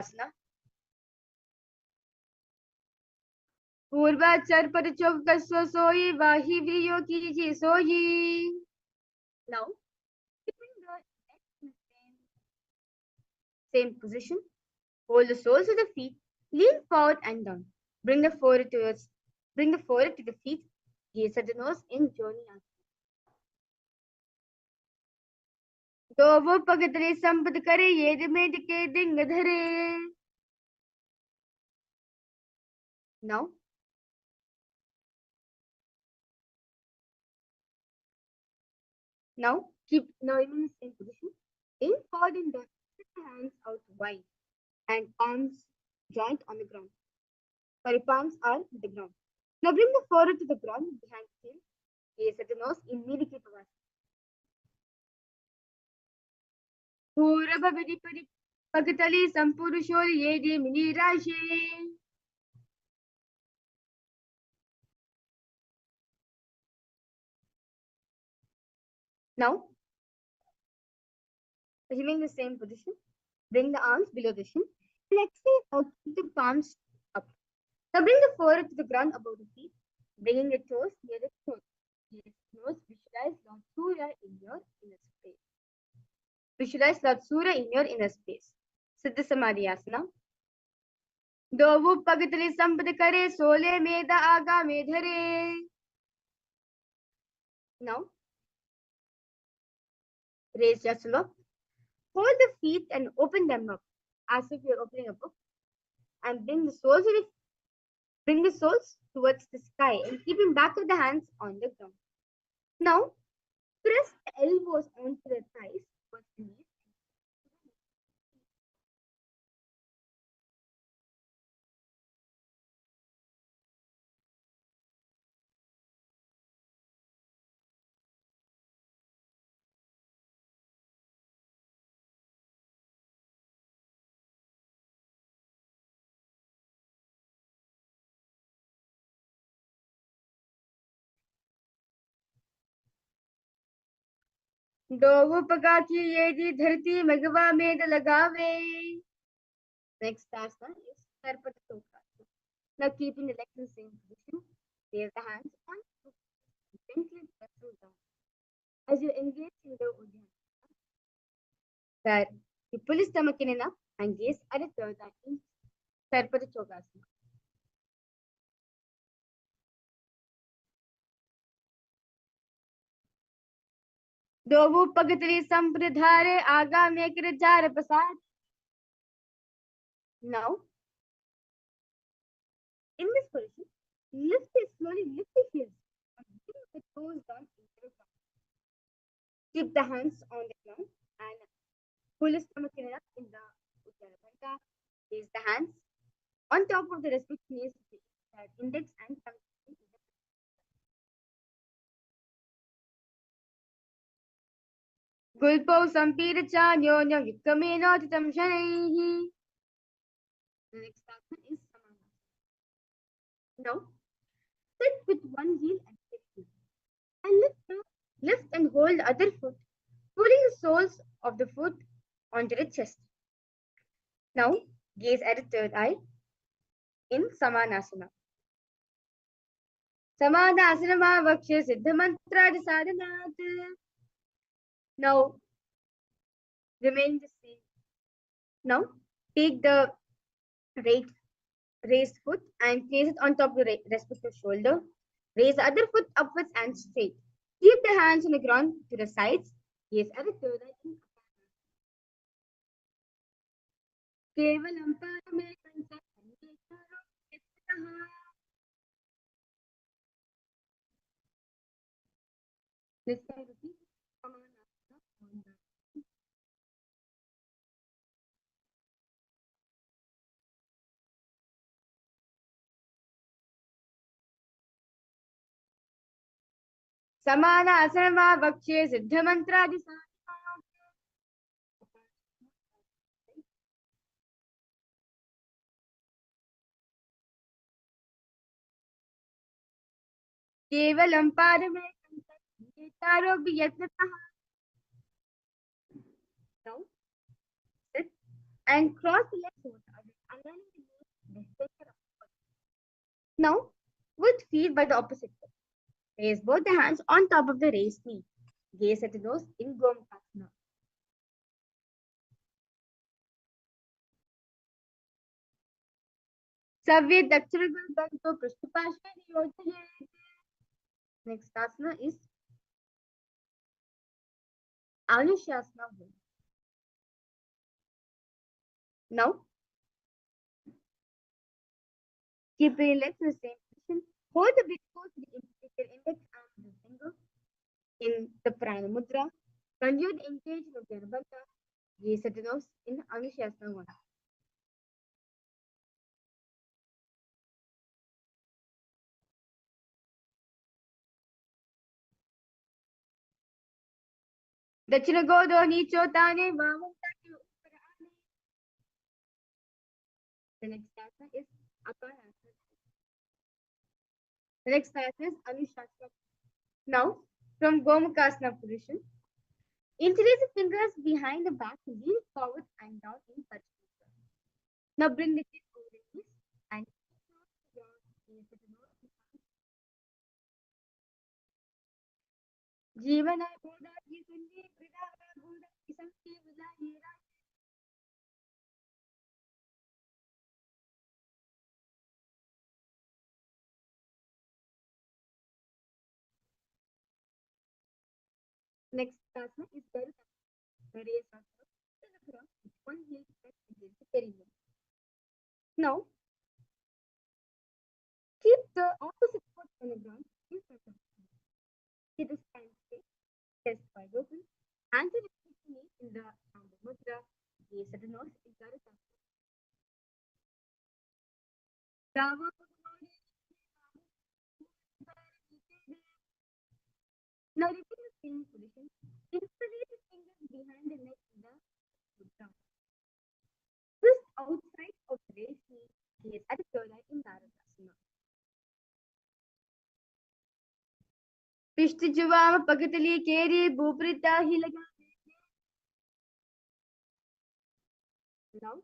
asana. Purvachar parichovkasva soyi vahi vriyo kiji soyi. Now, keeping the neck in the same position, hold the soles of the feet, lean forward and down. Bring the forehead to the feet, gaze at the nose in Joni asana. तो वो पगतरे संपद करे ये made के दिंग धरे. Now keep in the same position. In forward and down. Put the hands out wide and palms joint on the ground. Sorry, palms are on the ground. Now bring the forehead to the ground behind the chin. Gaze at the nose in Nidhi Pavasana. Purabhavidi pari pagatali sampurushori yedi mini rashi. Now, assuming the same position, bring the arms below the shin and exhale out, keep the palms up. Now bring the forehead to the ground above the feet, bringing the toes near the nose. Visualize Lord Surya in your inner space. Visualize Lord Surya in your inner space. Siddha Samadhi Asana. Dovu pagatali sampad kare sole meda aga medhare. Now, raise yourself up. Hold the feet and open them up as if you're opening a book. And bring the soles towards the sky and keeping back of the hands on the ground. Now, press the elbows onto the thighs towards the knees. Dovu pagaki yedi dharti magva med lagave. Next asana is Sarpatokasana. Now keeping the legs in the same position, raise the hands on to gently press down. As you engage in the Uddiyana, that you pull your stomach in and up and gaze at the third eye in Sarpatokasana. Dovu pagatri sampradhare aga mekre jar pasad. Now, in this position, slowly lift the heels and bring the toes down into the ground. Keep the hands on the ground and pull the stomach in and up in the Uddiyana Bandha. Place the hands on top of the respective knees, index and thumb. Gulpo sampiracha nyonya vikamena titam shanaihi. The next asana is Samana. Now, sit with one heel and sit and lift and hold the other foot, pulling the soles of the foot onto the chest. Now, gaze at the third eye in Samanasana. Samanasana vakshe siddha mantra sadhanat. Now, remain the same. Now, take the raised foot and place it on top of the respective shoulder. Raise the other foot upwards and straight. Keep the hands on the ground to the sides. Gaze at the third eye. Kevalam parame Samana asana vakshe siddha mantra Kevalam parame Now, sit and cross the legs over the Now, with feet by the opposite foot. Place both the hands on top of the raised knee. Gaze at the nose in Gomukhasana. Savya Dakshinagal Banto Prasthupashya Yojayate. Next asana is Anushasana. Now, keep your legs in the same position. Hold the big toe to the indicator index and the finger in the Prana Mudra. Continue to engage the Garbhata. Gaze at the nose in Anushasana 1. Dachina Godo Nicho Tane Vamantaki Uparane. The next asana is Aparasana. The next asana is Anushasana. Now, from Gomukhasana position, interlace the fingers behind the back, lean forward and down in such position. Now bring the chin over the knees and जीवन गोदा की सुंदरी प्रदा गोदा की संति बुलाए Next asana is the raise asana. One heel press against the perineum. Now keep the opposite foot on the ground in front of you. Keep the spine straight, chest wide open, hands are knee in the Ananda mudra. Gaze at the nose in Karasana. Now repeat the same position. Interlace the fingers behind the neck in the mudra. Twist outside of the raised knee. Gaze at the third eye in Narasana. पिष्ट जुवाम पगतली केरी भूप्रिता ही लगा. Now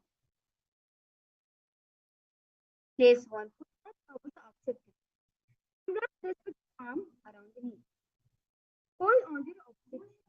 place one foot on top of the opposite foot. Wrap this arm around the knee. Hold on to the opposite foot.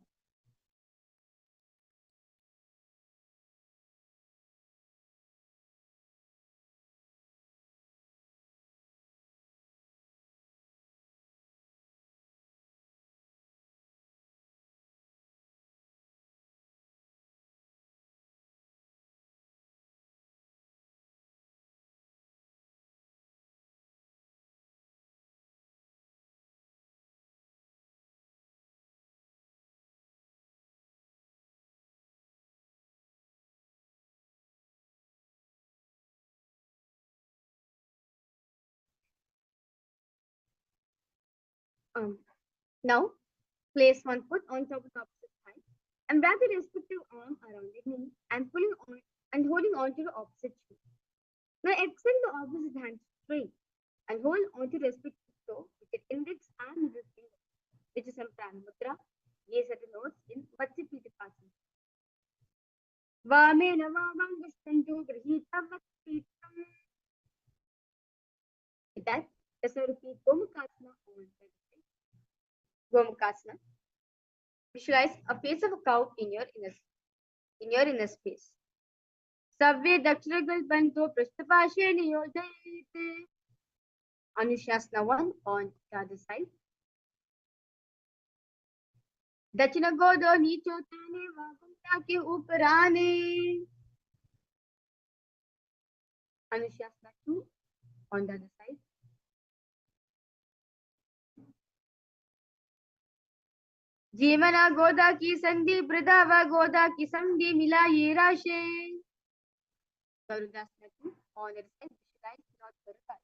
Now place one foot on top of the opposite thigh and wrap the respective arm around the knee and pulling on and holding on to the opposite shoe. Now extend the opposite hand straight and hold on to the respective toe with the index and middle finger, which is in Prana Mudra. Gaze at the nose in Vatsipitapasana. Vamena vamam vishtantu grihita vatsitam. With that, let's now repeat Gomukhasana on Gomukhasana. Visualize a face of a cow in your inner space. Savve Dakshinagal Banto Prasthapashe Niyojayate. Anushasana 1 on the other side. Dachina Godo Nicho Tane Vagunta ke Uparane. Anushasana 2 on the other side. जीवना गोदा की संधि वृदा व गोदा की संधि मिला ये राशे. Garudasana 2 on the side. Visualize not Garuda.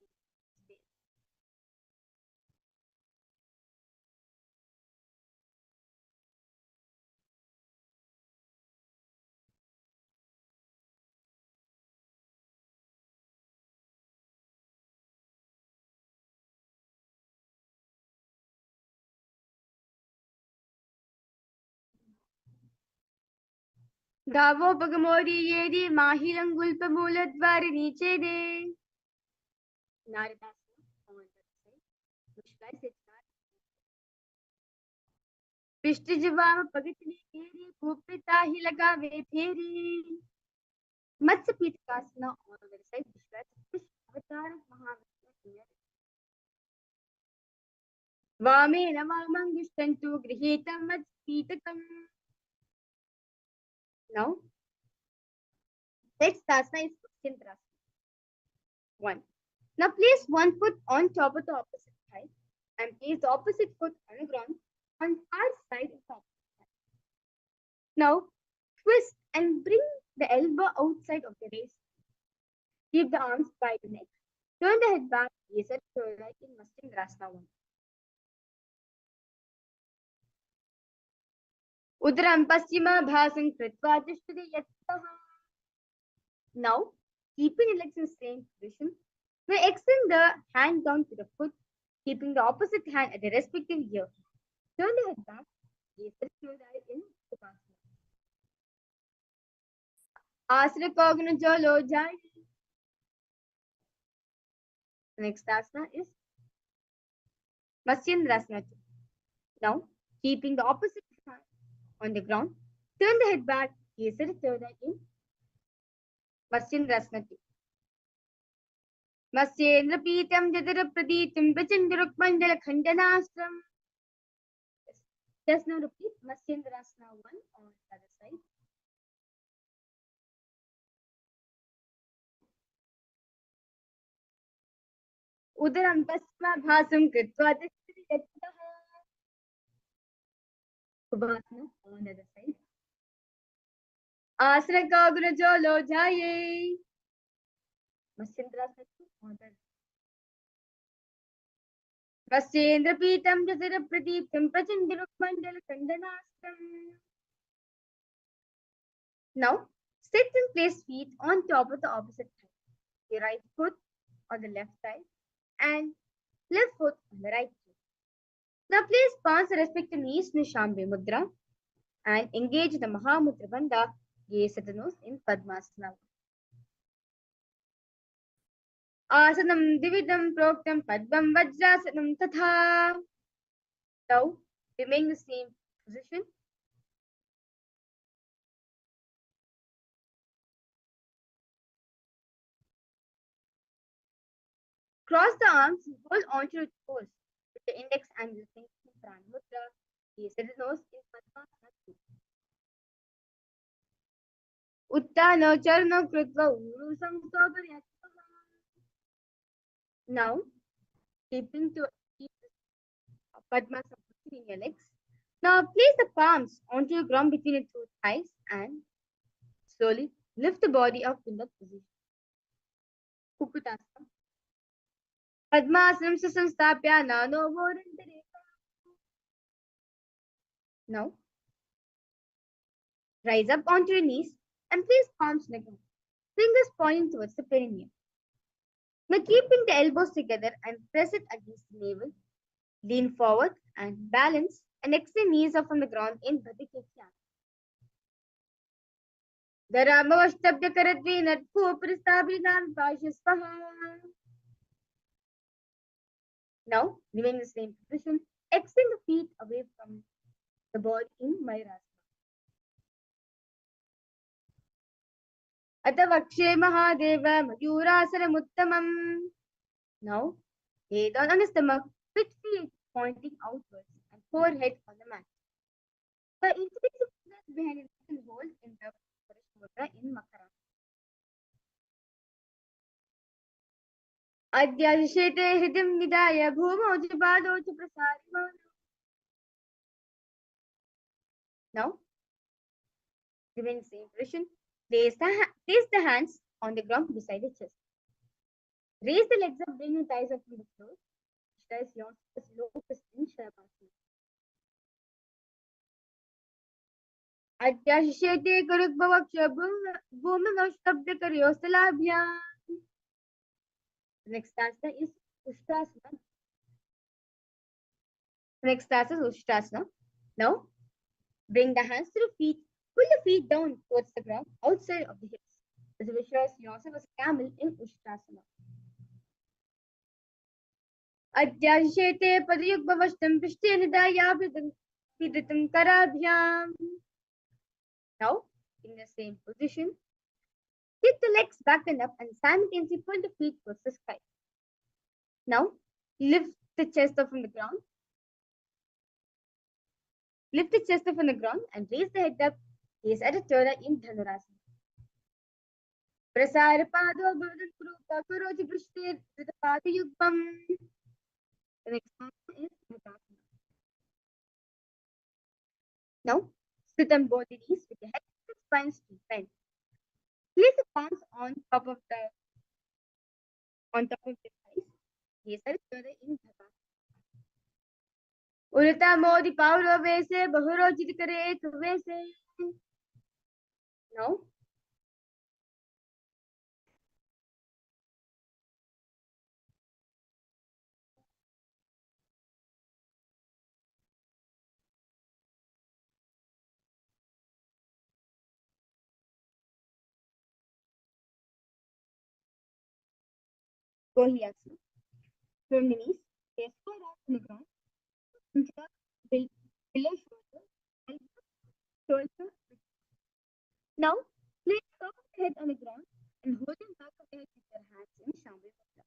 गावो पगमोरी येरी माहिरंगुल मूल द्वार नीचे दे. Naradasana visualize it. पिष्टजिह्वाम पवित्र तेरी गोप्यता ही लगावे फेरी मत्स्य पीठकासना on the side visualize avatar Mahavishnu वामेन वामंगुष्टन्तु गृहीतं मत्स्यपीठकम्. Now, next asana is Chandrasana. 1. Now place one foot on top of the opposite thigh and place the opposite foot on the ground on far side of the opposite thigh. Now twist and bring the elbow outside of the waist. Keep the arms by the neck. Turn the head back, gaze at the right in Chandrasana 1. Udaram paschima bhasam kritva tishtade yattah. Now, keeping the legs in the same position, now extend the hand down to the foot, keeping the opposite hand at the respective ear. Turn the head back, gaze at the right in Sukhasana. Asana kogna jolo jai. Next asana is Matsyendrasana 2. Now, keeping the opposite hand on the ground, turn the head back, gaze at the third eye in Matsyendrasana 2. Matsyendra Pitam Jadara Praditam Prachanduruk Mandala Khandanastram. Just now repeat Matsyendrasana 1 on the other side. Udaram Paschima Bhasam Kritva Tishtade Yattah. Subhasana on the other side. Asana Kaguna Jolo Jaye. Matsyendrasana 2 on the other side. Masyendra Pitam Jadara Praditam Prachanduruk Mandala Khandanastram. Now, sit and place feet on top of the opposite thigh. The right foot on the left side and left foot on the right side. Now, place palms respect the knees in Shambhi Mudra and engage the Mahamudra Bandha, gaze at the nose in Padmasana. Asanam Dividam Proktam Padmam Vajrasanam Tatha. Now, remain the same position. Cross the arms, hold onto your toes with the index and the finger in Pranamudra. Gaze at the nose in Padmasana. Uttano Charno Kritva Uru Samstoparyattah. Now, keep Padmasana between your legs. Now, place the palms onto your ground between your two thighs and slowly lift the body up in that position. Kukutasana. Padmasanam Sasamstapya Nano Vorantareka. Now, rise up onto your knees and place palms on the ground. Fingers pointing towards the perineum. Now, keeping the elbows together and press it against the navel. Lean forward and balance and extend knees up from the ground in Bhadikekya. Dharamavashtabdya karadvi natko pristabrinam pashaspaha. Now, remain in the same position. Extend the feet away from the body in Mayurasana. Atavakshe Mahadeva Mayurasaram Uttamam. Now, lay down on the stomach with feet pointing outwards and forehead on the mat. The intuitive fingers behind it and hold in the mudra in Makara. Adyashete Hidim Vidaya Bhumo Jibado Prasari. Now, remain in the same position. Place the hands on the ground beside the chest. Raise the legs up, bring your thighs up from the floor. Visualize yourself lotus in Shavasana. Adyashete Karukbhavaksha Bhumavashtabdya Karyostalabhya. Next asana is Ushtrasana. Next asana is Ushtrasana. Now, bring the hands to the feet. Pull the feet down towards the ground outside of the hips. As you visualize yourself as a camel in Ushtrasana. अध्याशेते पदयुग्मवष्टं पृष्ठे निधाया विदतं कराभ्याम्. Now, in the same position, keep the legs back and up and simultaneously point the feet towards the sky. Now, lift the chest up from the ground. Lift the chest up from the ground and raise the head up. Gaze at a turtle in Dhanurasana. Prasara pado bhavan krupa kuroji prishtir pada yugam. The next one is Nithyananda. Now, sit on both the knees with the head and spine straight bent. Place the palms on top of the thighs. Gaze at a turtle in Dhanurasana. उल्टा Modi Paulo वैसे बहुरोचित करे एक वैसे. Now, Gohyasana. From the knees, place four hands on the ground. Consider below shoulder, elbow, shoulder. Now, place top of the head on the ground and hold the back of the head with your hands in Shambhala Mudra.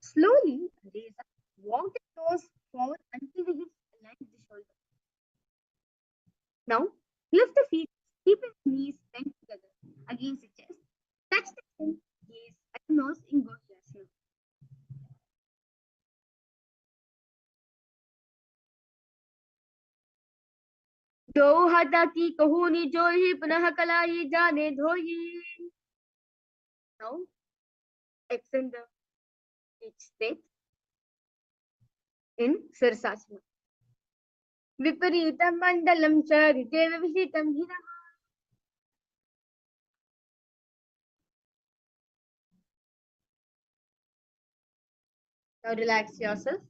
Slowly raise up, walk the toes forward until the hips align with the shoulder. Now, lift the feet, keeping the knees bent together against the chest. Touch the chin, gaze at the nose in Gohyasana. दो हाथा की कहूनी जो ही पुनः कलाई जाने धोई. Now, extend the each state in Sirsasana. Viparitam mandalam charite vivishitam hina. Now relax yourself.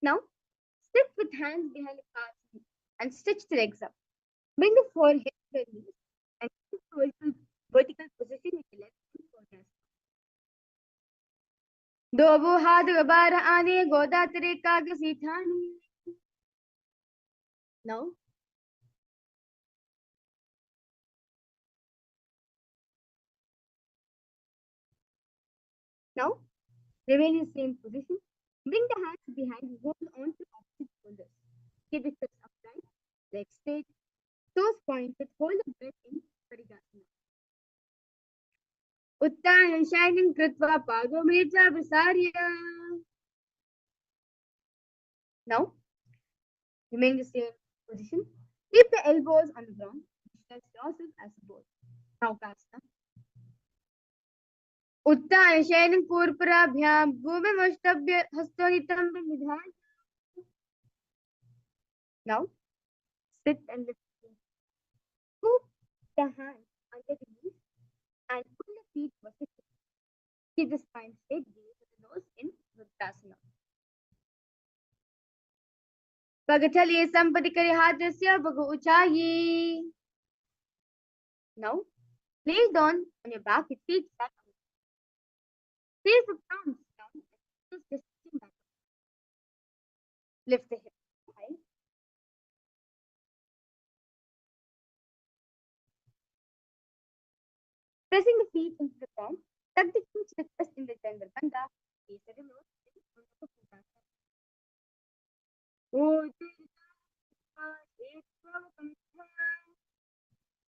Now, sit with hands behind the calves and stretch the legs up. Bring the forehead to the knees and keep the vertical position with the left foot forehead. दो वो हाथ गबार आने गोदा तेरे कागसी ठानी. Now, remain in the same position. Bring the hands behind, hold on to opposite shoulders. Keep the hips upright, legs straight, toes pointed, hold the breath in Parigasana. Uttan shining Kritva Padometa Visarya. Now, remain in the same position. Keep the elbows on the ground. Visualize yourself as a board. Now, Kasna. उत्तान शयनं पूर्वराभ्यां भूमिमस्तभ्य हस्तोनितं विधाय. Now, sit and lift. Scoop the hands under the knees and pull the feet vertically. Keep the spine straight, gaze at the nose in Vruttasana. पगथलिए संपत्ति करे हाथस्य बगु ऊंचाई. Now, lay down on your back with feet back. Place the palms down and just resting back. Lift the hips high. Pressing the feet into the palm, tuck the chin to the chest in the Chandrakanda. Gaze at the nose in Vruttasana.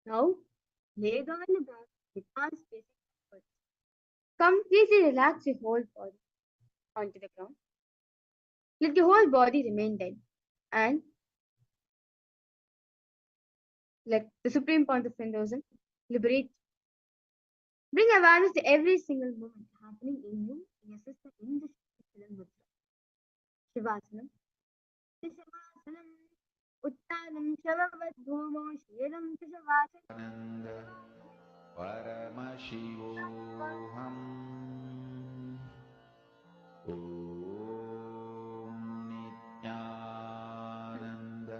Now, lay down on the back with arms facing upwards. Completely relax your whole body onto the ground. Let your whole body remain dead and let the supreme point of Hinduism liberate. Bring awareness to every single moment happening in you, in your system, in the Mudra. Shivasanam. Shivasanam. Uttanam Shavavad Bhumo Shiram Shivasanam. Ananda Paramashivoham Om Nithyananda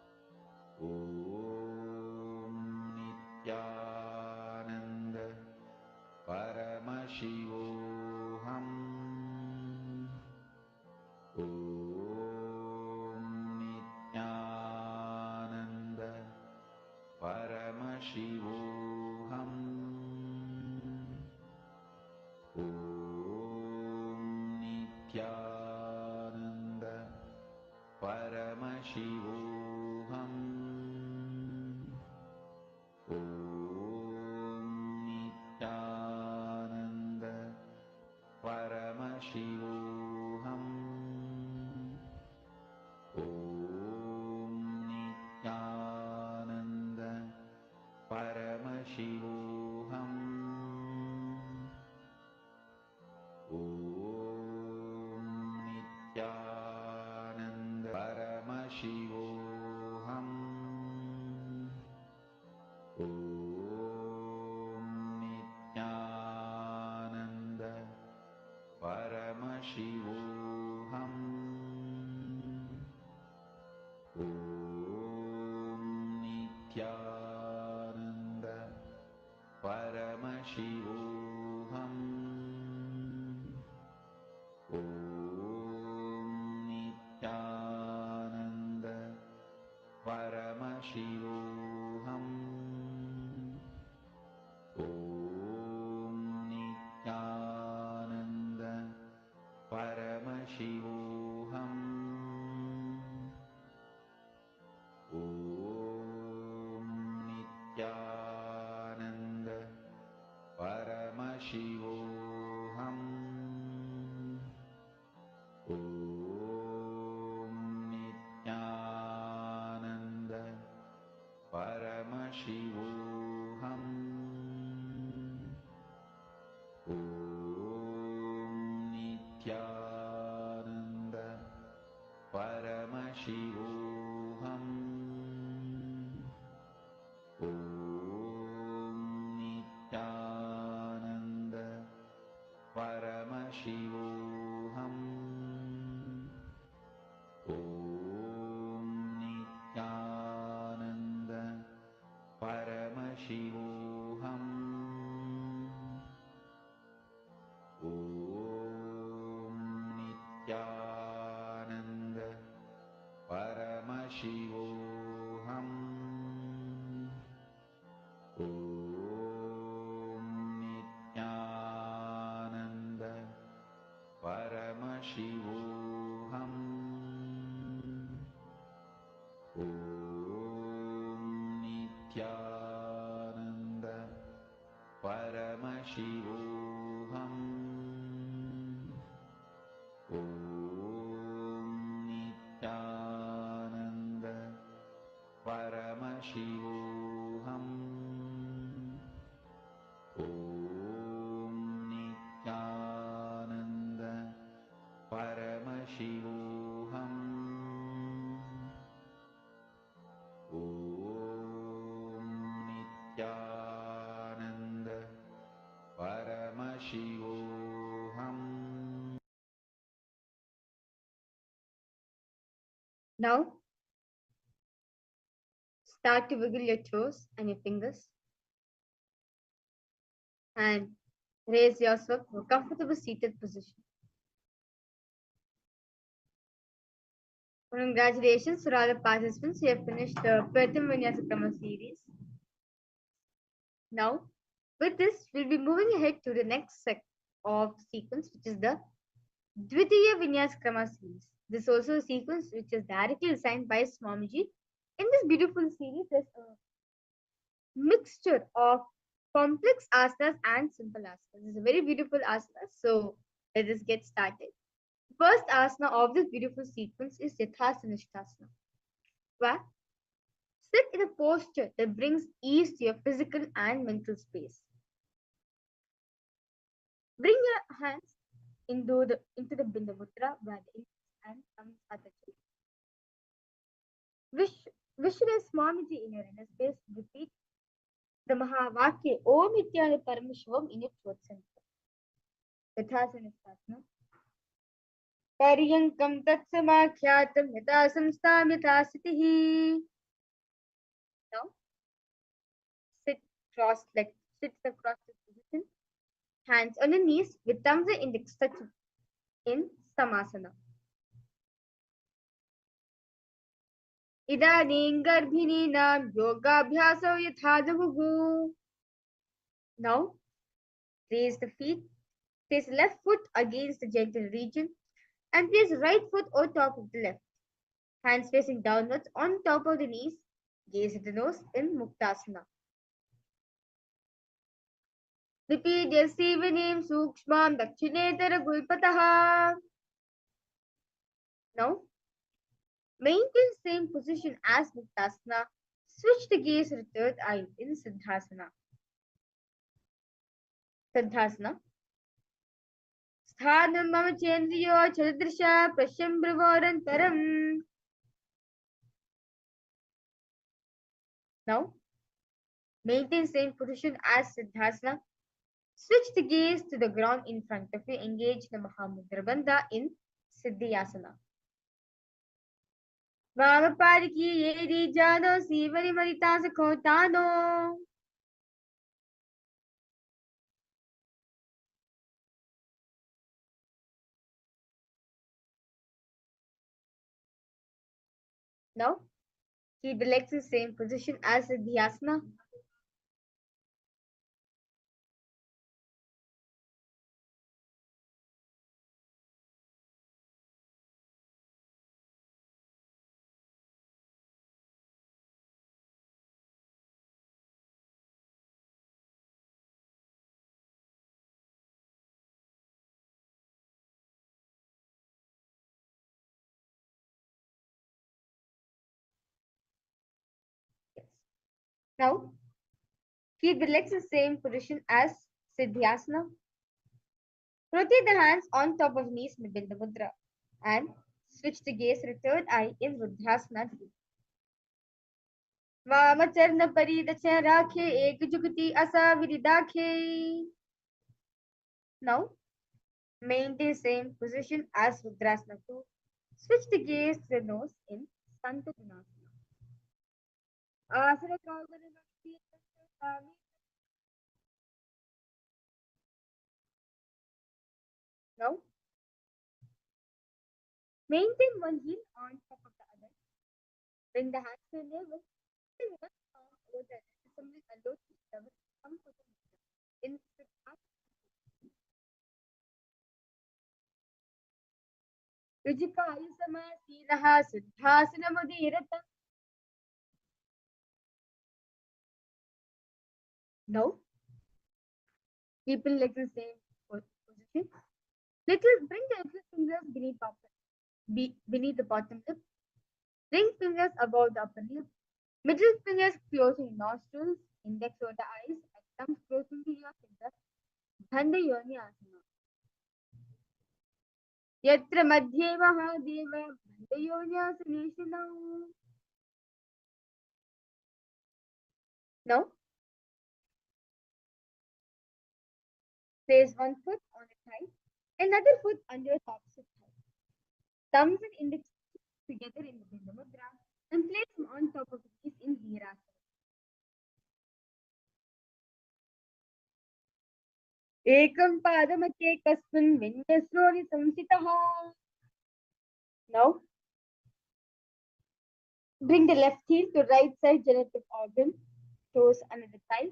Paramashivoham Om Nithyananda Paramashivoham Om Nithyananda Paramashivoham Om Nithyananda Paramashivoham Om Nithyananda Paramashivoham Om Nithyananda Paramashivoham Om Nithyananda Paramashivoham Om Nithyananda Paramashivoham Om Nithyananda Paramashivoham Om Nithyananda Paramashivoham Om Nithyananda Paramashivoham Om Nithyananda Paramashivoham Om Nithyananda Paramashivoham Om Nithyananda Paramashivoham Om Nithyananda Paramashivoham Om Nithyananda Paramashivoham Om Nithyananda Paramashivoham Om Nithyananda Paramashivoham Om Nithyananda Paramashivoham. Now, start to wiggle your toes and your fingers and raise yourself to a comfortable seated position. Congratulations to all the participants who have finished the Pratham Vinyasa Krama series. Now, with this, we'll be moving ahead to the next set of sequence, which is the Dvitiya Vinyasa Krama series. This is also a sequence which is directly assigned by Swamiji. In this beautiful series, there's a mixture of complex asanas and simple asanas. This is a very beautiful asana, so let us get started. First asana of this beautiful sequence is Yathasana, where sit in a posture that brings ease to your physical and mental space. Bring your hands into the Bindu Mudra, where the index and thumbs are touching. Visualize Swamiji in your inner space. Repeat the Mahavakya Om Nithyananda Paramashivoham in your throat center. Yathasana. Paryankam tatsamakhyatam yatha samstam yatha sitihi. Now, sit cross-legged. Sit in a cross-legged position. Hands on your knees with thumbs and index touching in Samasana. Idaning garbhininaam yogabhyaso yatha jagugu. Now, raise the feet. Place left foot against the gentle region and place right foot on top of the left. Hands facing downwards on top of the knees. Gaze at the nose in Muktasana. Repeat Yasivanim Sukshmam Dakshinetara Gulpataha. Now, maintain same position as Muktasana. Switch the gaze to the third eye in Siddhasana. Siddhasana. Sthanam mama chendriyo chadrisha prasham bravorantaram. Now, maintain same position as Siddhasana. Switch the gaze to the ground in front of you. Engage the Mahamudra Bandha in Siddhyasana. Vamapariki yedi jano sivari marita sakotano. Now, keep the legs in the same position as Siddhyasana. Yes. Now, keep the legs in the same position as Siddhyasana. Rotate the hands on top of knees in Bindu Mudra and switch the gaze to the third eye in Rudrasana. वामचरण परिदच राखे एक जुगति असा विरिदाखे. Now, maintain same position as Rudrasana 2. Switch the gaze to the nose in Santajanasana. Asana Kavana Bhakti Swami. Now, maintain one heel on top of the other. Bring the hands to the navel. Bring one arm over the other. Assembly a low level. Come to the middle. In Rijikayu Samasinaha Siddhasana Mudirata. Now, keep your legs in the same position. Bring the little fingers beneath the bottom lip. Ring fingers above the upper lip. Middle fingers closing nostrils. Index over the eyes. And thumbs closing to your fingers. Dhanda Yoni Asana. Yatra Madhye Mahadeva. Dhanda Yoni Asaneshana. Now, place one foot on a thigh. Another foot under the opposite thigh. Thumbs and index together in the Bindu Mudra and place them on top of the knees in Virasana. Ekam padamake kasmin vinyasroni samsitaha. Now, bring the left heel to right side genital organ, toes under the thigh,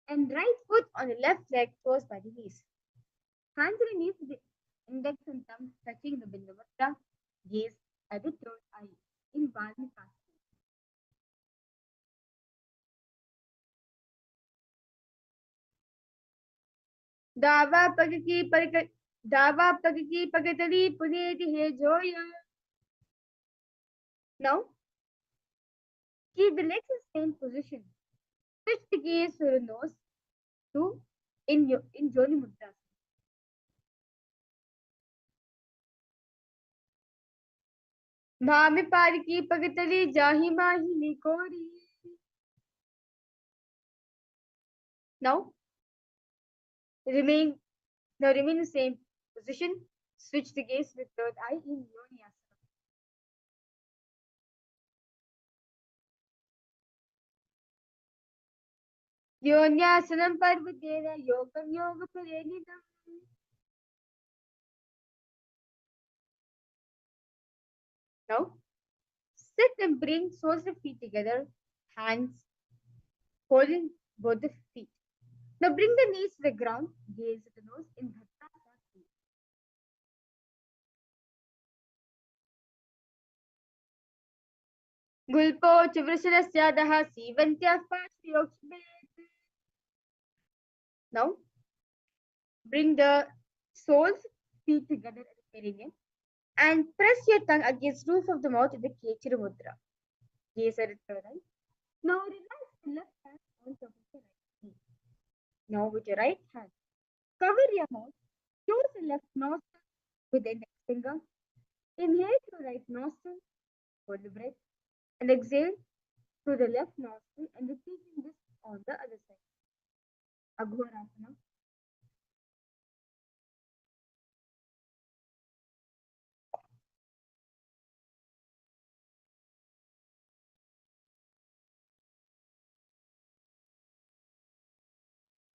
and right foot on the left leg, toes by the knees. Hands underneath the index and thumb touching the Bindu Mudra. Gaze at the third eye in Varmikasana. दावा पग की पगतली पुनेति है Zoya. Now, keep the legs in the same position. Switch the gaze to the nose to in Joni Mudra. Bhami पार की पगतली जाही माही निकोरी. Now, remain in the same position. Switch the gaze to the third eye in Yoni Asana. Yonyasanam parvatena yogam yoga parenidam. Now, sit and bring soles of feet together, hands holding both the feet. Now bring the knees to the ground, gaze at the nose in Bhattasana. Gulpo Chivrishanasya Sivantya Fasyoksbe. Now bring the soles feet together at the perineum and press your tongue against roof of the mouth in the Kechiri Mudra. Gaze at it right. Now relax the left hand on top of the right knee. Now with your right hand, cover your mouth, close the left nostril with the index finger. Inhale through the right nostril, hold the breath, and exhale through the left nostril and repeating this on the other side. Aghorasana.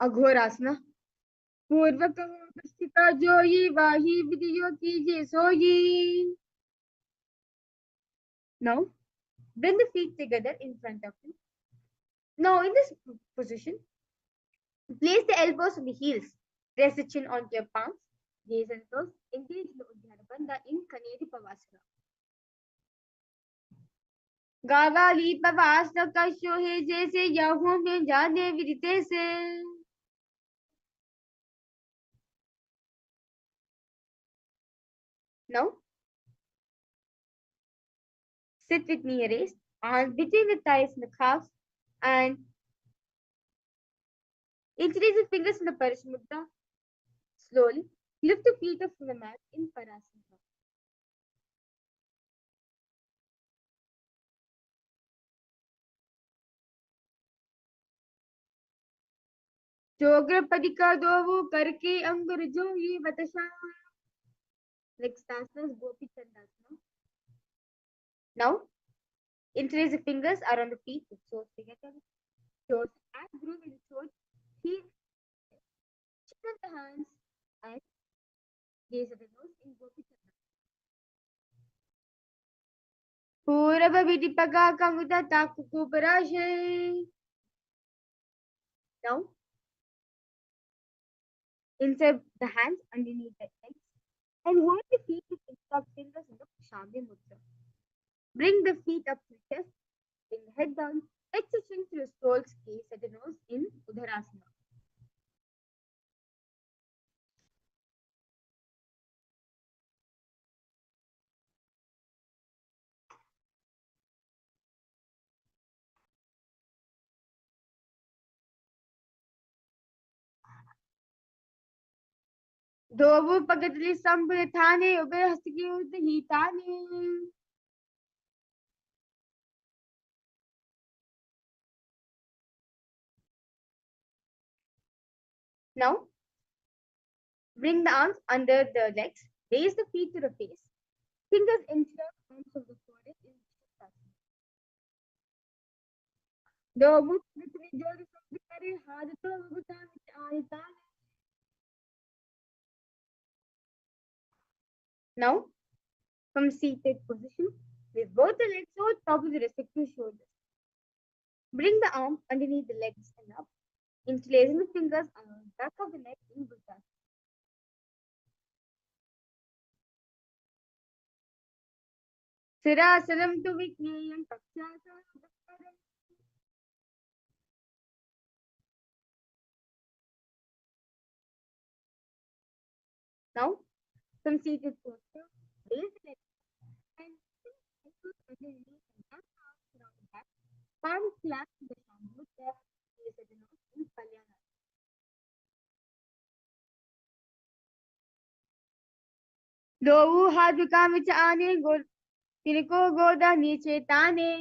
Aghorasana. पूर्व कहो प्रस्थिता जोई वाही विधियो कीजिए सोई. Now bring the feet together in front of you. Now in this position, place the elbows on the heels. Press the chin onto your palms. Gaze and toes. Engage the Uddiyana Bandha in Kanedi Pavasana. गावाली पवास कशो है जैसे यहूं में जाने विदिते से. Now sit with knee raised, arms between the thighs and the calves, and interlace the fingers in the Parismudra. Slowly lift the feet up from the mat in Parasana. Chogra Padika Dovu Karke Angur Joyi Vatasha. Next asana is Gopi Chandasana. Now interlace the fingers around the feet with toes together. Toes and groove in the toes. Heel, chin on the hands, and gaze at the nose in Gopi Chandasana. Purava Vidipaga Kamuda Takukuparashe. Now insert the hands underneath the legs and hold the feet with interlocked fingers in the Shambhi Mudra. Bring the feet up to the chest, bring the head down, exit the chin through the soles, gaze at the nose in Udharasana. Dovu Pagatli Sambhithane Ube Hastaki Udhitane. Now bring the arms under the legs, raise the feet to the face, fingers interlock arms of the forehead in Shavasana. Dovu Pagatli Jodi Sambhithane Hadato Vabhutane Ayatane. Now from seated position, with both the legs on top of the respective shoulders. Bring the arm underneath the legs and up, interlacing the fingers on the back of the neck in Buddha. Sirasanam tu vikneyam Pakshasana. Now, from seated posture, raise the legs and underneath and back arms around the back. Palms clasped to the palm. Mudra, gaze at the nose in Kalyana. दो हाथ काम विच आने गोर तिनको गोदा नीचे ताने.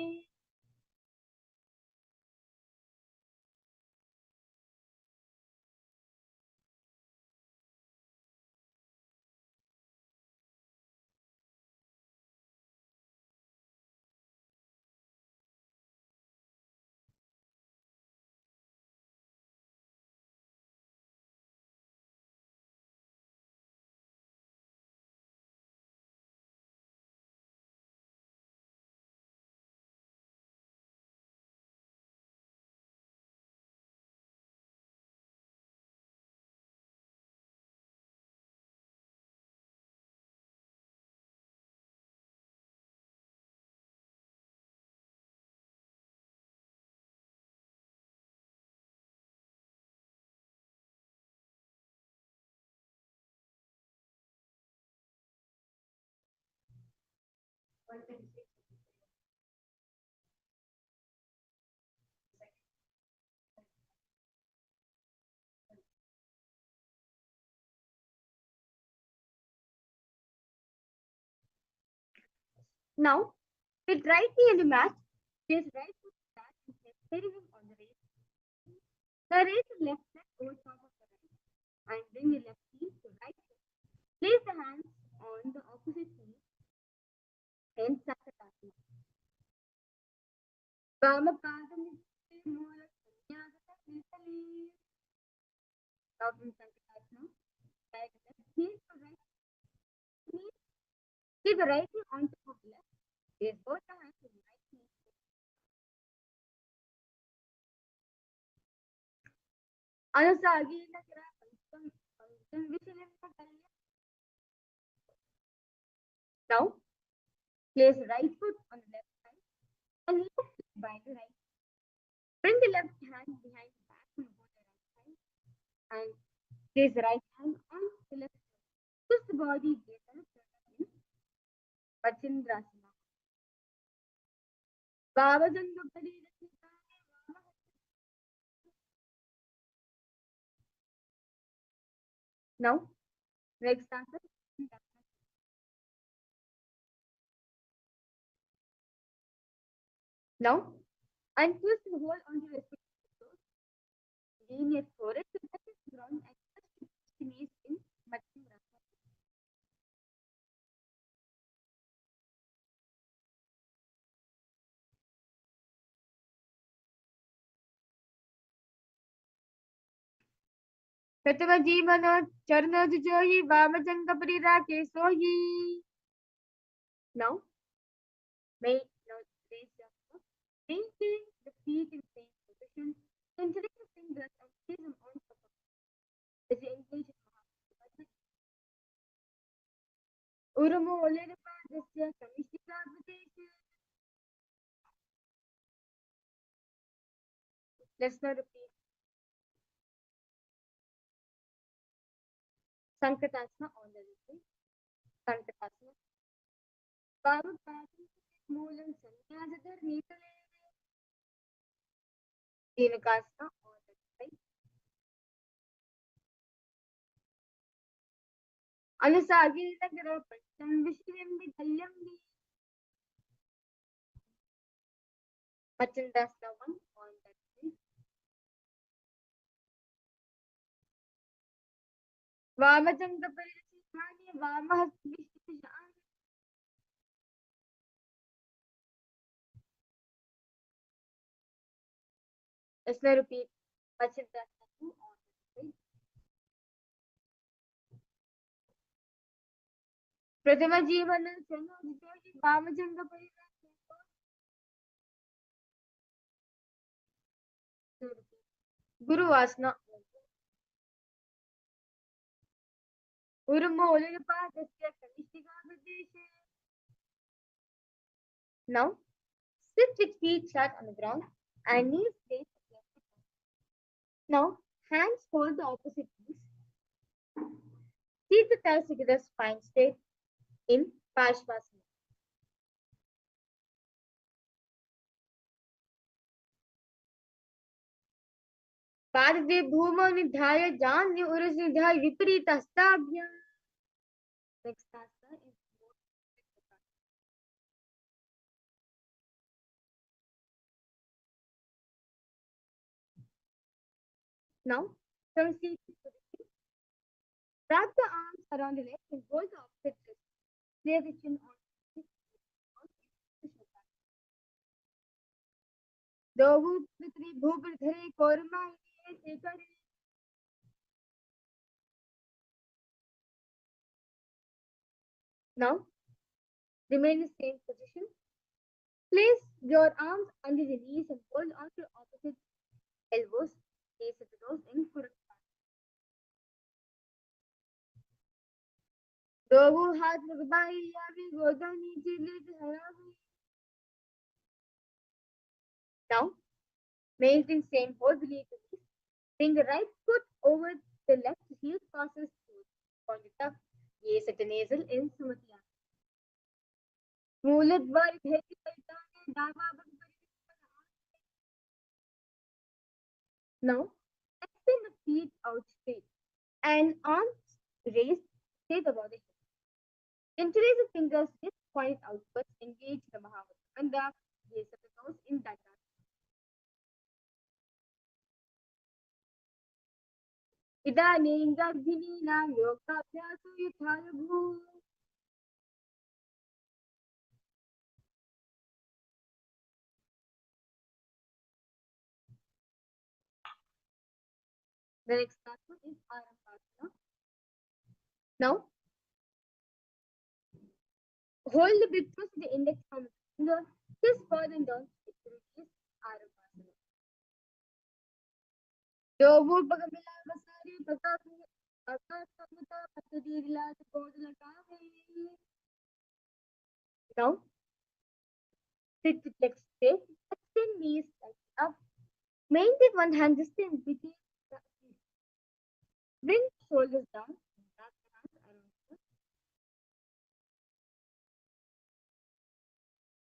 Now, sit right knee on the mat. Place right foot flat and place steering on the raise. The raise the left leg over top of the right and bring the left heel to right hip. Place the hands on the opposite knee and Sakatati. Vamapadam Mula Sanyagata Nithya. Now from Sakatati, drag the left heel to right knee. Keep the right knee on top of the left. Place both the hands on the right knee. Anusagi Nagra Pankam Vishalim Pakalya. Now, place right foot on the left side and left by the right. Bring the left hand behind the back on both the right side and place the right hand on the left side. Push the body together in Pachindrasana. Bhavajanga Parirasita. Now, next answer. Now, untwist the whole onto the respective toes. Lean your forehead to touch the ground and touch the knees in Pachindrasana. प्रथम जीवन चरण जोही वामजंग परिराके सोही. Now, now raise your foot. Maintain the feet in same position. Centering the fingers and place them on top of it. As you engage in Mahaprabhu. Urumo Olerpadasya Kamishikabhadesha. Let's now repeat. Sankatasana on the repeat. Sankatasana. Bhavapati Moolam Sanyajadar Nitale. Dinakasana on the right. Anusagita Gira Pancham Vishwam Vidhalyam. Pachindrasana 1 on the right. Vamajanga Parirasithani Vamahasvishishani. Let's now repeat. Pachindrasana 2 on the right. Prathama Jivana Chanoji Vamajanga Parirasithani. Guru Vasana. Urumo Olerpadasya Kamishikabhadesha. Now, sit with feet flat on the ground and knees placed against the ground. Now, hands hold the opposite knees. Keep the thighs together, spine straight in Parshvasana. पादे भूमौ निधाय जान्य उरस निधाय विपरीत हस्ताभ्याम. Next asana is now from seat position. Wrap the arms around the legs and hold the opposite wrist. Place the chin on the shoulder. Dovu Pritri Bhupridhare Korma Sekare. Now, remain in the same position. Place your arms under the knees and hold onto opposite elbows. Place the nose in Purusha. दोनों हाथ लगवाई आगे गोदा नीचे लेके हरावी. Now, maintain same hold beneath the knees. Bring the right foot over the left heel passes through. Point it up. Gaze at the nasal in Samadhyana. मूलद्वार now, extend the feet out straight and arms raised straight above the hips. Interlace the fingers, just point outwards, engage the Mahavamanda, gaze at the toes in that direction. इदानीं गर्भिणीनां योगाभ्यासो यथा भूः. The next asana is Paramashivoham. Now, hold the big toes with the index thumb finger, twist forward and down to release Paramashivoham. Dovu pagamila basari pagaku akasamata patadirila kodala kahe. Now, sit with legs straight, extend knees slightly up. Maintain one hand just in between the knees. Bring shoulders down. Back hands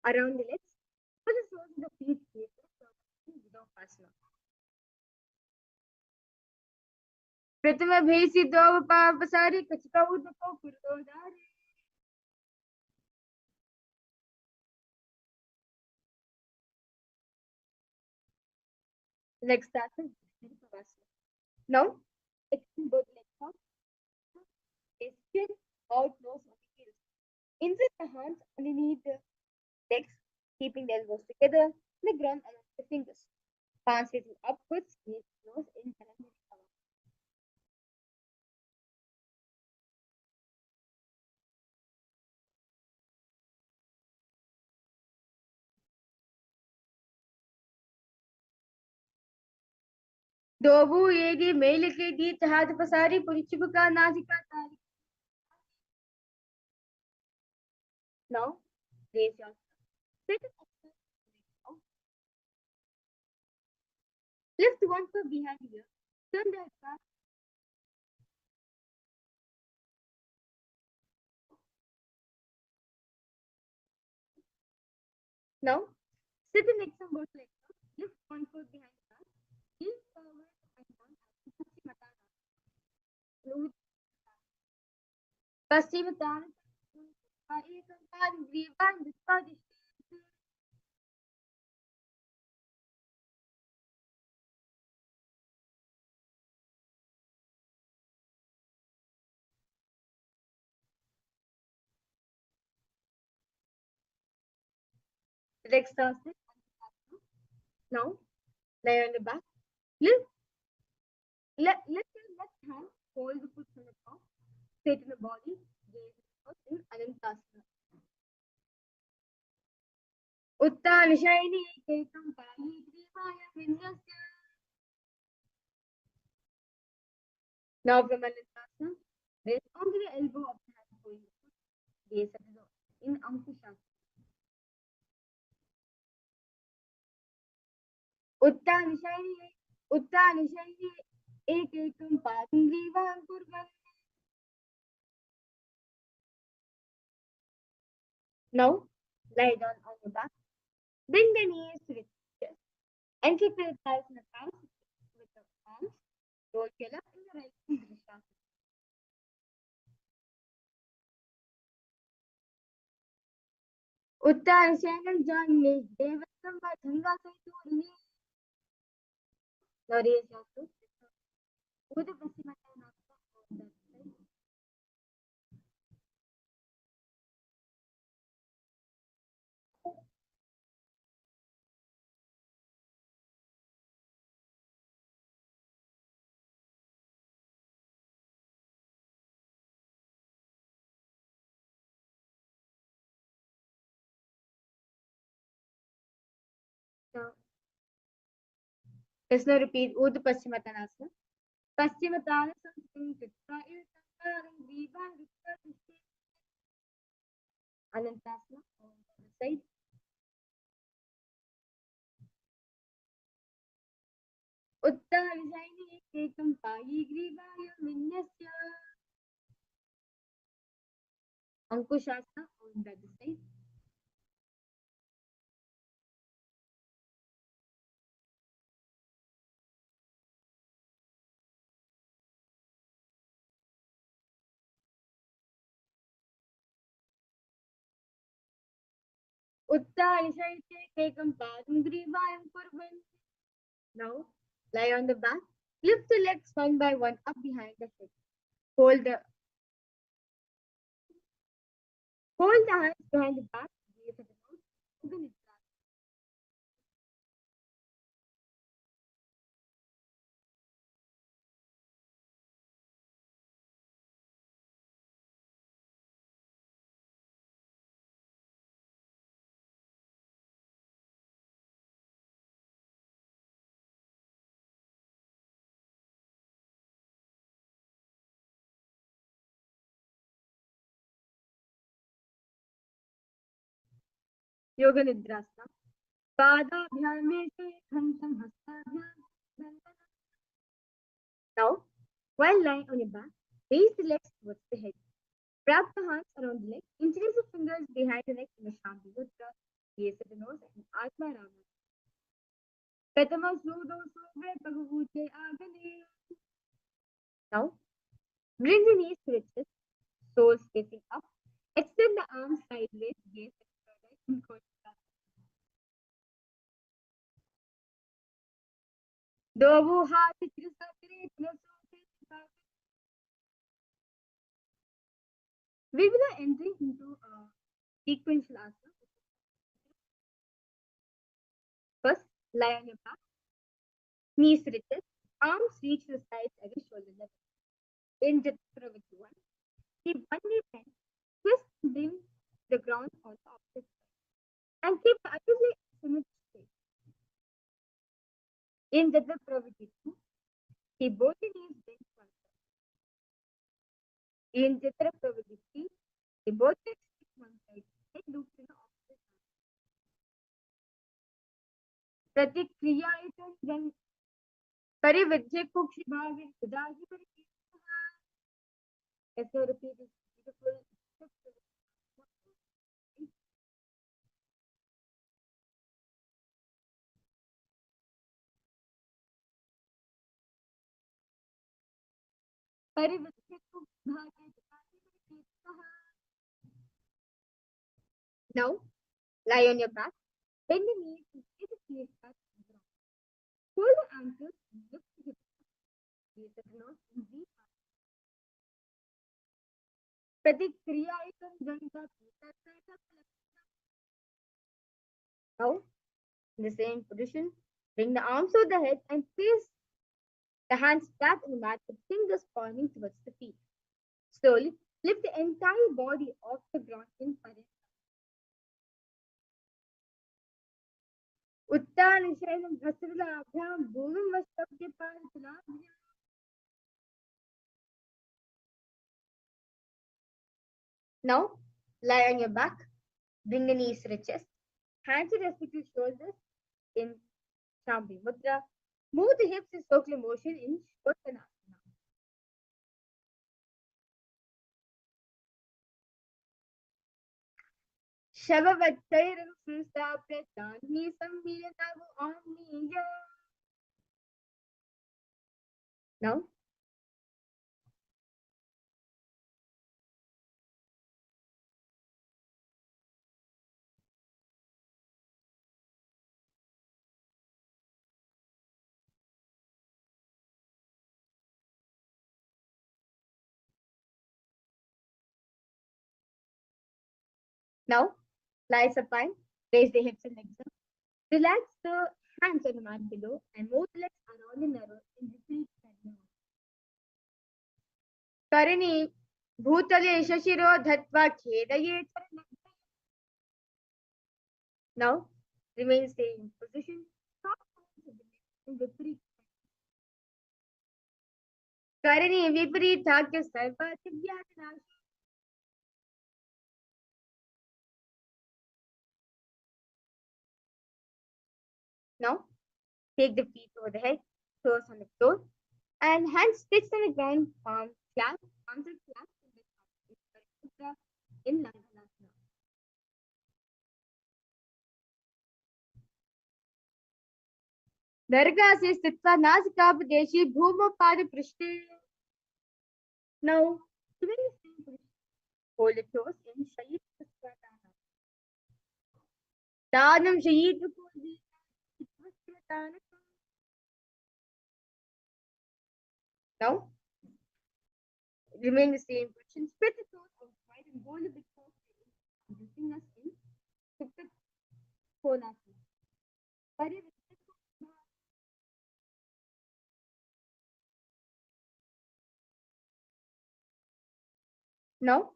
around the legs. Put the soles of the feet without asana. प्रथम भेसी दो पापसारी कचका उदको कुर्दोदारी. Next asana is Pavasana. Now, extend both legs out. Extend out nose on the heels. Insert the hands underneath the legs, keeping the elbows together, the ground along the fingers. Palms facing upwards, knees close in Ananda. दोबू येगे मेल के दी हाथ पसारी पुरिचुक का नासिका तारी. Now, raise your sit up. Lift one foot behind you. Turn the head back. Now, sit in next and both legs up. Lift one foot behind the back. Heel forward and down. Paschimottanasana. Next asana. Now, lie on the back. Lift. Let your left hand hold the foot on the top. Straighten the body. Gaze in Anantasana. उत्तानशैली एकैकं पायी ग्रीवाय विन्यस्य. Now from Anantasana, raise onto the elbow of the hand holding the foot. Gaze at the door in Ankushasana. उत्तानशैली एकैकं पायी ग्रीवां कुर्वन्. Now, lie down on your back. Bring the knees to the chest and keep your thighs in the palms with the arms. Roll your left and the right in Drishasana. उत्तानशैलं जान्ये देवत्वं वा धङ्गा सैतूरिणी. Now raise your foot. Uda Paschimottanasana. Now, let's now repeat Uda Paschimottanasana. Paschimottanasana Chitta Iltankaram Vivan Rukta Dishti. Anantasana on the side. उत्तानशैली एकैकं पायी ग्रीवाय विन्यस्य. Ankushasana on the other side. Uttanishayate kekam padam grivayam kurvan. Now, lie on the back. Lift the legs one by one up behind the head. Hold the hold the hands behind the back. Gaze at the mouth. Yoga Nidra. Yoga Nidrasana. Padabhyame khantam hastabhyam. Now, while lying on your back, raise the legs towards the head. Wrap the hands around the legs. Interlace the fingers behind the neck in a Shanti Mudra. Gaze at the nose and Atma Rama. Petama Sudo Sobre Bhagavute Agane. Now, bring the knees to the chest, soles facing up. Extend the arms sideways, gaze at the third eye in Kodasana. Dovu Hati Trisakri Trisakri. We will be entering into a sequential asana. First, lie on your back, knees to the chest, arms reach the sides at the shoulder level. In the Pravati one, keep one knee bent, twist and bring the ground on the opposite side, and keep the other leg symmetric straight. In the Pravati two, keep both the knees bent one side. In the Pravati three, keep both legs straight one side, head loops in the opposite side. Pratikriya itam jan Parividya Kukshi Bhavi Udahi Parikriya. As you repeat this beautiful Parividya Kukshi Bhavi Udahi Parikriya. Now, lie on your back, bend the knees and stay the face back to the ground. Hold the ankles and lift the hips. Gaze at the nose and breathe out. Pratikriya itam janta pita. Now, in the same position, bring the arms over the head and place the hands flat on the mat with fingers pointing towards the feet. Slowly lift the entire body off the ground in Paramashivoham. Uttanishayam Bhasralabhyam Bhuvim Vastabhya Paritulabhyam. Now, lie on your back, bring the knees to the chest, hands to the respective shoulders in Shambhi Mudra. Move the hips in circular motion in Shotanasana. Shavavattairam Sustapya Dani Sambhiyatavu Omniya. Now, now, lie supine, raise the hips and legs up. Relax the hands on the mat below and move the legs around and around in repeat pattern. Karini Bhutale Shashiro Dhatva Khedaye. Now, remain same position. Stop in Viparit. Karini Viparita Sarva Tivyatana. Now, take the feet over the head, toes on the floor, and hands stretched on the ground, palms clasped, arms are clasped in Langalasana. दरगाह से स्थित्वा नासिकापदेशी भूमोपादपृष्ठे. Now, remain the same position. Hold the toes in Shayit Prasthana. Danam Shayitu. Now, remain the same position. Spread the toes out wide and roll the big toes using us in Supta Konasana. Now,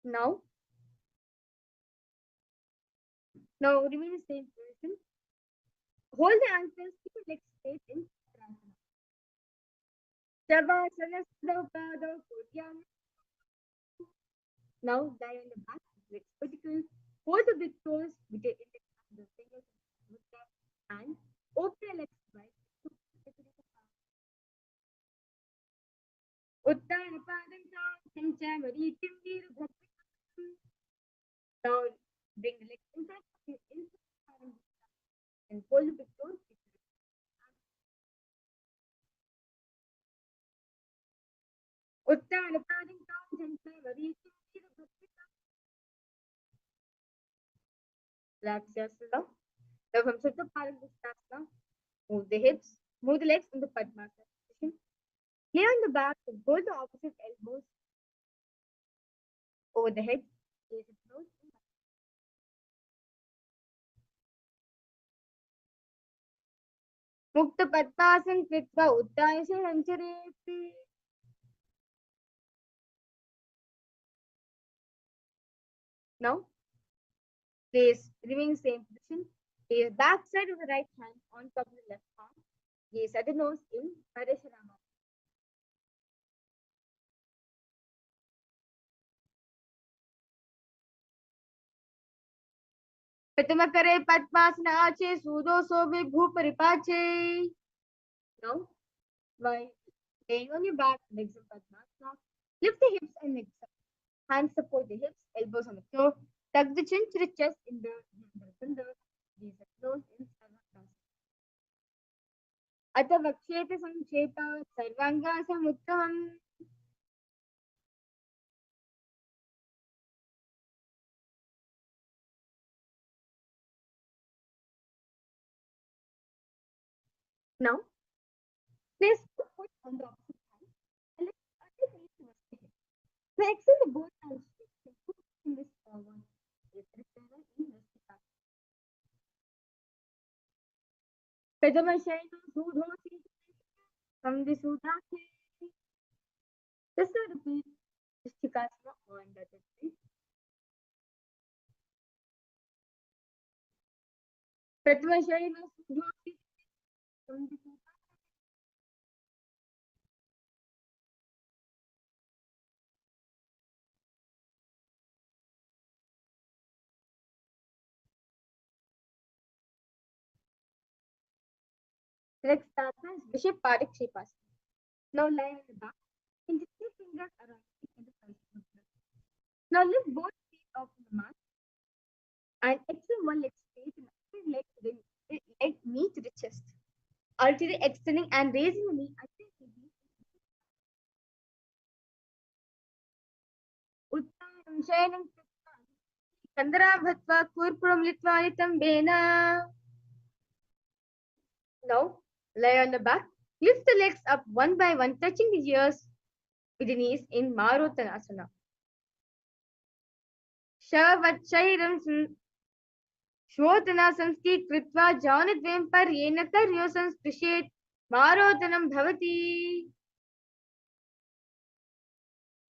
now, now remain the same position. Hold the ankles, keep the legs straight in Uttaransana. Shavasana Sudhapada Kodyam. Now lie on the back, legs vertical. Hold the big toes with your index and the fingers and open your legs wide. Uttarapadam Chanchavarithim Virabhakti. Now bring the legs in front of you and hold the big toes. Uttarapadam Chanchavarithim Virabhakti. Relax yourself. Now from Supta Paramashivoham, move the hips, move the legs into Padmasana position. Lay on the back and hold the opposite elbows over the head. Gaze it close. Mukta Padmasana Kritva Uttaya Sanchareti. Now, place remain same position. Place back side of the right hand on top of the left arm. Gaze at the nose in Parasharama. प्रथम करे पद्मासना आचे सूदो सोबे भूपरिपाचे. Now, while laying on your back, legs in Padmasana, lift the hips and legs up. Hands support the hips, elbows on the floor. Tuck the chin to the chest in the thunder. Gaze at nose in Sarvasana. Atha Vaksheta Sancheta Sarvanga Samuttam. Now, place the foot on the opposite hand and let the other knee towards the hip. Now, extend the both hands straight and put in this forward. Return in Vestikasana. Pradamashayana Sudhosi Samdhisudhake. Just to repeat Vestikasana on that way. Pradamashayana Sudhosi Samdhisudhake. Next asana is Bishop Pariksipasana. Now lie on the back and just 2 fingers around in the first. Now lift both feet off the mat and extend one leg straight and other leg to the leg knee to the chest. Alternate extending and raising the knee until the knee. Uttanam Shayanam Kandara Bhatva Kurpuram Litvanitam Bena. Now lie on the back. Lift the legs up one by one, touching the ears with the knees in Marottanasana. Shavatshairam Shvotana Sanski Kritva Janadvem Paryena Karyo Sansprishet Marottanam Bhavati.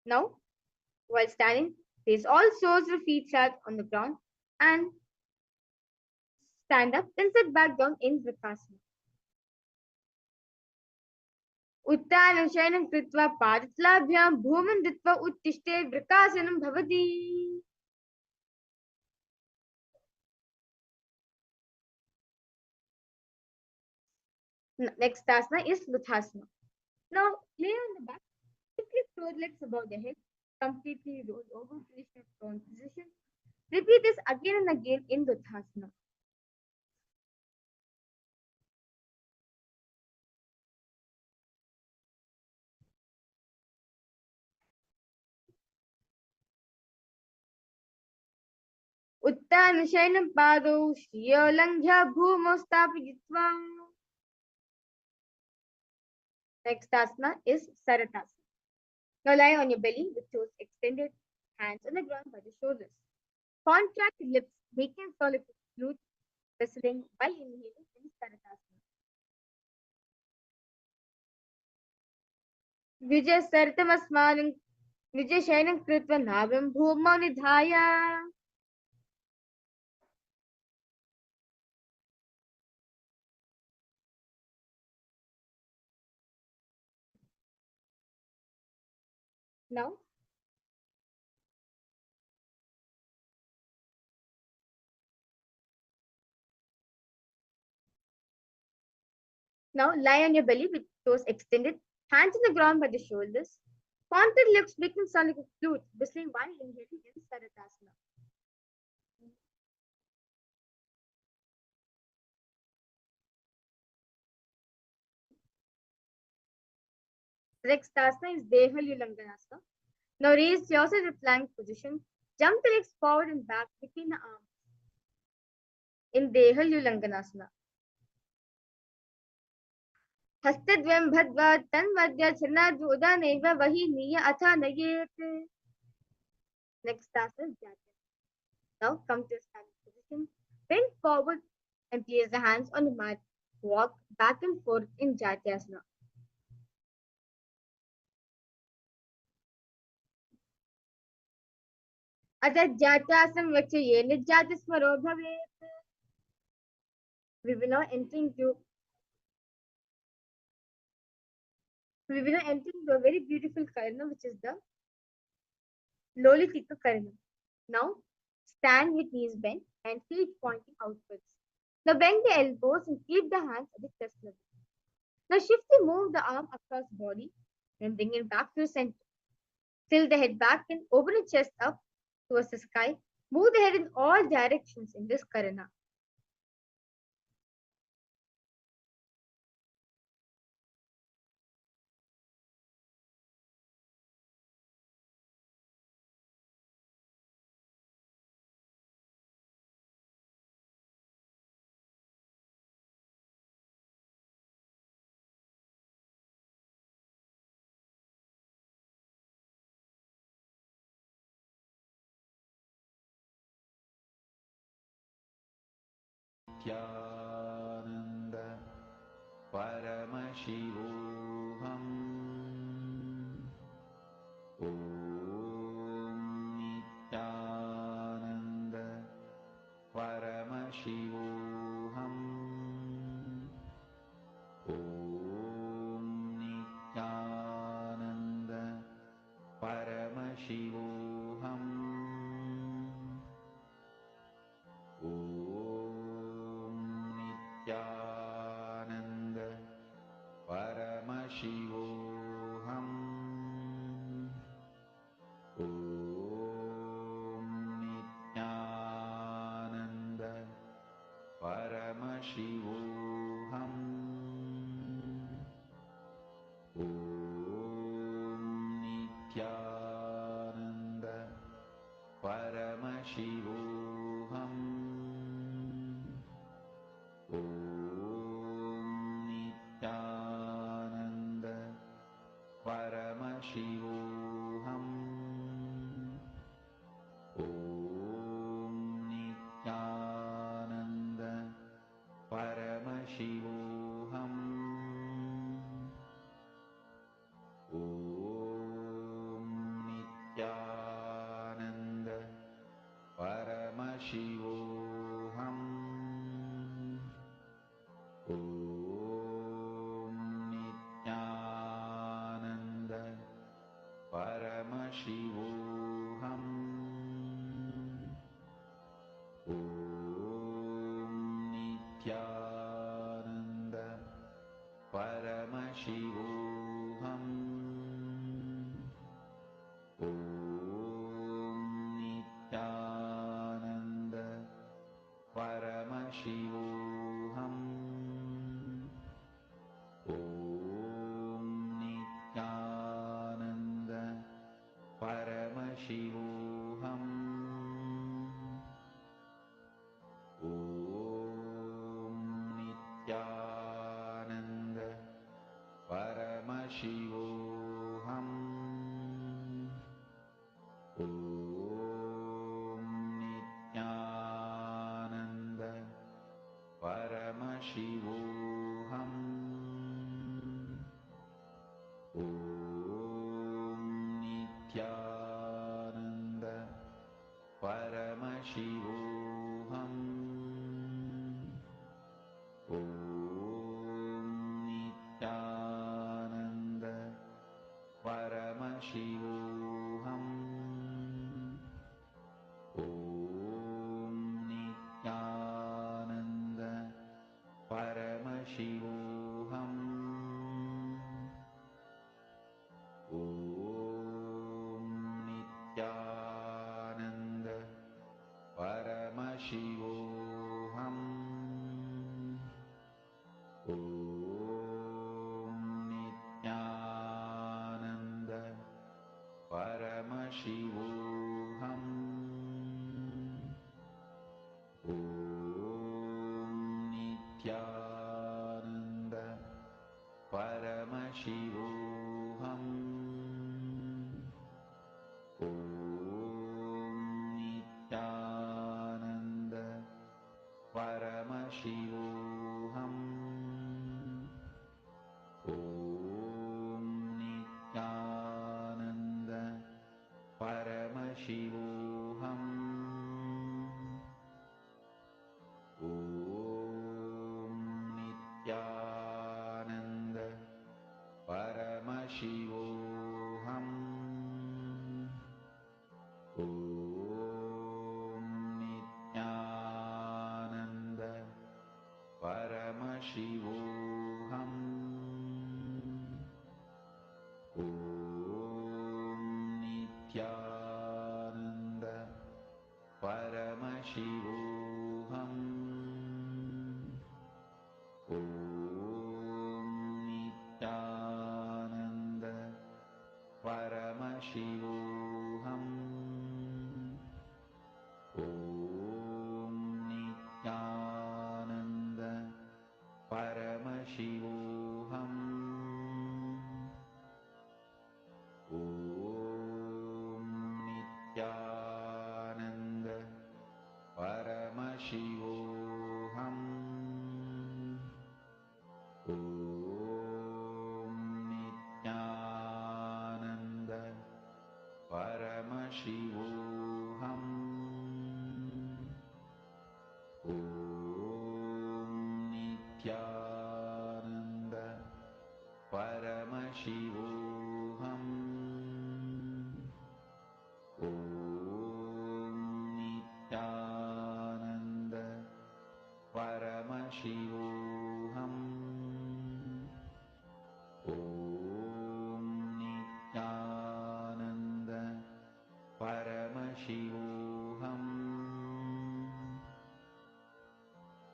Now, while standing, place all soles of feet flat on the ground and stand up, then sit back down in Vrikasana. Uttanam Shayanam Kritva Padatlabhyam Bhuman Ditva Uttishte Vrikasanam Bhavati. Next asana is Luthasana. Now, lay on the back, quickly throw legs above the head, completely roll over, finish your prone position. Repeat this again and again in Luthasana. उत्तानशयनं पादौ श्रियोल्लङ्घ्य भूमौ स्थापयित्वा. Next asana is Saratasana. Now lie on your belly with toes extended, hands on the ground by the shoulders. Contract lips, making a solid flute, whistling while inhaling in Saratasana. Vijay Sartamasmanan Vijay Shainam Kritva Nabam Bhumau Nidhaya. Now, lie on your belly with toes extended, hands on the ground by the shoulders. Contract lips, making sound like a flute, whistling while inhaling in Saratasana. Next asana is Deha Ulanganasana. Now raise yourself to plank position. Jump the legs forward and back between the arms in Deha Ulanganasana. हस्तद्वयं भद्वा तन्वद्य चरणार्जुदानैव वहि नीय अथ नयेत्. Next asana is Jatya. Now come to a standing position. Bend forward and place the hands on the mat. Walk back and forth in Jatyasana. अतः जात्यासनं लक्ष्ये निजातस्मरो भवेत्. We will now enter into a very beautiful karana, which is the Lolitika karana. Now stand with knees bent and feet pointing outwards. Now bend the elbows and keep the hands at the chest level. Now shift and move the arm across body and bring it back to the center. Tilt the head back and open the chest up towards the sky. Move the head in all directions in this karana. Nithyananda Paramashivoham Om Nithyananda Paramashivoham Om Nithyananda Paramashivoham Om Nithyananda Paramashivoham Om Nithyananda Paramashivoham Om Nithyananda Om Nithyananda Paramashivoham. Om Nithyananda Paramashivoham. Om Nithyananda Paramashivoham. Om Nithyananda Paramashivoham. Om Nithyananda Paramashivoham. Om Nithyananda Paramashivoham. Om Nithyananda Paramashivoham. Om Nithyananda Paramashivoham. Om Nithyananda Paramashivoham. Om Nithyananda Paramashivoham. Om Nithyananda Paramashivoham. Om Nithyananda Paramashivoham. Om Nithyananda Paramashivoham. Om Nithyananda Paramashivoham.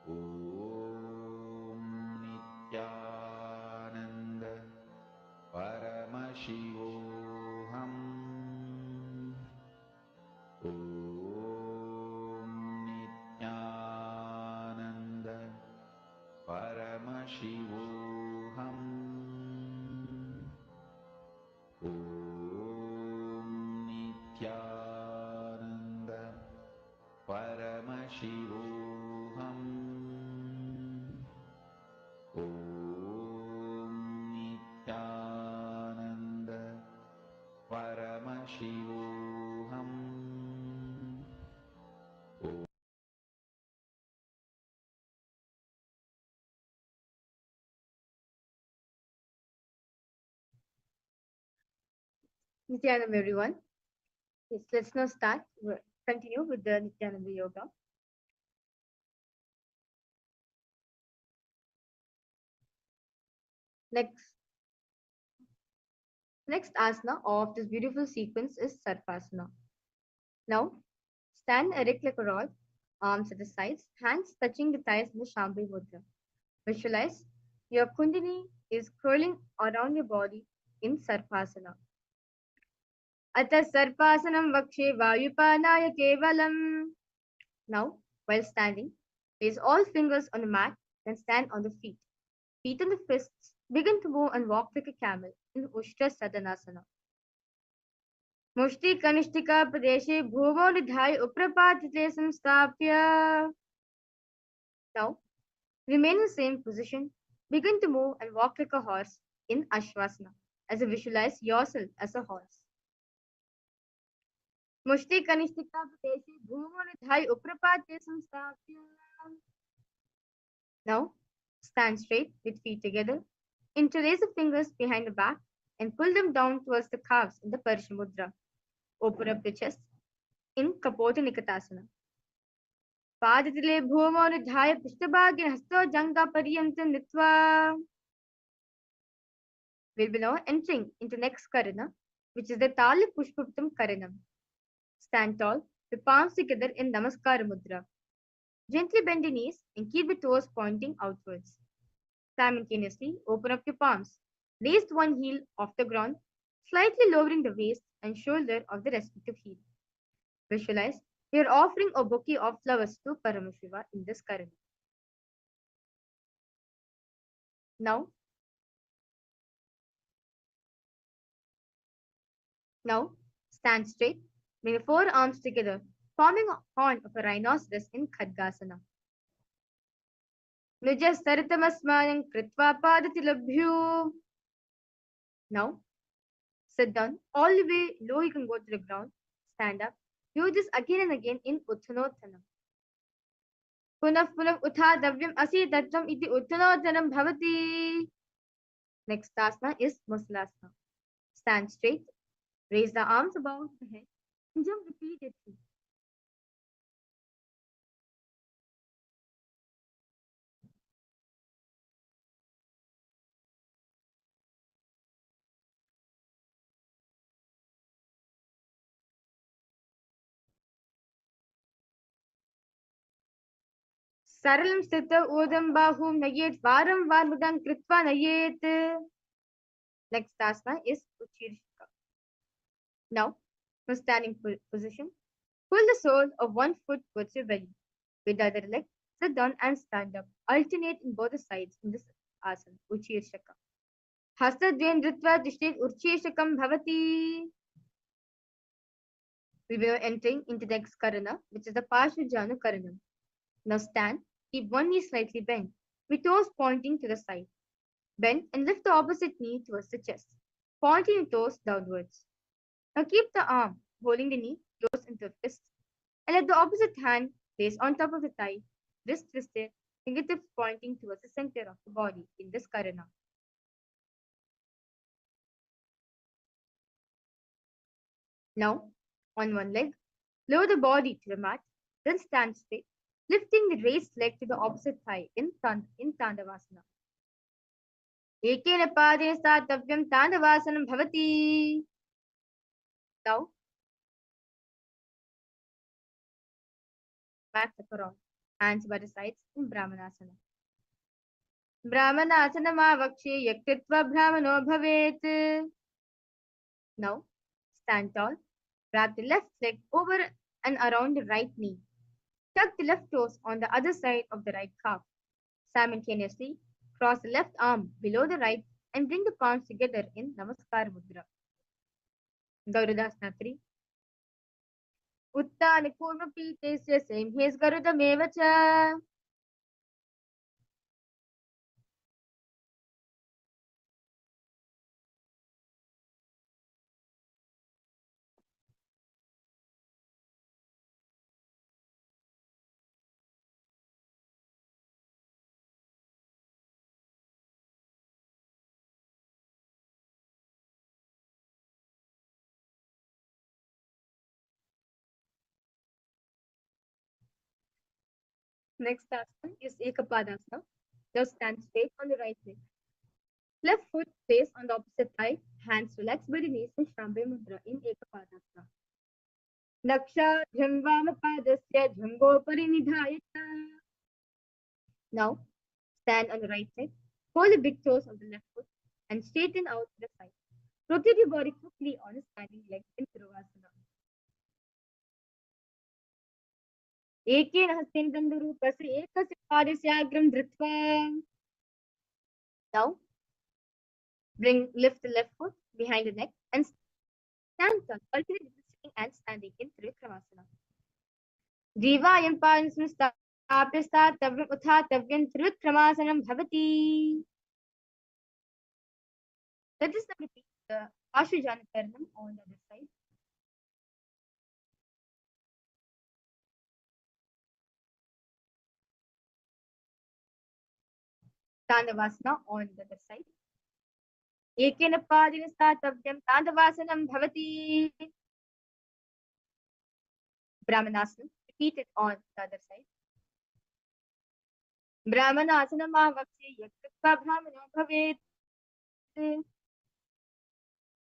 Om Nithyananda Paramashivoham. Om Nithyananda Paramashivoham. Om Nithyananda Paramashivoham. Om Nithyananda Paramashivoham. Nithyananda, everyone. Yes, let's now continue with the Nithyananda Yoga. Next, next asana of this beautiful sequence is Sarpasana. Now, stand erect like a rod, arms at the sides, hands touching the thighs in the Shambhavi Mudra. Visualize your Kundalini is curling around your body in Sarpasana. Atha Sarpasanam Vakshe Vayupanaya Kevalam. Now, while standing, place all fingers on the mat, then stand on the feet. Feet on the fists, begin to move and walk like a camel in Ushtra Sadhanasana. Mushti Kanishtika Pradeshe Bhuvo Nidhai Uprapatite Samstapya. Now, remain in the same position. Begin to move and walk like a horse in Ashwasana as you visualize yourself as a horse. Mushti Kanishtika Pradeshe Bhuvo Nidhai Uprapatite Samstapya. Now, stand straight with feet together. Interlace the fingers behind the back and pull them down towards the calves in the Parsha Mudra. Open up the chest in Kapota Nikatasana. Padatile bhumo nidhaya pishtabhagya hasto janga paryantam nitva. We'll be now entering into next karana, which is the Tali Pushpuptam Karanam. Stand tall, the palms together in Namaskara Mudra. Gently bend the knees and keep the toes pointing outwards. Simultaneously, open up your palms. Raise one heel off the ground, slightly lowering the waist and shoulder of the respective heel. Visualize you are offering a bouquet of flowers to Paramashiva in this current. Now, now stand straight. Bring the forearms together, forming a horn of a rhinoceros in Khadgasana. Nijastaritamasmanam kritva padatilabbhyo. Now, sit down all the way low. You can go to the ground. Stand up. Do this again and again in Uttanottanam. पुनः पुनः उत्थातव्यम् असीतत्वम् इति उत्तनोत्तरं भवति. Next asana is Musalasana. Stand straight, raise the arms above the head, and jump repeatedly. सरलं स्थित ऊर्ध्वं बाहुं नयेत् वारं वार मुदं कृत्वा नयेत्. Next asana is Uchirshika. Now, from standing position, pull the sole of one foot towards your belly. With the other leg, sit down and stand up. Alternate in both the sides in this asana, Uchirshaka. हस्तद्वयं धृत्वा तिष्ठेत् उच्चैषकं भवति. We were entering into the next karana, which is the Parshvajanu Karanam. Now stand, keep one knee slightly bent, with toes pointing to the side. Bend and lift the opposite knee towards the chest, pointing your toes downwards. Now keep the arm holding the knee close into a fist, and let the opposite hand place on top of the thigh, wrist twisted, fingertips pointing towards the center of the body in this karana. Now, on one leg, lower the body to the mat, then stand straight, lifting the raised leg to the opposite thigh in Tandavasana. एकेन पादेन स्थातव्यं ताण्डवासनं भवति. Now, back to Quran. Hands by the sides in Brahmanasana. Brahmanasanamavakshe yaktitva brahmano bhavet. Now, stand tall. Wrap the left leg over and around the right knee. Tuck the left toes on the other side of the right calf. Simultaneously, cross the left arm below the right and bring the palms together in Namaskar Mudra. Gaurudasana 3. Uttani Purvapitesya Semhes Garudameva cha. Next asana is Ekapadasana. Just stand straight on the right leg. Left foot placed on the opposite thigh, hands relaxed by the knees in Shambhay Mudra in Ekapadasana. Naksha Jhamvamapadasya Jhambopari Nidhayata. Now, stand on the right side. Hold the big toes of the left foot and straighten out to the side. Rotate your body quickly on a standing leg in Dhiruvasana. एकेन हस्तेन दण्डरूपस्य एकस्य पादस्याग्रं धृत्वा. Now, lift the left foot behind the neck and stand tall. Alternate between sitting and standing in Trivikramasana. जीवायं पादं स्थाप्य स्थातव्यम् उत्थातव्यं त्रिविक्रमासनं भवति. Let us now repeat the Ashvajana Karanam on the other side. Tandavasana on the other side. एकेन पादेन स्थातव्यं ताण्डवासनं भवति. Brahmanasana. Repeat it on the other side. Brahmanasanam avakse yaktitva brahmano bhavet.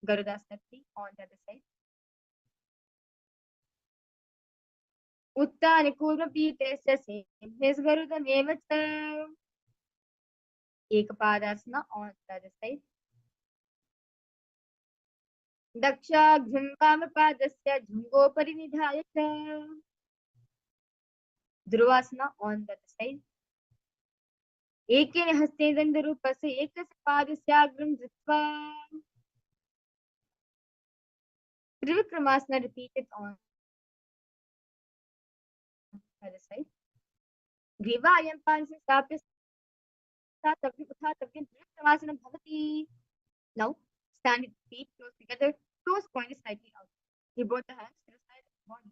Garudasana 3 on the other side. Uttani kurvapitesya semhes garudameva cha. Ekapadasana on the other side. Dakshaghim Vamapadasya Dhungopari Nidhaya cha. Dhruvasana on the other side. Ekene haste dandarupase ekaspadasyagram dhritva. Trivikramasana repeated on the other side. Grivayam pansa sapya satavya uthatavya trivikramasana bhavati. Now, stand with feet close together, toes pointed slightly out. Give both the hands to the side of the body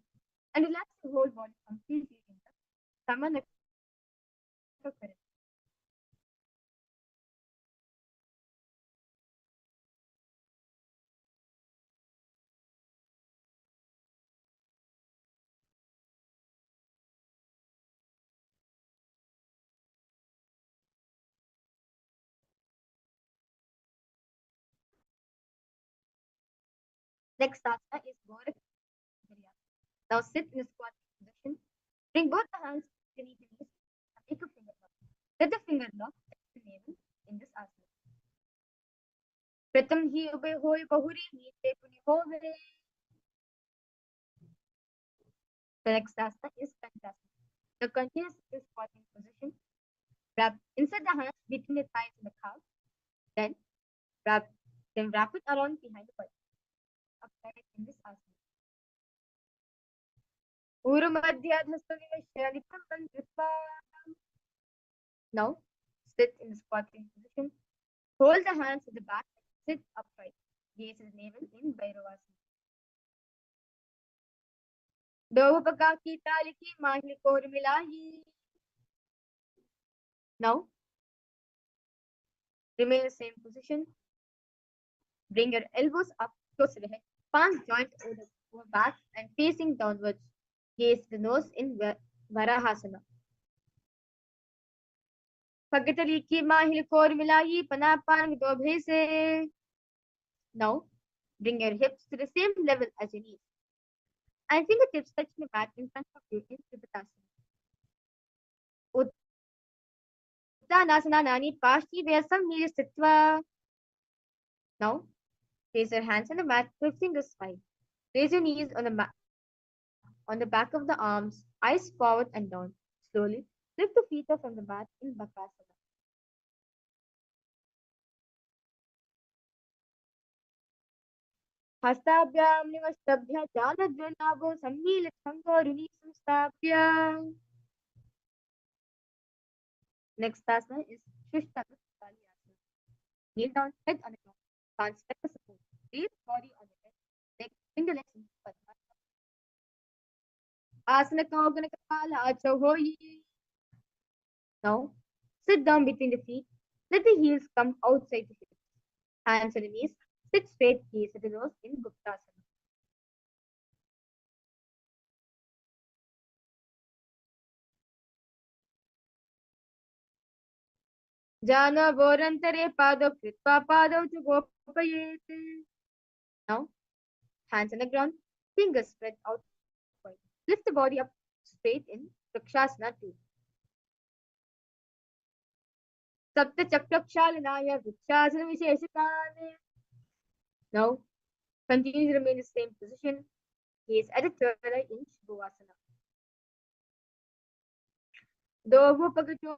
and relax the whole body completely in the Samana. Next asana is Gorak. Now sit in a squatting position. Bring both the hands beneath the knees and make a finger lock. Let the finger lock touch the navel in this asana. Pratham hi ube hoy bahuri nite puni hove. The next asana is Kanchasana. The continuous squatting position. Insert the hands between the thighs and the calf. Then wrap it around behind the body. Upright in this asana. Now sit in the squatting position. Hold the hands at the back and sit upright. Gaze at the navel in Bhairavasana. Dovapaka ki tali ki mahli kor milayi. Now remain in the same position. Bring your elbows up close to the head. Palms joint over back and facing downwards. Gaze the nose in Varahasana. Pagatali ki mahil kor milayi panapan vidobhe se. Now bring your hips to the same level as your knees. And fingertips touch the mat in front of you in Tripatasana. Uttanasana nani pashti vyasam niristitva. Now place your hands on the mat, twisting the spine. Raise your knees on the mat, on the back of the arms, eyes forward and down. Slowly lift the feet up from the mat in Bakasana. Hastabhyam nivastabhya janadvanavo sammilit sangoruni samstapya. Next asana is Shishtaka Kali asana. Kneel down, head on the ground. Hands at the support. Raise body on the head. Neck, bring the legs in Padmasana. Asana Kaugana Kapala Achahoyi. Now, sit down between the feet. Let the heels come outside the hips. Hands on the knees. Sit straight, gaze at the nose in Guptasana. Jana Vorantare Pado Kritva Pado to Gopayete. Now, hands on the ground, fingers spread out wide. Lift the body up straight in Rakshasana 2. Sapta Chakrakshalanaya Vikshasana Visheshakane. Now, continue to remain in the same position. Gaze at the third eye in Shubhavasana. Dovo Pagacho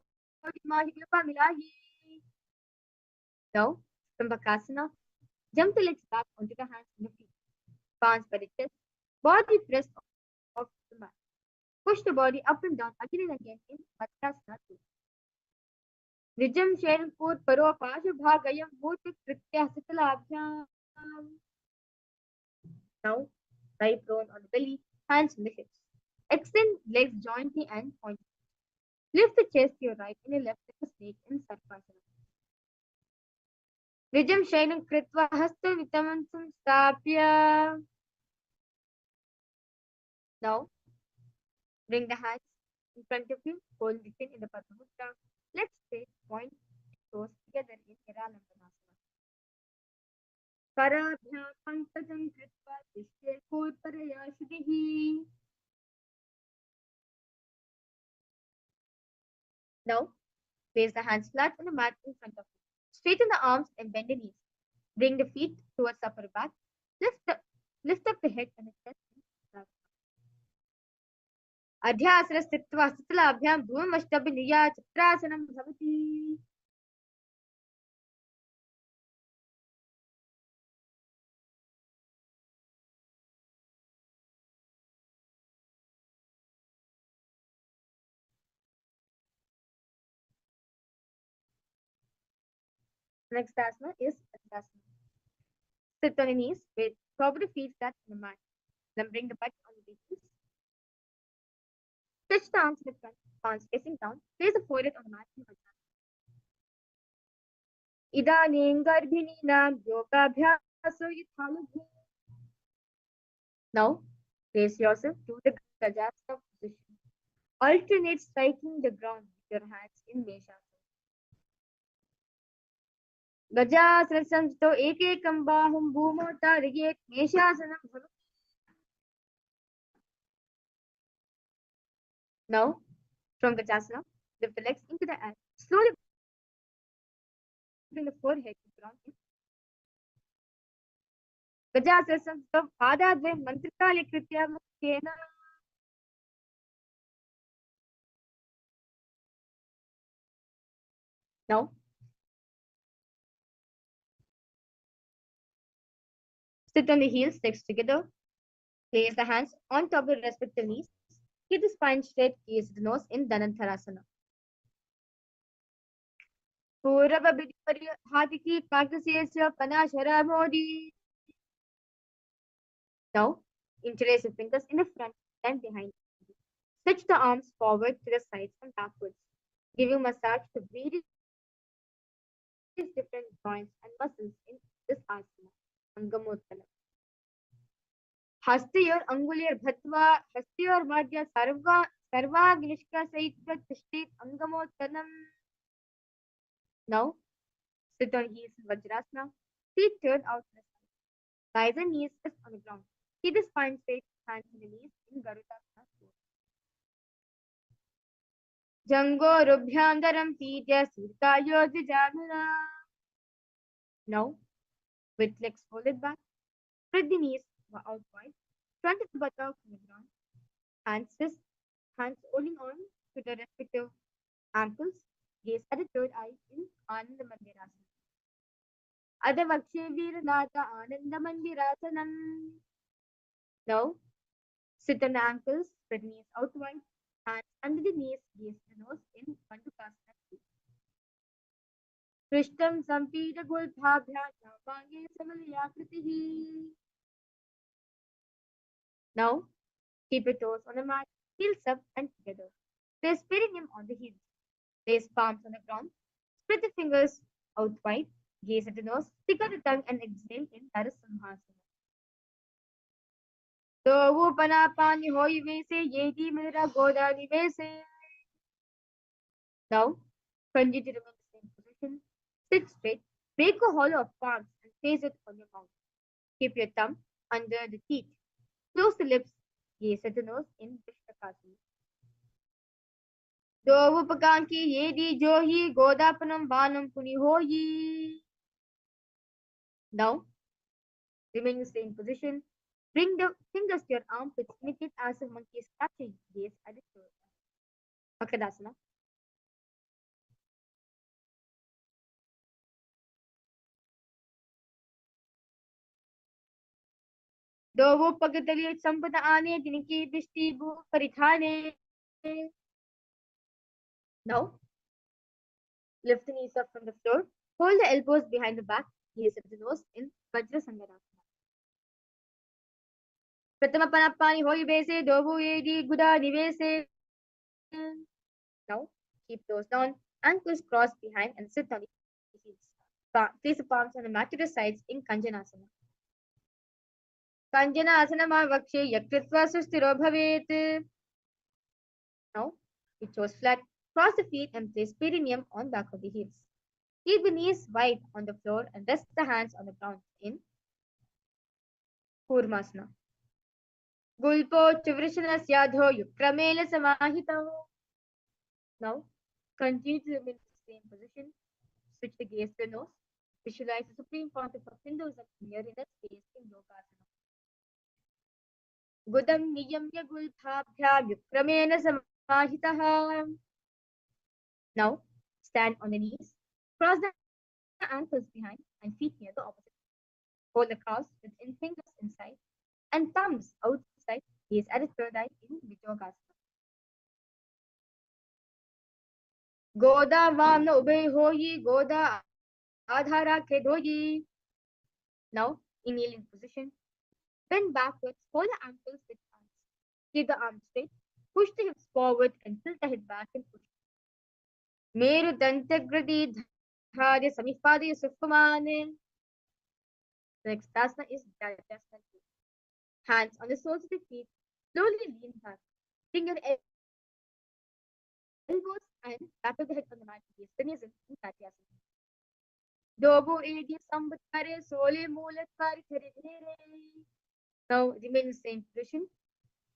Mahikapa Milahi. Now, from Bakasana, jump the legs back onto the hands and the feet. Palms by the chest, body pressed off the mat. Push the body up and down again and again in Matsasana 2. Nijam Sharan Pur Paro Pasha Bhagayam Murti Kritya Sitalabhyam. Now, lie prone on the belly, hands on the hips. Extend legs jointly and point. Lift the chest to your right and your left like a snake in Sarvasana. Nijam Sharan Kritva Hasta Vitamansam Stapya. Now, bring the hands in front of you, hold the chin in the Padmamudra. Let's stay point toes together in Hiralambanasana. Karabhya Pankajam Kritva Tishke Korparaya Shudihi. Now, Place the hands flat on the mat in front of you. Straighten the arms and bend the knees. Bring the feet towards the upper back. Lift up the head and the chest. अध्यासन स्थित्वा स्थितलाभ्यां धूमष्टभिनिया चित्रासनं भवति. Next asana is Adhyasana. Sit on your knees with top of the feet flat on the mat. Then bring the butt on the knees. Touch the arms in the front, palms facing down. Place the forehead on the mat. Idanim garbhininaam yogaabhyaso yathalabhu. Now, place yourself to the Gajasana position. Alternate striking the ground with your hands in Meshasana. Gajasana samstho ekekam bahum bhumo tarayet Meshasanam bhavati. Now, from Gajasana, lift the legs into the air. Slowly bring the forehead to the ground. Gajasana samstho padadvayam mantrikali kritya mukhena. Now, sit on the heels, legs together. Place the hands on top of the respective knees. Keep the spine straight, gaze the nose in Dhanantarasana. Purababhidiparihatiki Kakasesya Panashara Modi. Now, interlace your fingers in the front and behind. Stretch the arms forward to the sides and backwards. Giving massage to various different joints and muscles in this asana. Angamottanam. Hastayor Angulir Bhatva Hastayor Madhya Sarva Gnishka Saitva Tishtit Angamottanam. Now, sit on heels in Vajrasana. Feet turned out to the side. Thighs and knees rest on the ground. Keep the spine straight, hands on the knees in Garudasana. Jango Rubhyam Daram Pidya Surkayo Jajamura. Now, with legs folded back, spread the knees out wide, front of the buttock on the ground, hands holding on to the respective ankles, gaze at the third eye in Ananda Mandirasana. Adavakshe Viranata Ananda Mandirasanam. Now, sit on the ankles, spread knees out wide, hands under the knees, gaze the nose in Bandukasana. Krishtam Sampita Gulbhabhya Namange Samalayakritihi. Now, keep your toes on the mat, heels up and together. Place perineum on the heels. Place palms on the ground. Spread the fingers out wide. Gaze at the nose. Stick out the tongue and exhale in Narasimhasana. So, Panapani Hoy Vese Yedi Mira Goda Nivese. Now, continue to remain in the same position. Sit straight. Make a hollow of palms and place it on your mouth. Keep your thumb under the teeth. Close the lips. Gaze at the nose in Vishnakasana. Do Upakanki Yedi Johi Godapanam Banam Puni Hoyi. Now, remain in the same position. Bring the fingers to your armpits. Imitate as a monkey is catching. Gaze at the third. Makadasana. Dovo Pagatali Sampada Ane Diniki Dishti Bu Parithane. Now, lift the knees up from the floor. Hold the elbows behind the back. Gaze at the nose in Vajrasangarasana. Pratama Panapani Hoy Bese Dovu Edi Guda Nivese. Now, keep those down. Ankles crossed behind and sit on the heels. Place the palms on the mat to the sides in Kanjanasana. Kanjanasana Vakshe Yakritva Sustiro Bhavet. Now, it toes flat. Cross the feet and place perineum on back of the heels. Keep the knees wide on the floor and rest the hands on the ground in Kurmasana. Gulpo Chivrishanasya Yukramela Samahito. Now, continue to remain in the same position, switch the gaze to the nose. Visualize the supreme point of Hinduism near inner space in Yogasana. Gudam niyamya gulbhabhya yukramena samahitah. Now, stand on the knees, cross the ankles behind and feet near the opposite. Hold the cross with fingers inside and thumbs outside, gaze at the third eye in Vijogasana. Goda vamna ubay hoyi, Goda adhara ke doyi. Now, in kneeling position, bend backwards, hold the ankles with arms. Keep the arms straight, push the hips forward and tilt the head back and push. Meru dantagradi dhari samifadi sufamane. The next asana is Dhyasana. Hands on the soles of the feet, slowly lean back. Bring your elbows and back of the head on the mat. Gaze the knees in Nithyananda. Dobu edi sambutare sole mulatvari there. Now remain in the same position.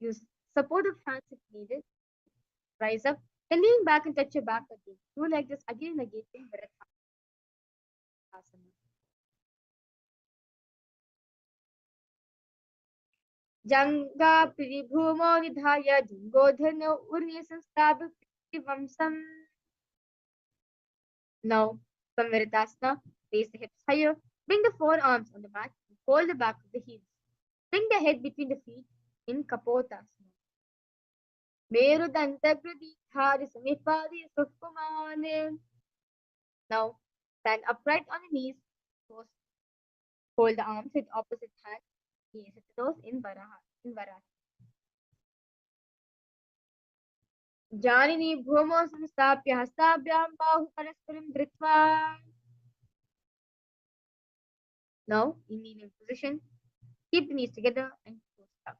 Use supportive hands if needed. Rise up and lean back and touch your back again. Do like this again and again in Viratha. Janga Pribhumo Nidhaya Jungodhano Urni Samstabhivamsam. Now, from Viritasana, raise the hips higher, bring the forearms on the mat, and fold the back of the heels. Bring the head between the feet in Kapotasana. Meru Dantakriti Dhari Samipadi Sukumane. Now, stand upright on the knees, hold the arms with opposite hands, gaze at the nose in Varaha. Janini bhumo samstapya hastabhyam bahu parasparam dhritva. Now, in kneeling position, keep the knees together and close up.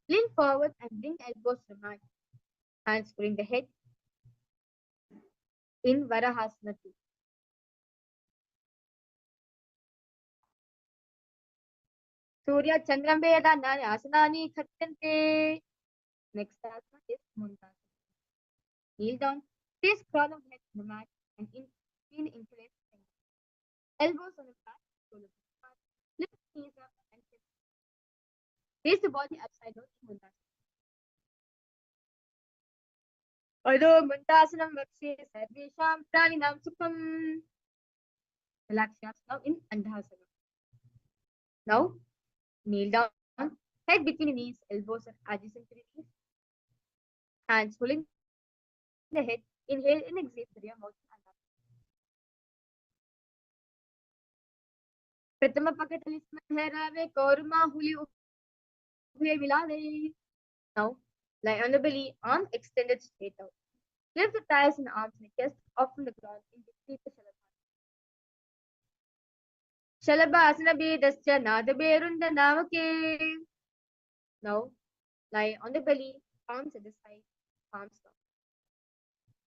Lean forward and bring elbows to the mat. Hands pulling the head in Varahasana 2. Surya Chandram Veda Nani Asanani Khatyante. Next asana is Mundasana. Kneel down, place crown of head on the mat and interlace fingers. Elbows on the mat, shoulders on the mat. Lift the knees up and sit. Raise the body upside down in Mundasana. Although Mundasanam Vakshe Sarvesham Praninam Sukham. Relax yourself now in Andhasana. Now, kneel down, head between the knees, elbows are adjacent to the knees. Hands holding the head, inhale and exhale through your mouth in Ananda. Pratama Pakatali Smaherave Korma Huli Ubhe Vilave. Now, lie on the belly, arms extended straight out. Lift the thighs and arms and chest off from the ground in between the Shalabha. Shalabhasana Bedasya Nadaberunda Navake. Now, lie on the belly, arms at the side, palms down.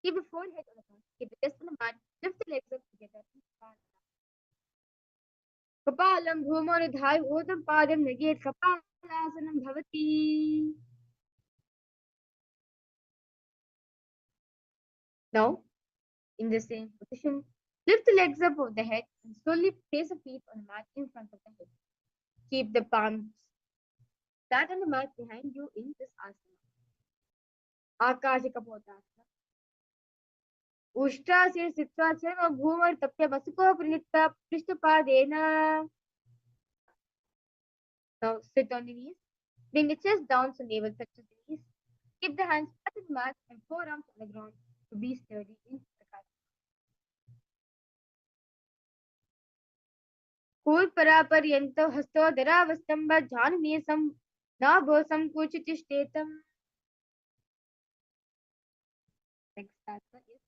Keep the forehead on the ground, keep the chest on the mat, lift the legs up together. Kapalam bhumo nidhai udam padam negate kapalasanam bhavati. Now, in the same position, lift the legs up over the head and slowly place the feet on the mat in front of the head. Keep the palms flat on the mat behind you in this asana. Akashika Potasana. Ushtra se sitva sarva bhumar tapya vasuko pranitya prishtapadena. Now sit on the knees. Bring the chest down so navel touches the knees. Keep the hands flat on the mat and forearms on the ground to be sturdy in Prakasana. Kurparaparyanto hasto dharavastamba jhannesam nabhosam kuchitishthetam. Next asana is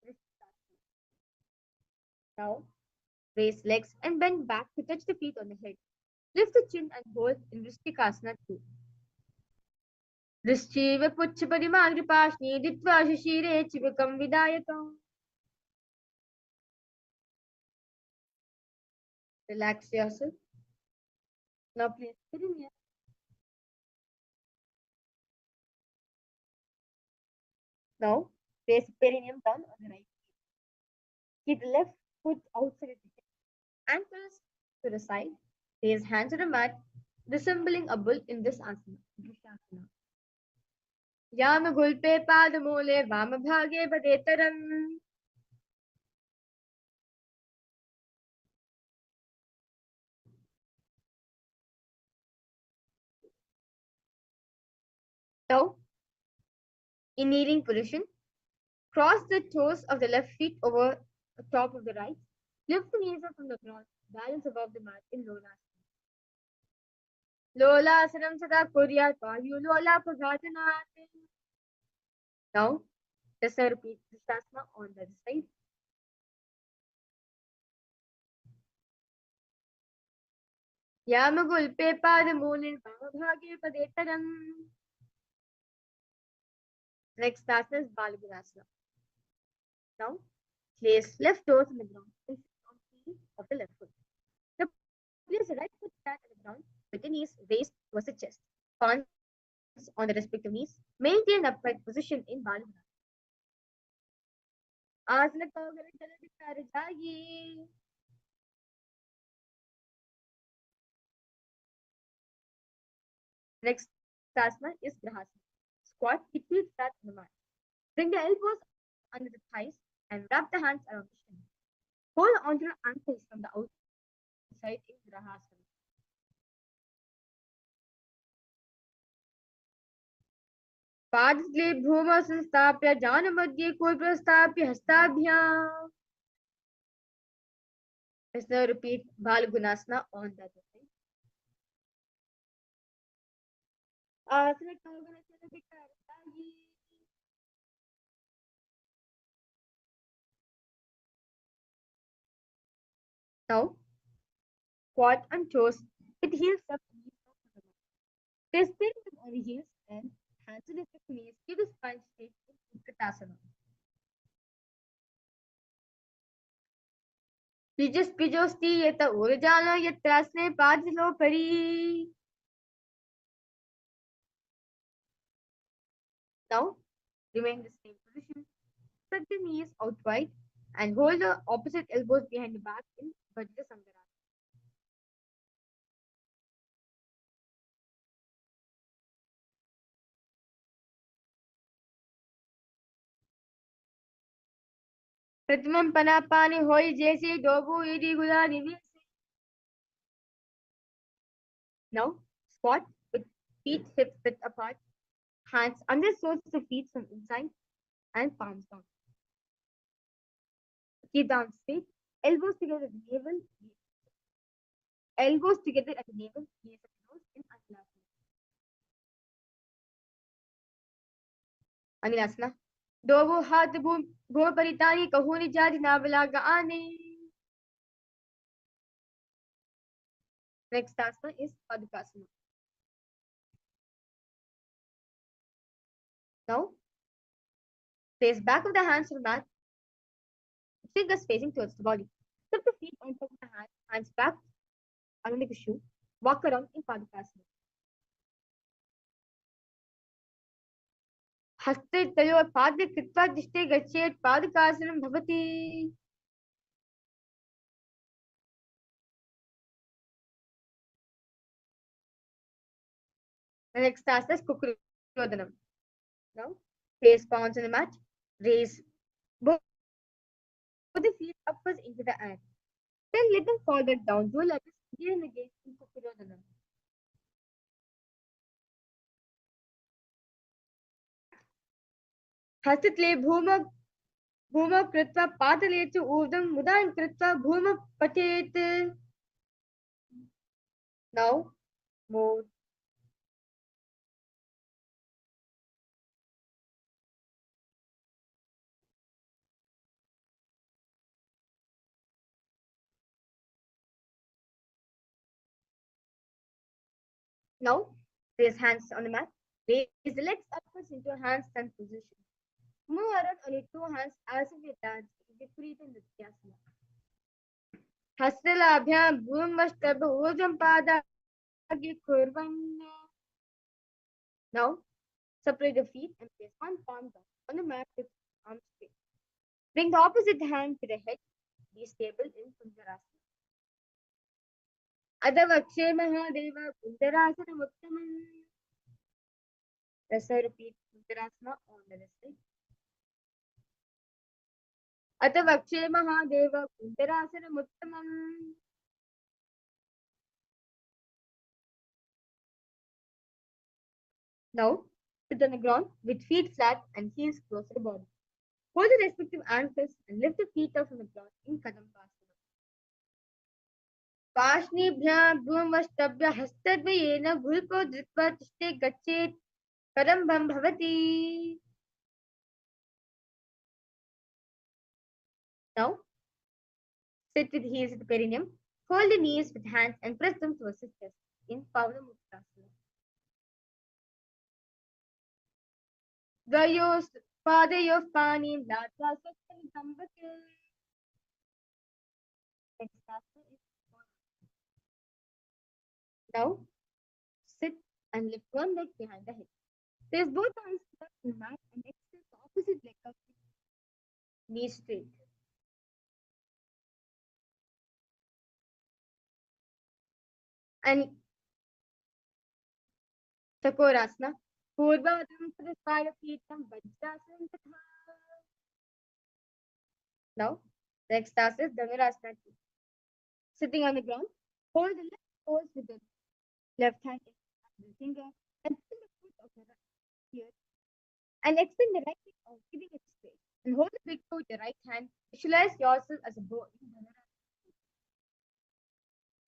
Pristasana. Now raise legs and bend back to touch the feet on the head. Lift the chin and hold in Vrishtikasana 2. Vrishchiva puchchapadimagripashni ditva shishire chivakam vidayakam. Relax yourself. Now place perineum. Now place perineum down on the right. Keep the left foot outside the hip. Ankles to the side. Raise hands to the mat, resembling a bull in this asana. Vrishasana. Yama gulpe padamole vamabhage padetaram. Now, in kneeling position, cross the toes of the left feet over the top of the right. Lift the knees up from the ground. Balance above the mat in Lolasana. Lolasanam sada kuryat vayu lola paghatanate. Now, just repeat this asana on the other side. Yamagulpe padamole vamabhage padetaram. Next asana is Balagunasana. Now, place left toes on the ground and sit on the heel of the left foot. Now, place the right foot flat on the ground with the knees raised towards the chest. Palms on the respective knees. Maintain upright position in Balagunasana. आसन को अगर चले कर जाइए. Next asana is Grahasana. Squat, keep feet flat on the mat. Bring the elbows under the thighs and wrap the hands around the shin. Hold onto your ankles from the outside in Grahasana. पादस्ले Bhoom संस्थाप्य जान मध्ये कोई प्रस्थाप्य हस्ताभ्याम. Let's now repeat Balagunasana on the other side. आसन को अगर चले कर जाइए. Now, squat and toes with heels up, knees up. Stay still on the heels and hands to the knees. Keep the spine straight in Utkatasana. Pijos pijosti yeta urjalo yetrasne padilo pari. Now, remain the same position. Set the knees out wide and hold the opposite elbows behind the back in Vajrasamgara. Pratimam panapani hoi jesi dobu idi gula nivisi. Now, squat with feet hip width apart, hands under soles of feet from inside and palms down. Keep down straight, elbows together at the navel, elbows together at the navel, knees at the nose in Anilasana. Anilasana. Dobu hat bho paritani kahuni jadi navalaga ane. Next asana is Padukasana. Now, place back of the hands on the mat, fingers facing towards the body. Tip the feet on top of the hands back underneath the shoe. Walk around in Padukasana. हस्ते तयोः पादे कृत्वा दिष्टे गच्छेत् पादुकासनं भवति. The next asana is Kukurodhanam. Now, place palms on the mat. Raise both the feet upwards into the air. Then let them fall back down. Do like this again and again in Kukurodhanam. हस्तले Bhoom कृत्वा पादले च ऊर्ध्वं मुदान् कृत्वा Bhoom पतेत्. Now, move. Now, place hands on the mat. Raise the legs upwards into a handstand position. Move around on your two hands as if you dance. Viparita Nithyasana. Hastalabhyam bhumasthabha ujam padagi kurvan. Now, separate the feet and place one palm down on the mat with arms straight. Bring the opposite hand to the head Be stable in Kundarasana. Adavakshe Mahadeva Kundarasana Uttamam. Let's repeat Kundarasana on the side. Adavakshe Mahadeva Kundarasana Uttamam. Now, sit on the ground with feet flat and heels close to the body. Hold the respective ankles and lift the feet up from the ground in Kadambasana. पाष्णिभ्यां भ्रूमवष्टभ्य हस्तद्वयेन भूल्को धृत्वा तिष्ठे गच्छेत् करम्भं भवति. Now, sit with heels at the perineum. Hold the knees with hands and press them towards the chest in Pavanamuktasana. Dvayoः पादयोः पाणिं लात्वा स्वच्छन्दम्बके. Next asana is now sit and lift one leg behind the head. Place both arms flat on the mat and extend the opposite leg up, knees straight. And Chakorasana. Purvadam Prastharapitam Vajrasanam Tatha. Now, next task is Dhanurasana. Sitting on the ground, hold the left toes with the left hand in the finger and pull the foot of the right here and extend the right leg out, giving it space. And hold the big toe with the right hand. Visualize yourself as a bow in Dhanurasana.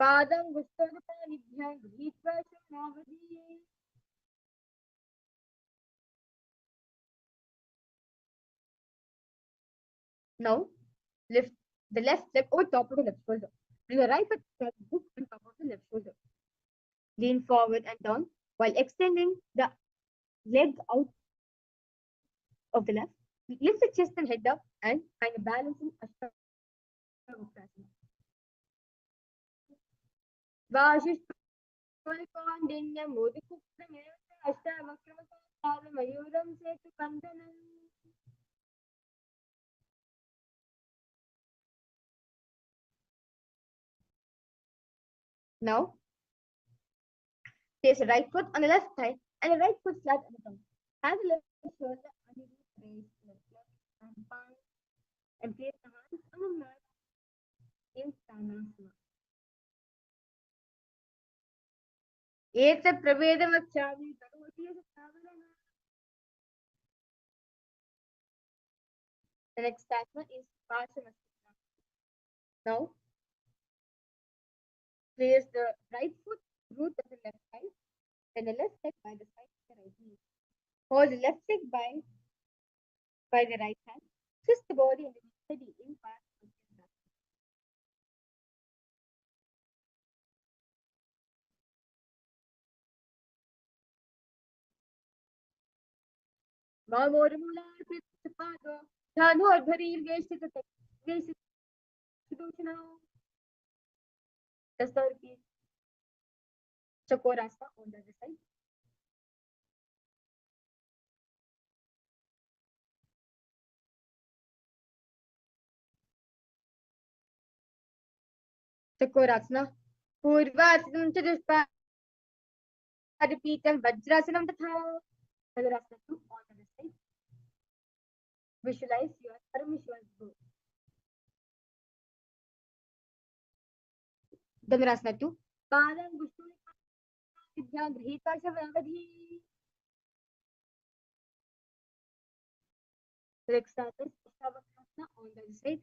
Padam Gustarpanibhyam Gritva Shanavadi. Now, lift the left leg over top of the left shoulder. Bring the right foot hook on top of the left shoulder. Lean forward and down while extending the leg out of the left. Lift the chest and head up and find a balance in Ashtavasana. Vashishtolikandinya Modikuprameva Ashtavakramakalam Mayuram Setu Kandanam. Now, place the right foot on the left thigh and the right foot flat on the tongue. Have the left shoulder underneath, raise left leg and palm and place the hands on the mat in Stanasana. Etat pravedamacchami karoti savanana. The next asana is Paramashivoham. Now, place the right foot root of the left side, then the left leg by the side of the right knee. Hold the left leg by the right hand. Twist the body and remain steady in Paramashivoham. Mamormulaarpitapado Dhanorbharirveshitadushanam. Just repeat Chakorasana on the other side. Chakorasana. Purvasanam Chadushpadipitam Vajrasanam Tatha. Chakorasana 2 on the other side. Visualize your Paramashivoham bow. Dhanurasana 2. Padam Gushtulipadibhyam Grihita Shavavadhi. Next start is Shavasana on the other side.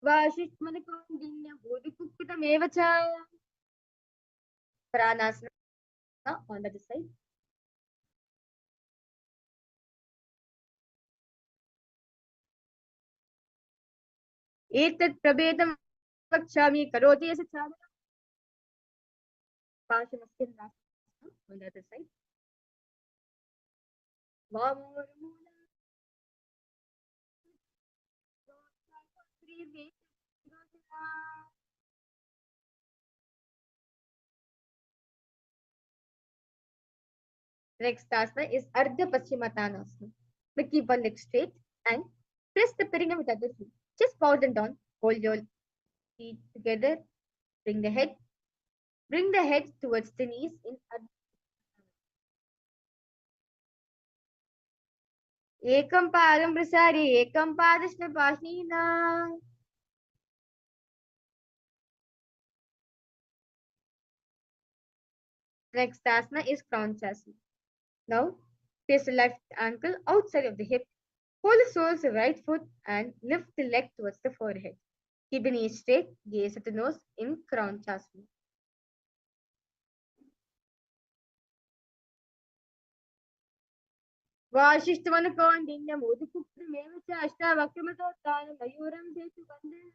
Vashishtmanikandinya Bodhikukkitamev cha. Pranasana on the other side. Etat prabedam vakshami karoti yasa sadhana. Paramashivoham on the other side. Vamormula. Next asana is Ardha Paschimottanasana. But keep one leg straight and press the perineum with other foot. Just bow them down. Hold your feet together. Bring the head. Bring the head towards the knees in Ekam padam prasari, ekam padashna pasnina. Next asana is Kranchasana. Now, place the left ankle outside of the hip. Hold the soles of the right foot and lift the leg towards the forehead. Keep the knees straight, gaze at the nose in Kranchasana. Vashishtavanakondinya Mudukuprameva Chashta Vakramatotana Mayuram Setu Bandana.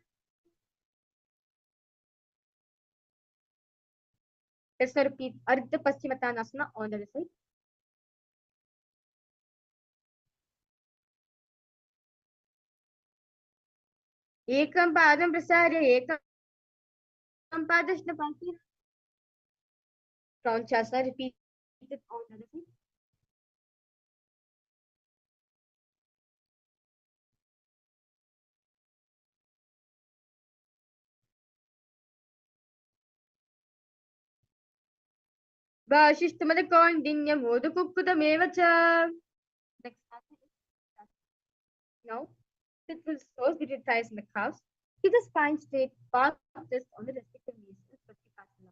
Let's now repeat Ardha Paschimottanasana on the other side. Ekam padam prasarya ekam padashna pasnina. Kranchasana repeat it on the other side. Vashishtavanakondinya Mudukuprameva Cha. Next asana is now sit with soles between thighs and the calves. Keep the spine straight, palm just on the respective knees. Pratikasana.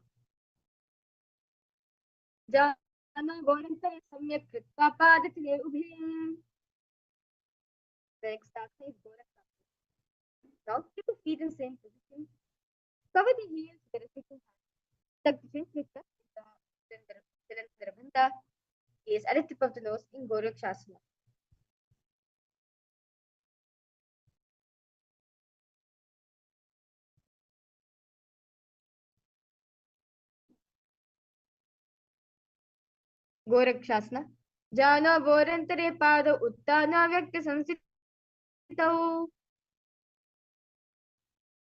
Jana Gorantare Samyak Kritva Padatile Ubhe. The next asana is Gorakasana. Now keep the feet in same position. Cover the heels with the respective hands. Tuck the chin with the Bandha. Gaze at the tip of the nose in Gorakshasana. Gorakshasana. Jana Vorantare Pada Uttana Vyakta Sansitau.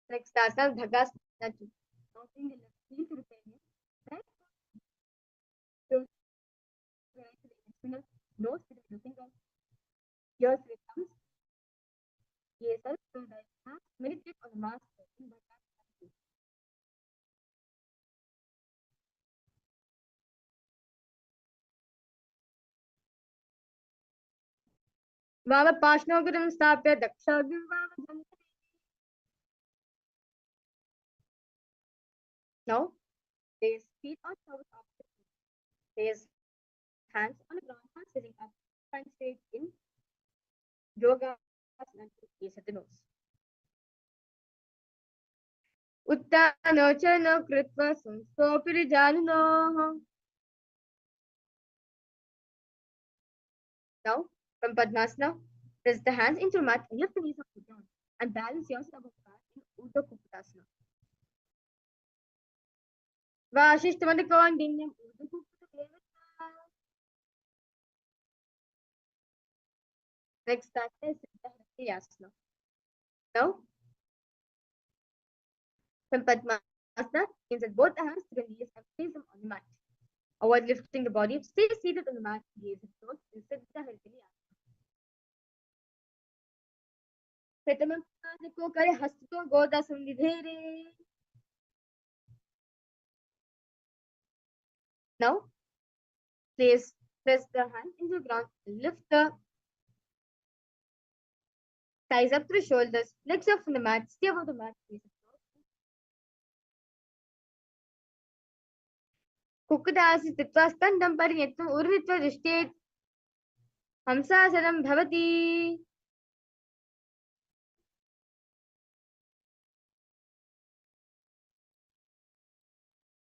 Next asana Bhagasana. Now bring the left heel to the pelvis. Right foot to the right to the index finger. Nose to the middle finger. Ears to the thumbs. Gaze up to the right hand. Meditate on the master in Bhagasana. Vamapashnoguram Stapya Dakshagam Vamajam. Now, place feet on top of the place hands on the ground, hands sitting up, spine straight in yoga and gaze at the nose. Uttano chano kritva samstopiri januno. Now, from Padmasana, press the hands into the mat and lift the knees up to down and balance yourself above the mat in Urdhva Kukutasana. Vashishtavanakondinyam Urdhva Kukutasana. Next asana is Siddharthayasana. Now, from Padmasana, insert both the hands to the knees and place them on the mat. Avoid lifting the body. Stay seated on the mat. Gaze at the nose in Siddharthayasana. प्रथमं को करे हस्तो गोदा संविधेरे. Now, press the hand into the ground. Lift the thighs up to the shoulders. Legs up from the mat. Stay above the mat. Kukudasi Titva Skandam Parinetum Urritva Drishthet Hamsasanam Bhavati.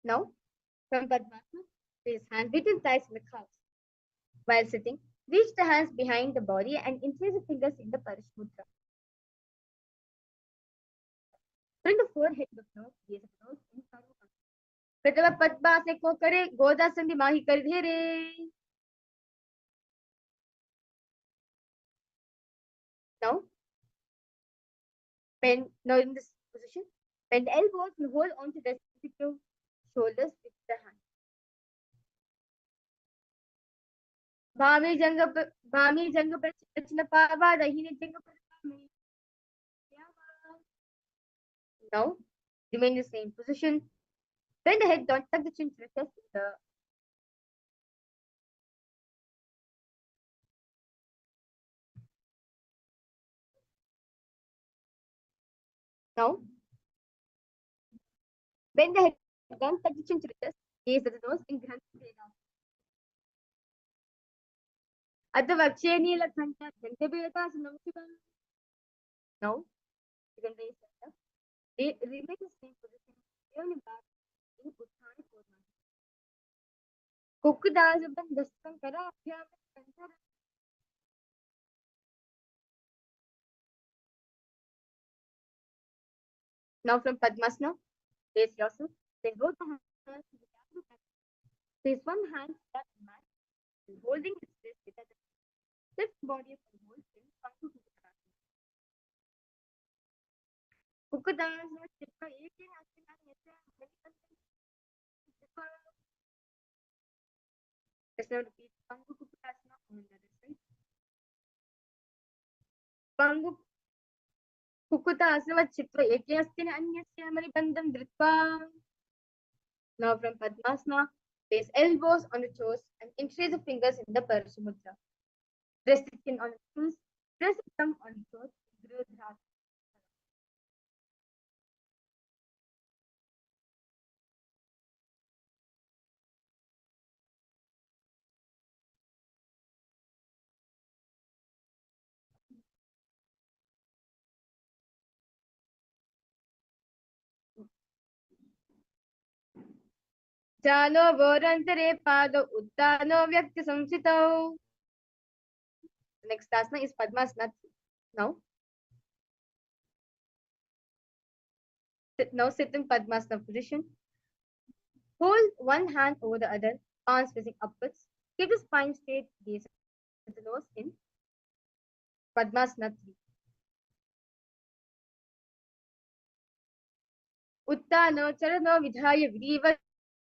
Now, from Padmasana, place hands between thighs and the calves. While sitting, reach the hands behind the body and interlace the fingers in the Parashmudra. Bring the forehead to the floor, gaze at the nose in Sarvakam. प्रथम पद्मासने को करे गोदासन माही कर धेरे. Now, bend. Now in this position, bend elbows and hold onto the respective shoulders with the hand. Bhami Janga Prachna Pava, the Hini Janga Prachna. Now, remain the same position. Bend the head, don't tuck the chin to the chest. Now, bend the head, don't tuck the chin to the chest. Gaze at the nose in Grant Veda. At the Vacheni Lakanta, Gentebeta, now, you can raise that up. Remain the same position. Turn back in Uttana Purna. Kukudasaban Dastam Kara Abhyam. Now from Padmasana, raise yourself. Then both the hands to the camera. Place one hand flat on mat and holding its wrist with the other. Lift body from hold in Pangu Kukutasana. Kukutasana Chitta Eke Asana Nithya Let's now repeat Pangu Kukutasana on the other side. Pangu Kukutasana Chitta Eke Asana Anyasya Maribandam Dritva. Now from Padmasana, place elbows on the toes and interlace the fingers in the Paramashivoham. Press the chin on the toes, press the thumb on the toes. Jano Vorantare Pada Uttano Vyakti Samsitau. Next asana is Padmasana. Now sit in Padmasana position. Hold one hand over the other, palms facing upwards. Keep the spine straight, gaze at the nose in Padmasana 3. Uttano Charano Vidhaya Vidiva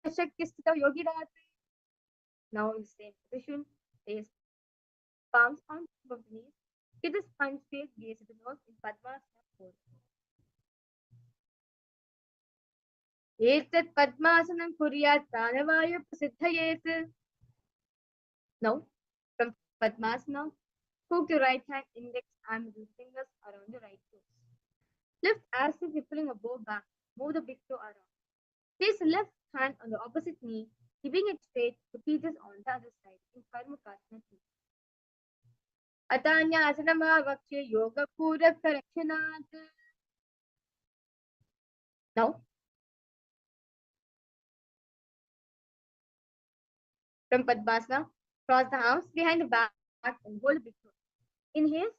Shakti Sthita Yogi Rati. Now in the same position, place palms on top of the knees. Keep the spine straight, gaze at the nose in Padmasana 4. एतत् पद्मासनं कुर्यात् प्राणवायु प्रसिद्धयेत्. Now, from Padmasana, hook your right hand, index and middle fingers around the right toes. Lift as if you're pulling a bow back. Move the big toe around. Place the left hand on the opposite knee, keeping it straight. Repeat this on the other side in Paramashivoham 2. Atanyasana yoga purak karakshanat. Now, from Padmasana, cross the arms behind the back and hold the big toe. Inhale,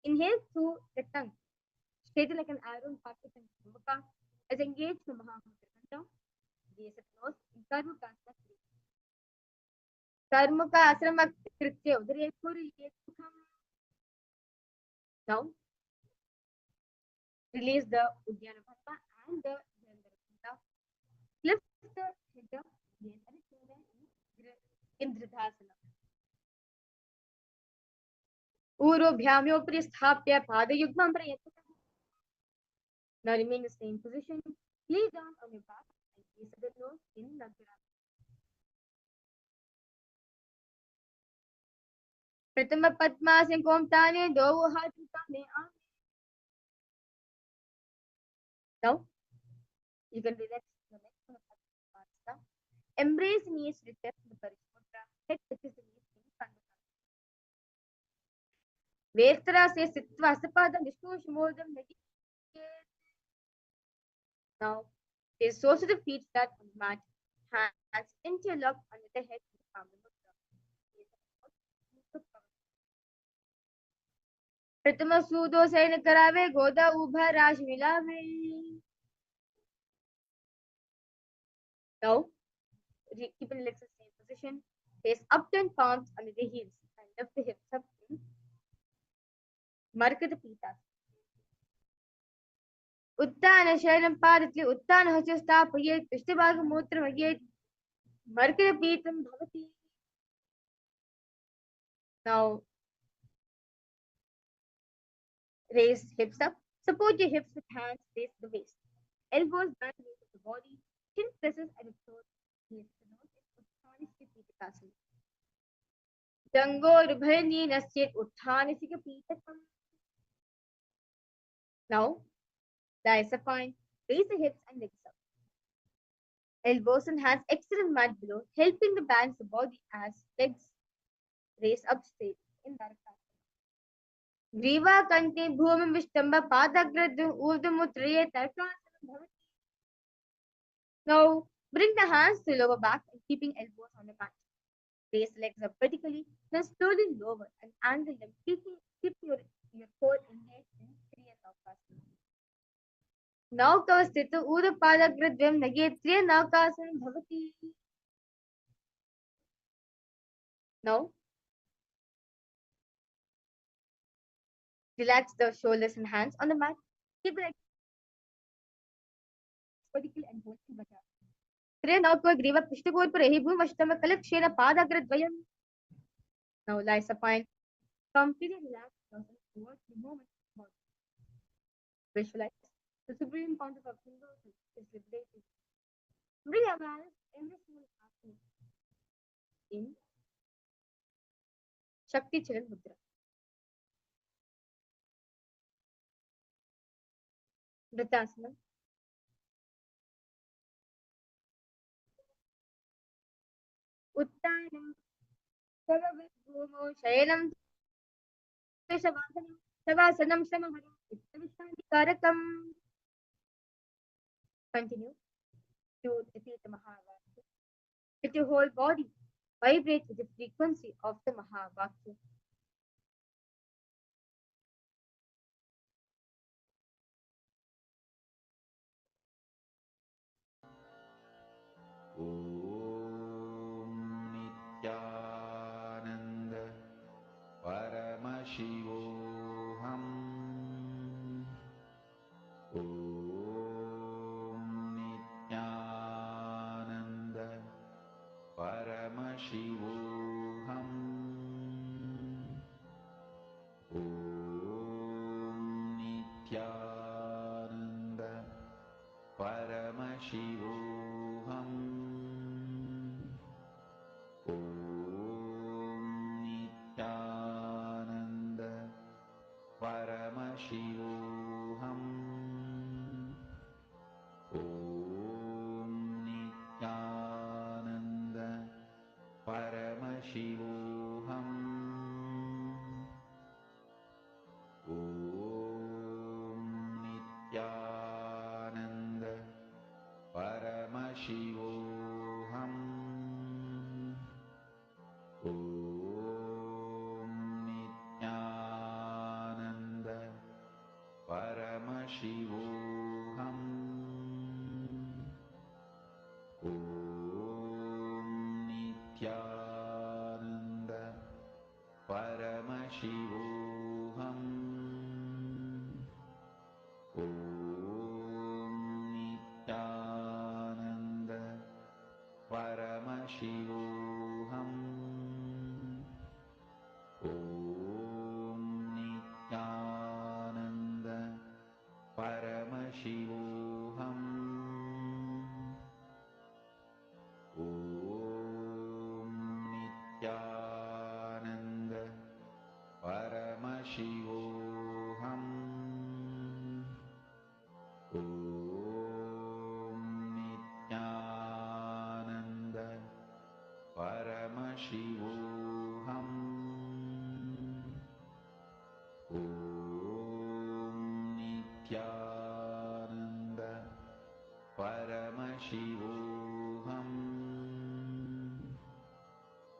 inhale through the tongue. Straighten like an arrow in Patrick and Kumaka. As engaged from Mahamudra. Gaze at nose in Karmukasana 3. Karmuka Asrama Kritya Udare Puri Yekukam. Now, release the Uddiyana Bhata and the Jandara. Lift the head up in Dridhasana. Urobhyamyopri Sthapya Padayugmam Prayatana. Now remain in the same position. Lay down on your back and gaze at the nose in Nagarata. Pratama Padmasana Komtane Do Hatutane. Now you can relax the neck from the Padmasana. Embrace knees with the Paramashivoham. Head touches the knees in Kandaka. Vetra se Sitva Sapadam Vishnu Shimodam Nagi. Now, place soles of the feet flat on the mat, hands interlocked under the head with the palm of the Pratama Sudo Saina Karave, Goda Ubha Raj Milave. Now, keep in the same position. Place upturned palms under the heels and lift the hips up in Markata Pita. Uttana Sharanam Padatli, Uttana Hachastapayet, Vishtabhaga Mutra Mayet, Markata Pitam Bhavati. Now raise hips up. Support your hips with hands, raise the waist. Elbows bend the weight of the body. Chin presses at the throat. Yes, the nose is Utthanasikapitakasan. Dangorubharani nasyet Utthanasikapitakasan. Now, diaphragm. Raise the hips and legs up. Elbows and hands extend the mat below, helping to balance the body as legs raise up straight in direct path. Griva Kante Bhumim Vishtamba Padagradu Urdhumutriye Tarkasanam Bhavati. Now bring the hands to lower back and keeping elbows on the mat. Raise legs up vertically, then slowly lower and angle them, keep your core engaged in Kriya Naukasana. Naukasthita Urdha Padagradyam Nagetriya Naukasanam Bhavati. Now relax the shoulders and hands on the mat. Keep the legs vertical and hold Bhaja. Griva Pishtakor Parehi Bhumashtama Kalakshena Padagradyam. Now lie supine. Completely relax yourself towards the moment of body. Visualize the supreme concept of fingers is liberated. Bring awareness every single action in Shakti Charan Mudra. Vritasana. Uttanam. Sarvabhumo Shayanam Shavasana. Shavasanam Shamahara. Ittavishanti Karakam. Continue to repeat the Mahavakya. Let your whole body vibrate with the frequency of the Mahavakya. Om Nithyananda Paramashivoham. Om Nithyananda Paramashivoham. Om Nithyananda Paramashivoham. Om Nithyananda Paramashivoham. Om Nithyananda Paramashivoham. Om Nithyananda Paramashivoham. Om Nithyananda Paramashivoham. Om Nithyananda Paramashivoham. Om Nithyananda Paramashivoham. Om Nithyananda Paramashivoham. Om Nithyananda Paramashivoham. Om Nithyananda Paramashivoham. Om Nithyananda Paramashivoham.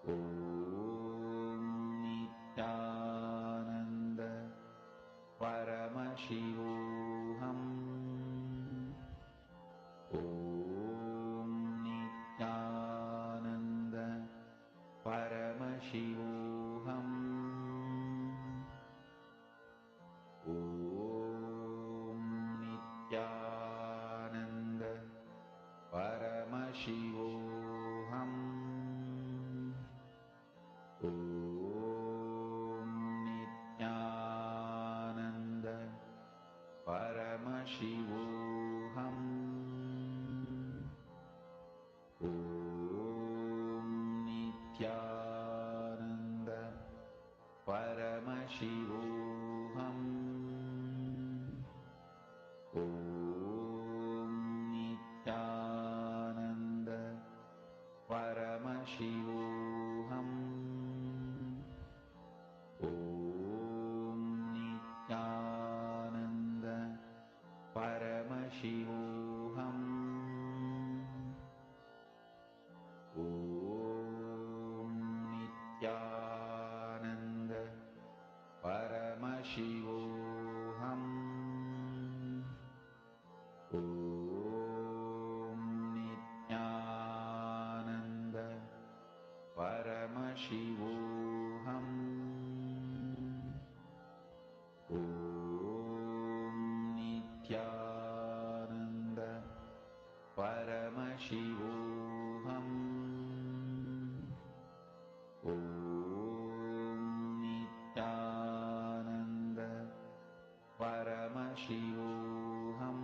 Om Nithyananda Paramashivoham. Om Nithyananda Paramashivoham. Om Nithyananda Paramashivoham. Om Paramashivoham Om Nithyananda Paramashivoham Om Nithyananda Paramashivoham Om Nithyananda Paramashivoham Om Nithyananda Paramashivoham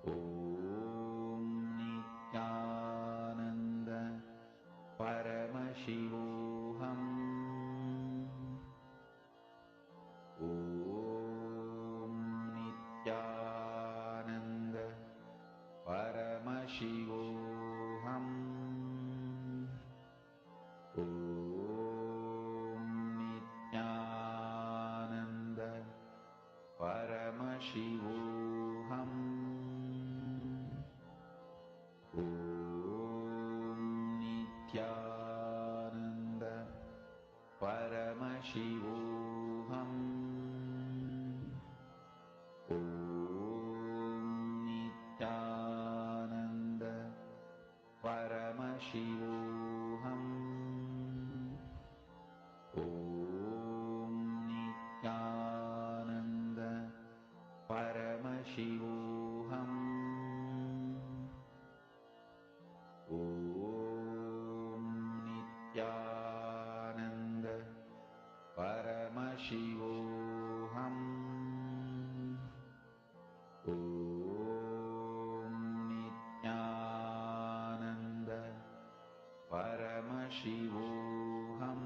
Om Nithyananda Paramashivoham Om Nithyananda Paramashivoham Om Nithyananda Paramashivoham Om Nithyananda Paramashivoham Om Nithyananda Paramashivoham Om Nithyananda Paramashivoham Om Nithyananda Paramashivoham Om Nithyananda Paramashivoham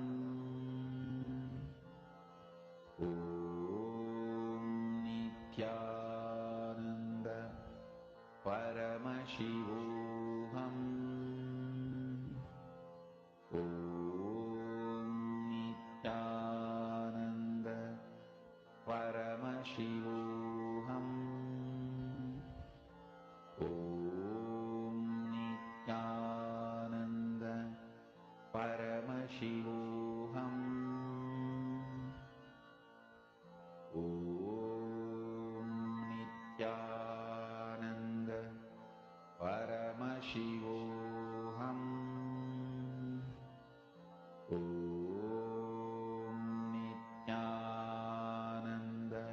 Om Nithyananda Paramashivoham Om Nithyananda Paramashivoham Om Nithyananda Paramashivoham Om Nithyananda Paramashivoham Om Nithyananda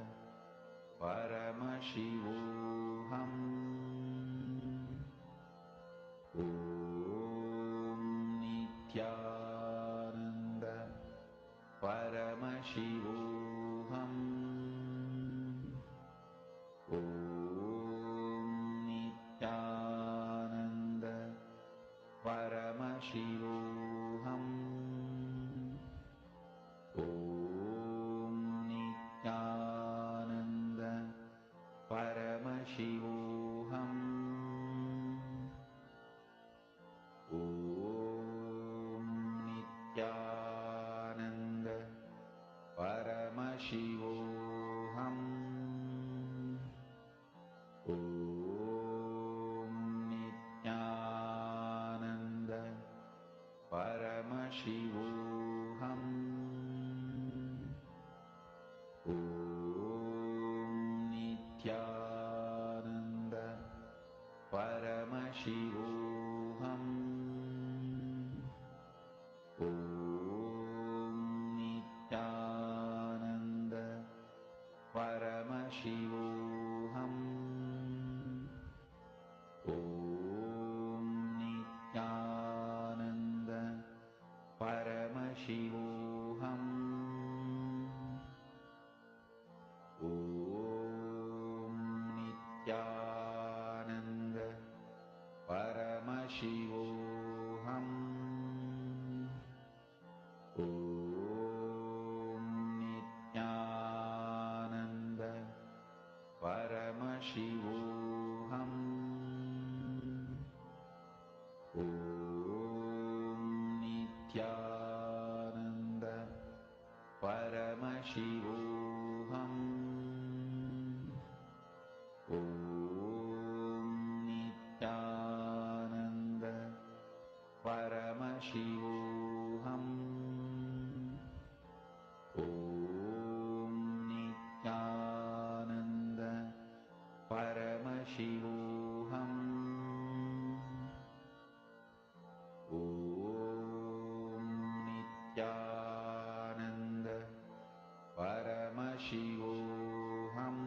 Paramashivoham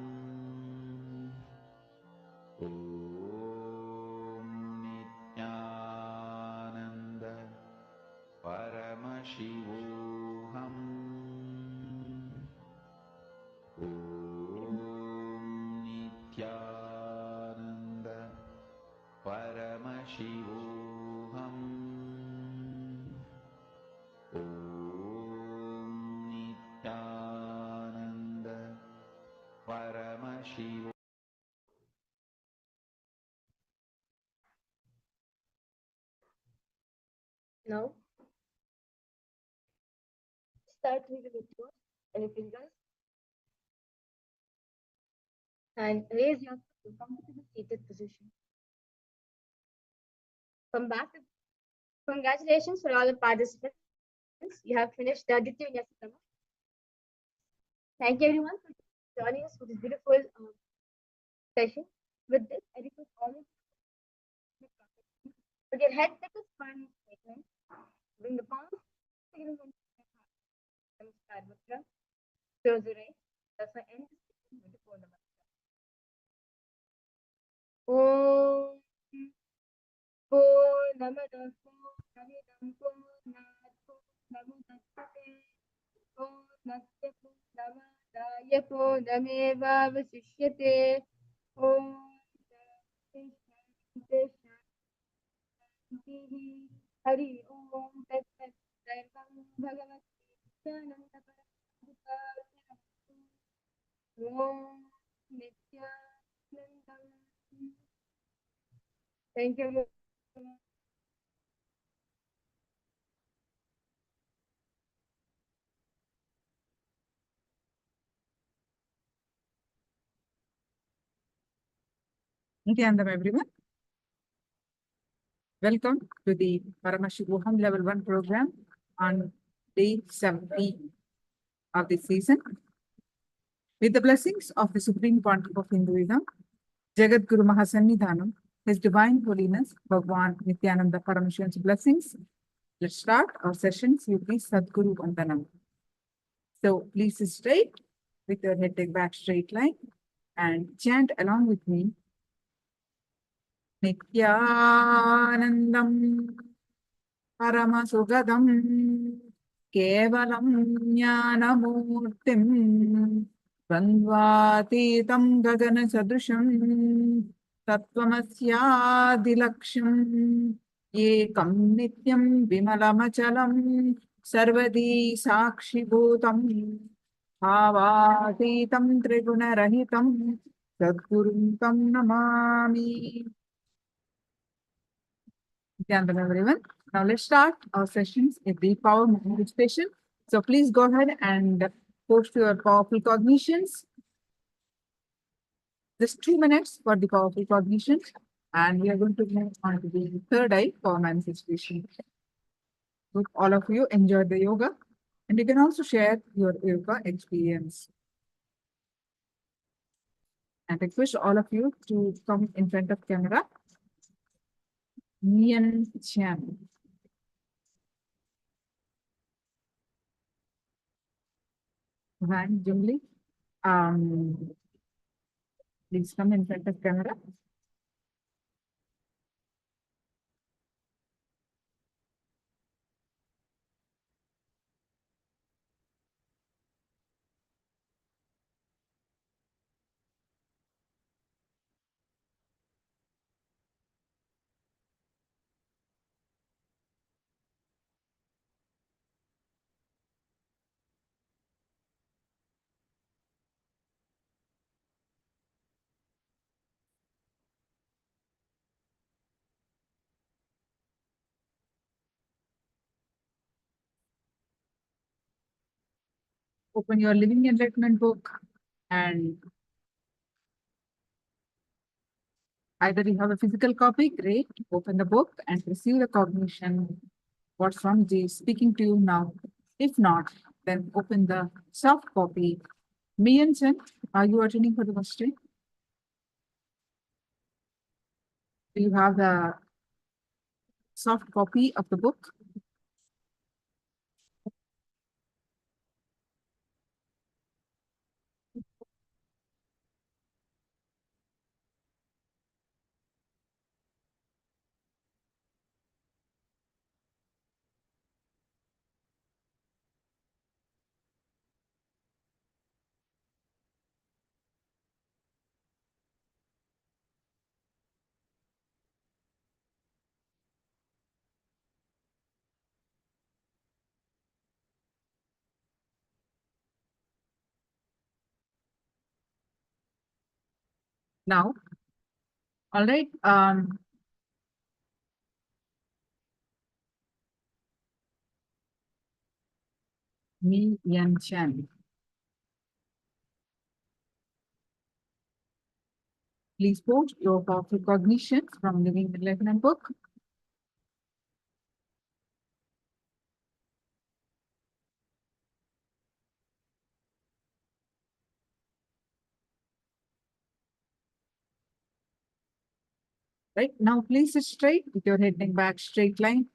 Om Nithyananda Paramashivoham Om Nithyananda Paramashivoham Om Nithyananda Paramashivoham. Now, start with the toes and your fingers and raise your to comfortable seated position. Come back. Congratulations for all the participants. You have finished the Aditya Vyasa. Thank you everyone for joining us for this beautiful session. With this, I request all of you with your head take a spine statement. Bring the palms together and Namaskar Mudra. Close your eyes. That's my end with the phone number. Om Purnamada Purnamidam Purnat Purnamudachyate Purnasya Purnamadaya Purnamevavasishyate Om Shanti Shanti Hari Om Tat Sat Sarvam Bhagavati Nityananda Paramahං Om Nithyananda. Thank you. Nithyananda, everyone. Welcome to the Paramashivoham Level-1 program on day 17 of the season. With the blessings of the Supreme Pontiff of Hinduism, Jagat Guru Mahasannidhanam, His Divine Holiness, Bhagwan Nithyananda Paramashivan's blessings. Let's start our sessions with the Sadguru Vandanam. So please sit straight with your head take back straight line and chant along with me. Nithyanandam Paramasugadam Kevalam Jnanamurtim Bandvatitam Gagana Sadrusham Tattvamasyaadilaksham Ekam Nityam Vimalamachalam Sarvadi Sakshibhutam Bhavatitam Trigunarahitam Sadgurum Tam Namami. Nithyananda, everyone. Now let's start our sessions in the power meditation. So please go ahead and post your powerful cognitions. Just 2 minutes for the powerful cognition. And we are going to move on to the third eye power manifestation. Hope all of you enjoy the yoga. And you can also share your yoga experience. And request all of you to come in front of camera. Mian Chan. Van Jungli. Please come in front of camera. Open your Living Enlightenment book and either you have a physical copy, great, open the book and receive the cognition what Swamiji is speaking to you now. If not, then open the soft copy. Mian Chen, are you attending for the first time? Do you have the soft copy of the book? Now, all right. Mi Yan Chan. Please post your powerful cognitions from Living the Life book. Right now, please sit straight with your head and back straight line.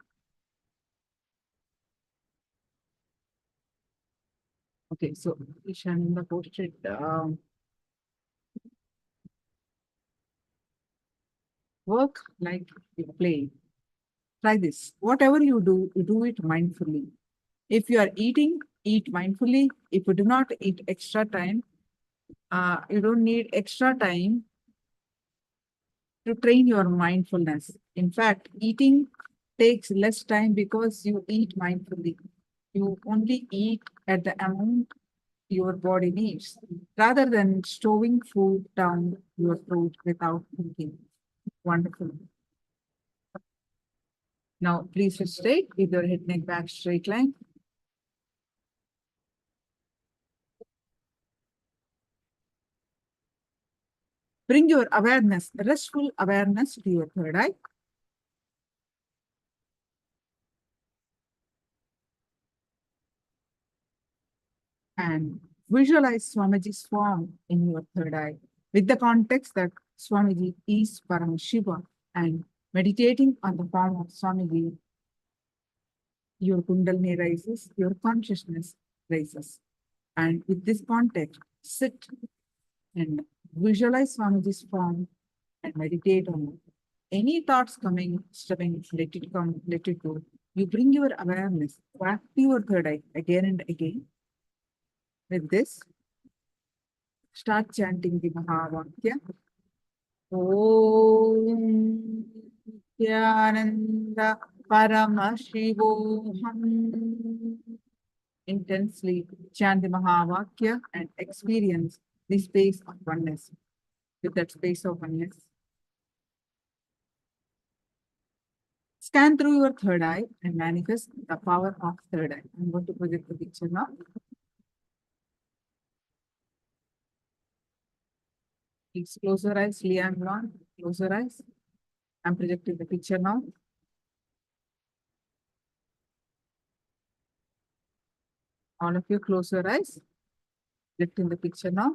Okay, so Ishananda posted work like you play. Try this. Whatever you do it mindfully. If you are eating, eat mindfully. If you do not eat extra time, you don't need extra time to train your mindfulness. In fact, eating takes less time because you eat mindfully. You only eat at the amount your body needs rather than stowing food down your throat without thinking. Wonderful. Now, please sit straight with your head neck back straight line. Bring your awareness, restful awareness to your third eye. And visualize Swamiji's form in your third eye with the context that Swamiji is Paramashiva and meditating on the form of Swamiji, your Kundalini rises, your consciousness rises. And with this context, sit and visualize Swamiji's form and meditate on it. Any thoughts coming, stepping, let it come, let it go. You bring your awareness back to your third eye again and again. With this, start chanting the Mahavakya. Om Nithyananda Paramashivoham. Intensely chant the Mahavakya and experience the space of oneness. With that space of oneness, scan through your third eye and manifest the power of third eye. I'm going to project the picture now. Please close your eyes, Liam Long. Close your eyes. I'm projecting the picture now. All of you close your eyes. Projecting the picture now.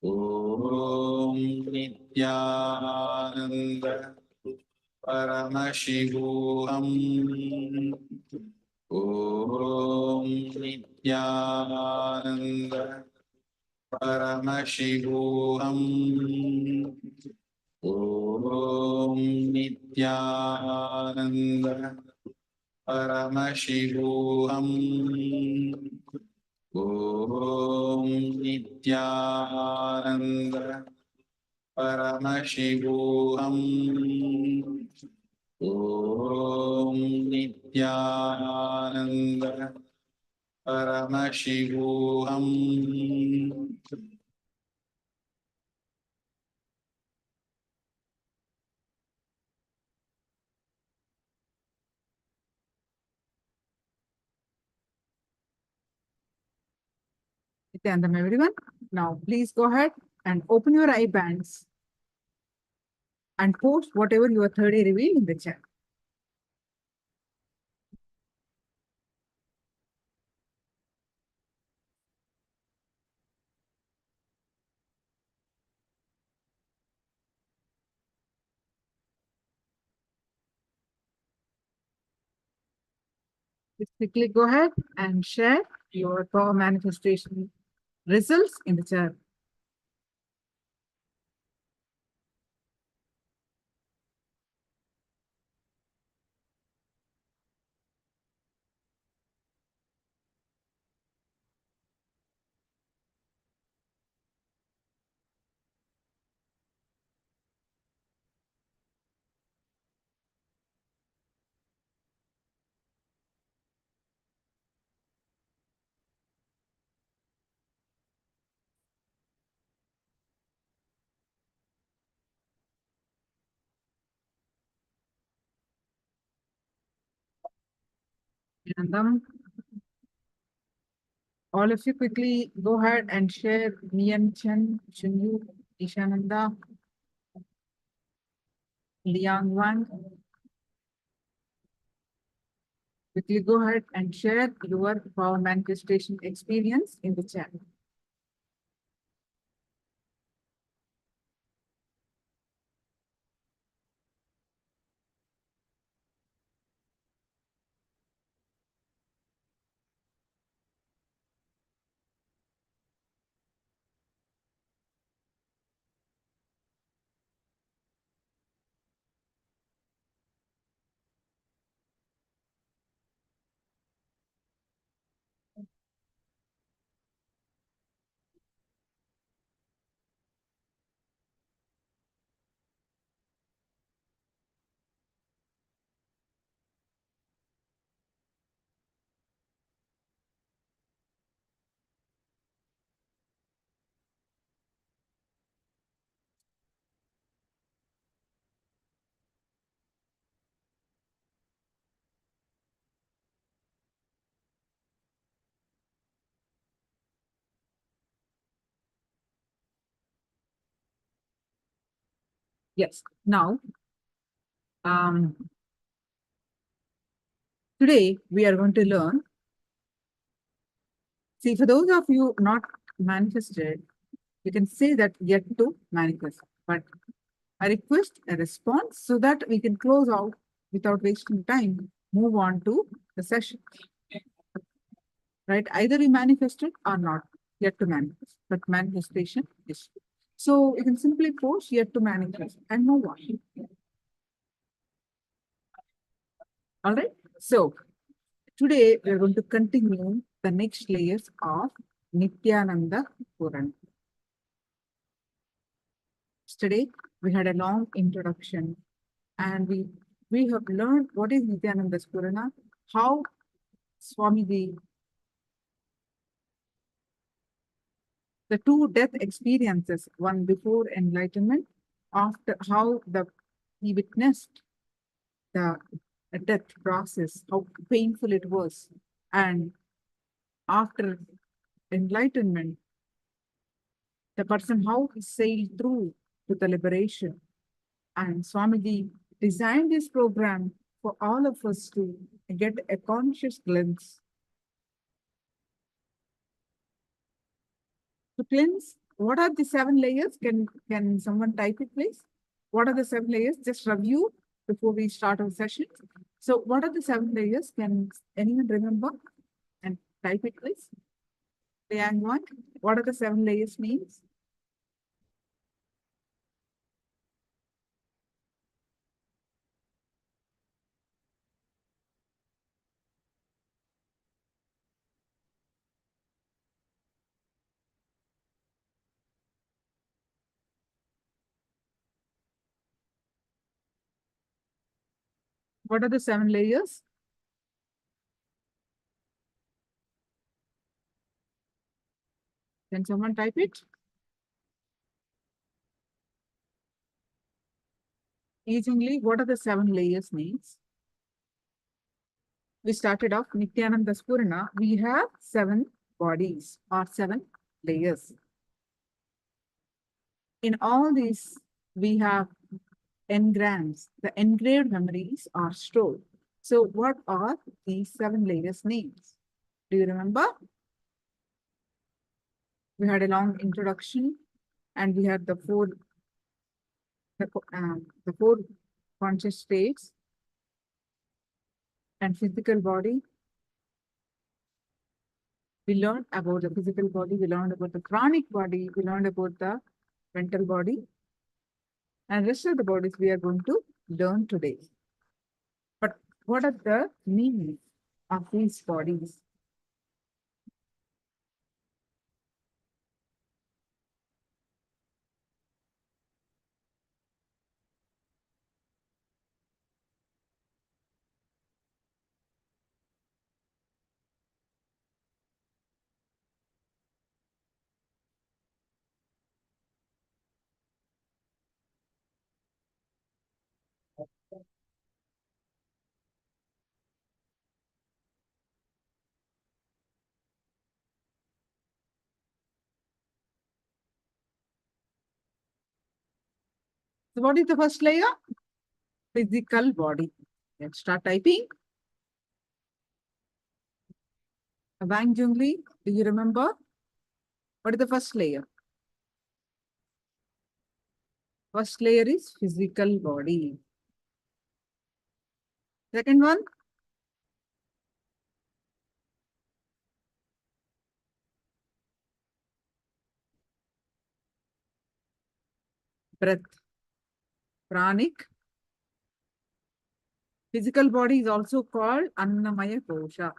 Om Nithyananda Paramashivoham. Om Nithyananda Paramashivoham. Om Nithyananda Paramashivoham. Om Nithyananda Paramashivoham. Om Nithyananda Paramashivoham. Nithyanandam, everyone. Now, please go ahead and open your eye bands and post whatever your third eye revealed in the chat. Just quickly go ahead and share your power manifestation results in the chat. And all of you quickly go ahead and share Nian Chen, Chunyu, Ishananda, Liang Wan. Quickly go ahead and share your power manifestation experience in the chat. Yes. Now, today we are going to learn. See, for those of you not manifested, you can say that yet to manifest. But I request a response so that we can close out without wasting time, move on to the session. Right? Either we manifested or not, yet to manifest. But manifestation is. So you can simply post yet to manifest and move on. All right. So today we are going to continue the next layers of Nithyananda Purana. Yesterday we had a long introduction and we have learned what is Nithyananda Spurana, how Swamiji, the two death experiences, one before enlightenment, after how he witnessed the death process, how painful it was, and after enlightenment, the person how he sailed through to the liberation. And Swamiji designed this program for all of us to get a conscious glimpse, to cleanse what are the 7 layers? Can someone type it, please? What are the 7 layers? Just review before we start our session. So what are the 7 layers? Can anyone remember? And type it, please. Yang one, what are the 7 layers means? What are the 7 layers? Can someone type it? Easily, what are the 7 layers means? We started off Nithyananda Spurana. We have 7 bodies or 7 layers. In all these, we have engrams. The engraved memories are stored. So what are these 7 layers names? Do you remember? We had a long introduction and we had the 4 conscious states and physical body. We learned about the physical body, we learned about the chronic body, we learned about the mental body, and rest of the bodies we are going to learn today. But what are the meanings of these bodies? So what is the first layer? Physical body. Let's start typing. Bang Jungli, do you remember? What is the first layer? First layer is physical body. Second one? Breath. Pranic. Physical body is also called Annamaya Kosha.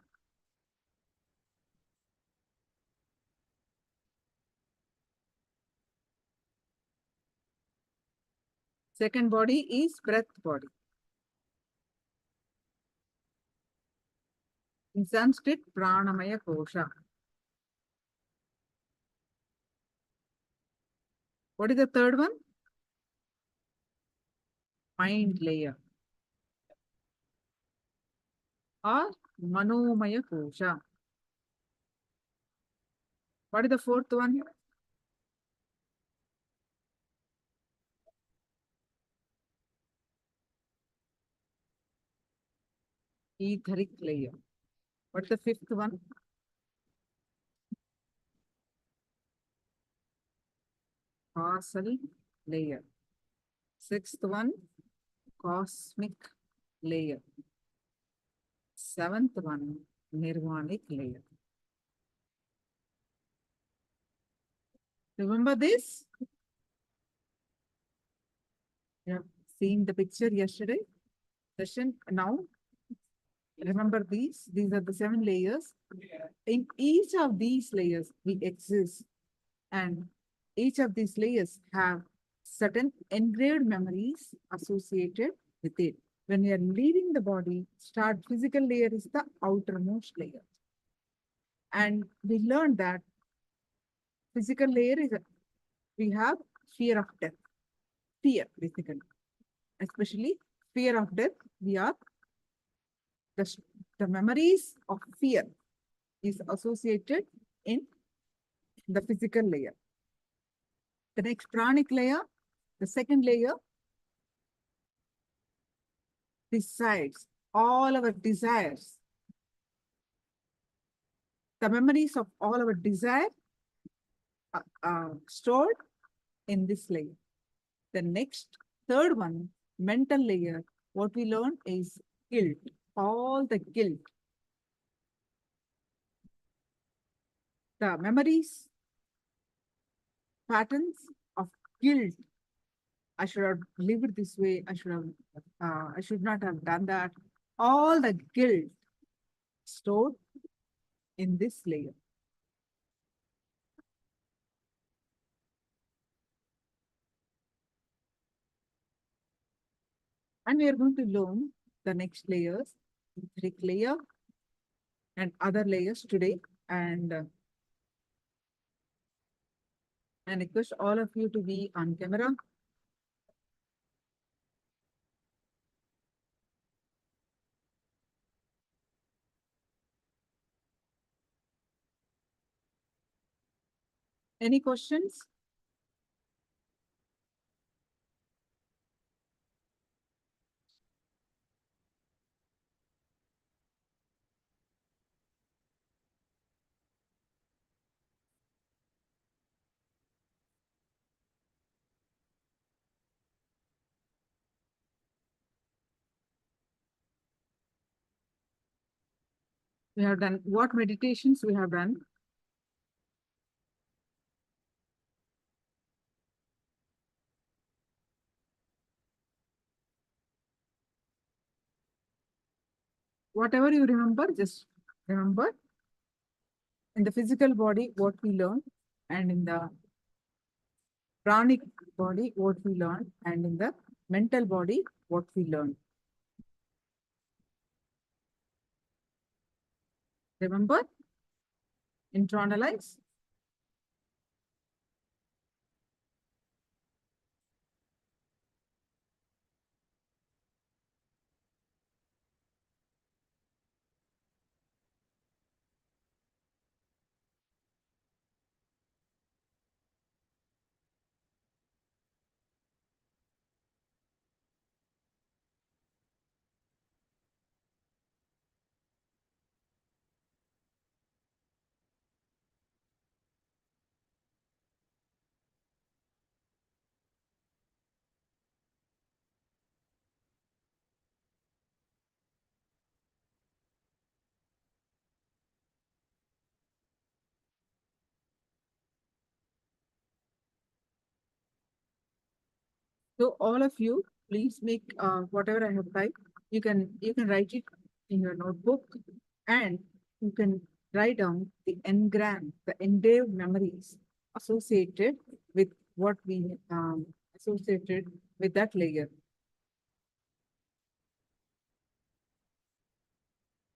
Second body is breath body. In Sanskrit, Pranamaya Kosha. What is the third one? Mind layer. Or Manomaya Kosha. What is the fourth one? Etheric layer. What is the fifth one? Causal layer. Sixth one, cosmic layer. Seventh one, nirvanic layer. Remember this? You have seen the picture yesterday session. Now, remember these. These are the 7 layers. In each of these layers, we exist. And each of these layers have certain engraved memories associated with it. When we are leaving the body, physical layer is the outermost layer. And we learned that physical layer is, we have fear of death. Fear, basically. Especially fear of death, we are, the memories of fear is associated in the physical layer. The next pranic layer, the second layer, decides all our desires. The memories of all our desire stored in this layer. The next, third one, mental layer, what we learn is guilt, all the guilt. The memories, patterns of guilt. I should have lived this way. I should not have done that. All the guilt stored in this layer. And we are going to learn the next layers, etheric layer and other layers today. And I request all of you to be on camera. Any questions? We have done what meditations we have done. Whatever you remember, just remember. In the physical body, what we learn, and in the pranic body, what we learn, and in the mental body, what we learn. Remember? Internalize. So all of you, please make whatever I have typed. You can write it in your notebook, and you can write down the engraved memories associated with what we associated with that layer.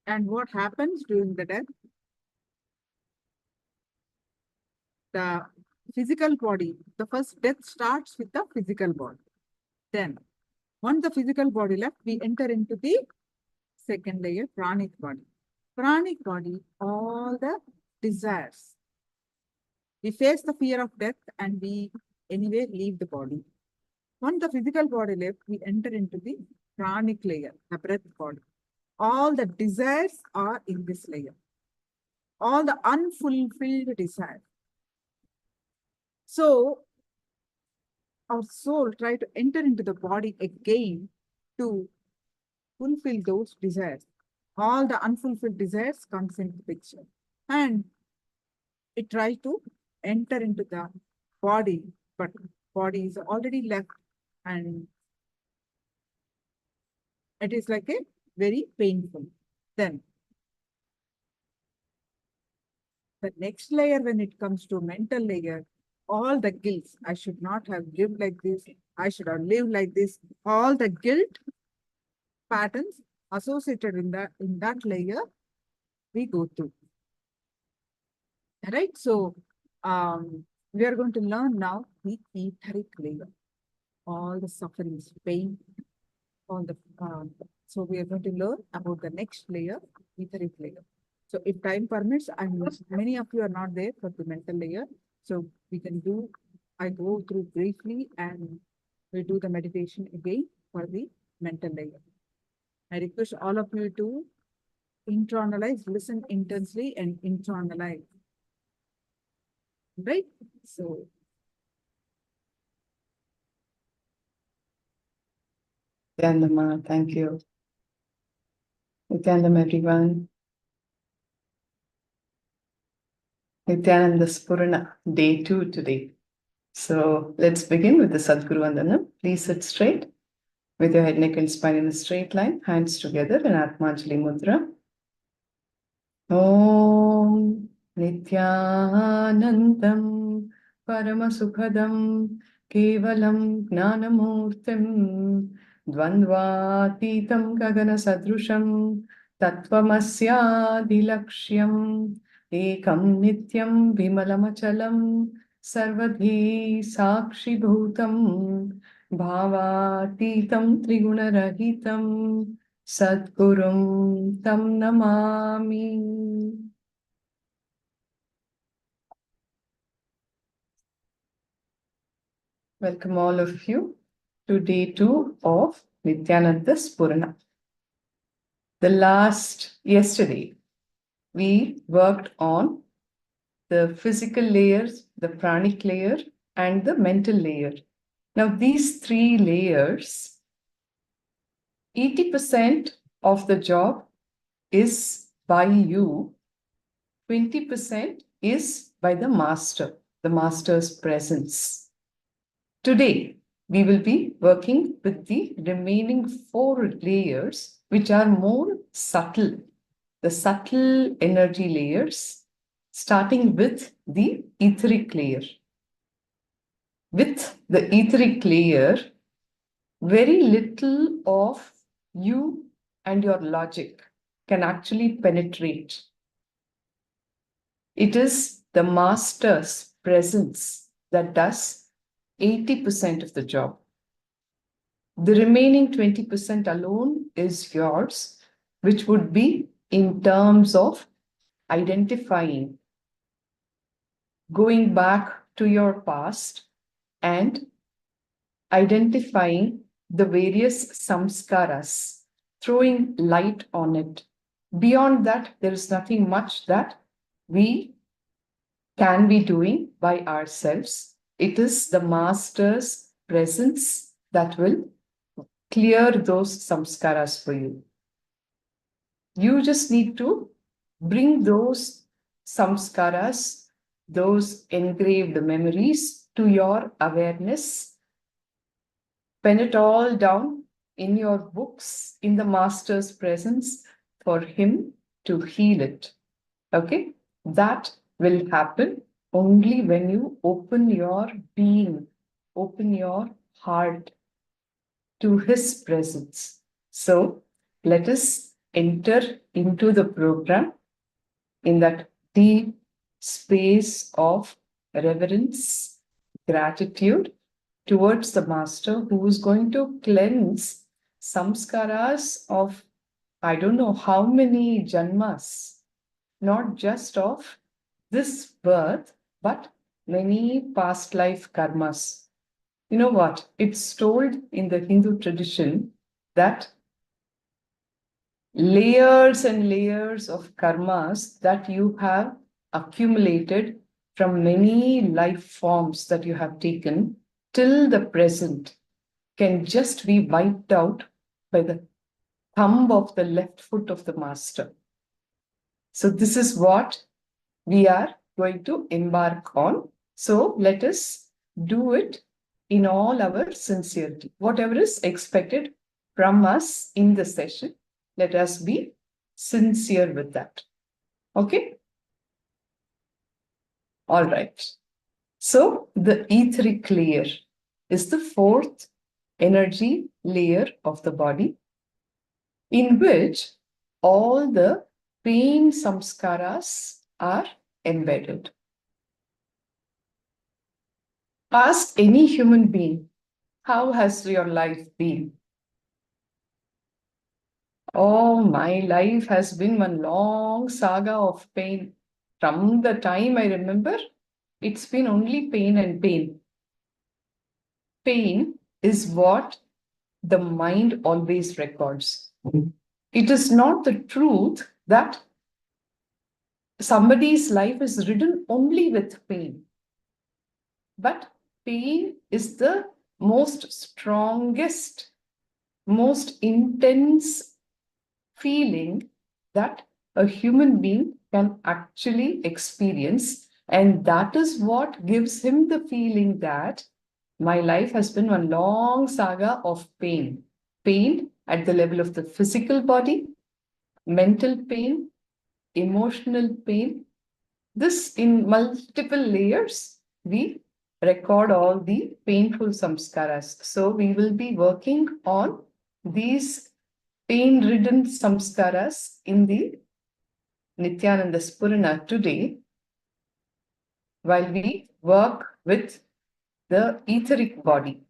And what happens during the death? The physical body, the first death starts with the physical body. Then, once the physical body left, we enter into the second layer, pranic body. Pranic body, all the desires. We face the fear of death and we anyway leave the body. Once the physical body left, we enter into the pranic layer, the breath body. All the desires are in this layer. All the unfulfilled desires. So, our soul try to enter into the body again to fulfill those desires. All the unfulfilled desires comes into the picture. And it tries to enter into the body, but body is already left, and it is like a very painful. Then the next layer, when it comes to mental layer, all the guilt, I should not have lived like this, I should have lived like this, all the guilt patterns associated in that layer, we go through. Right? So we are going to learn now the etheric layer. All the sufferings, pain, all the so we are going to learn about the next layer, etheric layer. So if time permits, many of you are not there for the mental layer. So we can do, I go through briefly and we do the meditation again for the mental layer. I request all of you to internalize, listen intensely and internalize. right? So, Nithyananda, thank you. Nithyananda, everyone. Nithyananda Spurana, day 2 today. So let's begin with the Sadguru Vandanam. Please sit straight with your head, neck, and spine in a straight line, hands together in Atmanjali Mudra. Om Nithyanandam Paramasukhadam Kevalam Gnanamurtim Dvandvatitam Gagana Sadrusham Tattvamasyadilaksham Ekam Nityam Vimalamachalam Sarvadhi Sakshi Bhutam Bhavatitam Trigunarahitam Sadgurum Tam Namami. Welcome all of you to day 2 of Nithyananda Spurana. Yesterday, we worked on the physical layers, the pranic layer, and the mental layer. Now, these 3 layers, 80% of the job is by you, 20% is by the master's presence. Today, we will be working with the remaining 4 layers, which are more subtle, the subtle energy layers, starting with the etheric layer. With the etheric layer, very little of you and your logic can actually penetrate. It is the master's presence that does 80% of the job. The remaining 20% alone is yours, which would be in terms of identifying, going back to your past and identifying the various samskaras, throwing light on it. Beyond that, there is nothing much that we can be doing by ourselves. It is the master's presence that will clear those samskaras for you. You just need to bring those samskaras, those engraved memories to your awareness, pen it all down in your books in the master's presence for him to heal it. Okay? That will happen only when you open your being, open your heart to his presence. So let us enter into the program in that deep space of reverence, gratitude towards the master who is going to cleanse samskaras of I don't know how many janmas, not just of this birth, but many past life karmas. You know what? It's told in the Hindu tradition that layers and layers of karmas that you have accumulated from many life forms that you have taken till the present can just be wiped out by the thumb of the left foot of the master. So this is what we are going to embark on. So let us do it in all our sincerity. Whatever is expected from us in the session, let us be sincere with that. Okay? All right. So the etheric layer is the 4th energy layer of the body, in which all the pain samskaras are embedded. Ask any human being, how has your life been? Oh, my life has been one long saga of pain. From the time I remember, it's been only pain and pain. Pain is what the mind always records. It is not the truth that somebody's life is ridden only with pain. But pain is the most strongest, most intense feeling that a human being can actually experience. And that is what gives him the feeling that my life has been one long saga of pain. Pain at the level of the physical body, mental pain, emotional pain. This in multiple layers, we record all the painful samskaras. So we will be working on these pain-ridden samskaras in the Nithyananda Spurana today, while we work with the etheric body.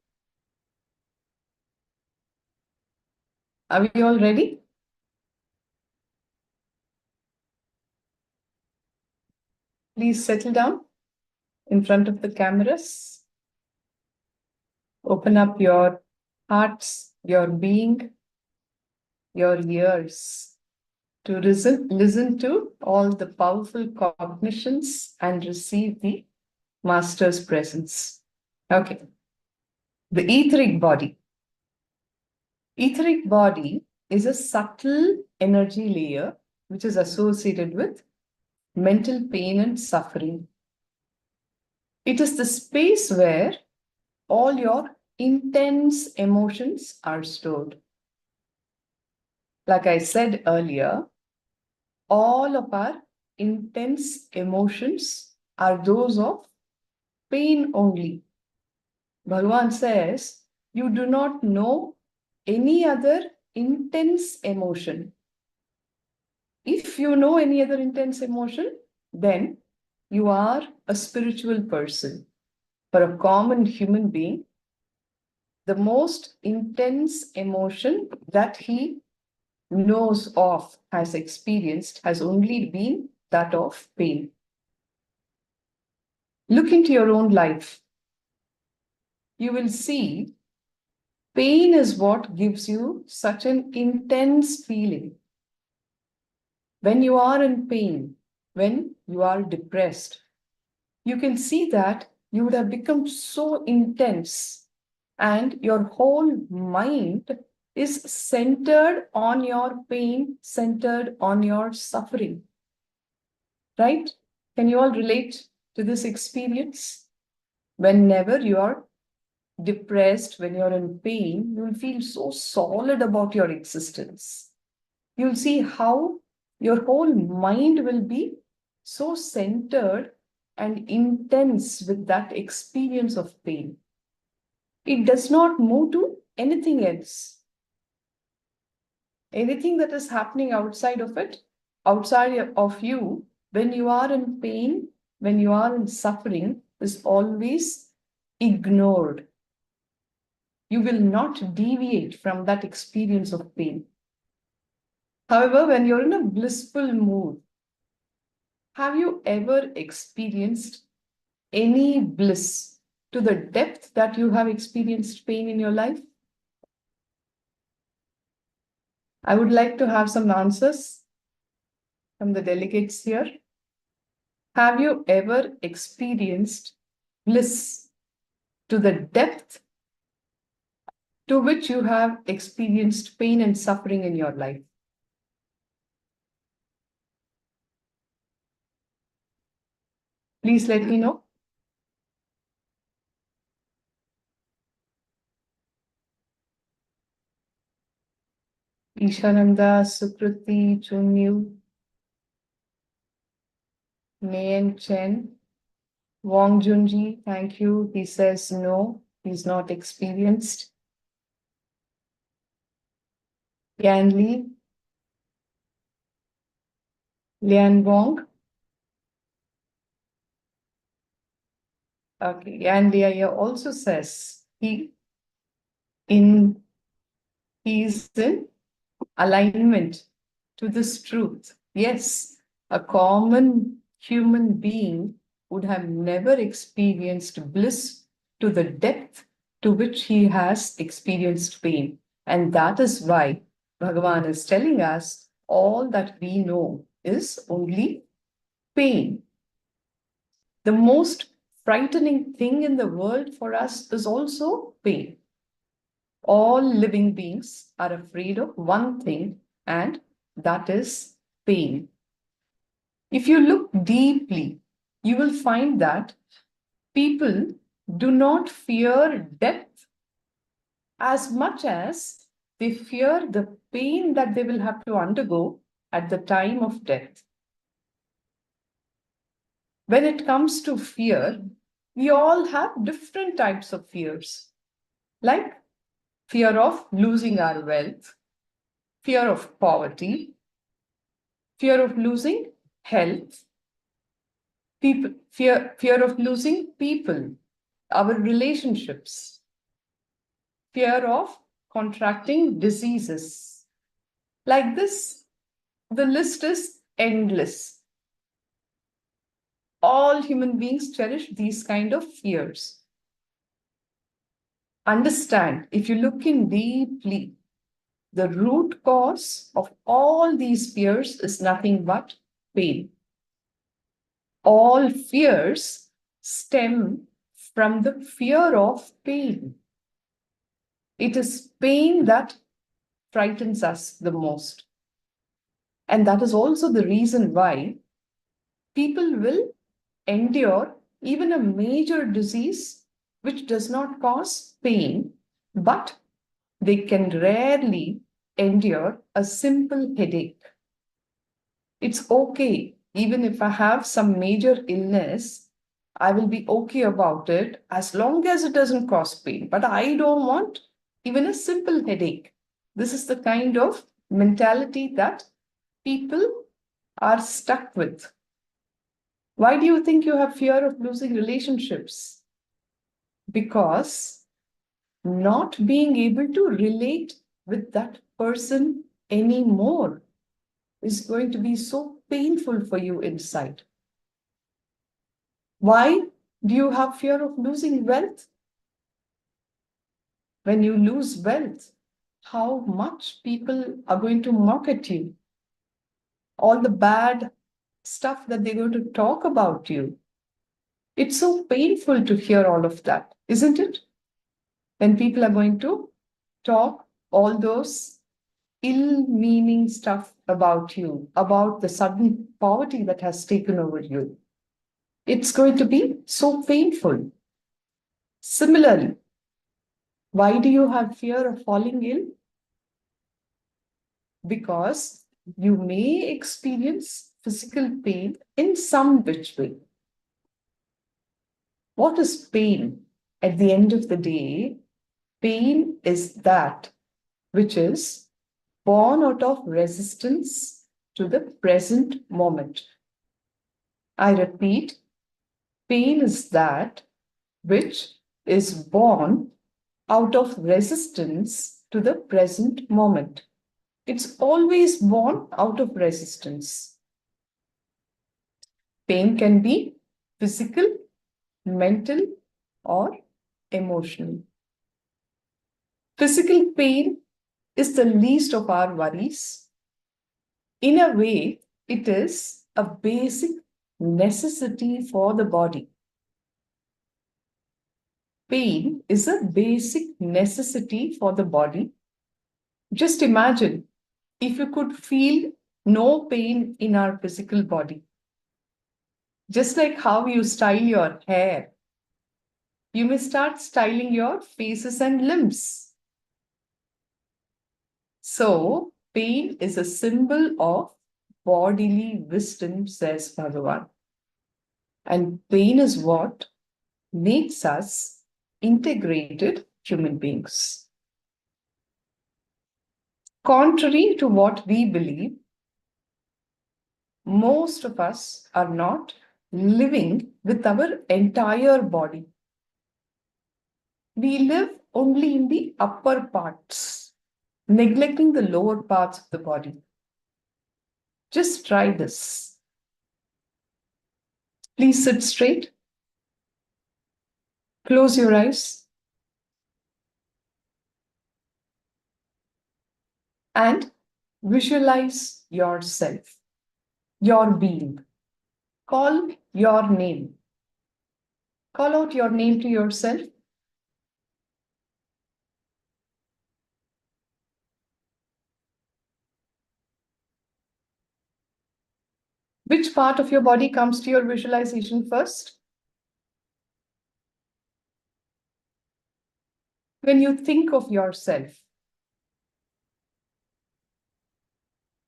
Are we all ready? Please settle down in front of the cameras. Open up your hearts, your being, your ears to listen to all the powerful cognitions and receive the Master's presence. Okay. The etheric body. Etheric body is a subtle energy layer which is associated with mental pain and suffering. It is the space where all your intense emotions are stored. Like I said earlier, all of our intense emotions are those of pain only. Bhagavan says, you do not know any other intense emotion. If you know any other intense emotion, then you are a spiritual person. For a common human being, the most intense emotion that he knows of, has experienced, has only been that of pain. Look into your own life. You will see pain is what gives you such an intense feeling. When you are in pain, when you are depressed, you can see that you would have become so intense and your whole mind is centered on your pain, centered on your suffering. Right? Can you all relate to this experience? Whenever you are depressed, when you're in pain, you'll feel so solid about your existence. You'll see how your whole mind will be so centered and intense with that experience of pain. It does not move to anything else. Anything that is happening outside of it, outside of you, when you are in pain, when you are in suffering, is always ignored. You will not deviate from that experience of pain. However, when you're in a blissful mood, have you ever experienced any bliss to the depth that you have experienced pain in your life? I would like to have some answers from the delegates here. Have you ever experienced bliss to the depth to which you have experienced pain and suffering in your life? Please let me know. Ishananda, Sukriti, Chunyu, Mayan Chen, Wong Junji, thank you. He says no, he's not experienced. Yan Li, Lian Wong. Okay, Yan Li also says he is in alignment to this truth. Yes, a common human being would have never experienced bliss to the depth to which he has experienced pain. And that is why Bhagavan is telling us all that we know is only pain. The most frightening thing in the world for us is also pain. All living beings are afraid of one thing, and that is pain. If you look deeply, you will find that people do not fear death as much as they fear the pain that they will have to undergo at the time of death. When it comes to fear, we all have different types of fears, like fear of losing our wealth, fear of poverty, fear of losing health, fear of losing people, our relationships, fear of contracting diseases. Like this, the list is endless. All human beings cherish these kind of fears. Understand, if you look in deeply, the root cause of all these fears is nothing but pain. All fears stem from the fear of pain. It is pain that frightens us the most. And that is also the reason why people will endure even a major disease which does not cause pain, but they can rarely endure a simple headache. It's okay, even if I have some major illness, I will be okay about it as long as it doesn't cause pain. But I don't want even a simple headache. This is the kind of mentality that people are stuck with. Why do you think you have fear of losing relationships? Because not being able to relate with that person anymore is going to be so painful for you inside. Why do you have fear of losing wealth? When you lose wealth, how much people are going to mock at you? All the bad stuff that they're going to talk about you. It's so painful to hear all of that, isn't it? When people are going to talk all those ill-meaning stuff about you, about the sudden poverty that has taken over you. It's going to be so painful. Similarly, why do you have fear of falling ill? Because you may experience physical pain in some which way. What is pain? At the end of the day, pain is that which is born out of resistance to the present moment. I repeat, pain is that which is born out of resistance to the present moment. It's always born out of resistance. Pain can be physical, mental, or emotional. Physical pain is the least of our worries. In a way, it is a basic necessity for the body. Pain is a basic necessity for the body. Just imagine if you could feel no pain in our physical body. Just like how you style your hair, you may start styling your faces and limbs. So, pain is a symbol of bodily wisdom, says Bhagavan. And pain is what makes us integrated human beings. Contrary to what we believe, most of us are not living with our entire body. We live only in the upper parts, neglecting the lower parts of the body. Just try this. Please sit straight. Close your eyes. And visualize yourself, your being. Call your name. Call out your name to yourself. Which part of your body comes to your visualization first? When you think of yourself,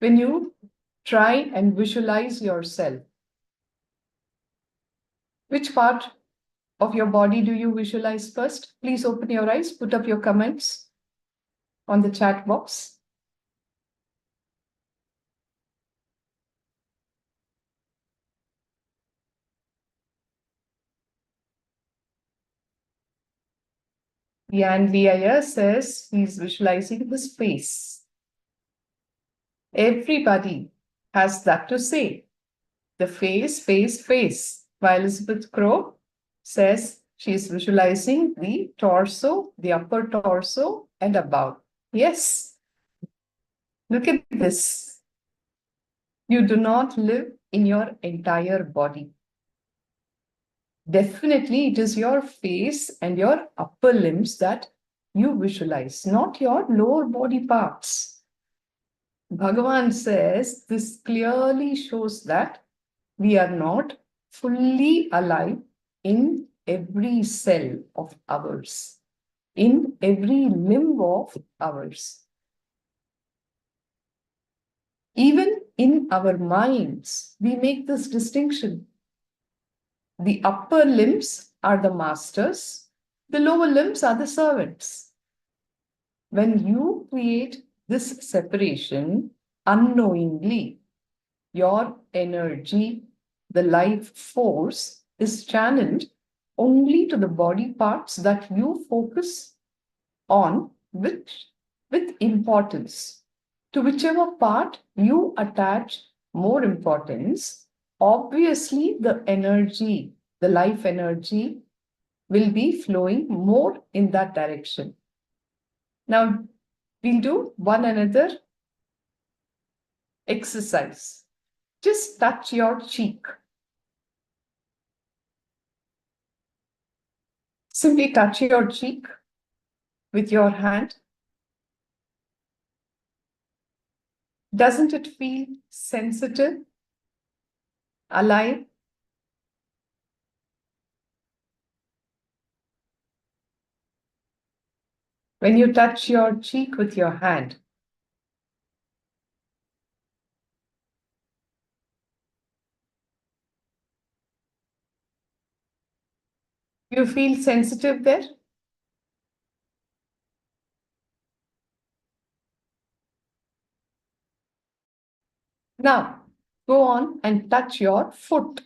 when you try and visualize yourself, which part of your body do you visualize first? Please open your eyes, put up your comments on the chat box. Yan Liaya says he's visualizing his face. Everybody has that to say. The face, face, face. While Elizabeth Crow says she is visualizing the torso, the upper torso, and above. Yes. Look at this. You do not live in your entire body. Definitely, it is your face and your upper limbs that you visualize, not your lower body parts. Bhagavan says this clearly shows that we are not fully alive in every cell of ours, in every limb of ours. Even in our minds, we make this distinction. The upper limbs are the masters, the lower limbs are the servants. When you create this separation unknowingly, your energy, the life force, is channeled only to the body parts that you focus on with importance. To whichever part you attach more importance, obviously the energy, the life energy, will be flowing more in that direction. Now, we'll do one another exercise. Just touch your cheek. Simply touch your cheek with your hand. Doesn't it feel sensitive, alive? When you touch your cheek with your hand, you feel sensitive there? Now, go on and touch your foot.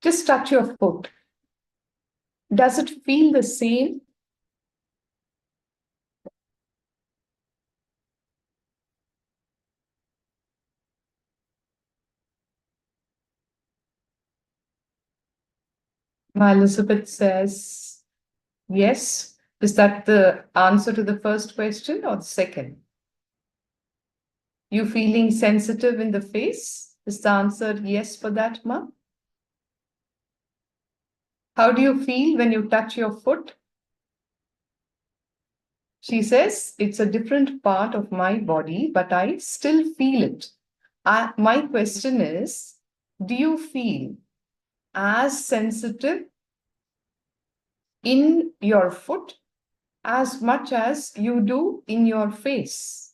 Just touch your foot. Does it feel the same? Elizabeth says, yes. Is that the answer to the first question or the second? You feeling sensitive in the face? Is the answer yes for that, Ma? How do you feel when you touch your foot? She says, it's a different part of my body, but I still feel it. My question is, do you feel as sensitive in your foot as much as you do in your face?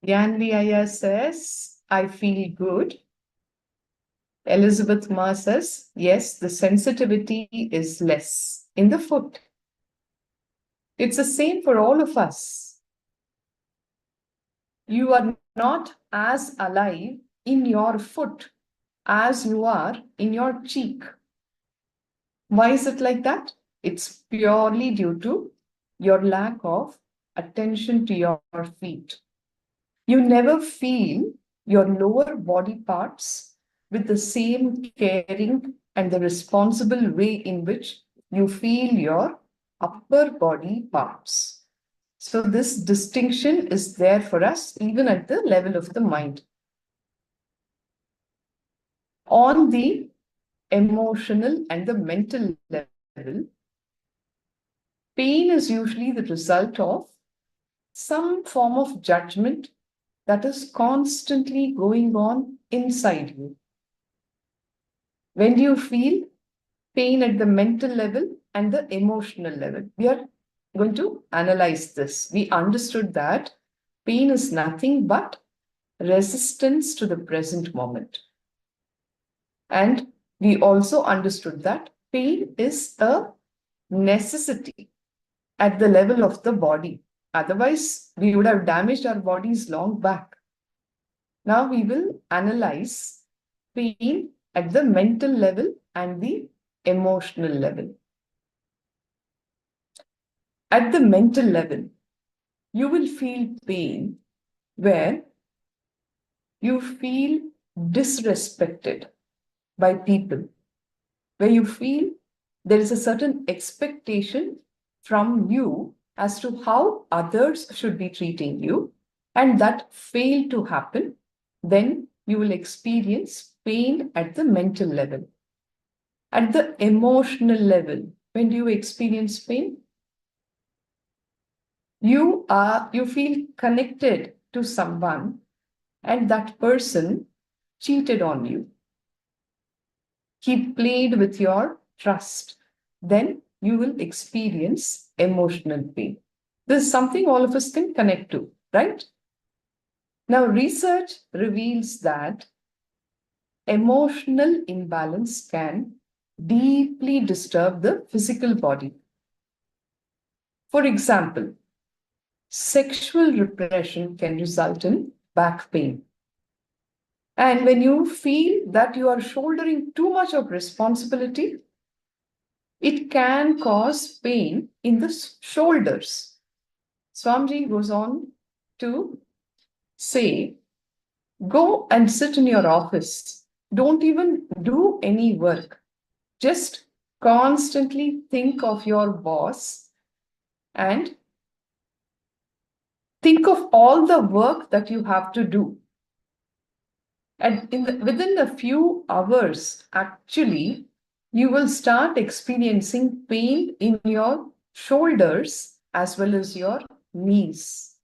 Yanli Aya says, I feel good. Elizabeth Ma says, yes, the sensitivity is less in the foot. It's the same for all of us. You are not as alive in your foot as you are in your cheek. Why is it like that? It's purely due to your lack of attention to your feet. You never feel your lower body parts with the same caring and the responsible way in which you feel your upper body parts. So this distinction is there for us even at the level of the mind. On the emotional and the mental level, pain is usually the result of some form of judgment that is constantly going on inside you. When do you feel pain at the mental level and the emotional level? We are going to analyze this. We understood that pain is nothing but resistance to the present moment. And we also understood that pain is a necessity at the level of the body. Otherwise, we would have damaged our bodies long back. Now we will analyze pain at the mental level and the emotional level. At the mental level, you will feel pain where you feel disrespected by people, where you feel there is a certain expectation from you as to how others should be treating you, and that failed to happen, then you will experience pain at the mental level. At the emotional level, when do you experience pain? You feel connected to someone and that person cheated on you. He played with your trust. Then you will experience emotional pain. This is something all of us can connect to, right? Now, research reveals that emotional imbalance can deeply disturb the physical body. For example, sexual repression can result in back pain. And when you feel that you are shouldering too much of responsibility, it can cause pain in the shoulders. Swamiji goes on to say, go and sit in your office. Don't even do any work. Just constantly think of your boss and think of all the work that you have to do. And within a few hours, actually, you will start experiencing pain in your shoulders as well as your knees.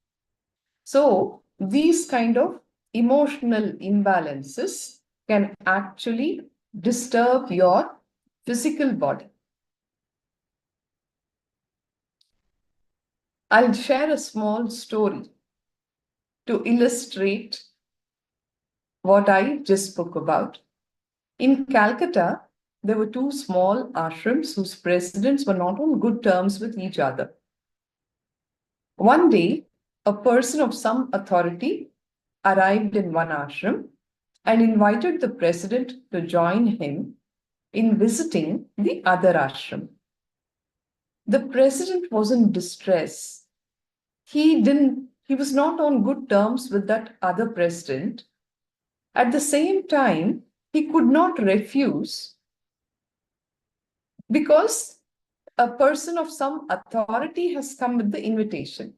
So these kind of emotional imbalances can actually disturb your physical body. I'll share a small story to illustrate what I just spoke about. In Calcutta, there were two small ashrams whose presidents were not on good terms with each other. One day, a person of some authority arrived in one ashram and invited the president to join him in visiting the other ashram. The president was in distress. He was not on good terms with that other president. At the same time, he could not refuse because a person of some authority has come with the invitation.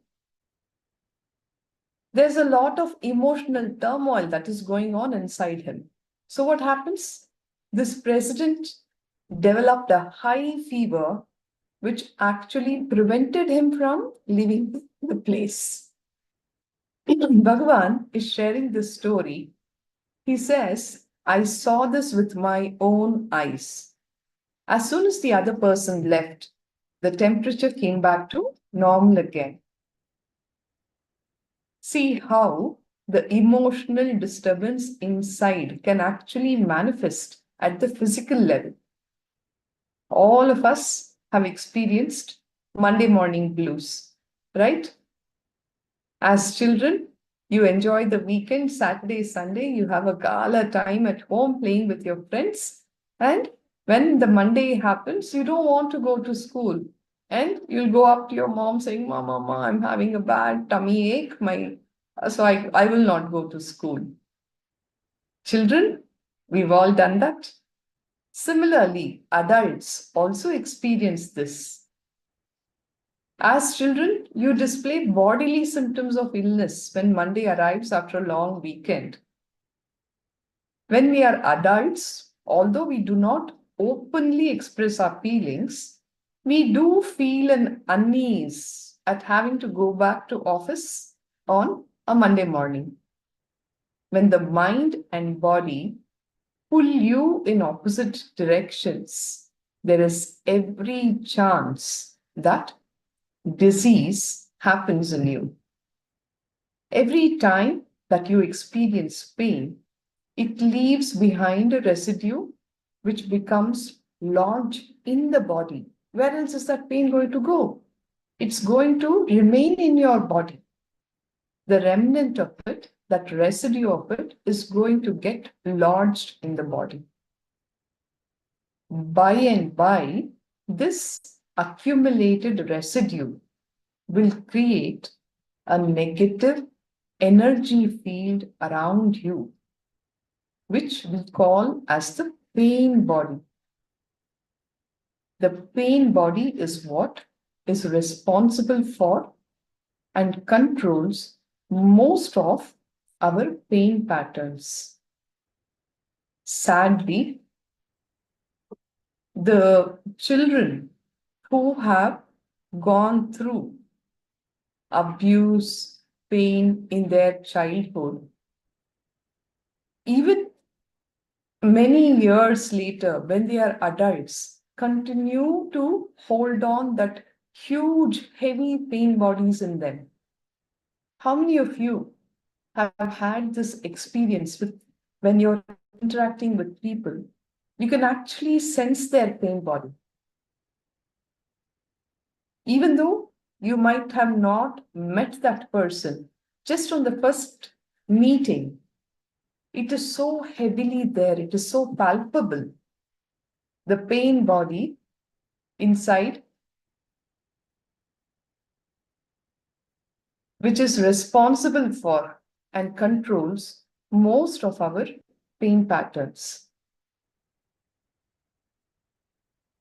There's a lot of emotional turmoil that is going on inside him. So what happens? This president developed a high fever, which actually prevented him from leaving the place. Bhagavan is sharing this story. He says, I saw this with my own eyes. As soon as the other person left, the temperature came back to normal again. See how the emotional disturbance inside can actually manifest at the physical level. All of us have experienced Monday morning blues, right? As children, you enjoy the weekend, Saturday, Sunday, you have a gala time at home playing with your friends. And when the Monday happens, you don't want to go to school. And you'll go up to your mom saying, Mama, I'm having a bad tummy ache. So I will not go to school. Children, we've all done that. Similarly, adults also experience this. As children, you display bodily symptoms of illness when Monday arrives after a long weekend. When we are adults, although we do not openly express our feelings, we do feel an unease at having to go back to office on a Monday morning. When the mind and body pull you in opposite directions, there is every chance that disease happens in you. Every time that you experience pain, it leaves behind a residue which becomes lodged in the body. Where else is that pain going to go? It's going to remain in your body. The remnant of it, that residue of it, is going to get lodged in the body. By and by, this accumulated residue will create a negative energy field around you, which we call as the pain body. The pain body is what is responsible for and controls most of our pain patterns. Sadly, the children who have gone through abuse, pain in their childhood, even many years later, when they are adults, continue to hold on that huge, heavy pain bodies in them. How many of you have had this experience with when you're interacting with people? You can actually sense their pain body. Even though you might have not met that person, just on the first meeting, it is so heavily there, it is so palpable. The pain body inside, which is responsible for and controls most of our pain patterns.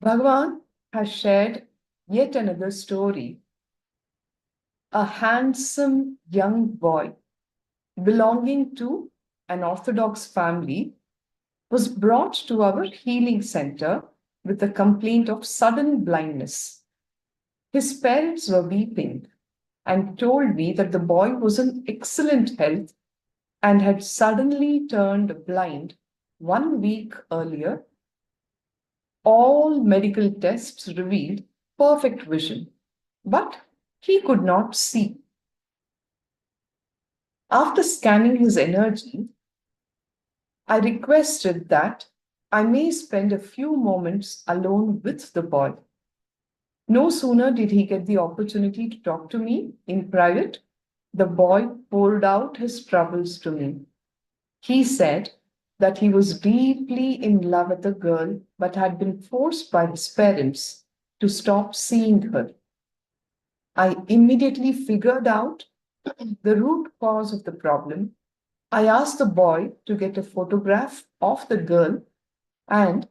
Bhagavan has shared yet another story. A handsome young boy belonging to an Orthodox family was brought to our healing center with a complaint of sudden blindness. His parents were weeping and told me that the boy was in excellent health and had suddenly turned blind 1 week earlier. All medical tests revealed perfect vision, but he could not see. After scanning his energy, I requested that I may spend a few moments alone with the boy. No sooner did he get the opportunity to talk to me in private, the boy poured out his troubles to me. He said that he was deeply in love with a girl but had been forced by his parents to stop seeing her. I immediately figured out the root cause of the problem. I asked the boy to get a photograph of the girl and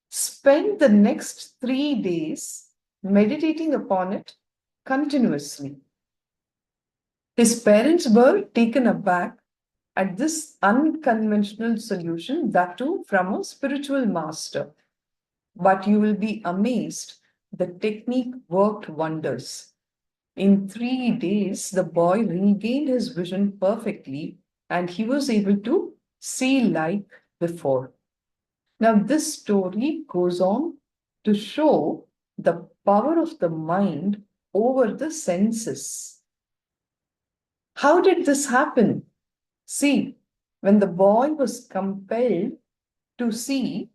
spend the next 3 days meditating upon it continuously. His parents were taken aback at this unconventional solution, that too from a spiritual master. But you will be amazed, the technique worked wonders. In 3 days, the boy regained his vision perfectly and he was able to see like before. Now, this story goes on to show the power of the mind over the senses. How did this happen? See, when the boy was compelled to see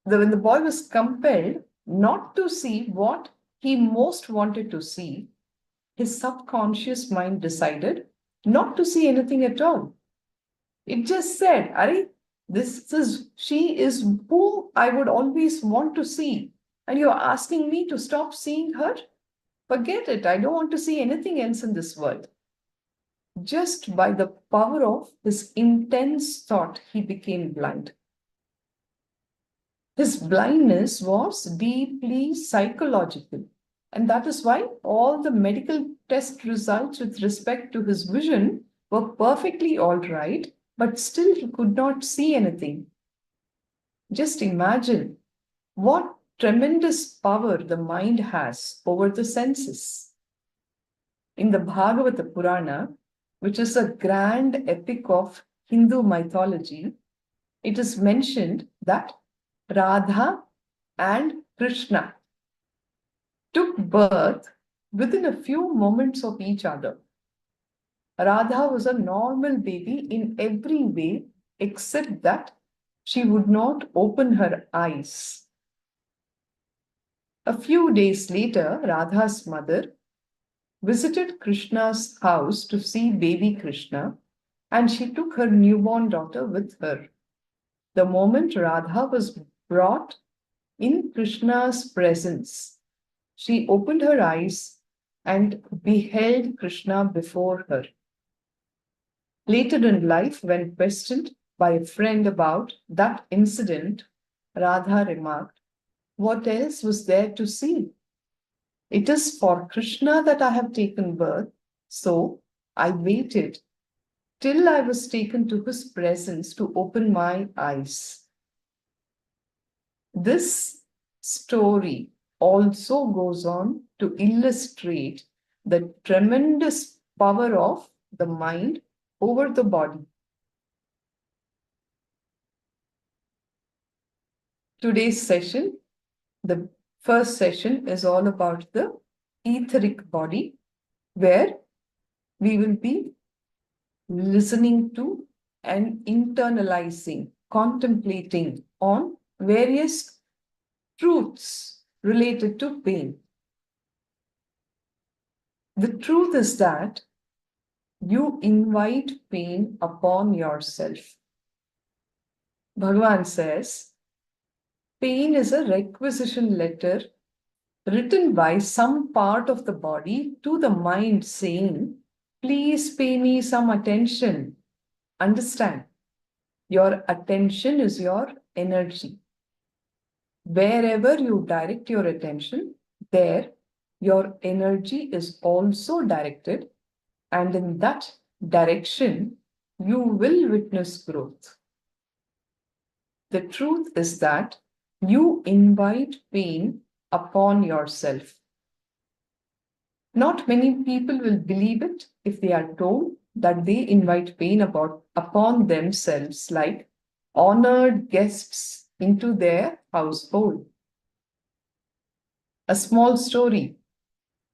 when the boy was compelled not to see what he most wanted to see, his subconscious mind decided not to see anything at all. It just said, Ari, she is who I would always want to see. And you're asking me to stop seeing her? Forget it. I don't want to see anything else in this world. Just by the power of his intense thought, he became blind. His blindness was deeply psychological. And that is why all the medical test results with respect to his vision were perfectly all right, but still he could not see anything. Just imagine what tremendous power the mind has over the senses. In the Bhagavata Purana, which is a grand epic of Hindu mythology, it is mentioned that Radha and Krishna took birth within a few moments of each other. Radha was a normal baby in every way except that she would not open her eyes. A few days later, Radha's mother visited Krishna's house to see baby Krishna, and she took her newborn daughter with her. The moment Radha was brought in Krishna's presence, she opened her eyes and beheld Krishna before her. Later in life, when questioned by a friend about that incident, Radha remarked, "What else was there to see? It is for Krishna that I have taken birth, so I waited till I was taken to his presence to open my eyes." This story also goes on to illustrate the tremendous power of the mind over the body. Today's session, the first session, is all about the etheric body, where we will be listening to and internalizing, contemplating on various truths related to pain. The truth is that you invite pain upon yourself. Bhagavan says, pain is a requisition letter written by some part of the body to the mind saying, please pay me some attention. Understand, your attention is your energy. Wherever you direct your attention, there your energy is also directed, and in that direction you will witness growth. The truth is that you invite pain upon yourself. Not many people will believe it if they are told that they invite pain upon themselves, like honored guests into their household. A small story.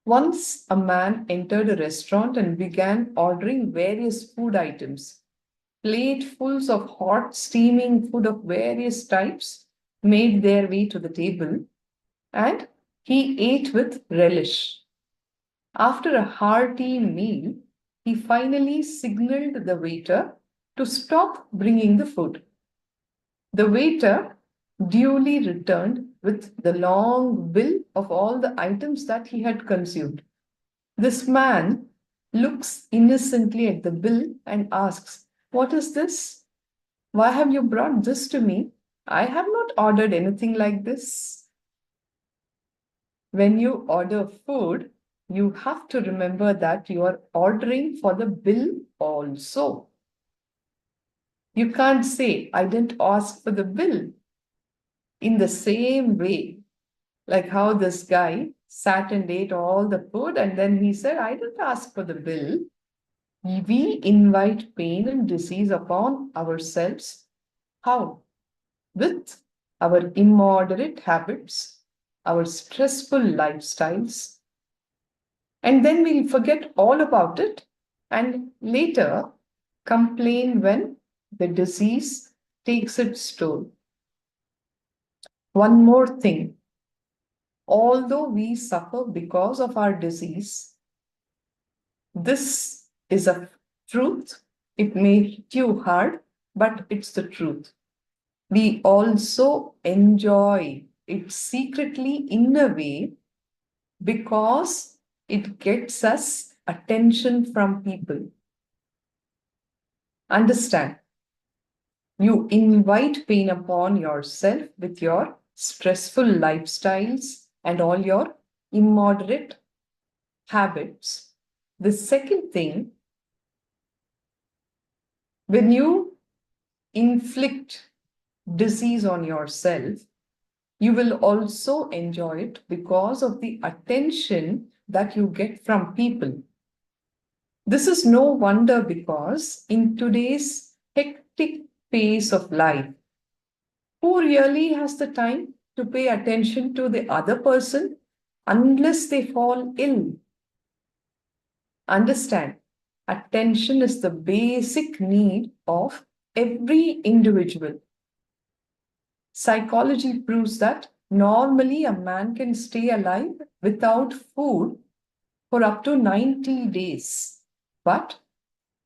Once a man entered a restaurant and began ordering various food items. Platefuls of hot, steaming food of various types made their way to the table, and he ate with relish. After a hearty meal, he finally signaled the waiter to stop bringing the food. The waiter duly returned with the long bill of all the items that he had consumed. This man looks innocently at the bill and asks, "What is this? Why have you brought this to me? I have not ordered anything like this." When you order food, you have to remember that you are ordering for the bill also. You can't say, "I didn't ask for the bill." In the same way, like how this guy sat and ate all the food and then he said, "I didn't ask for the bill." We invite pain and disease upon ourselves. How? With our immoderate habits, our stressful lifestyles. And then we'll forget all about it and later complain when the disease takes its toll. One more thing. Although we suffer because of our disease, this is a truth. It may hit you hard, but it's the truth. We also enjoy it secretly in a way because it gets us attention from people. Understand, You invite pain upon yourself with your stressful lifestyles and all your immoderate habits. The second thing, when you inflict disease on yourself, you will also enjoy it because of the attention that you get from people. This is no wonder, because in today's hectic pace of life, who really has the time to pay attention to the other person unless they fall ill? Understand, attention is the basic need of every individual. Psychology proves that normally a man can stay alive without food for up to 90 days. But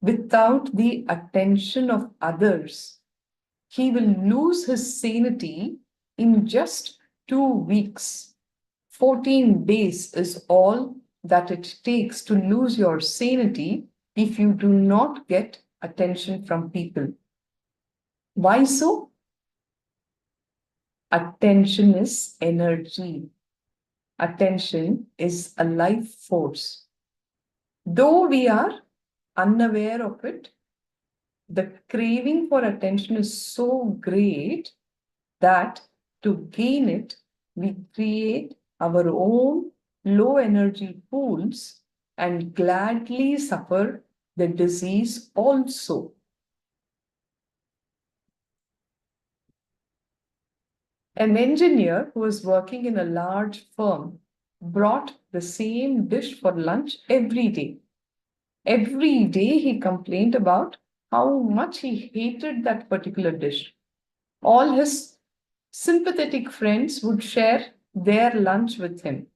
without the attention of others, he will lose his sanity in just 2 weeks. 14 days is all that it takes to lose your sanity if you do not get attention from people. Why so? Attention is energy. Attention is a life force. Though we are unaware of it, the craving for attention is so great that to gain it, we create our own low energy pools and gladly suffer the disease also. An engineer who was working in a large firm brought the same dish for lunch every day. Every day he complained about how much he hated that particular dish. All his sympathetic friends would share their lunch with him.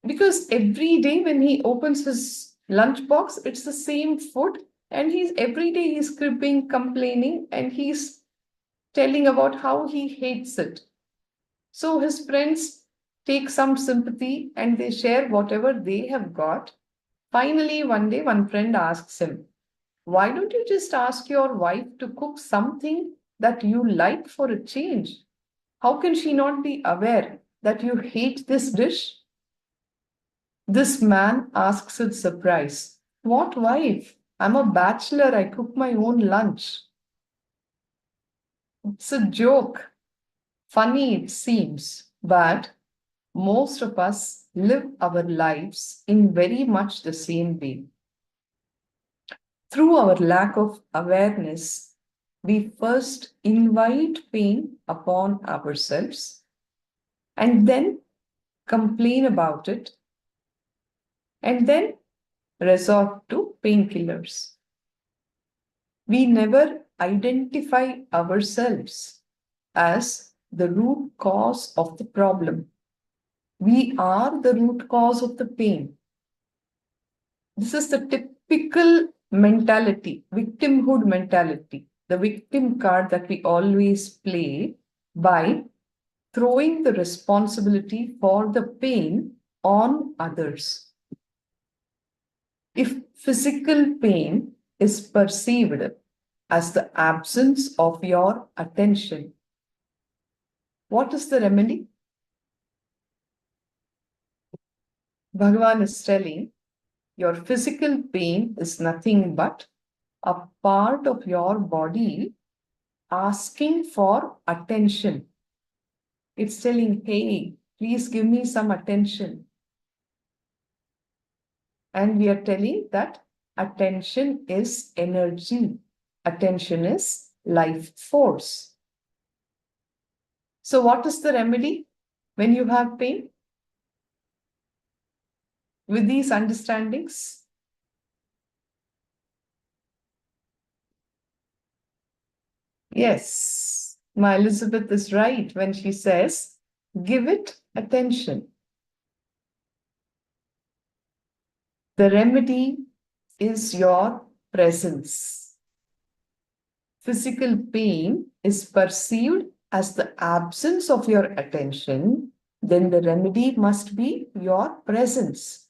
Because every day when he opens his lunch box, it's the same food, and every day he's cribbing, complaining, and he's telling about how he hates it. So his friends take some sympathy and they share whatever they have got. Finally, one day, one friend asks him, "Why don't you just ask your wife to cook something that you like for a change? How can she not be aware that you hate this dish?" This man asks with surprise, "What wife? I'm a bachelor. I cook my own lunch." It's a joke. Funny it seems, but most of us live our lives in very much the same way. Through our lack of awareness, we first invite pain upon ourselves and then complain about it and then resort to painkillers. We never identify ourselves as the root cause of the problem. We are the root cause of the pain. This is the typical mentality, victimhood mentality, the victim card that we always play by throwing the responsibility for the pain on others. If physical pain is perceived as the absence of your attention, what is the remedy? Bhagavan is telling, your physical pain is nothing but a part of your body asking for attention. It's telling, "Hey, please give me some attention." And we are telling that attention is energy. Attention is life force. So what is the remedy when you have pain? With these understandings, yes, my Elizabeth is right when she says, give it attention. The remedy is your presence. Physical pain is perceived as the absence of your attention, then the remedy must be your presence.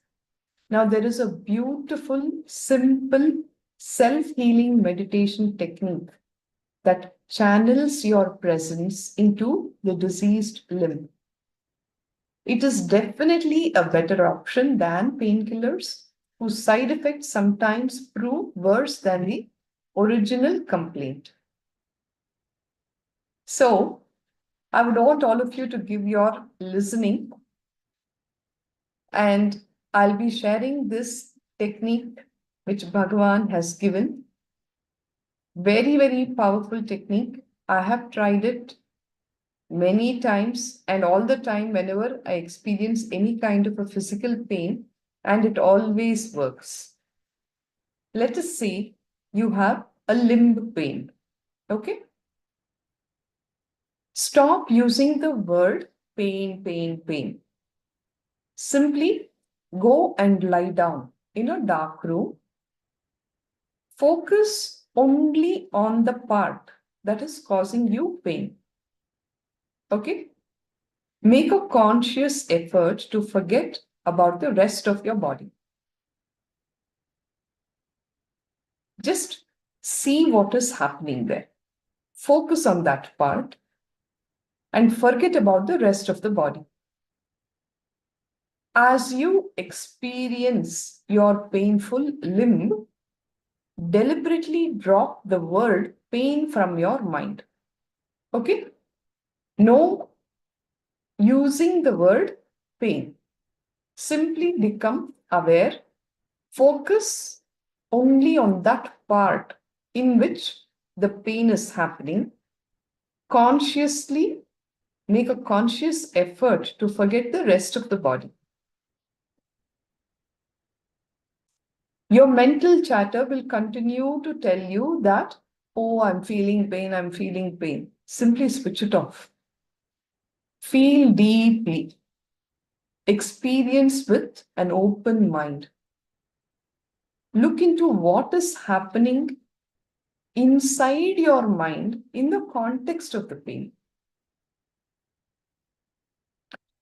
Now, there is a beautiful, simple, self-healing meditation technique that channels your presence into the diseased limb. It is definitely a better option than painkillers, whose side effects sometimes prove worse than the original complaint. So, I would want all of you to give your listening, and I'll be sharing this technique which Bhagavan has given. Very, very powerful technique. I have tried it many times, and all the time, whenever I experience any kind of a physical pain, and it always works. Let us say you have a limb pain. Okay? Stop using the word pain, pain, pain. Simply go and lie down in a dark room. Focus only on the part that is causing you pain. Okay? Make a conscious effort to forget about the rest of your body. Just see what is happening there. Focus on that part and forget about the rest of the body. As you experience your painful limb, deliberately drop the word pain from your mind. Okay? No using the word pain. Simply become aware. Focus only on that part in which the pain is happening. Consciously make a conscious effort to forget the rest of the body. Your mental chatter will continue to tell you that, oh, I'm feeling pain, I'm feeling pain. Simply switch it off. Feel deeply. Experience with an open mind. Look into what is happening inside your mind in the context of the pain.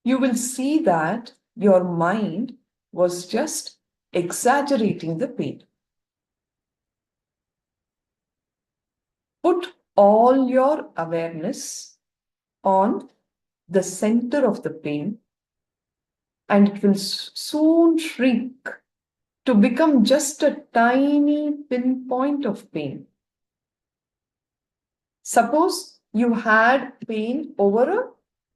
You will see that your mind was just exaggerating the pain. Put all your awareness on the center of the pain, and it will soon shrink to become just a tiny pinpoint of pain. Suppose you had pain over a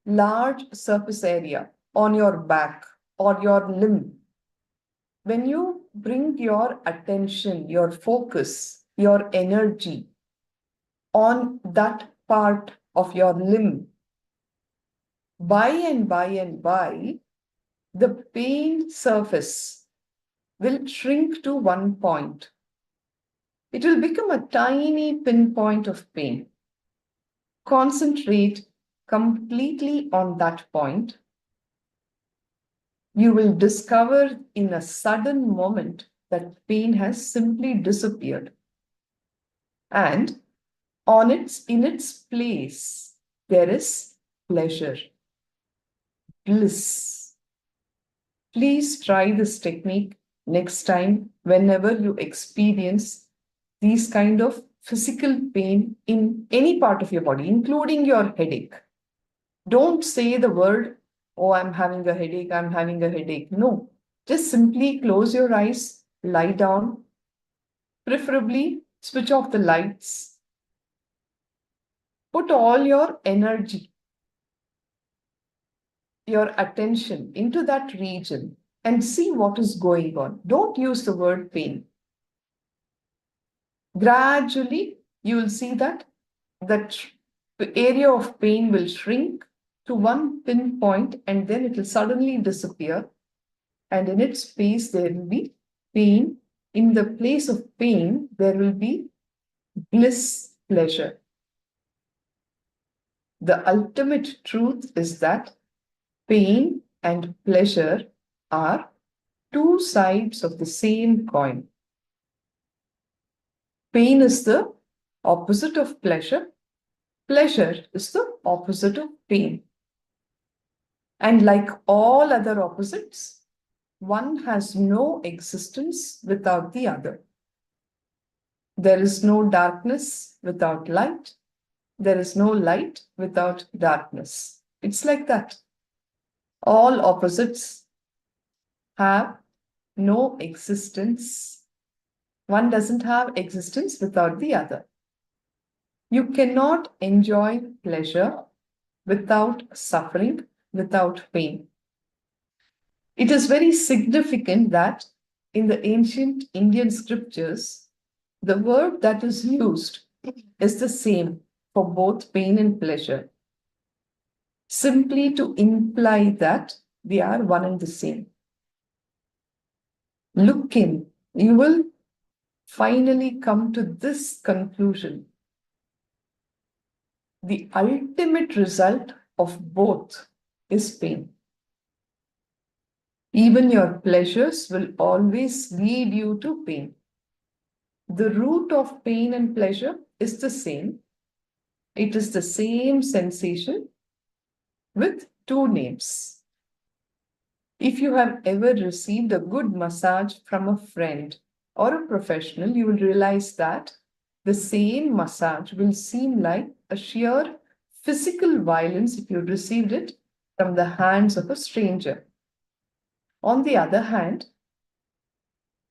large surface area on your back or your limb. When you bring your attention, your focus, your energy on that part of your limb, by and by, the pain surface will shrink to one point. It will become a tiny pinpoint of pain. Concentrate completely on that point. You will discover in a sudden moment that pain has simply disappeared. And in its place, there is pleasure, bliss. Please try this technique next time whenever you experience these kind of physical pain in any part of your body, including your headache. Don't say the word, oh, I'm having a headache, I'm having a headache. No, just simply close your eyes, lie down, preferably switch off the lights. Put all your energy, your attention into that region and see what is going on. Don't use the word pain. Gradually, you will see that that area of pain will shrink to one pinpoint, and then it will suddenly disappear. And in its place, there will be pain. In the place of pain, there will be bliss, pleasure. The ultimate truth is that pain and pleasure are two sides of the same coin. Pain is the opposite of pleasure. Pleasure is the opposite of pain. And like all other opposites, one has no existence without the other. There is no darkness without light. There is no light without darkness. It's like that. All opposites have no existence. One doesn't have existence without the other. You cannot enjoy pleasure without suffering, without pain. It is very significant that in the ancient Indian scriptures, the word that is used is the same for both pain and pleasure, simply to imply that they are one and the same. Look in, you will finally come to this conclusion. The ultimate result of both is pain. Even your pleasures will always lead you to pain. The root of pain and pleasure is the same. It is the same sensation with two names. If you have ever received a good massage from a friend or a professional, you will realize that the same massage will seem like a sheer physical violence if you received it from the hands of a stranger. On the other hand,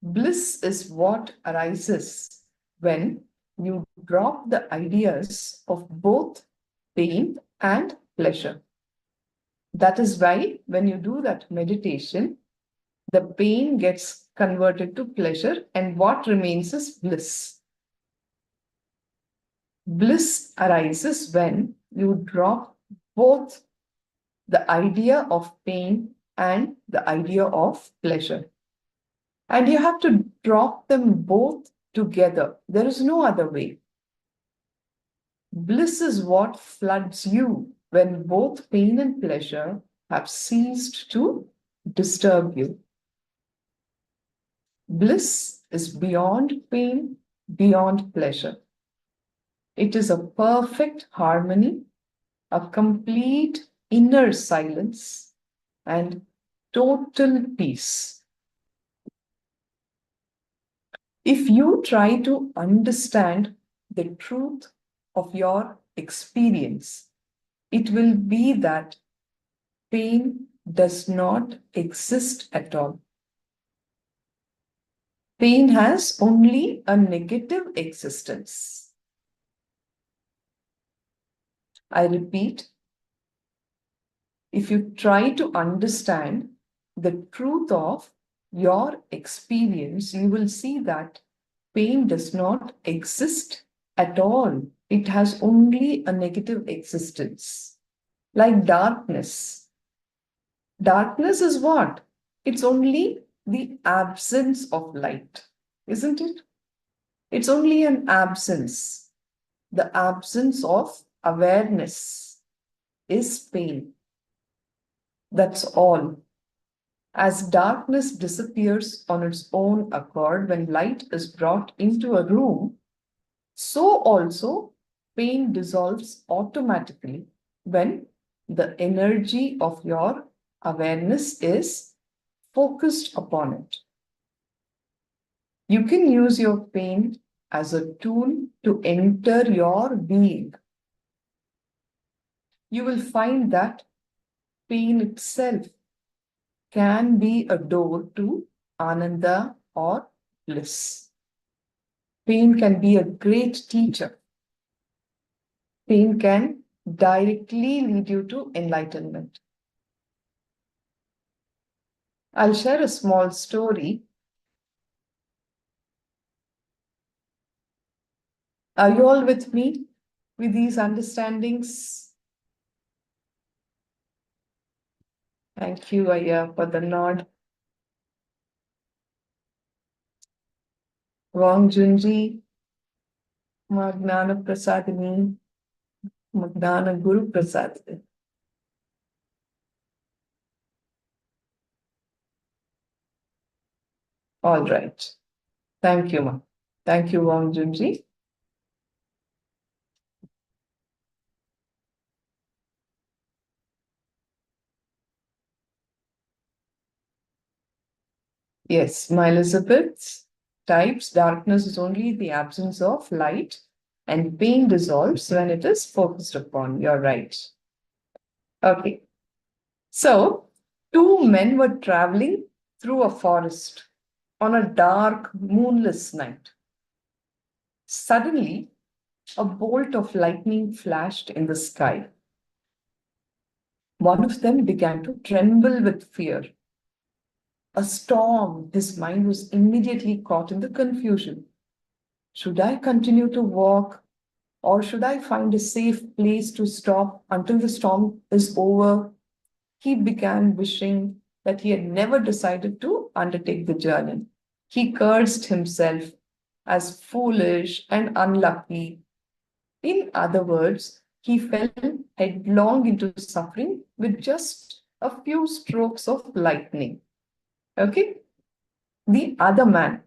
bliss is what arises when you drop the ideas of both pain and pleasure. That is why when you do that meditation, the pain gets converted to pleasure and what remains is bliss. Bliss arises when you drop both the idea of pain and the idea of pleasure. And you have to drop them both together. There is no other way. Bliss is what floods you when both pain and pleasure have ceased to disturb you. Bliss is beyond pain, beyond pleasure. It is a perfect harmony, a complete inner silence, and total peace. If you try to understand the truth of your experience, it will be that pain does not exist at all. Pain has only a negative existence. I repeat, if you try to understand the truth of your experience, you will see that pain does not exist at all. It has only a negative existence. Like darkness. Darkness is what? It's only the absence of light, isn't it? It's only an absence. The absence of awareness is pain. That's all. As darkness disappears on its own accord when light is brought into a room, so also pain dissolves automatically when the energy of your awareness is focused upon it. You can use your pain as a tool to enter your being. You will find that pain itself can be a door to Ananda or bliss. Pain can be a great teacher. Pain can directly lead you to enlightenment. I'll share a small story. Are you all with me with these understandings? Thank you, Aya, for the nod. Wang Junji, Magnana Prasadini, Magnana Guru Prasadini. All right. Thank you, Ma. Thank you, Wang Junji. Yes, my Elizabeth. types, darkness is only the absence of light, and pain dissolves when it is focused upon. You're right. Okay. So, two men were traveling through a forest on a dark, moonless night. Suddenly, a bolt of lightning flashed in the sky. One of them began to tremble with fear. A storm, his mind was immediately caught in the confusion. Should I continue to walk, or should I find a safe place to stop until the storm is over? He began wishing that he had never decided to undertake the journey. He cursed himself as foolish and unlucky. In other words, he fell headlong into suffering with just a few strokes of lightning. Okay? The other man,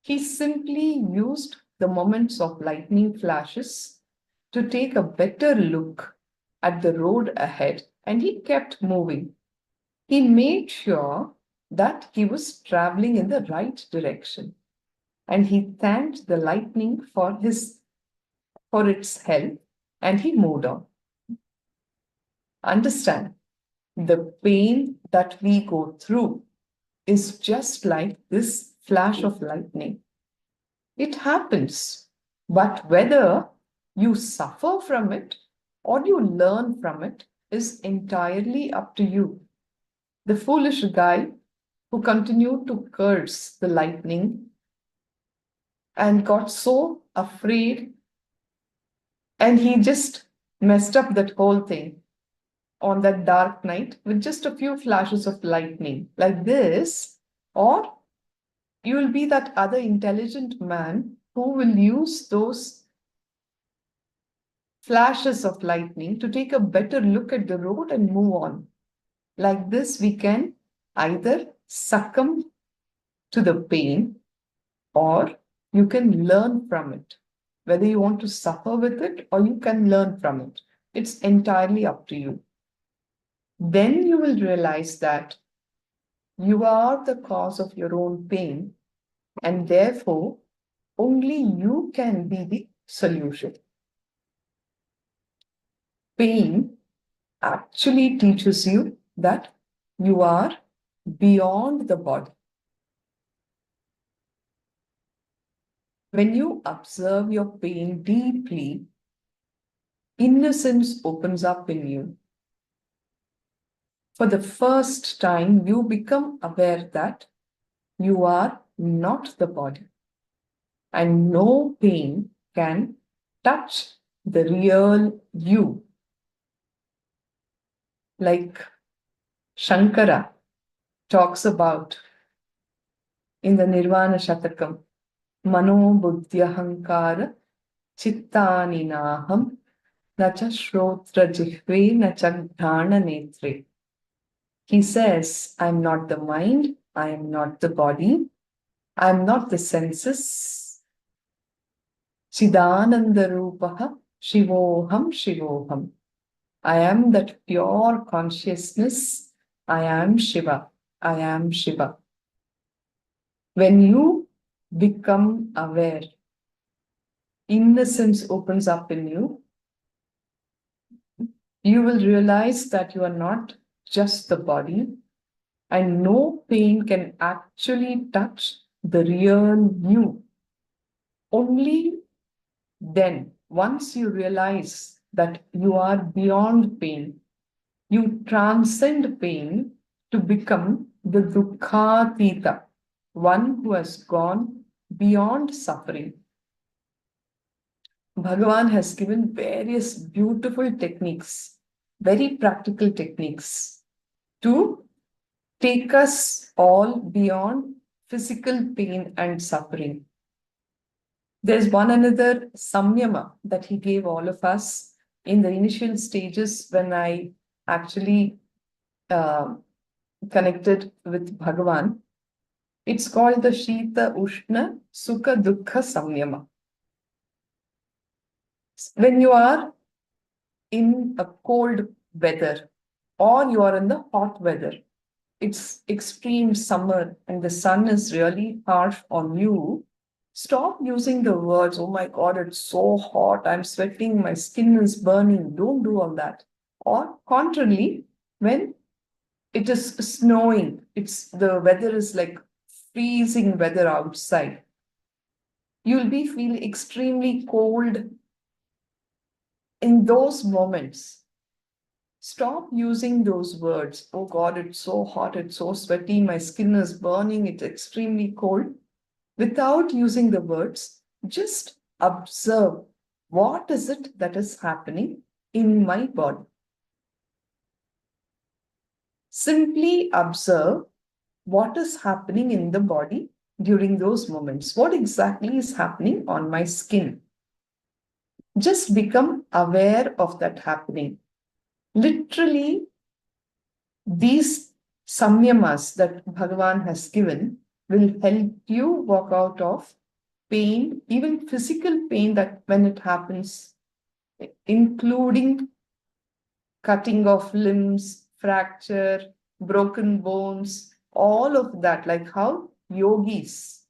he simply used the moments of lightning flashes to take a better look at the road ahead, and he kept moving. He made sure that he was traveling in the right direction, and he thanked the lightning for its help, and he moved on. Understand, the pain that we go through is just like this flash of lightning. It happens, but whether you suffer from it or you learn from it is entirely up to you. The foolish guy who continued to curse the lightning and got so afraid, and he just messed up that whole thing on that dark night with just a few flashes of lightning like this. Or you will be that other intelligent man who will use those flashes of lightning to take a better look at the road and move on. Like this, we can either succumb to the pain or you can learn from it. Whether you want to suffer with it or you can learn from it, it's entirely up to you. Then you will realize that you are the cause of your own pain, and therefore only you can be the solution. Pain actually teaches you that you are beyond the body. When you observe your pain deeply, innocence opens up in you. For the first time, you become aware that you are not the body, and no pain can touch the real you. Like Shankara talks about in the Nirvana Shatakam, Mano Buddhyahankara Chittani Naham Nacha Shrotra Jihve Nacha Dhana Netre. He says, I'm not the mind, I am not the body, I am not the senses. Chidananda Rupaha Shivoham Shivoham. I am that pure consciousness. I am Shiva. I am Shiva. When you become aware, innocence opens up in you. You will realize that you are not just the body, and no pain can actually touch the real you. Only then, once you realize that you are beyond pain, you transcend pain to become the Dukkhatita, one who has gone beyond suffering. Bhagavan has given various beautiful techniques, very practical techniques, to take us all beyond physical pain and suffering. There's one another samyama that he gave all of us in the initial stages when I actually connected with Bhagavan. It's called the Shita Ushna Sukha Dukkha Samyama. When you are in a cold weather or you are in the hot weather, it's extreme summer and the sun is really harsh on you, stop using the words, oh my God, it's so hot, I'm sweating, my skin is burning. Don't do all that. Or contrarily, when it is snowing, the weather is like freezing weather outside, you'll be feel extremely cold in those moments. Stop using those words. Oh God, it's so hot, it's so sweaty, my skin is burning, it's extremely cold. Without using the words, just observe what is it that is happening in my body. Simply observe what is happening in the body during those moments. What exactly is happening on my skin? Just become aware of that happening. Literally, these samyamas that Bhagavan has given will help you walk out of pain, even physical pain that when it happens, including cutting of limbs, fracture, broken bones, all of that, like how yogis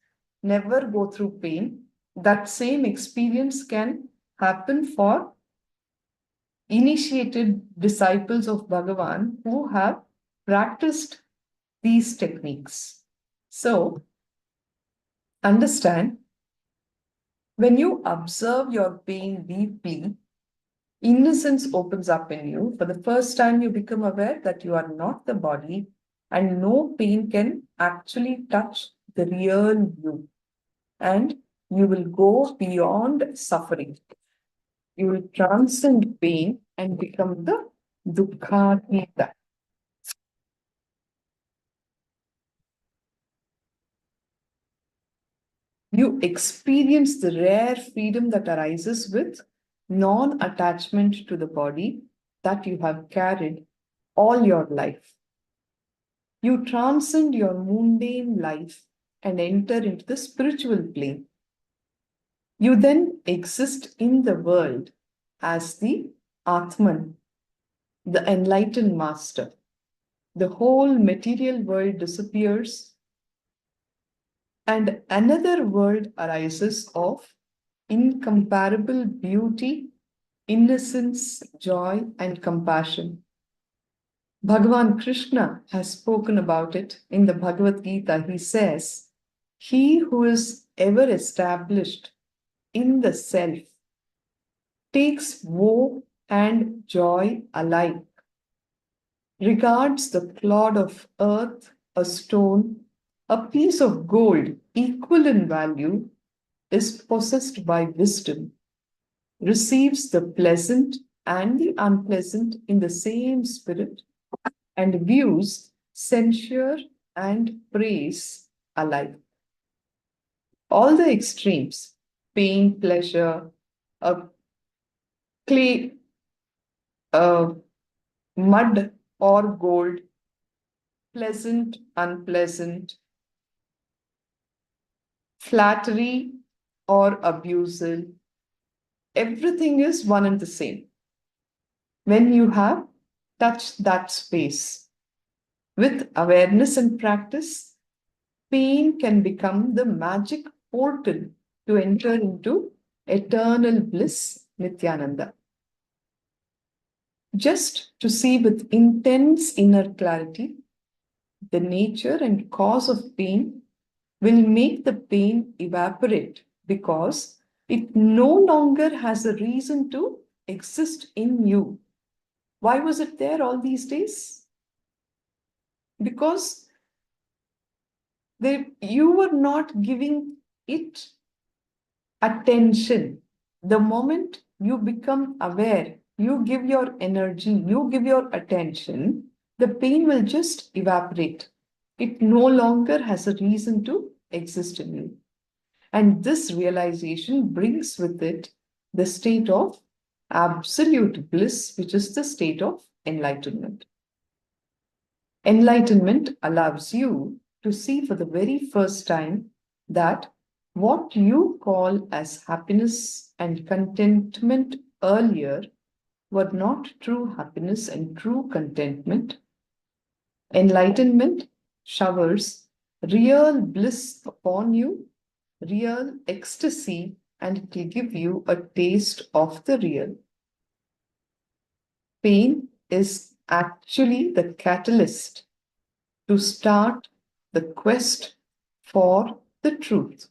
never go through pain, that same experience can happen for initiated disciples of Bhagavan who have practiced these techniques. So, understand, when you observe your pain deeply, innocence opens up in you. For the first time, you become aware that you are not the body and no pain can actually touch the real you. And you will go beyond suffering. You will transcend pain and become the dukkhatita. You experience the rare freedom that arises with non-attachment to the body that you have carried all your life. You transcend your mundane life and enter into the spiritual plane. You then exist in the world as the Atman, the enlightened master. The whole material world disappears and another world arises of incomparable beauty, innocence, joy, and compassion. Bhagavan Krishna has spoken about it in the Bhagavad Gita. He says, he who is ever established in the self takes woe and joy alike, regards the clod of earth, a stone, a piece of gold equal in value, is possessed by wisdom, receives the pleasant and the unpleasant in the same spirit, and views censure and praise alike. All the extremes, pain, pleasure, clay, mud or gold, pleasant, unpleasant, flattery or abusal, everything is one and the same. When you have touched that space with awareness and practice, pain can become the magic portal to enter into eternal bliss, Nithyananda. Just to see with intense inner clarity the nature and cause of pain will make the pain evaporate because it no longer has a reason to exist in you. Why was it there all these days? Because you were not giving it attention. The moment you become aware, you give your energy, you give your attention, the pain will just evaporate. It no longer has a reason to exist in you. And this realization brings with it the state of absolute bliss, which is the state of enlightenment. Enlightenment allows you to see for the very first time that what you call as happiness and contentment earlier were not true happiness and true contentment. Enlightenment showers real bliss upon you, real ecstasy, and it will give you a taste of the real. Pain is actually the catalyst to start the quest for the truth.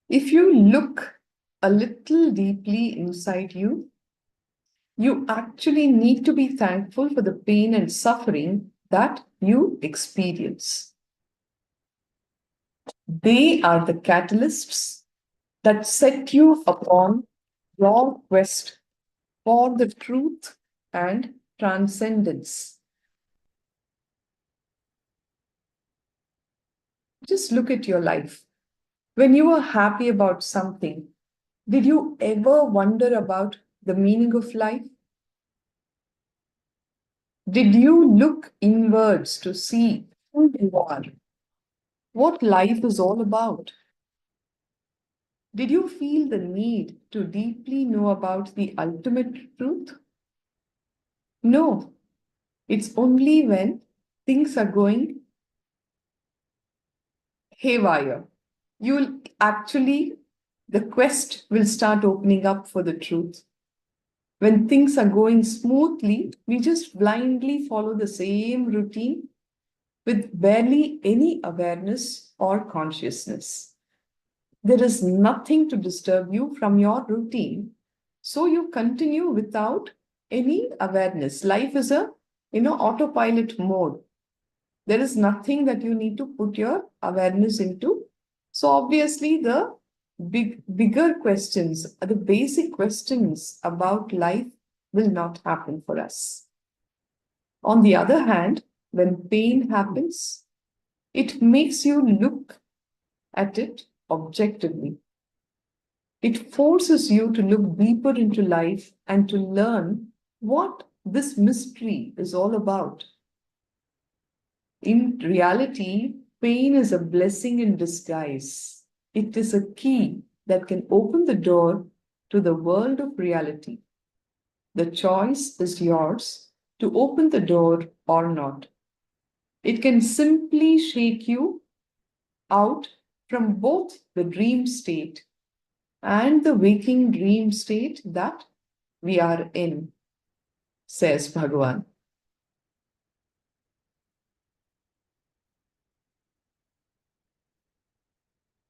If you look a little deeply inside you, you actually need to be thankful for the pain and suffering that you experience. They are the catalysts that set you upon your quest for the truth and transcendence. Just look at your life. When you were happy about something, did you ever wonder about the meaning of life? Did you look inwards to see who you are? What life is all about? Did you feel the need to deeply know about the ultimate truth? No, it's only when things are going haywire. You'll actually, the quest will start opening up for the truth. When things are going smoothly, we just blindly follow the same routine with barely any awareness or consciousness. There is nothing to disturb you from your routine. So you continue without any awareness. Life is a, autopilot mode. There is nothing that you need to put your awareness into. So obviously the bigger questions, the basic questions about life will not happen for us. On the other hand, when pain happens, it makes you look at it objectively. It forces you to look deeper into life and to learn what this mystery is all about. In reality, pain is a blessing in disguise. It is a key that can open the door to the world of reality. The choice is yours to open the door or not. It can simply shake you out from both the dream state and the waking dream state that we are in, says Bhagavan.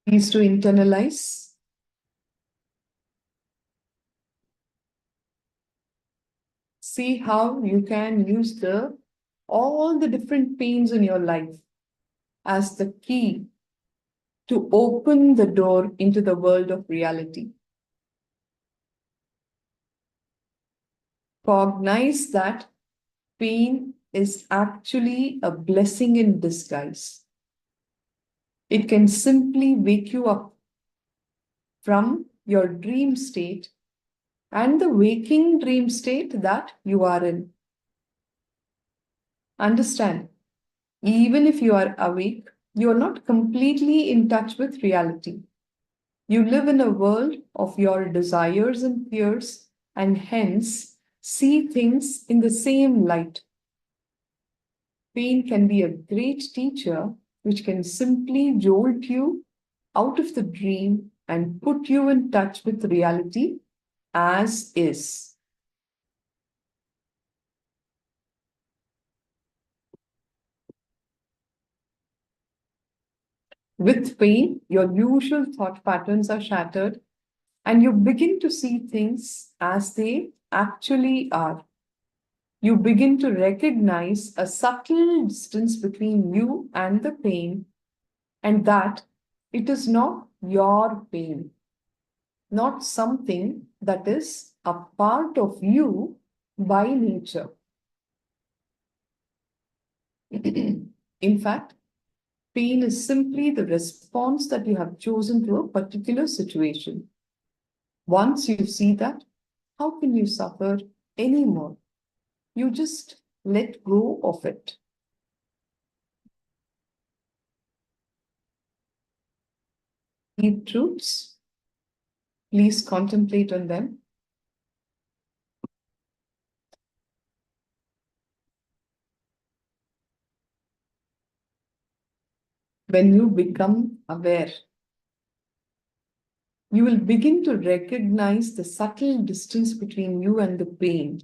Please to internalize. See how you can use all the different pains in your life as the key to open the door into the world of reality. Cognize that pain is actually a blessing in disguise. It can simply wake you up from your dream state and the waking dream state that you are in. Understand, even if you are awake, you are not completely in touch with reality. You live in a world of your desires and fears, and hence see things in the same light. Pain can be a great teacher which can simply jolt you out of the dream and put you in touch with reality as is. With pain, your usual thought patterns are shattered and you begin to see things as they actually are. You begin to recognize a subtle distance between you and the pain, and that it is not your pain, not something that is a part of you by nature. In fact, pain is simply the response that you have chosen to a particular situation. Once you see that, how can you suffer anymore? You just let go of it. deep truths. Please contemplate on them. When you become aware, you will begin to recognize the subtle distance between you and the pain.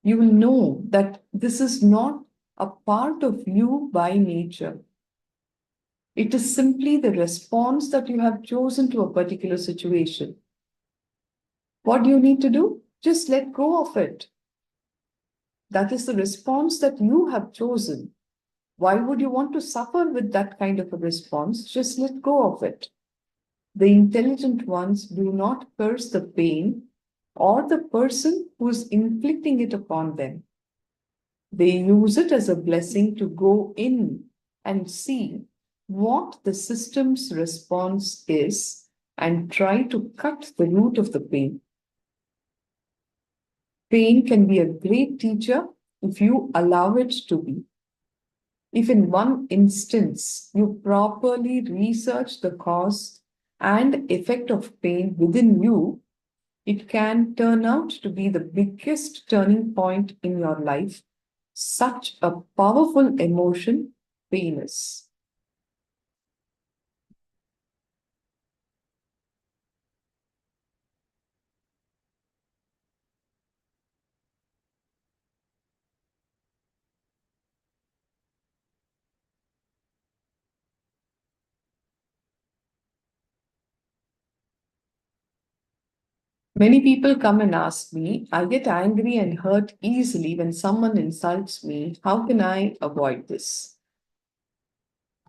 You will know that this is not a part of you by nature. It is simply the response that you have chosen to a particular situation. What do you need to do? Just let go of it. That is the response that you have chosen. Why would you want to suffer with that kind of a response? Just let go of it. The intelligent ones do not curse the pain or the person who is inflicting it upon them. They use it as a blessing to go in and see what the system's response is and try to cut the root of the pain. Pain can be a great teacher if you allow it to be. If in one instance you properly research the cause and effect of pain within you, it can turn out to be the biggest turning point in your life. Such a powerful emotion pain is. Many people come and ask me, I get angry and hurt easily when someone insults me. How can I avoid this?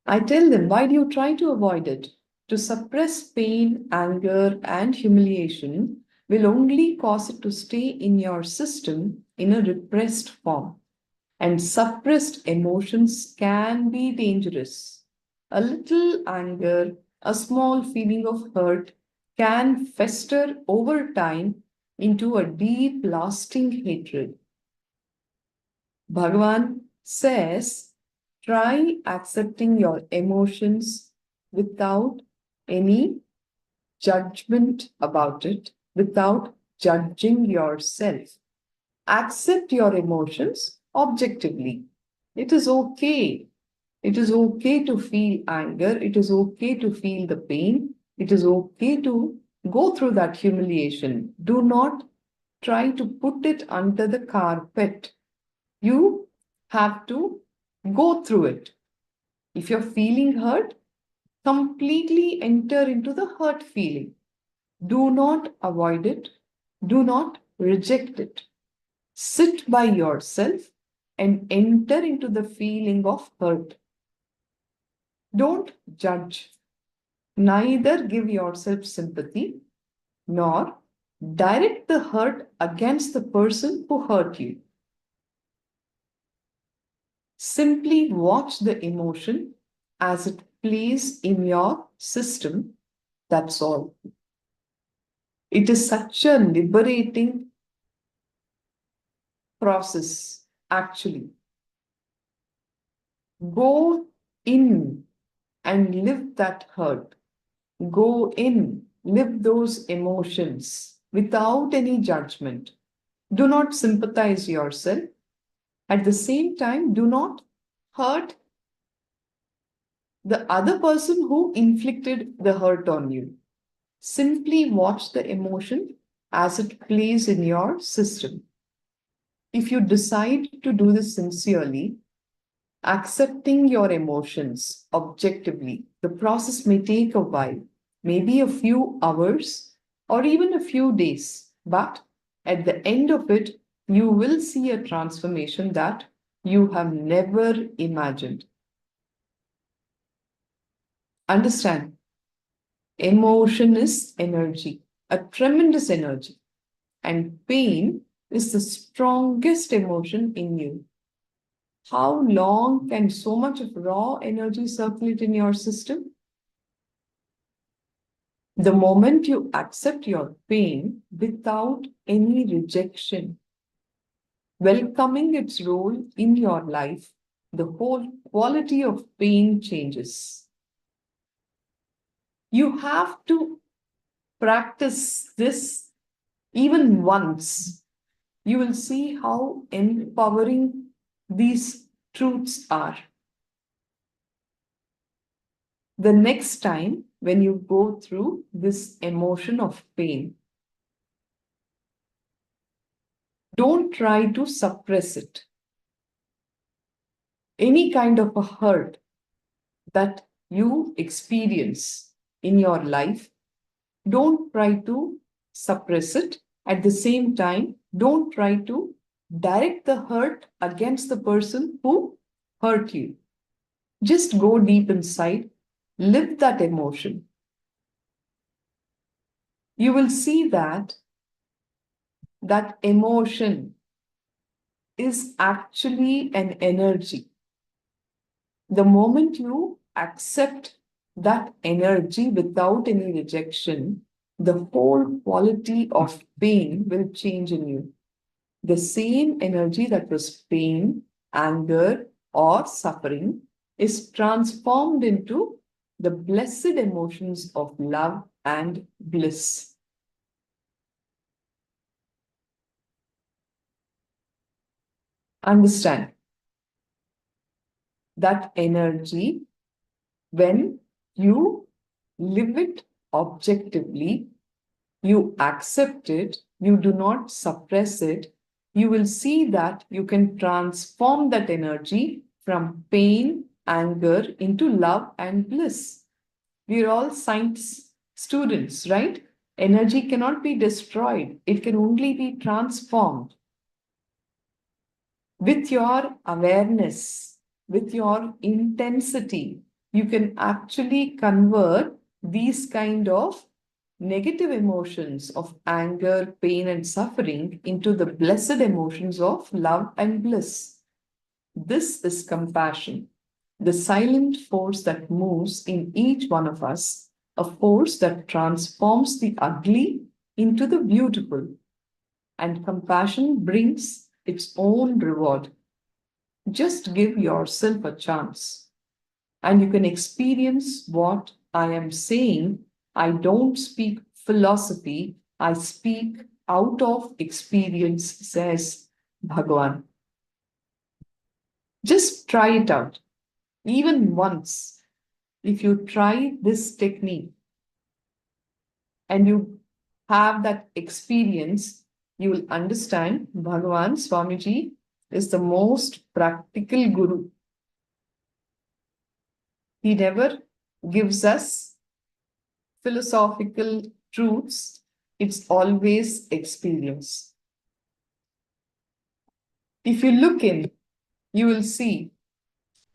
I tell them, why do you try to avoid it? To suppress pain, anger, and humiliation will only cause it to stay in your system in a repressed form. And suppressed emotions can be dangerous. A little anger, a small feeling of hurt can fester over time into a deep, lasting hatred. Bhagavan says, try accepting your emotions without any judgment about it, without judging yourself. Accept your emotions objectively. It is okay. It is okay to feel anger. It is okay to feel the pain. It is okay to go through that humiliation. Do not try to put it under the carpet. You have to go through it. If you're feeling hurt, completely enter into the hurt feeling. Do not avoid it. Do not reject it. Sit by yourself and enter into the feeling of hurt. Don't judge. Neither give yourself sympathy nor direct the hurt against the person who hurt you. Simply watch the emotion as it plays in your system. That's all. It is such a liberating process, actually. Go in and live that hurt. Go in, live those emotions without any judgment. Do not sympathize yourself. At the same time, do not hurt the other person who inflicted the hurt on you. Simply watch the emotion as it plays in your system. If you decide to do this sincerely, accepting your emotions objectively, the process may take a while, maybe a few hours or even a few days, but at the end of it, you will see a transformation that you have never imagined. Understand, emotion is energy, a tremendous energy, and pain is the strongest emotion in you. How long can so much of raw energy circulate in your system? The moment you accept your pain without any rejection, welcoming its role in your life, the whole quality of pain changes. You have to practice this even once. You will see how empowering these truths are. The next time when you go through this emotion of pain, don't try to suppress it. Any kind of a hurt that you experience in your life, don't try to suppress it. At the same time, don't try to direct the hurt against the person who hurt you. Just go deep inside, live that emotion. You will see that that emotion is actually an energy. The moment you accept that energy without any rejection, the whole quality of pain will change in you. The same energy that was pain, anger, or suffering is transformed into the blessed emotions of love and bliss. Understand that energy, when you live it objectively, you accept it, you do not suppress it, you will see that you can transform that energy from pain, anger into love and bliss. We are all science students, right? Energy cannot be destroyed, it can only be transformed. With your awareness, with your intensity, you can actually convert these kind of negative emotions of anger, pain, and suffering into the blessed emotions of love and bliss. This is compassion, the silent force that moves in each one of us, a force that transforms the ugly into the beautiful. And compassion brings its own reward. Just give yourself a chance, and you can experience what I am saying. I don't speak philosophy, I speak out of experience, says Bhagavan. Just try it out, even once. If you try this technique and you have that experience, you will understand Bhagavan Swamiji is the most practical guru. He never gives us philosophical truths, it's always experience. If you look in, you will see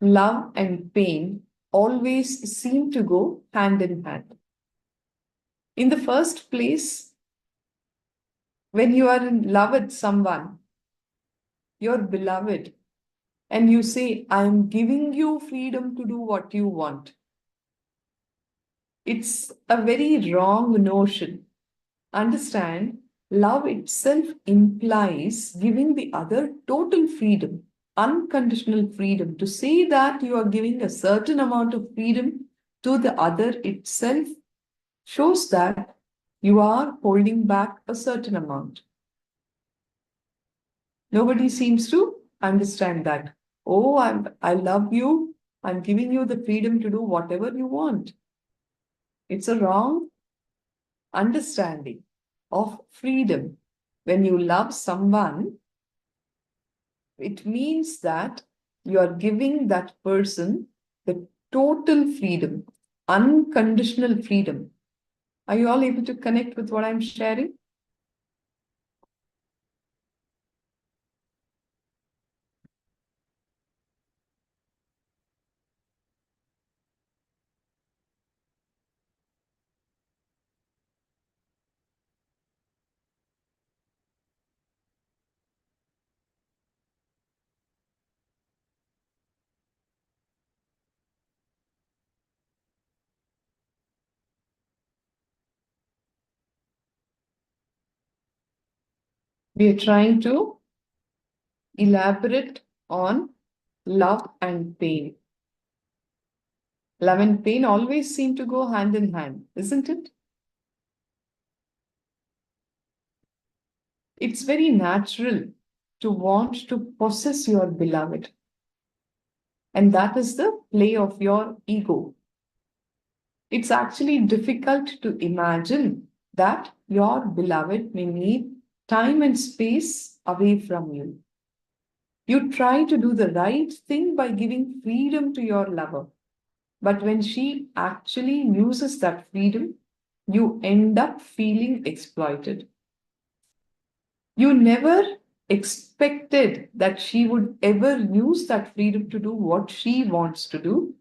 love and pain always seem to go hand in hand. In the first place, when you are in love with someone, your beloved, and you say, I am giving you freedom to do what you want, it's a very wrong notion. Understand, love itself implies giving the other total freedom, unconditional freedom. To say that you are giving a certain amount of freedom to the other itself shows that you are holding back a certain amount. Nobody seems to understand that. Oh, I love you. I'm giving you the freedom to do whatever you want. It's a wrong understanding of freedom. When you love someone, it means that you are giving that person the total freedom, unconditional freedom. Are you all able to connect with what I'm sharing? We are trying to elaborate on love and pain. Love and pain always seem to go hand in hand, isn't it? It's very natural to want to possess your beloved. And that is the play of your ego. It's actually difficult to imagine that your beloved may need time and space away from you. You try to do the right thing by giving freedom to your lover. But when she actually uses that freedom, you end up feeling exploited. You never expected that she would ever use that freedom to do what she wants to do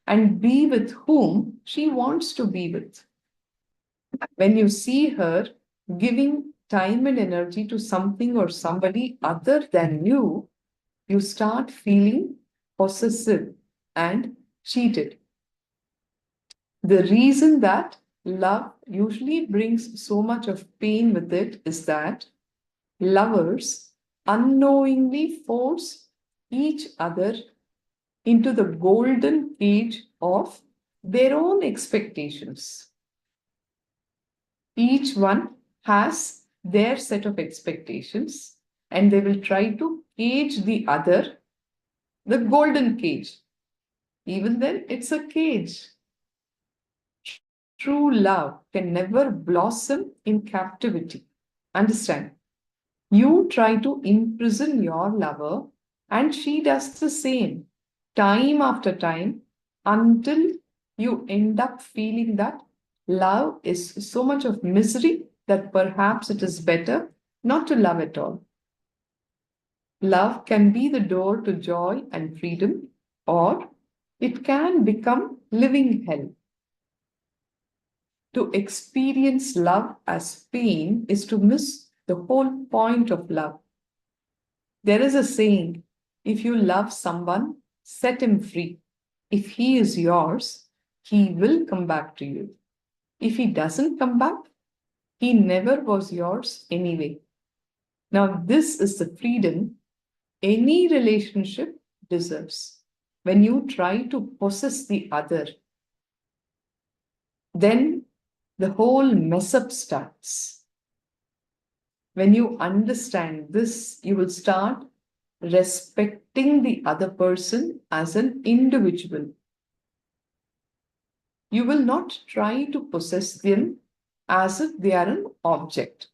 and be with whom she wants to be with. When you see her giving time and energy to something or somebody other than you, you start feeling possessive and cheated. The reason that love usually brings so much of pain with it is that lovers unknowingly force each other into the golden cage of their own expectations. Each one has their set of expectations and they will try to cage the other, the golden cage. Even then, it's a cage. True love can never blossom in captivity. Understand? You try to imprison your lover, and she does the same time after time until you end up feeling that love is so much of misery that perhaps it is better not to love at all. Love can be the door to joy and freedom, or it can become living hell. To experience love as pain is to miss the whole point of love. There is a saying, if you love someone, set him free. If he is yours, he will come back to you. If he doesn't come back, he never was yours anyway. Now, this is the freedom any relationship deserves. When you try to possess the other, then the whole mess up starts. When you understand this, you will start respecting the other person as an individual. You will not try to possess them as if they are an object.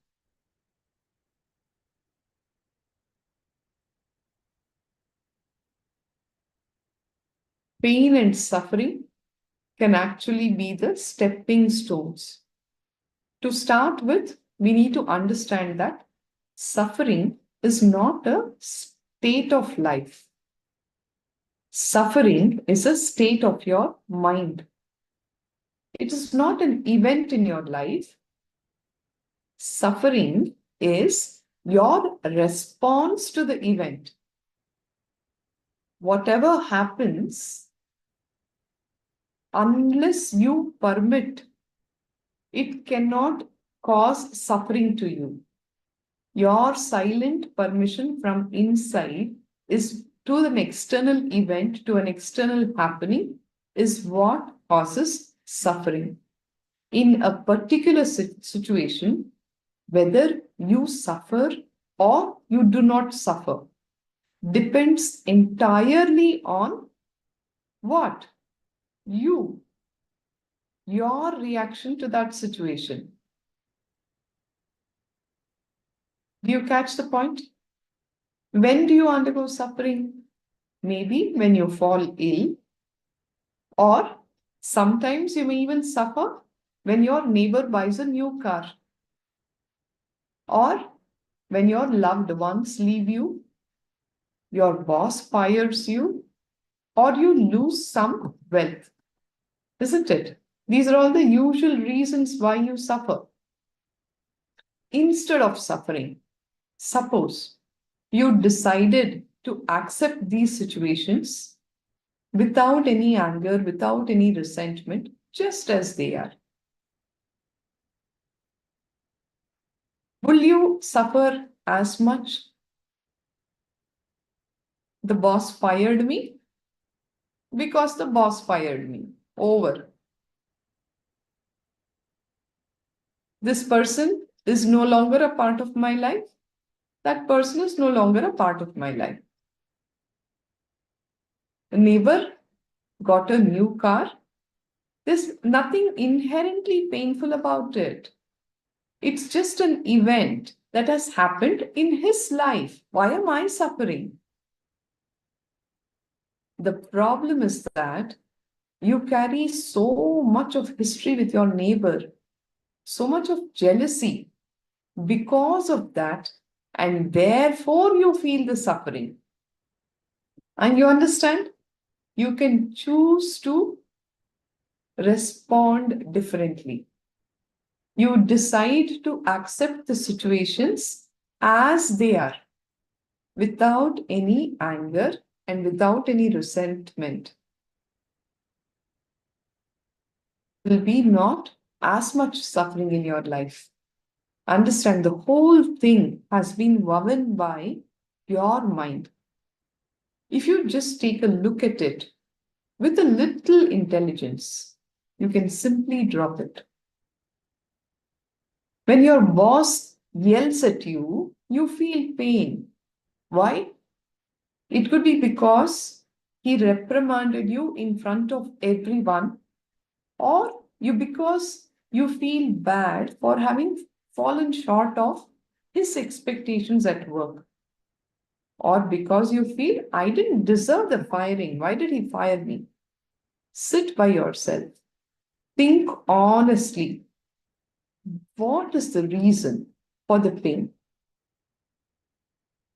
Pain and suffering can actually be the stepping stones. To start with, we need to understand that suffering is not a state of life. Suffering is a state of your mind. It is not an event in your life. Suffering is your response to the event. Whatever happens, unless you permit, it cannot cause suffering to you. Your silent permission from inside is to an external event, to an external happening, is what causes suffering. In a particular situation, whether you suffer or you do not suffer depends entirely on what? You. Your reaction to that situation. Do you catch the point? When do you undergo suffering? Maybe when you fall ill, or sometimes you may even suffer when your neighbor buys a new car, or when your loved ones leave you, your boss fires you, or you lose some wealth. Isn't it? These are all the usual reasons why you suffer. Instead of suffering, suppose you decided to accept these situations without any anger, without any resentment, just as they are. Will you suffer as much? The boss fired me because the boss fired me. over. This person is no longer a part of my life. That person is no longer a part of my life. A neighbor got a new car. There's nothing inherently painful about it. It's just an event that has happened in his life. Why am I suffering? The problem is that you carry so much of history with your neighbor, so much of jealousy because of that, and therefore you feel the suffering. And you understand? You can choose to respond differently. You decide to accept the situations as they are, without any anger and without any resentment. There will be not as much suffering in your life. Understand, the whole thing has been woven by your mind. If you just take a look at it with a little intelligence, you can simply drop it. When your boss yells at you, you feel pain. Why? It could be because he reprimanded you in front of everyone, or because you feel bad for having fallen short of his expectations at work, or because you feel, I didn't deserve the firing. Why did he fire me? Sit by yourself. Think honestly. What is the reason for the pain?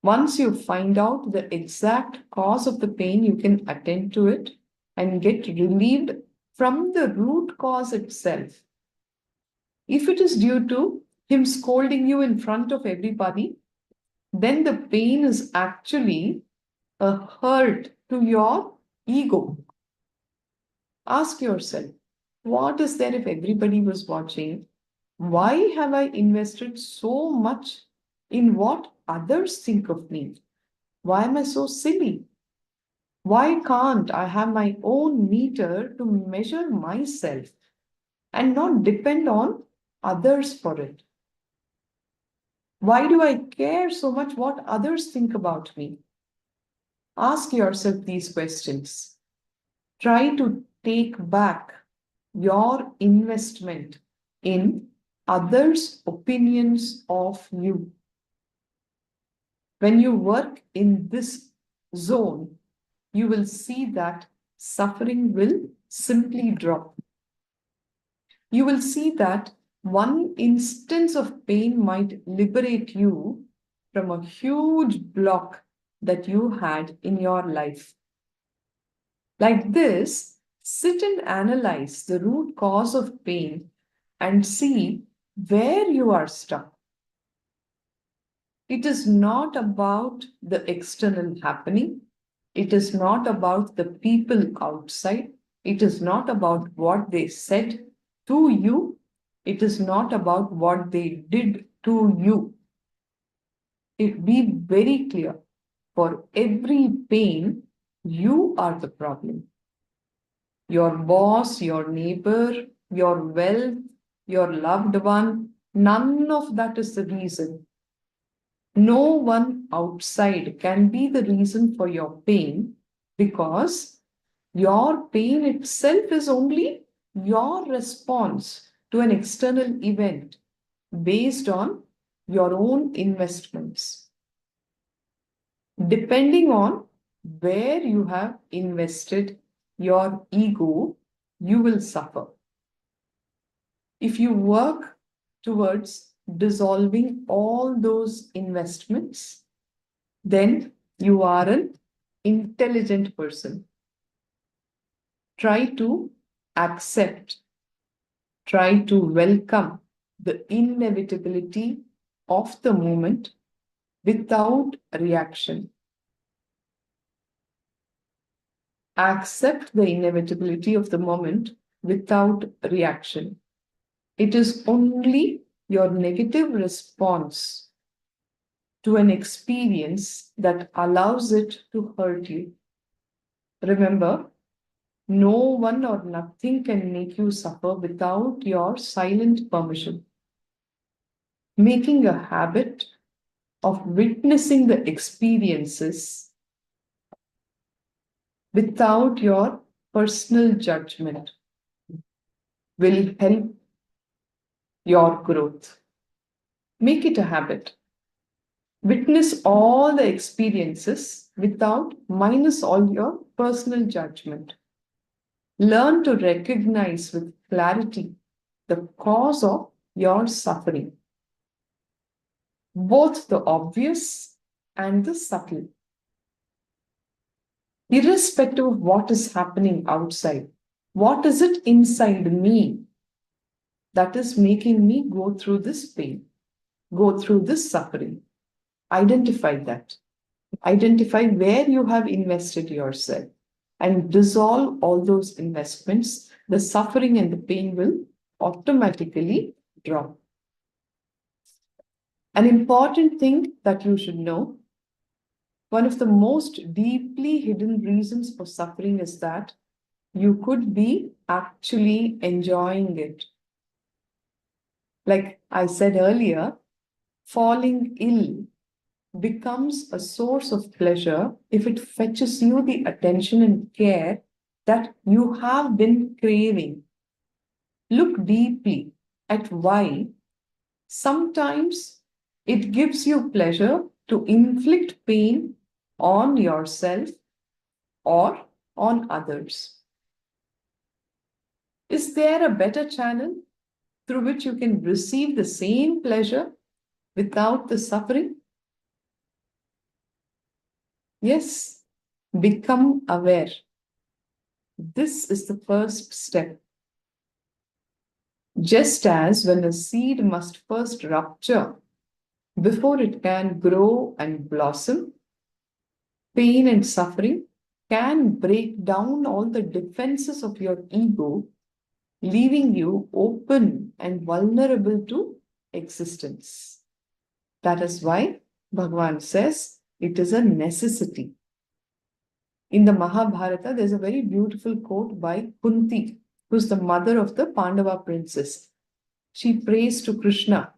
Once you find out the exact cause of the pain, you can attend to it and get relieved from the root cause itself. If it is due to him scolding you in front of everybody, then the pain is actually a hurt to your ego. Ask yourself, what is there if everybody was watching? Why have I invested so much in what others think of me? Why am I so silly? Why can't I have my own meter to measure myself and not depend on others for it? Why do I care so much what others think about me? Ask yourself these questions. Try to take back your investment in others' opinions of you. When you work in this zone, you will see that suffering will simply drop. You will see that one instance of pain might liberate you from a huge block that you had in your life. Like this, sit and analyze the root cause of pain and see where you are stuck. It is not about the external happening. It is not about the people outside. It is not about what they said to you. It is not about what they did to you. Be very clear. For every pain, you are the problem. Your boss, your neighbor, your wealth, your loved one, none of that is the reason. No one outside can be the reason for your pain, because your pain itself is only your response to an external event based on your own investments. Depending on where you have invested your ego, you will suffer. If you work towards dissolving all those investments, then you are an intelligent person. Try to accept, try to welcome the inevitability of the moment without reaction. Accept the inevitability of the moment without reaction. It is only your negative response to an experience that allows it to hurt you. Remember, No one or nothing can make you suffer without your silent permission. Making a habit of witnessing the experiences without your personal judgment will help your growth. Make it a habit. Witness all the experiences without minus all your personal judgment. Learn to recognize with clarity the cause of your suffering, both the obvious and the subtle. Irrespective of what is happening outside, what is it inside me that is making me go through this pain, go through this suffering? Identify that. Identify where you have invested yourself and dissolve all those investments. The suffering and the pain will automatically drop. An important thing that you should know, one of the most deeply hidden reasons for suffering is that you could be actually enjoying it. Like I said earlier, falling ill becomes a source of pleasure if it fetches you the attention and care that you have been craving. Look deeply at why sometimes it gives you pleasure to inflict pain on yourself or on others. Is there a better channel through which you can receive the same pleasure without the suffering? Yes, become aware. This is the first step. Just as when a seed must first rupture before it can grow and blossom, pain and suffering can break down all the defenses of your ego, leaving you open and vulnerable to existence. That is why Bhagavan says it is a necessity. In the Mahabharata, there's a very beautiful quote by Kunti, who's the mother of the Pandava princess. She prays to Krishna.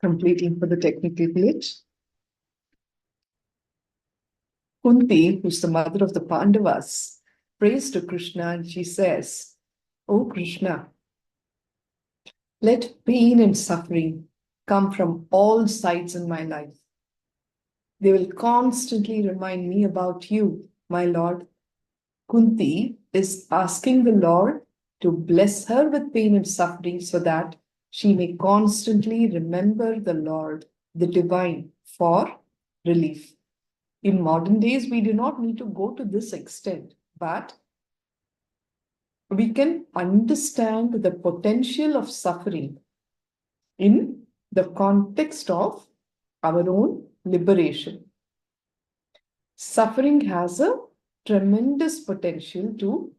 Completing for the technical glitch. Kunti, who's the mother of the Pandavas, prays to Krishna and she says, "O Krishna, let pain and suffering come from all sides in my life. They will constantly remind me about you, my Lord." Kunti is asking the Lord to bless her with pain and suffering so that she may constantly remember the Lord, the divine, for relief. In modern days, we do not need to go to this extent, but we can understand the potential of suffering in the context of our own liberation. Suffering has a tremendous potential to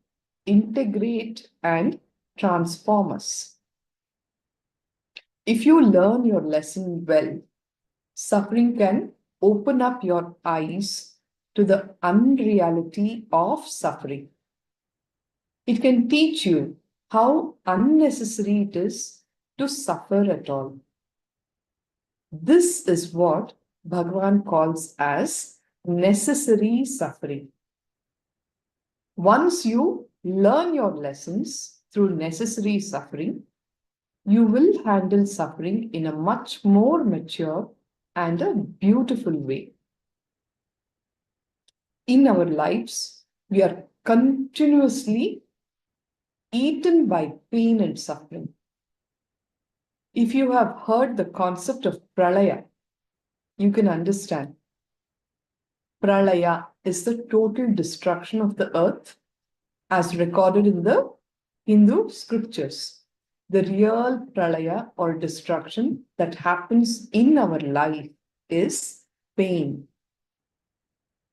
integrate and transform us. If you learn your lesson well, suffering can open up your eyes to the unreality of suffering. It can teach you how unnecessary it is to suffer at all. This is what Bhagavan calls as necessary suffering. Once you learn your lessons through necessary suffering, you will handle suffering in a much more mature and a beautiful way. in our lives, we are continuously eaten by pain and suffering. If you have heard the concept of pralaya, you can understand. Pralaya is the total destruction of the earth as recorded in the Hindu scriptures. The real pralaya or destruction that happens in our life is pain.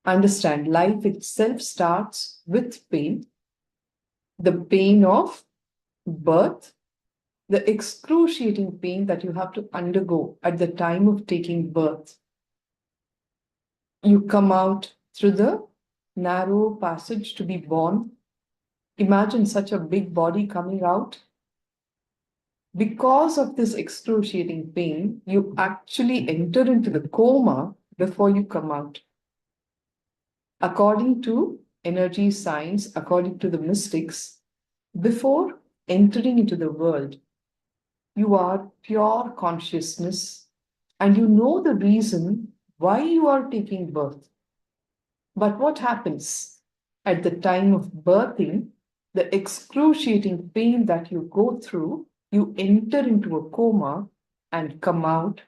Understand, life itself starts with pain. The pain of birth, the excruciating pain that you have to undergo at the time of taking birth. You come out through the narrow passage to be born. Imagine such a big body coming out. Because of this excruciating pain, you actually enter into the coma before you come out. According to energy science, according to the mystics, before entering into the world, you are pure consciousness and you know the reason why you are taking birth. But what happens at the time of birthing, the excruciating pain that you go through, you enter into a coma and come out,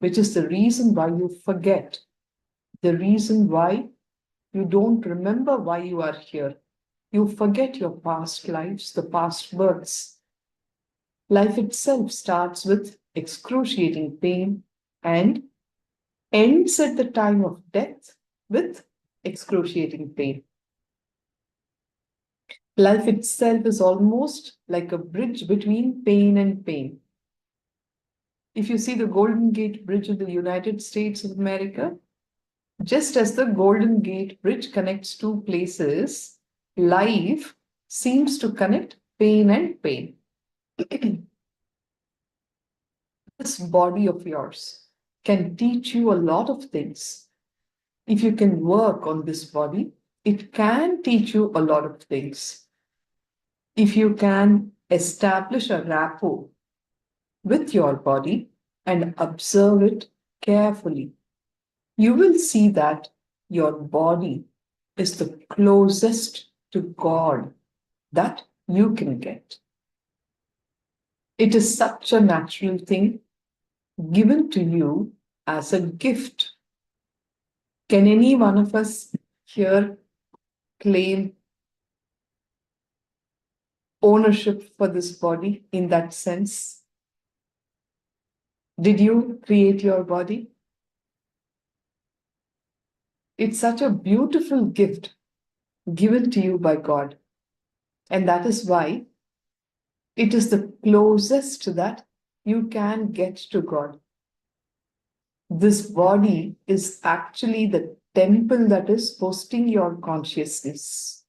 which is the reason why you forget, the reason why you don't remember why you are here. You forget your past lives, the past births. Life itself starts with excruciating pain and ends at the time of death with excruciating pain. Life itself is almost like a bridge between pain and pain. If you see the Golden Gate Bridge in the United States of America, just as the Golden Gate Bridge connects two places, life seems to connect pain and pain. This body of yours can teach you a lot of things. If you can work on this body, it can teach you a lot of things. If you can establish a rapport with your body and observe it carefully, you will see that your body is the closest to God that you can get. It is such a natural thing given to you as a gift. Can any one of us here claim ownership for this body in that sense? Did you create your body? It's such a beautiful gift given to you by God. And that is why it is the closest that you can get to God. This body is actually the temple that is hosting your consciousness.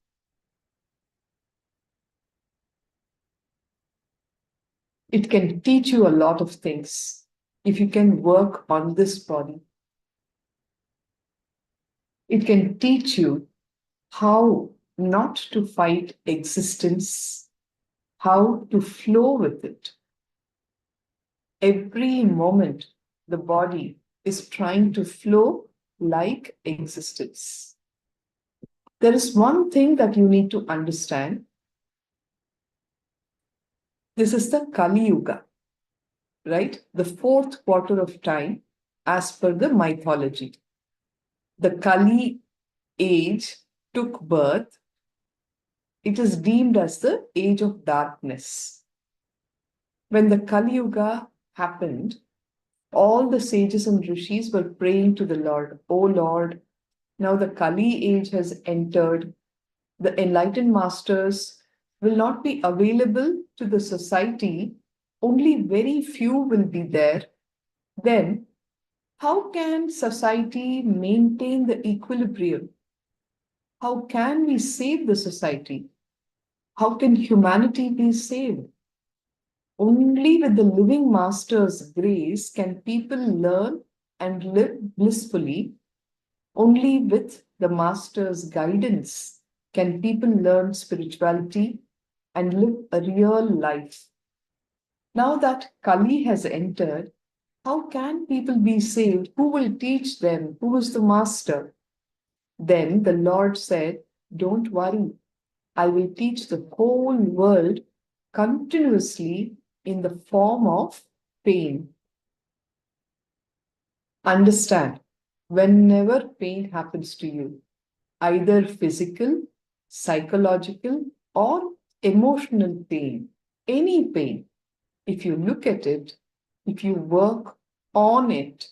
It can teach you a lot of things if you can work on this body. It can teach you how not to fight existence, how to flow with it. Every moment, the body is trying to flow like existence. There is one thing that you need to understand. This is the Kali Yuga, right? The fourth quarter of time as per the mythology. The Kali age took birth. It is deemed as the age of darkness. When the Kali Yuga happened, all the sages and rishis were praying to the Lord, "Oh Lord, now the Kali age has entered. The enlightened masters will not be available to the society. Only very few will be there. Then, how can society maintain the equilibrium? How can we save the society? How can humanity be saved? Only with the living master's grace can people learn and live blissfully. Only with the master's guidance can people learn spirituality and live a real life." Now that Kali has entered, how can people be saved? Who will teach them? Who is the master? Then the Lord said, don't worry, I will teach the whole world continuously in the form of pain. Understand, whenever pain happens to you, either physical, psychological, or emotional pain, any pain, if you look at it, if you work on it,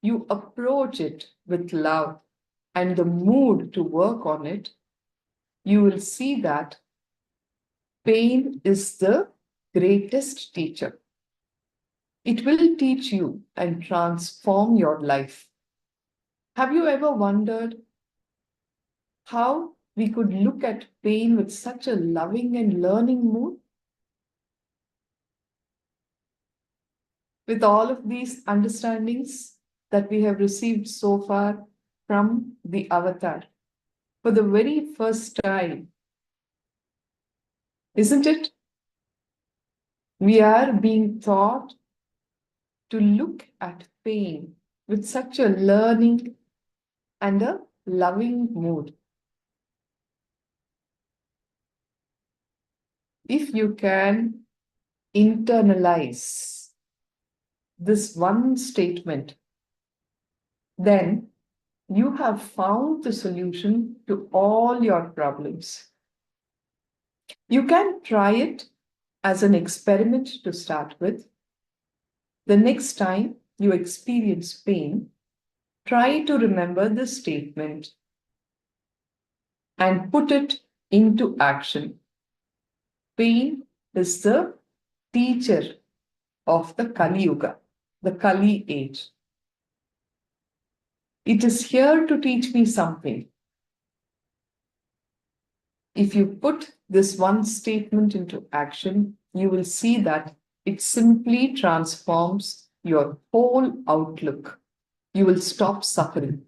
you approach it with love and the mood to work on it, you will see that pain is the greatest teacher. It will teach you and transform your life. Have you ever wondered how we could look at pain with such a loving and learning mood? With all of these understandings that we have received so far from the avatar, for the very first time, isn't it? We are being taught to look at pain with such a learning and a loving mood. If you can internalize this one statement, then you have found the solution to all your problems. You can try it as an experiment to start with. The next time you experience pain, try to remember this statement and put it into action. Pain is the teacher of the Kali Yuga, the Kali age. It is here to teach me something. If you put this one statement into action, you will see that it simply transforms your whole outlook. You will stop suffering.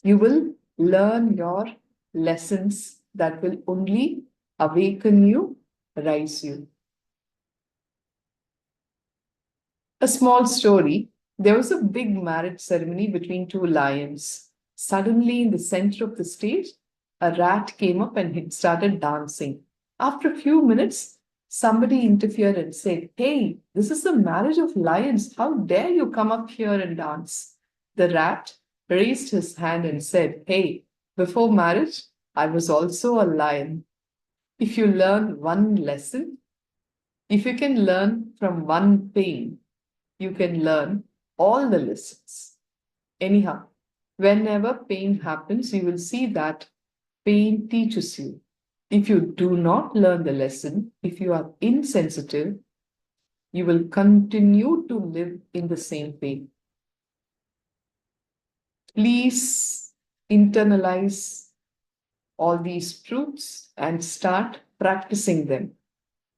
You will learn your lessons that will only awaken you, rise you. A small story. There was a big marriage ceremony between two lions. Suddenly, in the center of the stage, a rat came up and it started dancing. After a few minutes, somebody interfered and said, "Hey, this is the marriage of lions. How dare you come up here and dance?" The rat raised his hand and said, "Hey, before marriage, I was also a lion." If you learn one lesson, if you can learn from one pain, you can learn all the lessons. Anyhow, whenever pain happens, you will see that pain teaches you. If you do not learn the lesson, if you are insensitive, you will continue to live in the same pain. Please internalize all these truths and start practicing them.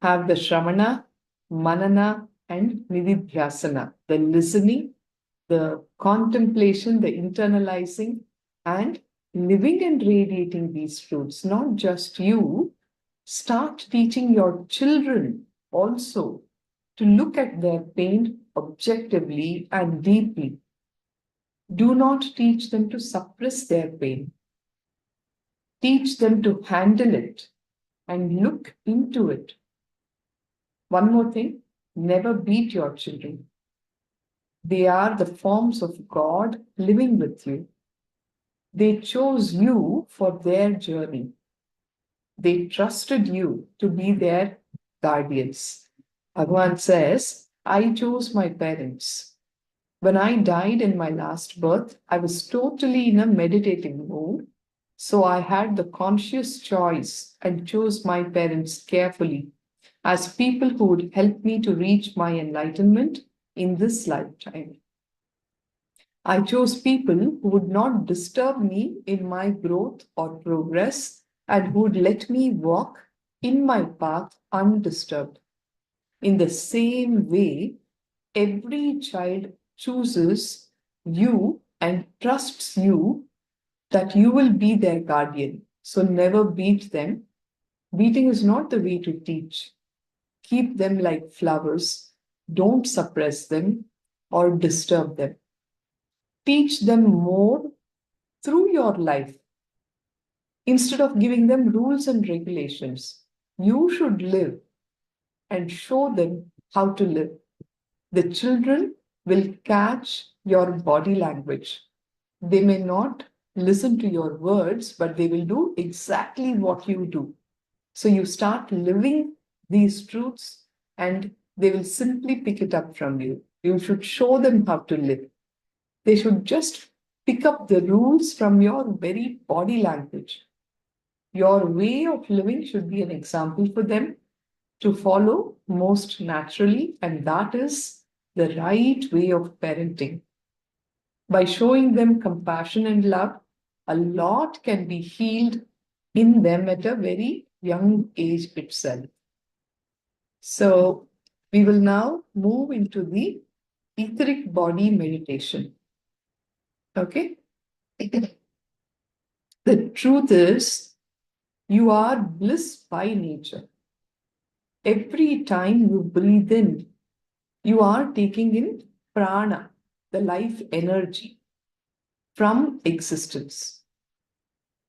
Have the Shravana, Manana, and Nididhyasana, the listening, the contemplation, the internalizing, and living and radiating these truths. Not just you, start teaching your children also to look at their pain objectively and deeply. Do not teach them to suppress their pain. Teach them to handle it and look into it. One more thing, never beat your children. They are the forms of God living with you. They chose you for their journey. They trusted you to be their guardians. Bhagavan says, I chose my parents. When I died in my last birth, I was totally in a meditating mood. So I had the conscious choice and chose my parents carefully as people who would help me to reach my enlightenment in this lifetime. I chose people who would not disturb me in my growth or progress and who would let me walk in my path undisturbed. In the same way, every child chooses you and trusts you that you will be their guardian. So never beat them. Beating is not the way to teach. Keep them like flowers. Don't suppress them or disturb them. Teach them more through your life. Instead of giving them rules and regulations, you should live and show them how to live. The children will catch your body language. They may not listen to your words, but they will do exactly what you do. So you start living these truths and they will simply pick it up from you. You should show them how to live. They should just pick up the rules from your very body language. Your way of living should be an example for them to follow most naturally, and that is the right way of parenting. By showing them compassion and love, a lot can be healed in them at a very young age itself. So we will now move into the etheric body meditation. Okay? The truth is, you are bliss by nature. Every time you breathe in, you are taking in prana, the life energy from existence.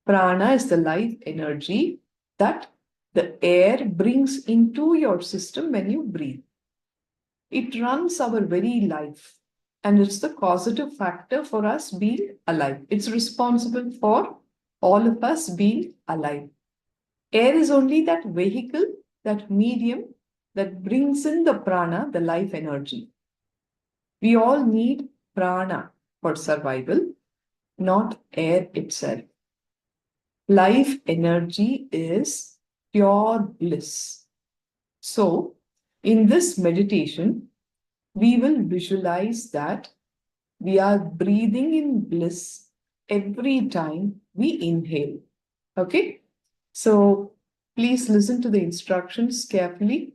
Prana is the life energy that the air brings into your system when you breathe. It runs our very life, and it's the causative factor for us being alive. It's responsible for all of us being alive. Air is only that vehicle, that medium that brings in the prana, the life energy. We all need prana for survival, not air itself. Life energy is pure bliss. So, in this meditation, we will visualize that we are breathing in bliss every time we inhale. Okay? So, please listen to the instructions carefully.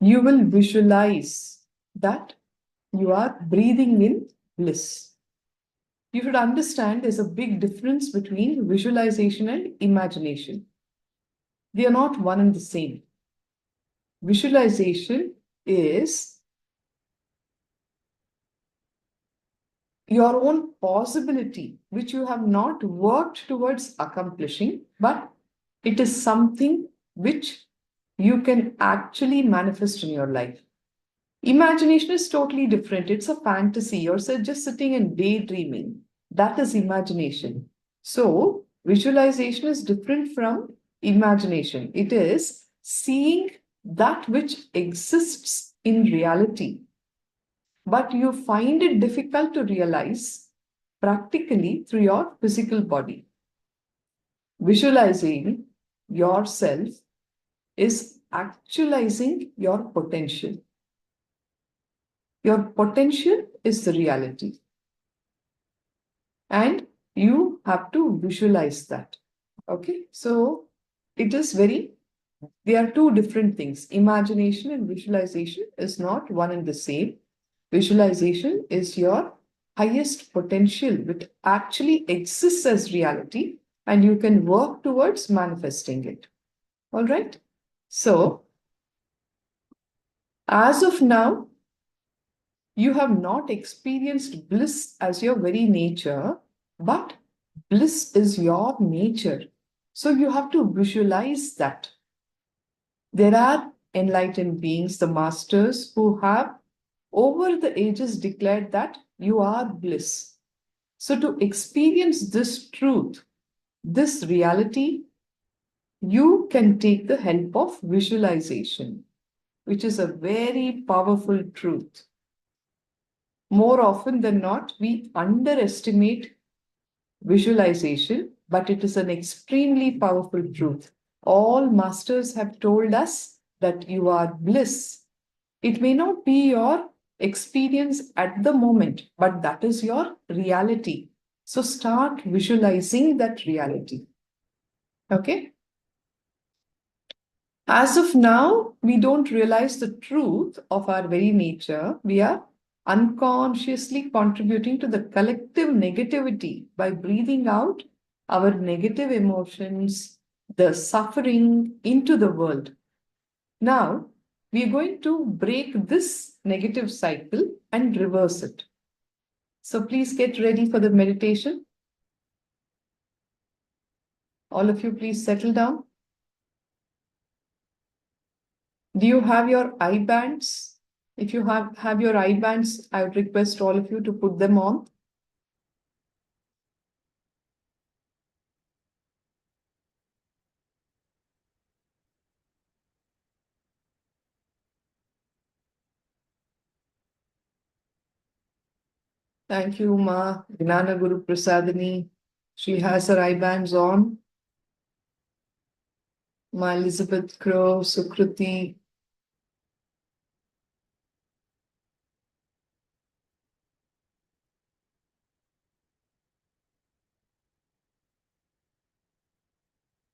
You will visualize that you are breathing in bliss. You should understand there's a big difference between visualization and imagination. They are not one and the same. Visualization is your own possibility, which you have not worked towards accomplishing, but it is something which you can actually manifest in your life. Imagination is totally different. It's a fantasy. You're just sitting and daydreaming. That is imagination. So, visualization is different from imagination. It is seeing that which exists in reality, but you find it difficult to realize practically through your physical body. Visualizing yourself is actualizing your potential. Your potential is the reality. And you have to visualize that. Okay, so it is they are two different things. Imagination and visualization is not one and the same. Visualization is your highest potential, which actually exists as reality, and you can work towards manifesting it. All right. So, as of now, you have not experienced bliss as your very nature, but bliss is your nature. So you have to visualize that. There are enlightened beings, the masters, who have over the ages declared that you are bliss. So to experience this truth, this reality, you can take the help of visualization, which is a very powerful truth. More often than not, we underestimate visualization, but it is an extremely powerful truth. All masters have told us that you are bliss. It may not be your experience at the moment, but that is your reality. So start visualizing that reality. Okay? As of now, we don't realize the truth of our very nature. We are unconsciously contributing to the collective negativity by breathing out our negative emotions, the suffering into the world. Now, we are going to break this negative cycle and reverse it. So please get ready for the meditation. All of you, please settle down. Do you have your eye bands? If you have your eye bands, I would request all of you to put them on. Thank you, Ma. Gnana Guru Prasadini. She has her eye bands on. Ma Elizabeth Crow, Sukruti.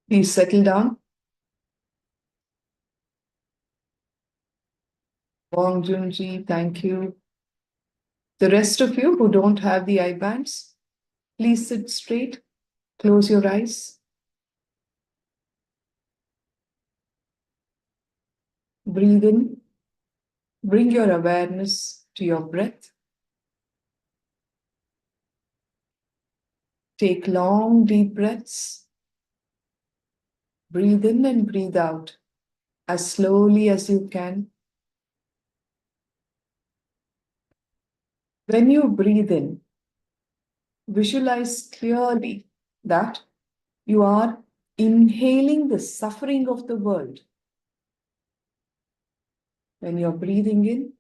Please settle down. Wong Junji, thank you. The rest of you who don't have the eye bands, please sit straight, close your eyes. Breathe in. Bring your awareness to your breath. Take long, deep breaths. Breathe in and breathe out as slowly as you can. When you breathe in, visualize clearly that you are inhaling the suffering of the world. When you're breathing in,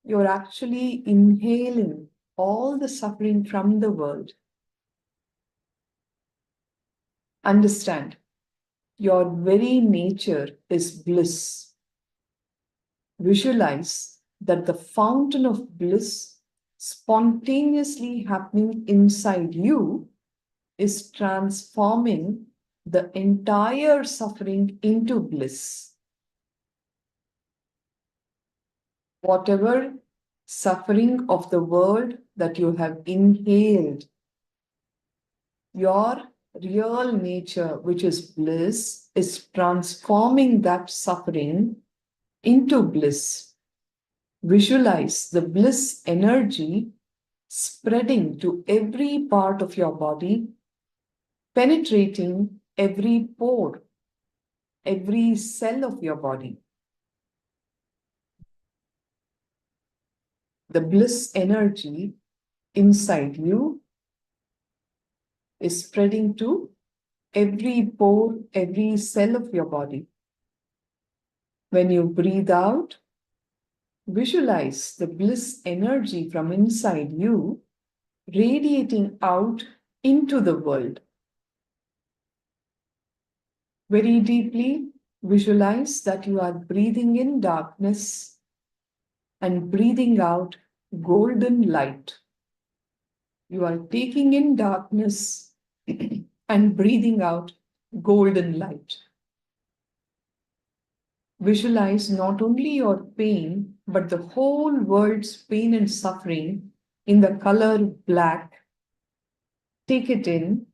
you're actually inhaling all the suffering from the world. Understand, your very nature is bliss. Visualize that the fountain of bliss spontaneously happening inside you is transforming the entire suffering into bliss. Whatever suffering of the world that you have inhaled, your real nature, which is bliss, is transforming that suffering into bliss. Visualize the bliss energy spreading to every part of your body, penetrating every pore, every cell of your body. The bliss energy inside you is spreading to every pore, every cell of your body. When you breathe out, visualize the bliss energy from inside you radiating out into the world. Very deeply visualize that you are breathing in darkness and breathing out golden light. You are taking in darkness and breathing out golden light. Visualize not only your pain, but the whole world's pain and suffering in the color black. Take it in.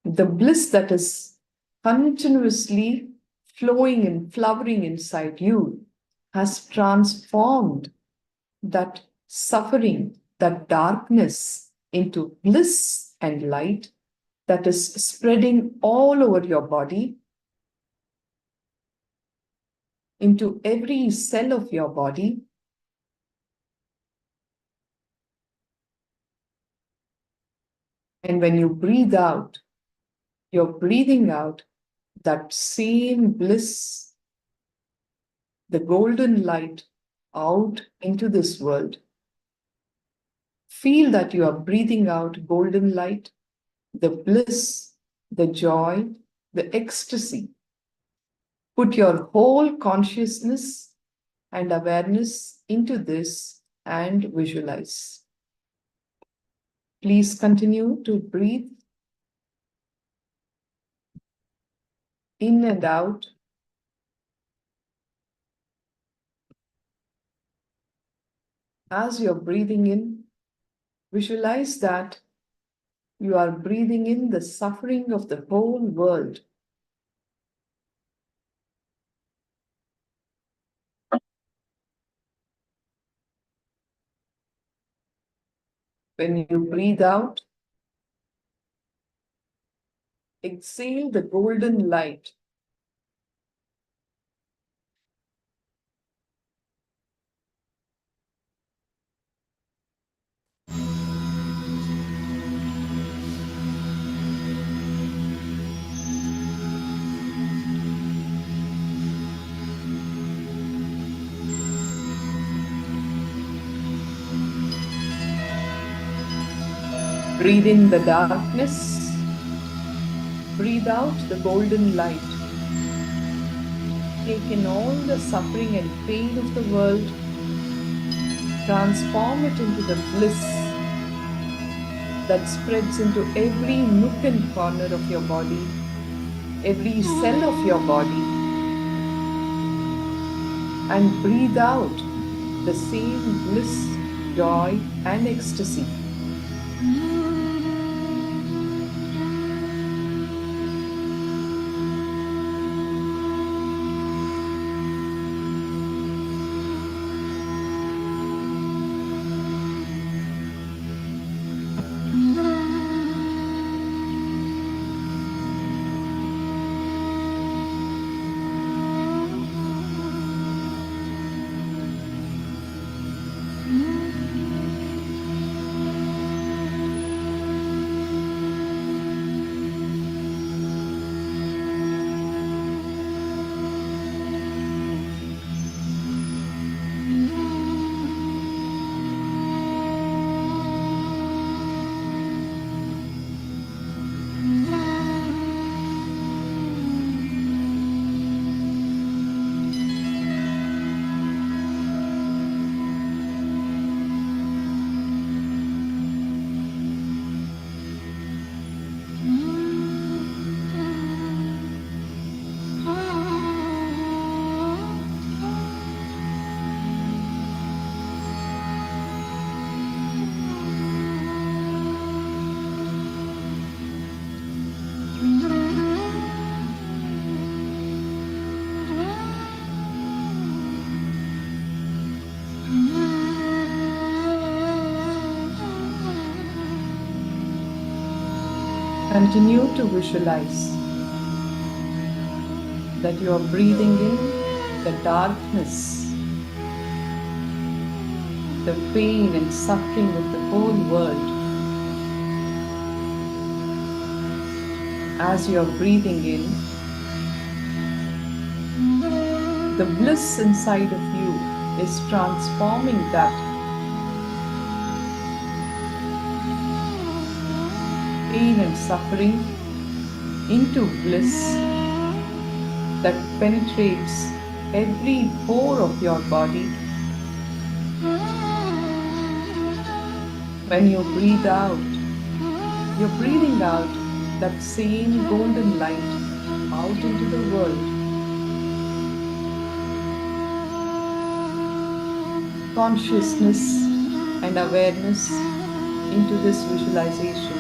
The bliss that is continuously flowing and flowering inside you has transformed that suffering, that darkness into bliss and light that is spreading all over your body, into every cell of your body. And when you breathe out, you're breathing out that same bliss, the golden light out into this world. Feel that you are breathing out golden light, the bliss, the joy, the ecstasy. Put your whole consciousness and awareness into this and visualize. Please continue to breathe in and out. As you're breathing in, visualize that you are breathing in the suffering of the whole world. When you breathe out, exhale the golden light. Breathe in the darkness. Breathe out the golden light. Take in all the suffering and pain of the world. Transform it into the bliss that spreads into every nook and corner of your body, every cell of your body. And breathe out the same bliss, joy, and ecstasy. Continue to visualize that you are breathing in the darkness, the pain and suffering of the whole world. As you are breathing in, the bliss inside of you is transforming that pain and suffering into bliss that penetrates every pore of your body. When you breathe out, you're breathing out that same golden light out into the world. Consciousness and awareness into this visualization.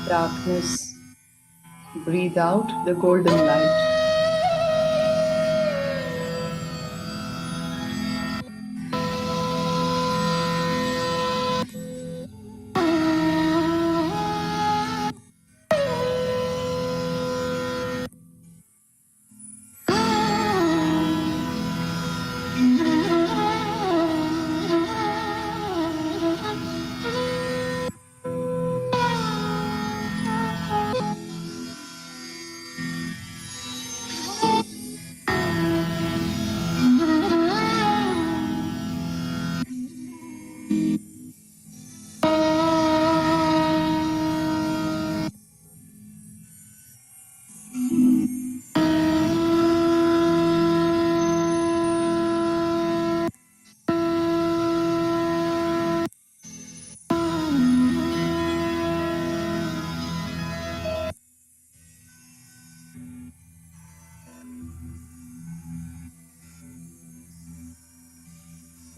Darkness, breathe out the golden light.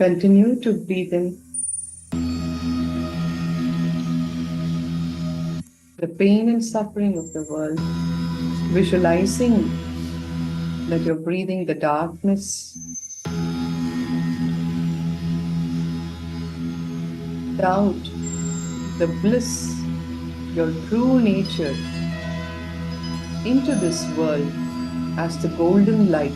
Continue to breathe in the pain and suffering of the world, visualizing that you're breathing the darkness doubt, the bliss, your true nature into this world as the golden light.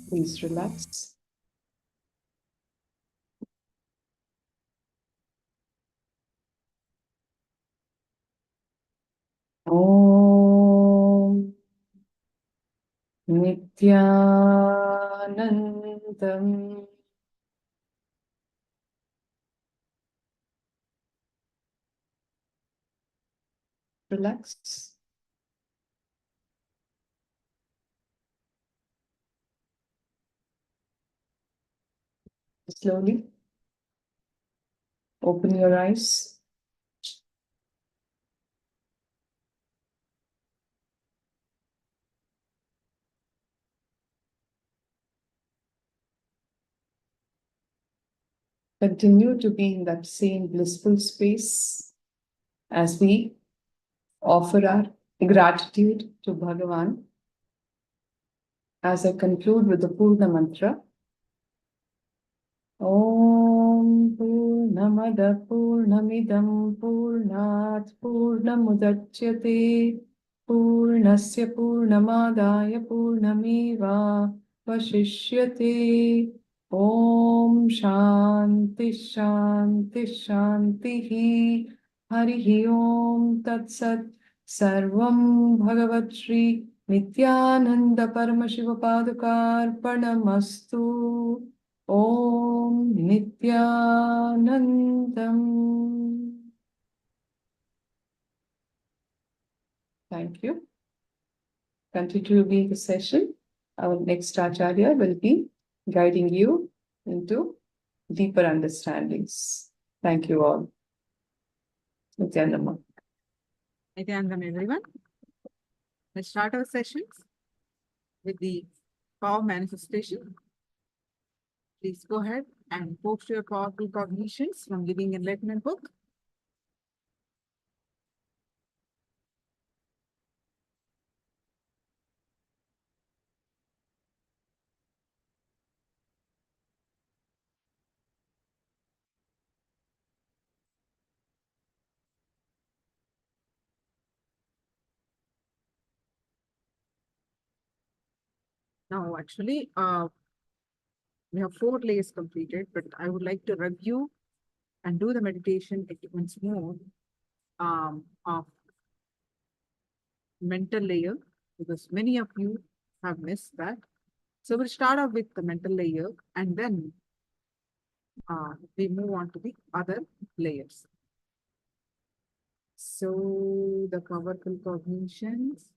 Please relax. Om Nithyanandam. Relax. Slowly open your eyes. Continue to be in that same blissful space as we offer our gratitude to Bhagavan. As I conclude with the Purna mantra, Om Purnamada Purnamidam Purnat Purnamudachyate Purnasya Purnamadaya Purnameva Vashishyate. Om Shanti Shanti Shanti Harihi Om Tat Sat Sarvam Bhagavat Shri Nithyananda Paramashivoham Om Nithyanandam. Thank you. Continue to be the session. Our next Acharya will be guiding you into deeper understandings. Thank you all. Nithyananda. Nithyananda, everyone. Let's start our sessions with the power manifestation. Please go ahead and post your powerful cognitions from Living Enlightenment book. Now, actually, we have 4 layers completed, but I would like to review and do the meditation once more of mental layer, because many of you have missed that. So we'll start off with the mental layer and then we move on to the other layers. So the powerful cognitions.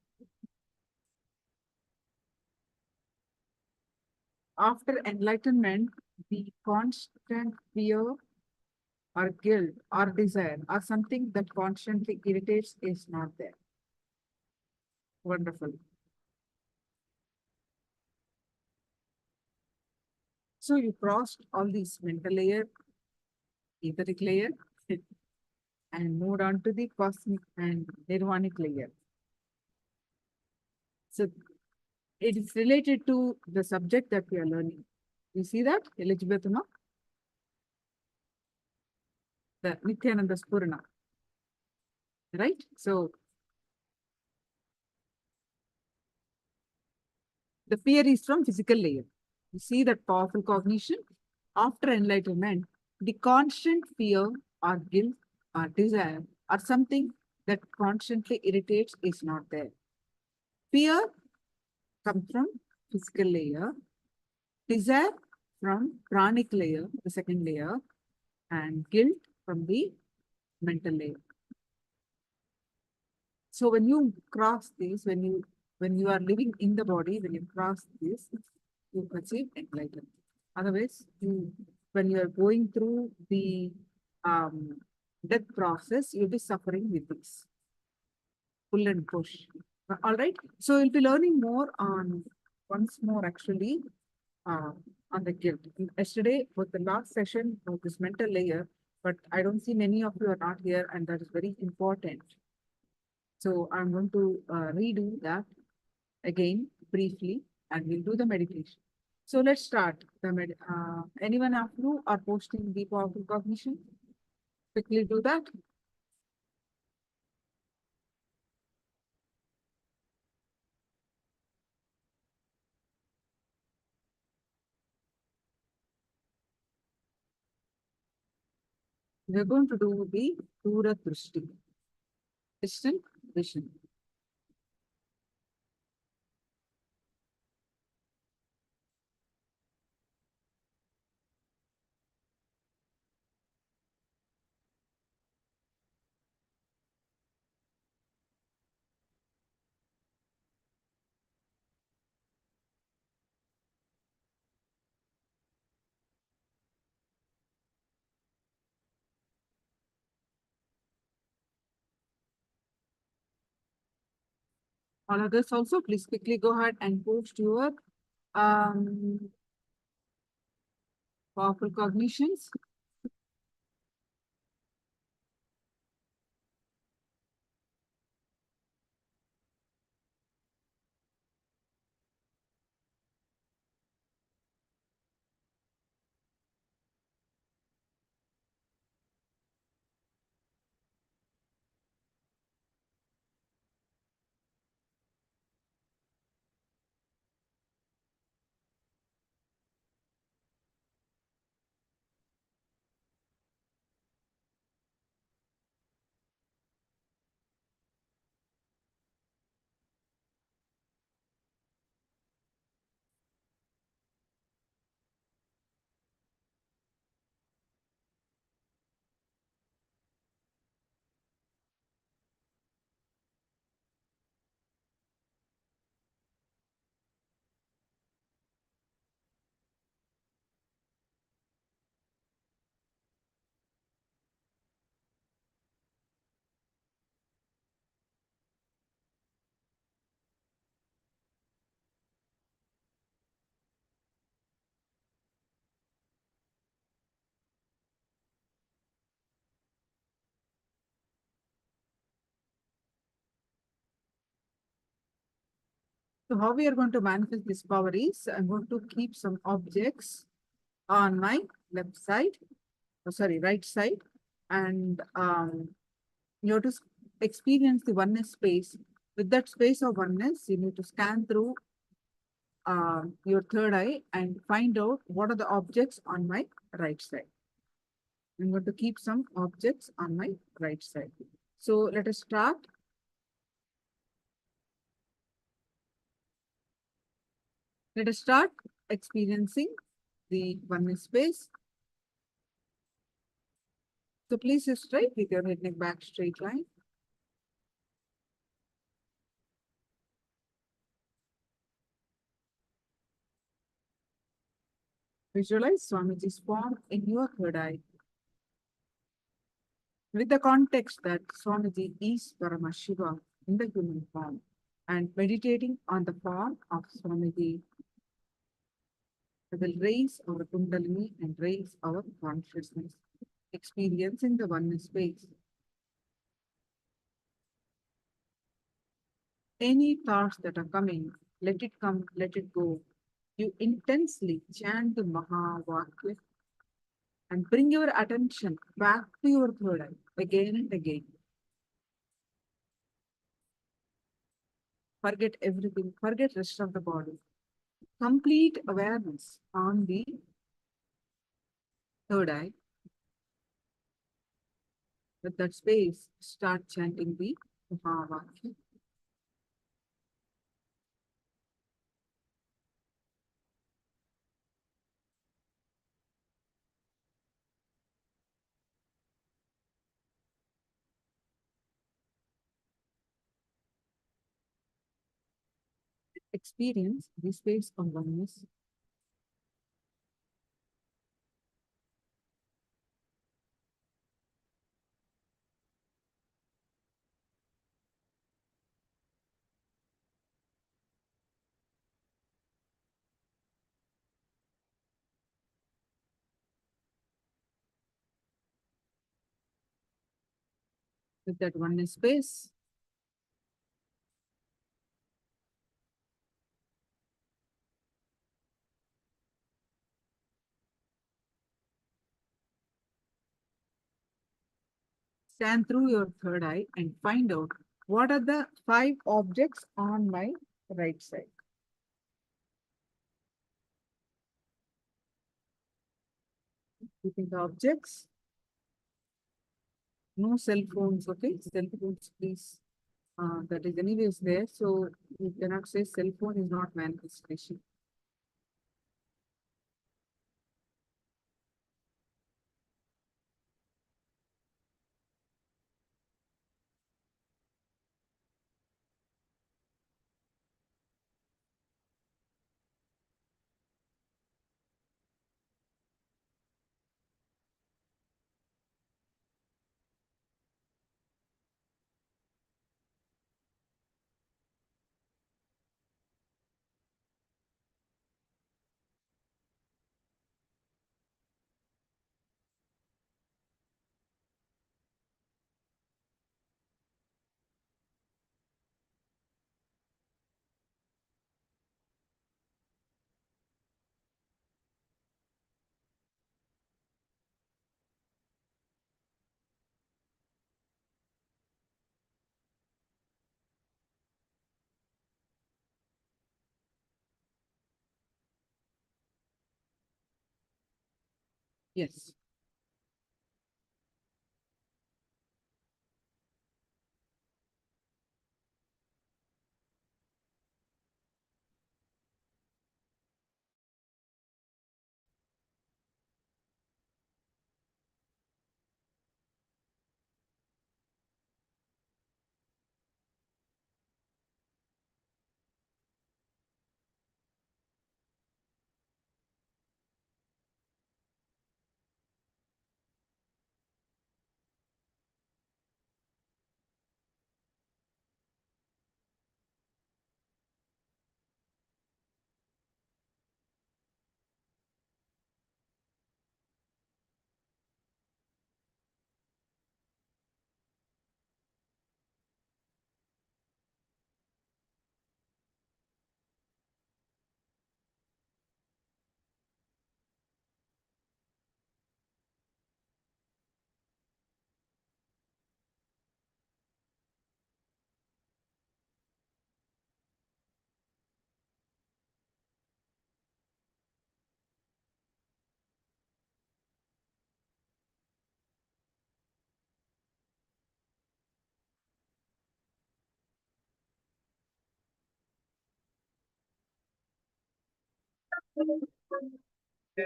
After enlightenment, the constant fear or guilt or desire or something that constantly irritates is not there. Wonderful. So you crossed all these mental layer, etheric layer, and moved on to the cosmic and nirvanic layer. So it is related to the subject that we are learning. You see that, Elizabeth? No? The Nithyananda Spurana. Right? So the fear is from physical layer. You see that powerful cognition? After enlightenment, the constant fear or guilt or desire or something that constantly irritates is not there. Fear comes from physical layer, desire from pranic layer, the second layer, and guilt from the mental layer. So when you cross this, when you are living in the body, when you cross this, you achieve enlightenment. Otherwise, when you are going through the death process, you'll be suffering with this pull and push. All right. So you'll be learning more on once more actually uh, on the guilt. Yesterday was the last session of this mental layer, but I don't see many of you are not here, and that is very important. So I'm going to redo that again briefly, and we'll do the meditation. So let's start. Anyone of you are posting the powerful cognition? Quickly do that. We're going to do the Dura Drishti, distant vision. All others also, please quickly go ahead and post your um, powerful cognitions. So how we are going to manifest this power is, I'm going to keep some objects on my left side, right side, and you have to experience the oneness space. With that space of oneness, you need to scan through your third eye and find out what are the objects on my right side. I'm going to keep some objects on my right side. So let us start. Let us start experiencing the oneness space. So please sit straight with your head neck back straight line. Visualize Swamiji's form in your third eye, with the context that Swamiji is Paramashiva in the human form, and meditating on the form of Swamiji. We will raise our Kundalini and raise our consciousness, experiencing the oneness space. Any thoughts that are coming, let it come, let it go. You intensely chant the Mahavakya and bring your attention back to your third eye again and again. Forget everything, forget rest of the body. Complete awareness on the third eye. With that space, start chanting the Mahavakya. Experience the space of oneness. With that oneness space, scan through your third eye and find out what are the 5 objects on my right side. Keeping the objects. No cell phones, okay? Cell phones, please. That is anyways there. So you cannot say cell phone is not manifestation. Yes.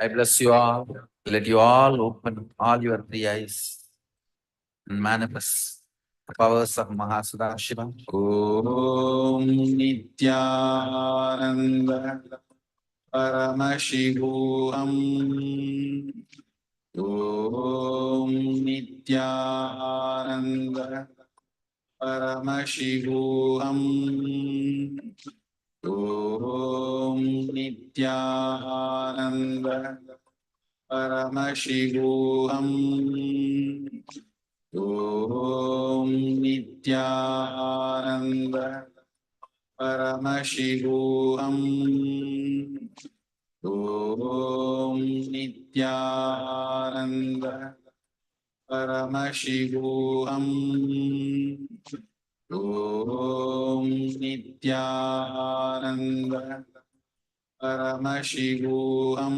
I bless you all. Let you all open all your 3 eyes and manifest the powers of Mahasudha Shiva. Om Nithyananda Paramashivoham. Om Nithyananda Paramashivoham. Om Nithyananda Paramashivoham. Om Nithyananda Paramashivoham. Om Nithyananda Paramashivoham. Om Nithyananda Paramashivoham.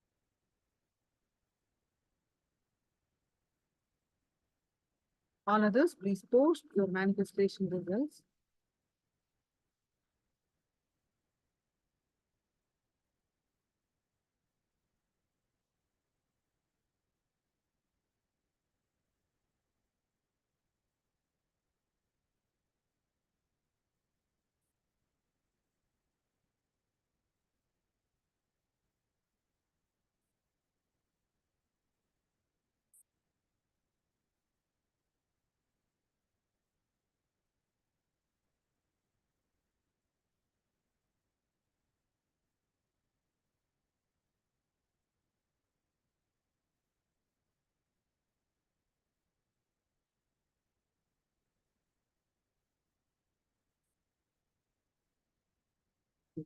All others, please post your manifestation results.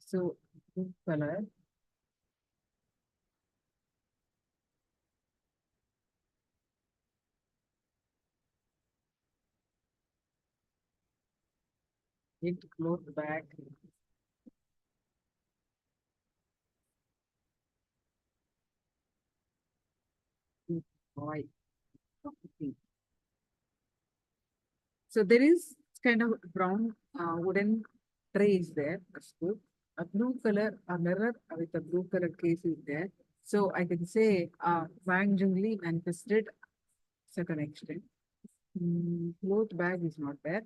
So, blue color. It close back. White. Okay. So there is kind of brown wooden tray is there. That's good. A blue color, a mirror with a blue color case is there. So I can say Wang Jungli manifested certain extent. Cloth bag is not there.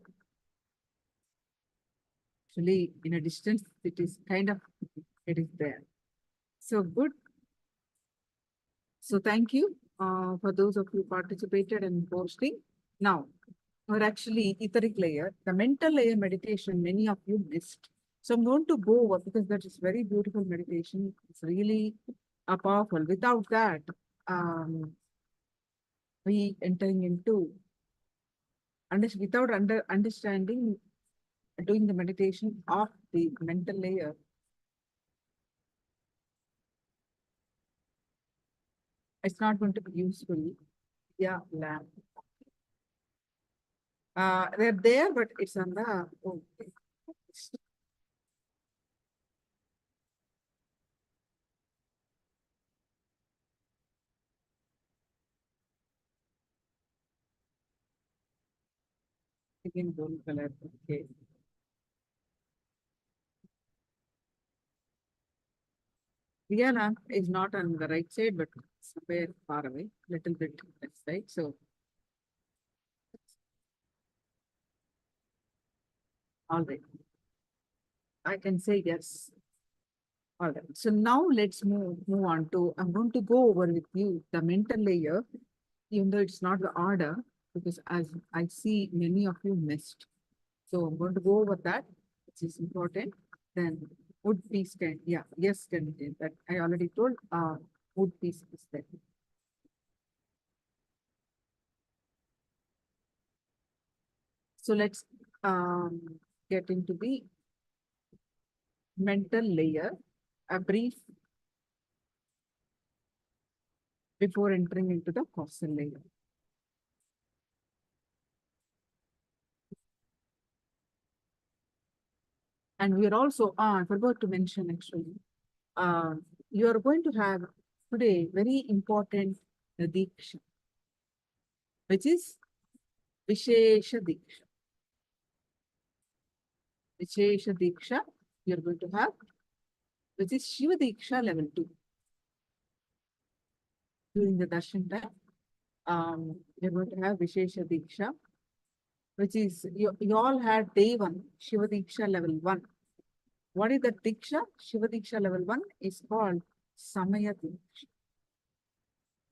Actually, in a distance, it is kind of, it is there. So good. So thank you for those of you participated in posting. Now, or actually etheric layer, the mental layer meditation, many of you missed. So I'm going to go over because that is very beautiful meditation. It's really powerful. Without that, we entering into without understanding doing the meditation of the mental layer, it's not going to be useful. Yeah, lab. They're there, but it's on the okay. Again, gold color. Okay. Rihanna is not on the right side, but somewhere far away, little bit left side. So, all right. I can say yes. All right. So now let's move on to, I'm going to go over with you the mental layer, even though it's not the order, because as I see many of you missed. So I'm going to go over that, which is important. Then wood piece can, yeah, yes, can that I already told wood piece is there. So let's get into the mental layer, a brief before entering into the causal layer. And we are also, I forgot to mention actually, you are going to have today very important Diksha, which is Vishesha Diksha. Vishesha Diksha, you are going to have, which is Shiva Diksha level 2. During the darshan time, you're going to have Vishesha Diksha, which is, you all had day 1, Shiva Diksha level 1. What is the Diksha? Shiva Diksha level 1 is called Samaya Diksha.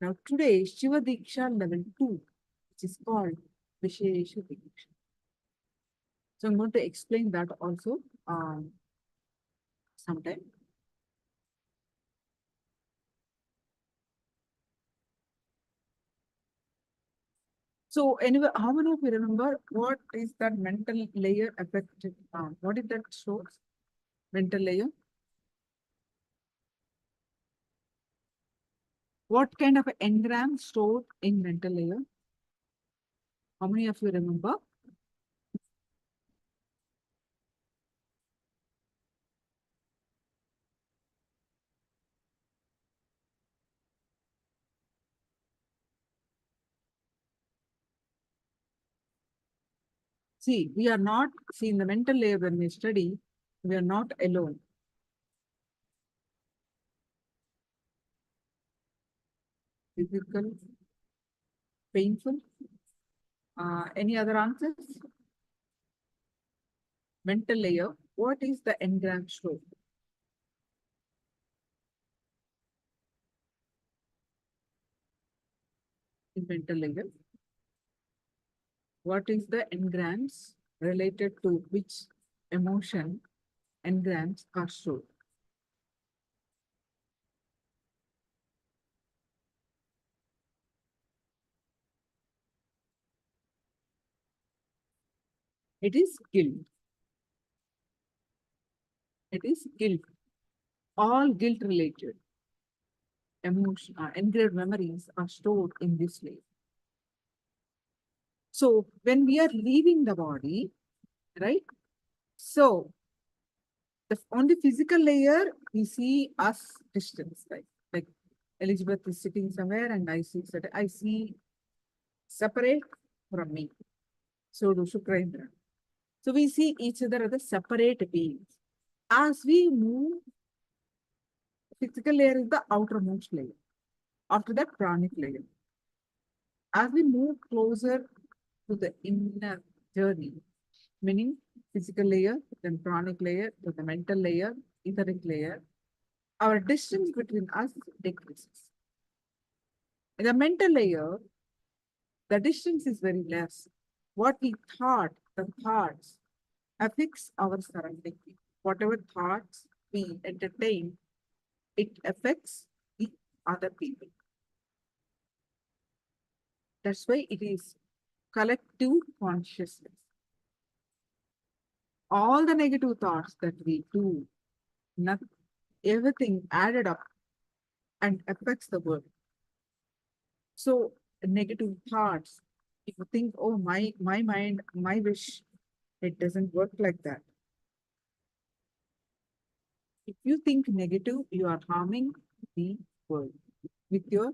Now today, Shiva Diksha level 2, which is called Vishesha Diksha. So I'm going to explain that also sometime. So anyway, how many of you remember what is that mental layer affected? What is that shows? Mental layer? What kind of engram stored in mental layer? How many of you remember? See, we are not, see, in the mental layer when we study, we are not alone. Physical, painful. Any other answers? Mental layer, what is the engram show? In mental layer, what is the engrams related to which emotion engrams are stored? It is guilt. It is guilt. All guilt related emotion, engraved memories are stored in this layer. So when we are leaving the body, right? So on the physical layer, we see us distance, right? Like Elizabeth is sitting somewhere and I see separate from me. So do Shukrendra. So we see each other as a separate beings. As we move, physical layer is the outermost layer. After that, pranic layer. As we move closer to the inner journey, meaning physical layer, then pranic layer, then the mental layer, etheric layer, our distance between us decreases. In the mental layer, the distance is very less. What we thought, the thoughts, affects our surrounding. Whatever thoughts we entertain, it affects the other people. That's why it is collective consciousness. All the negative thoughts that we do, everything added up and affects the world. So negative thoughts, if you think, oh, my mind, my wish, it doesn't work like that. If you think negative, you are harming the world with your,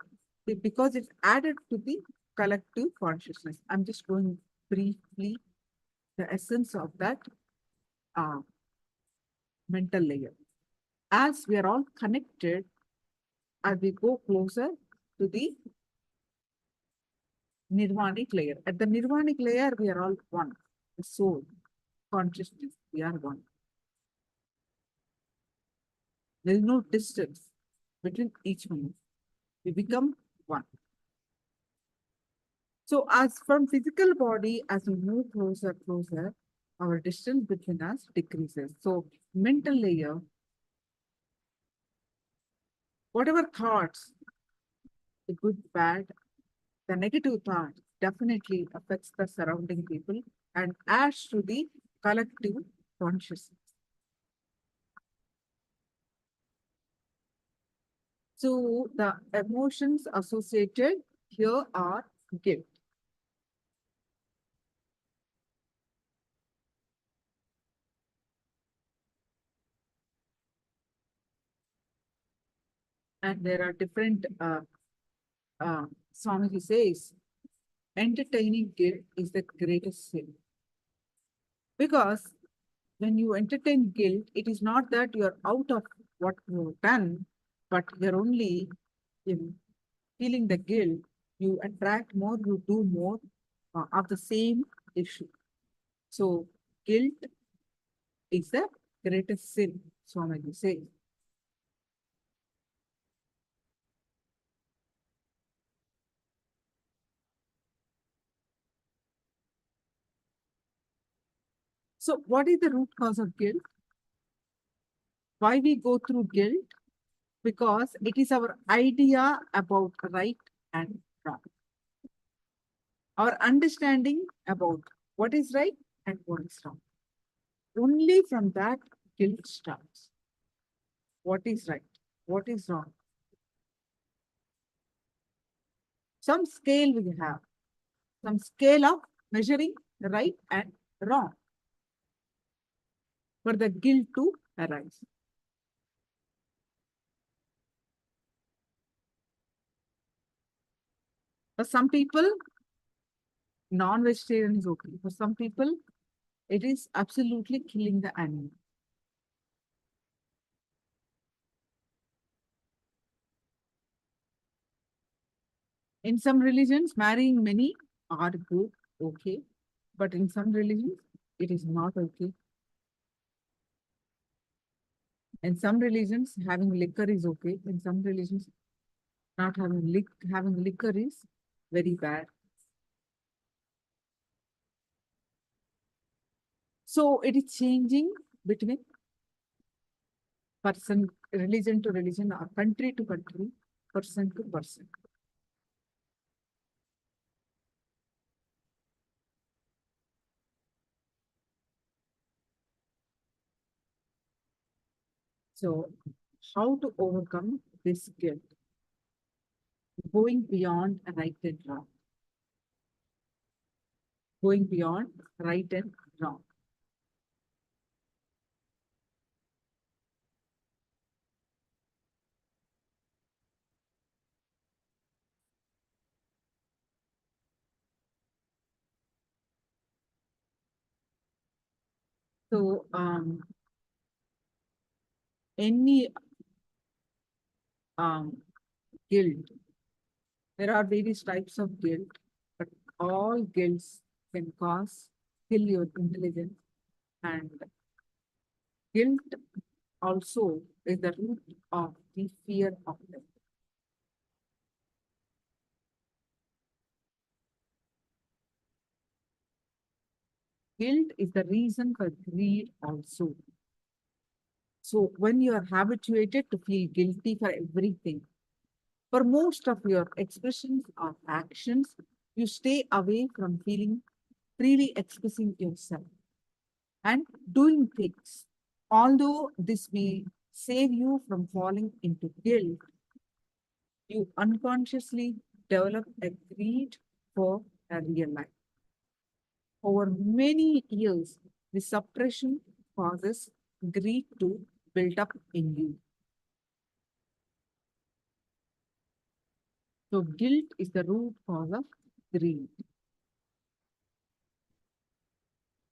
because it's added to the collective consciousness. I'm just going briefly the essence of that mental layer. As we are all connected, as we go closer to the nirvanic layer. At the nirvanic layer, we are all one. The soul, consciousness, we are one. There is no distance between each one. We become one. So as from physical body, as we move closer, our distance between us decreases. So mental layer, whatever thoughts, the good, bad, the negative thought definitely affects the surrounding people and adds to the collective consciousness. So the emotions associated here are guilt. And there are different, Swamiji says, entertaining guilt is the greatest sin. Because when you entertain guilt, it is not that you are out of what you have done, but you're only feeling the guilt. You attract more, you do more of the same issue. So guilt is the greatest sin, Swamiji says. So what is the root cause of guilt? Why we go through guilt? Because it is our idea about right and wrong. Our understanding about what is right and what is wrong. Only from that guilt starts. What is right? What is wrong? Some scale we have. Some scale of measuring right and wrong for the guilt to arise. For some people, non-vegetarian is okay. For some people, It is absolutely killing the animal. In some religions, marrying many are good, okay. But in some religions, it is not okay. In some religions, having liquor is okay. In some religions, not having liquor is very bad. So it is changing between person, religion to religion, or country to country, person to person. So how to overcome this guilt? Going beyond right and wrong. Going beyond right and wrong. So any guilt, there are various types of guilt, but all guilts can kill your intelligence, and guilt also is the root of the fear of death. Guilt is the reason for greed also. So when you are habituated to feel guilty for everything, for most of your expressions or actions, you stay away from feeling freely expressing yourself and doing things. Although this may save you from falling into guilt, you unconsciously develop a greed for a real life. Over many years, the suppression causes greed to build up in you. So guilt is the root cause of greed.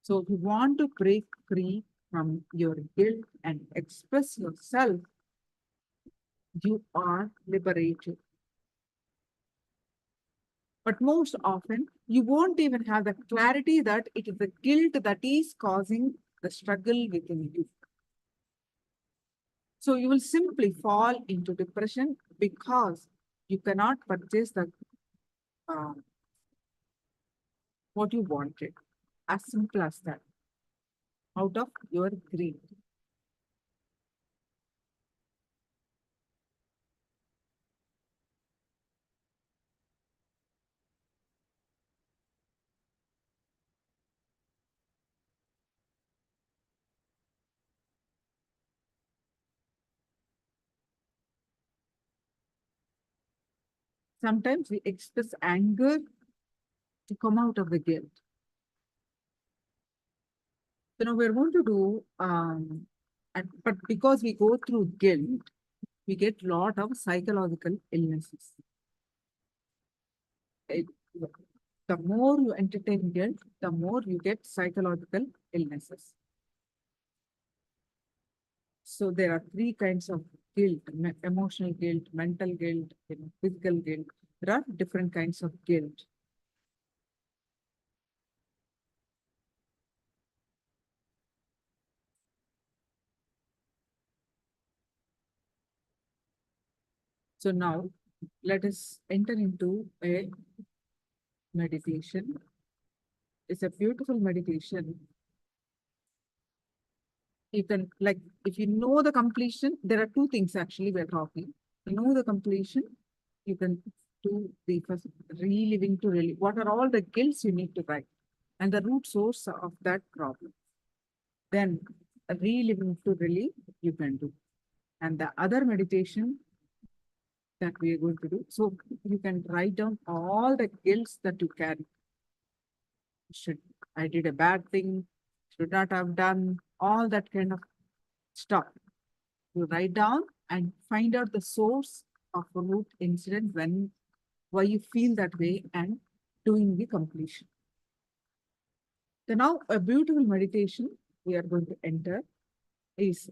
So if you want to break free from your guilt and express yourself, you are liberated. But most often, you won't even have the clarity that it is the guilt that is causing the struggle within you. So you will simply fall into depression because you cannot purchase the what you wanted. As simple as that. Out of your greed. Sometimes we express anger to come out of the guilt. So now we're going to do, but because we go through guilt, we get a lot of psychological illnesses. The more you entertain guilt, the more you get psychological illnesses. So there are three kinds of guilt: emotional guilt, mental guilt, physical guilt. There are different kinds of guilt. So now let us enter into a meditation. It's a beautiful meditation. You can, like, if you know the completion, there are two things actually we're talking. You know the completion, you can do the first reliving to relive. What are all the guilts you need to write and the root source of that problem? Then reliving to relive you can do. And the other meditation that we are going to do, so you can write down all the guilts that you carry. I did a bad thing, should not have done, all that kind of stuff. You write down and find out the source of the root incident, why you feel that way, and doing the completion. So now a beautiful meditation we are going to enter is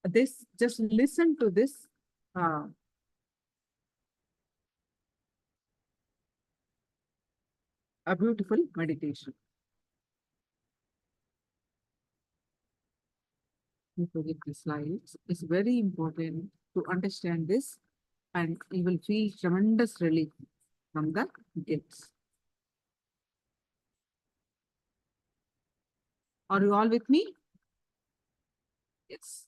this. Just listen to this. A beautiful meditation. Let me forget the slides. It's very important to understand this, and you will feel tremendous relief from the guilt. Are you all with me? Yes.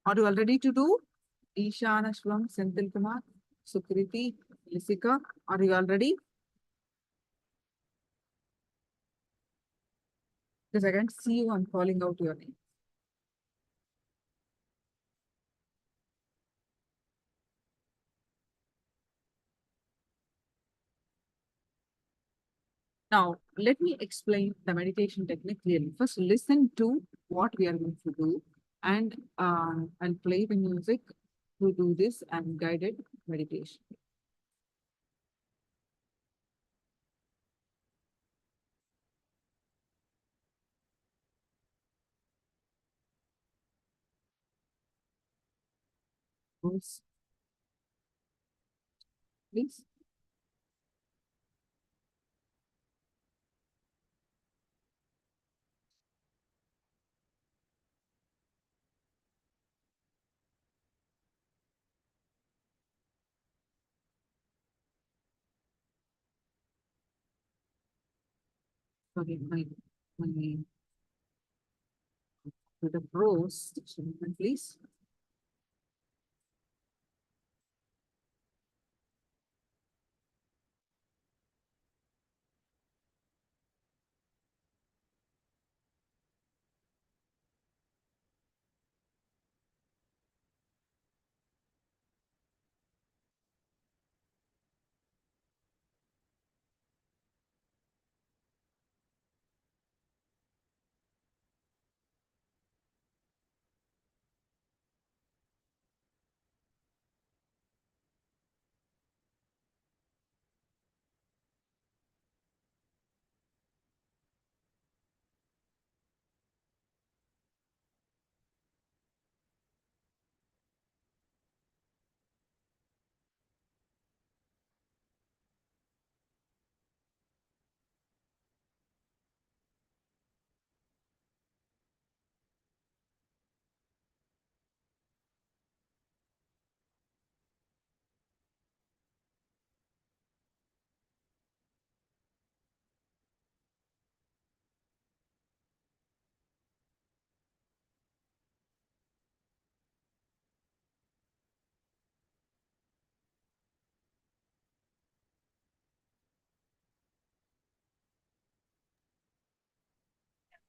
Are you all ready to do? Ishana, Shvam, Senthil Kumar, Sukriti, Lisika, are you all ready? Because I can't see you, I'm calling out your name. Now, let me explain the meditation technique clearly. First, listen to what we are going to do, and I'll play the music to do this and guided meditation. Please. Please. Sorry, my to the pros, please.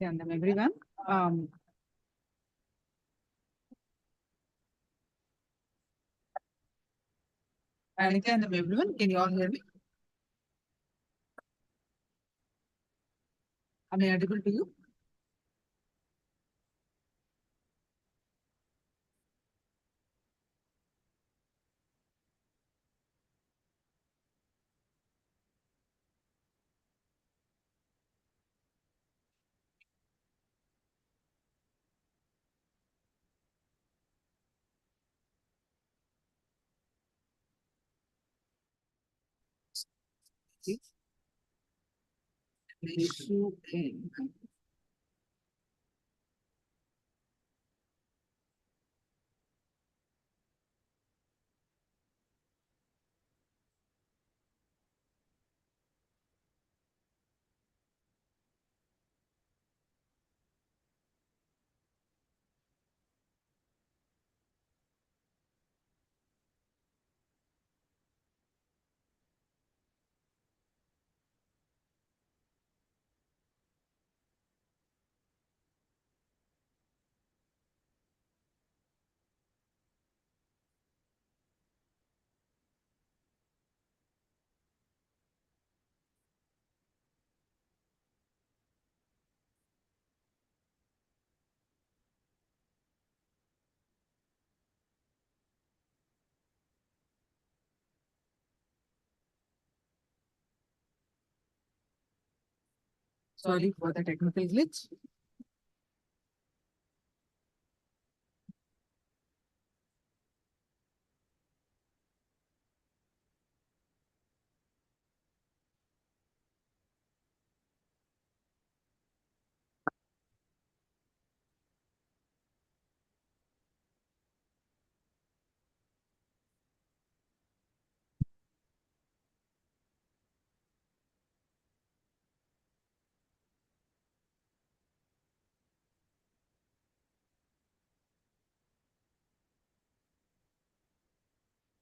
Yeah, and everyone. Anita and everyone, can you all hear me? Am I audible to you? Please. Issue in. Sorry for the technical glitch.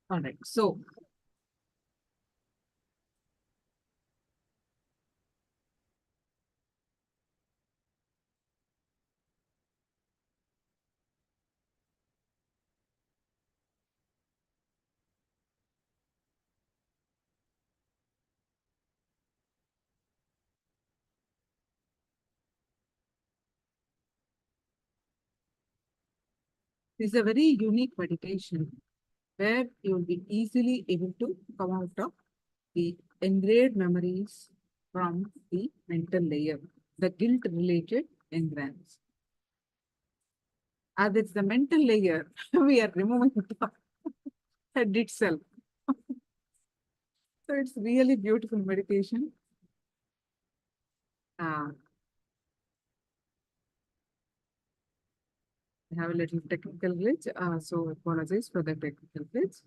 All right. So this is a very unique meditation where you will be easily able to come out of the engraved memories from the mental layer, the guilt-related engrams. As it's the mental layer, we are removing the head itself. So it's really beautiful meditation. I have a little technical glitch, so apologize for the technical glitch.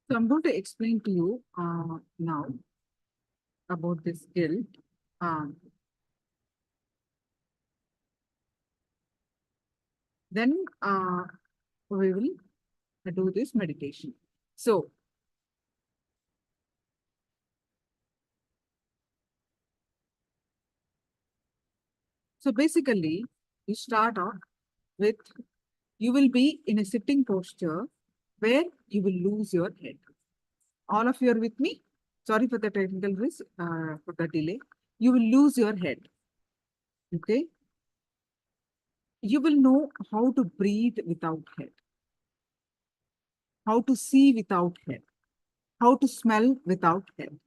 So I'm going to explain to you now about this guilt. Then we will do this meditation. So basically, you start off with, you will be in a sitting posture where you will lose your head. All of you are with me? Sorry for the technical risk, for the delay. You will lose your head. Okay? You will know how to breathe without head, how to see without head, how to smell without head,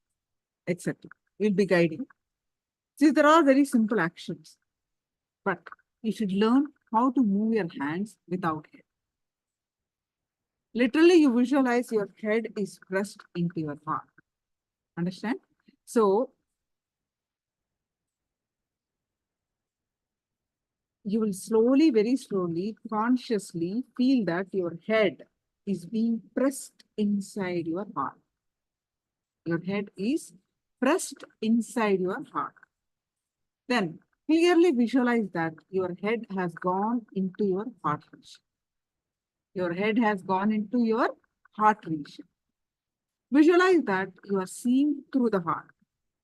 etc. We'll be guiding. See, there are very simple actions, but you should learn how to move your hands without head. Literally, you visualize your head is pressed into your heart. Understand? So, you will slowly, very slowly, consciously feel that your head is being pressed inside your heart. Your head is pressed inside your heart. Then clearly visualize that your head has gone into your heart region. Your head has gone into your heart region. Visualize that you are seeing through the heart.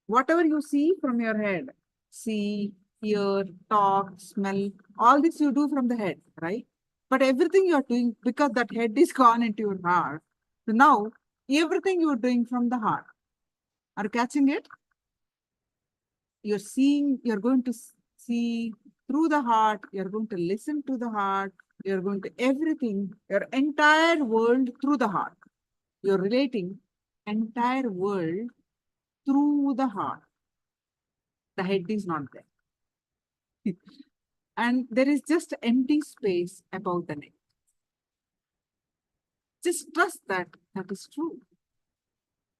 Whatever you see from your head, see, hear, talk, smell, all this you do from the head, right? But everything you are doing, because that head is gone into your heart. So now, everything you are doing from the heart. Are you catching it? You're seeing, you're going to see through the heart, you're going to listen to the heart, you're going to everything, your entire world through the heart. You're relating entire world through the heart. The head is not there. And there is just empty space above the neck. Just trust that that is true.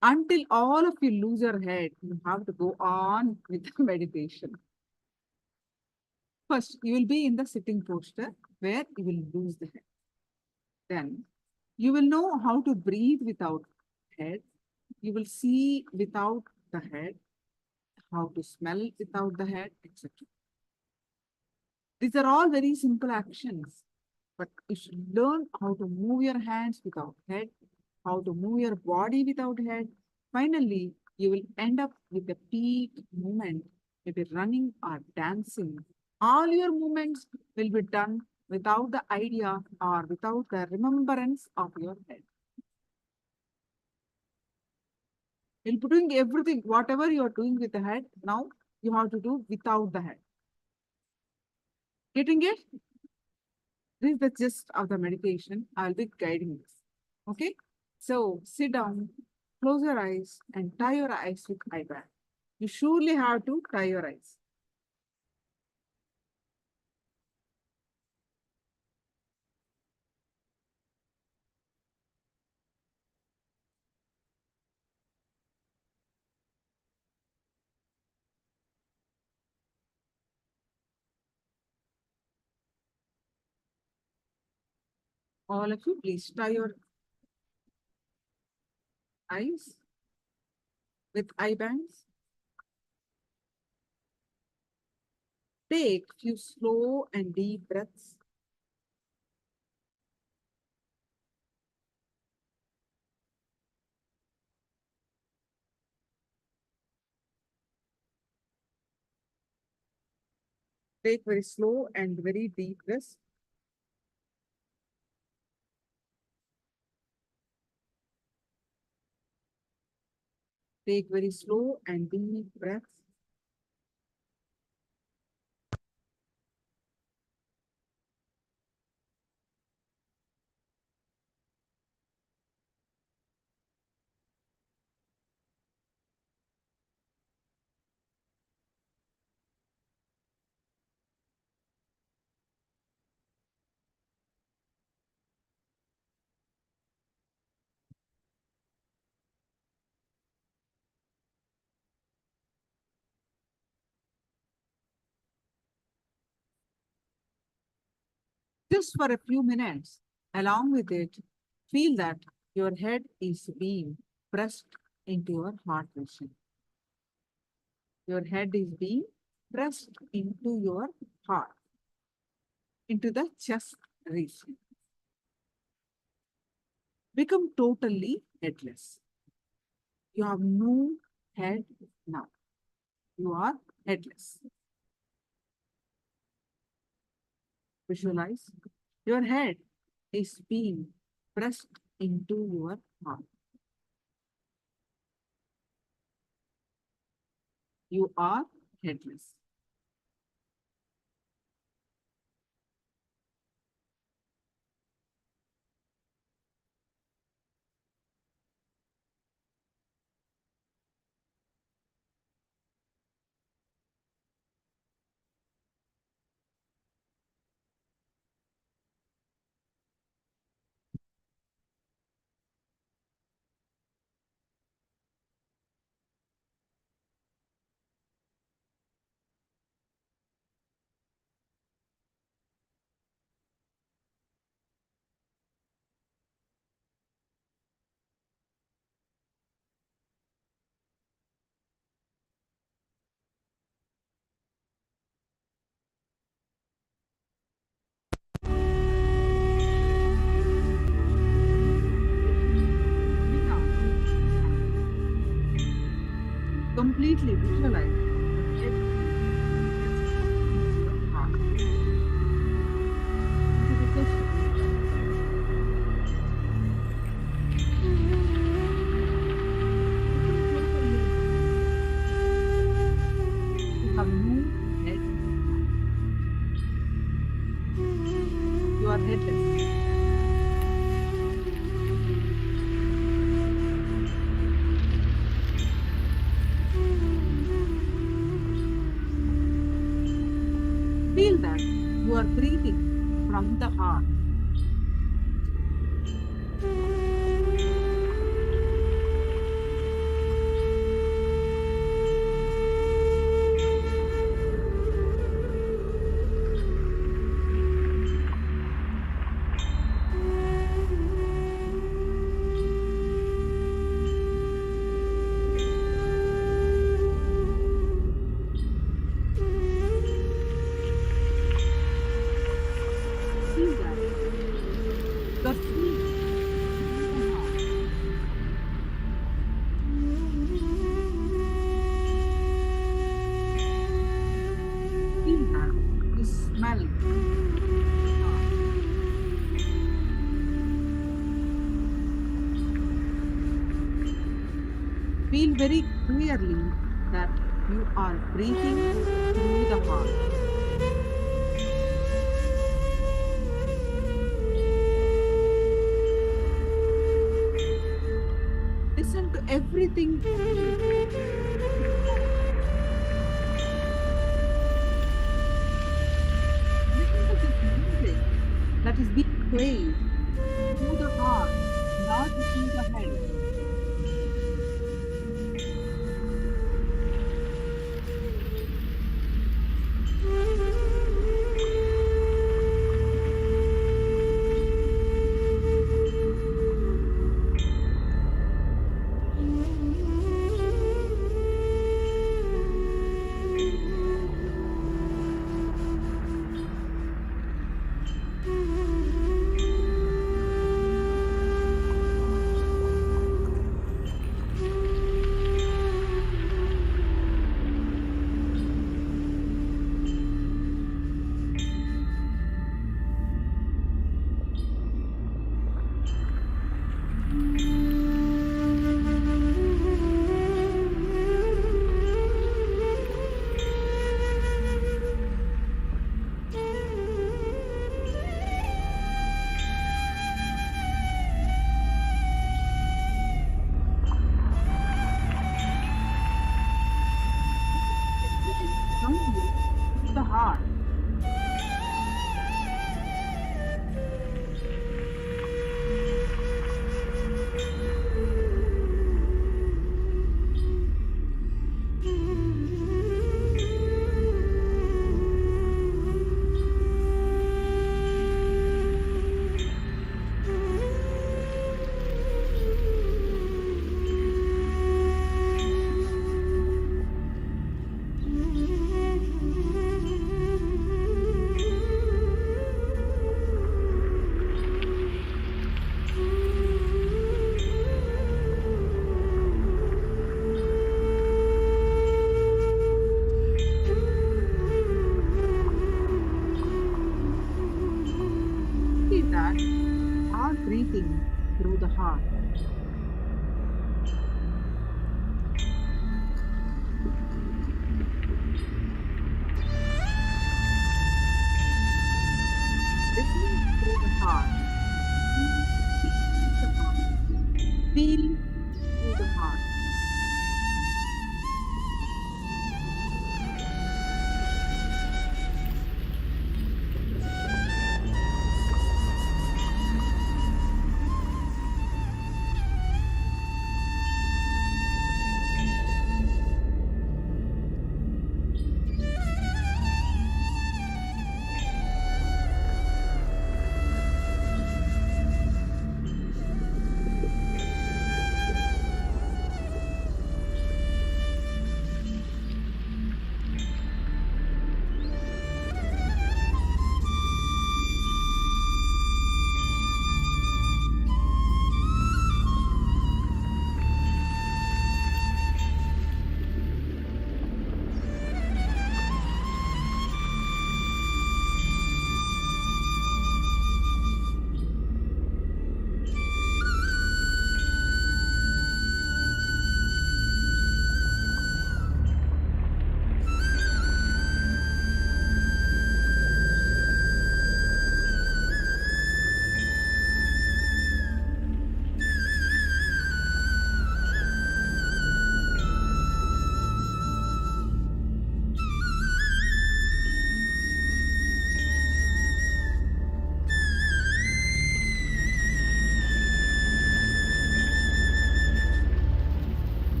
Until all of you lose your head, you have to go on with the meditation. First, you will be in the sitting posture where you will lose the head. Then you will know how to breathe without head. You will see without the head, how to smell without the head, etc. These are all very simple actions, but you should learn how to move your hands without head, how to move your body without head. Finally, you will end up with a peak movement, maybe running or dancing. All your movements will be done without the idea or without the remembrance of your head. You'll be doing everything, whatever you are doing with the head, now you have to do without the head. Getting it? This is the gist of the meditation. I'll be guiding this. Okay? So sit down, close your eyes, and tie your eyes with eye band. You surely have to tie your eyes. All of you, please tie your eyes with eye bands. Take few slow and deep breaths. Take very slow and very deep breaths. Take very slow and deep breaths. Just for a few minutes, along with it, feel that your head is being pressed into your heart region. Your head is being pressed into your heart, into the chest region. Become totally headless. You have no head now. You are headless. Visualize your head is being pressed into your heart. You are headless. Completely visualize your head into your heart. Into the chest region. Become totally are breathing from the heart. Feel that. You are free from the heart. Feel that. You smell the heart. Feel very clearly that you are breathing through the heart. Listen to everything. Listen to this music that is being played through the heart, not through the head. From you to the heart. Feel that you are breathing through the heart. Listening through the heart. Feel through the heart.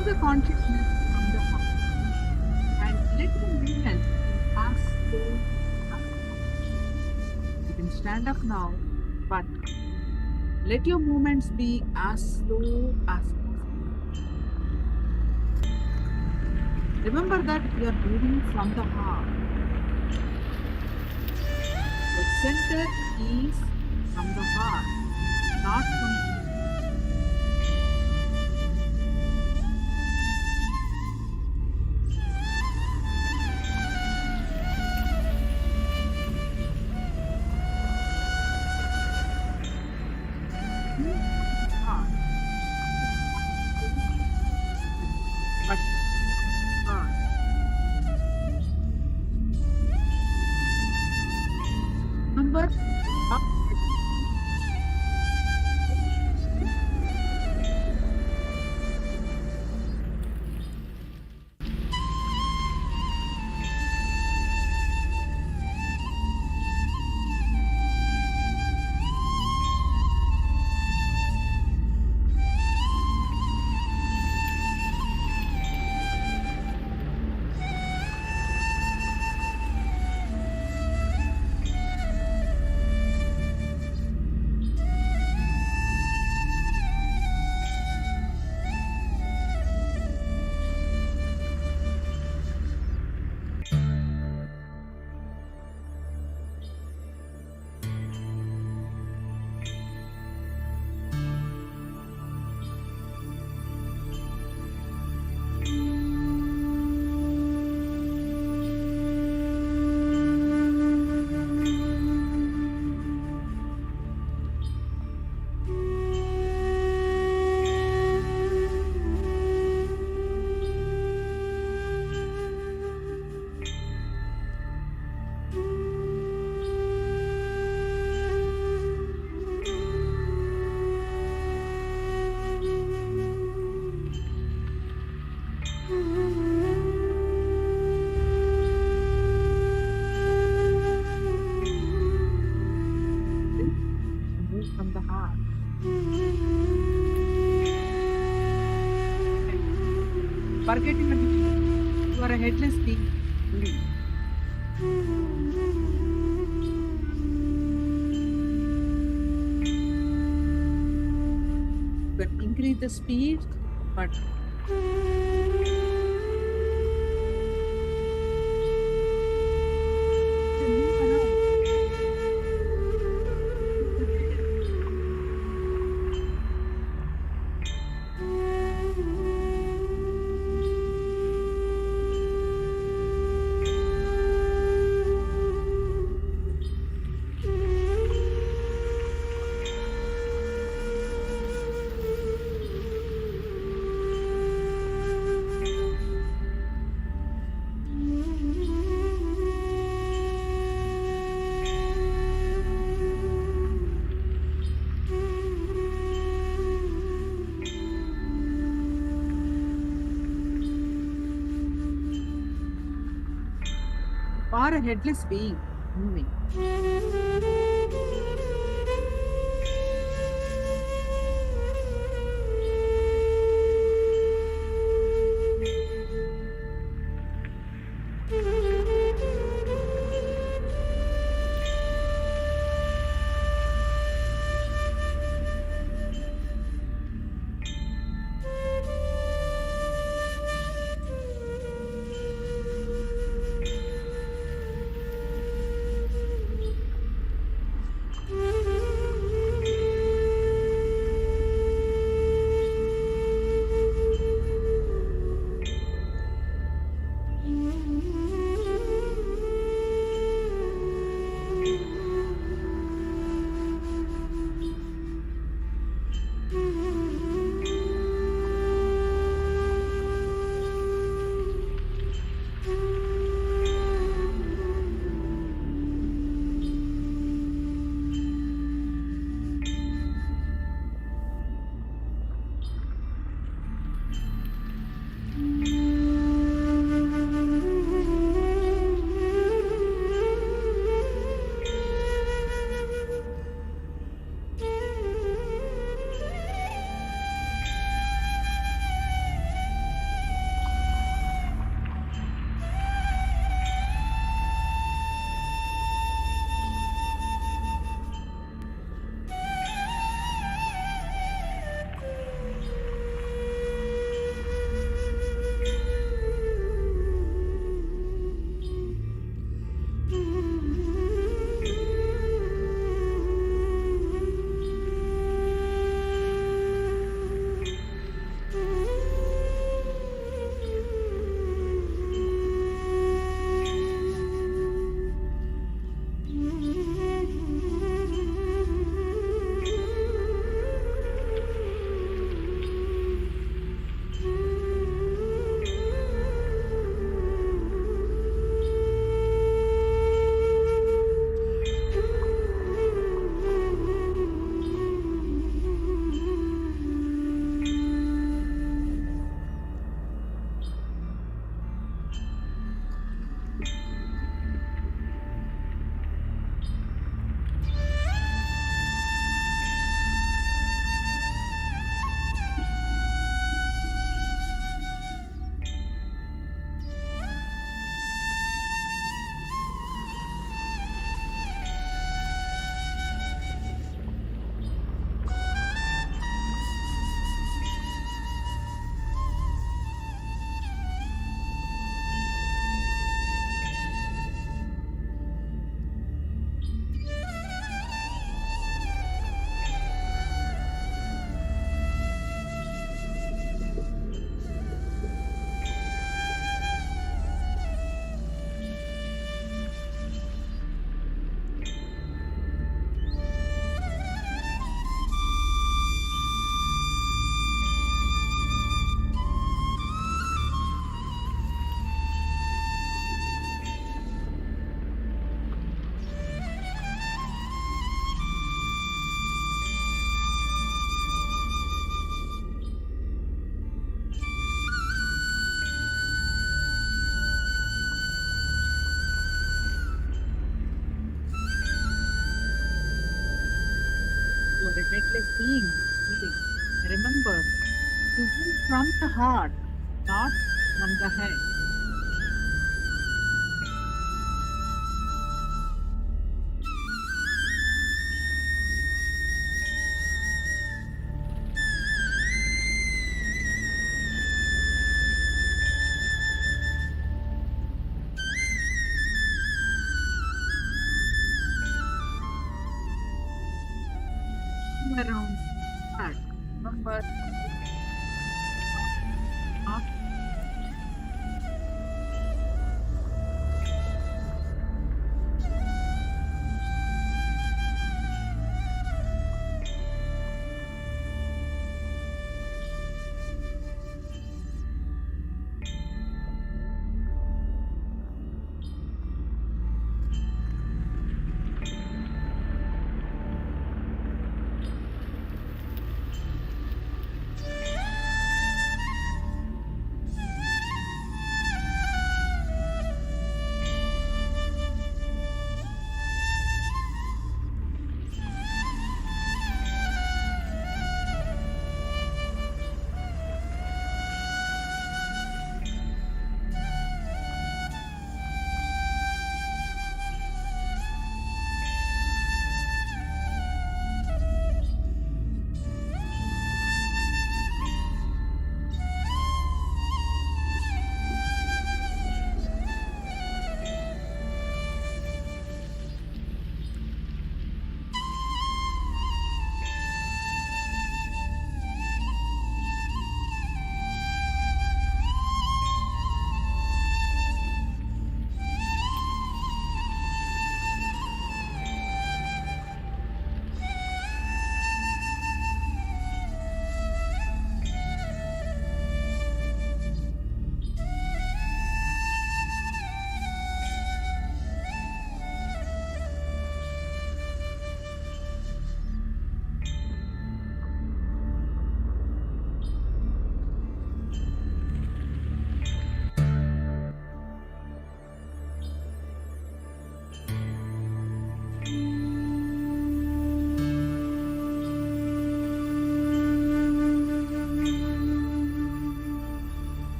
Bar the consciousness from the heart and let the movement pass through. You can stand up now, but let your movements be as slow as possible. Remember that you are moving from the heart. The center is from the heart, not from the head. Heart. But heart. Remember, heart. Move from the heart. Forgetting that you are a headless being. You can increase the speed, but are a headless being moving. reckless being, living. Remember to give from the heart, not from the head. Around heart. Remember not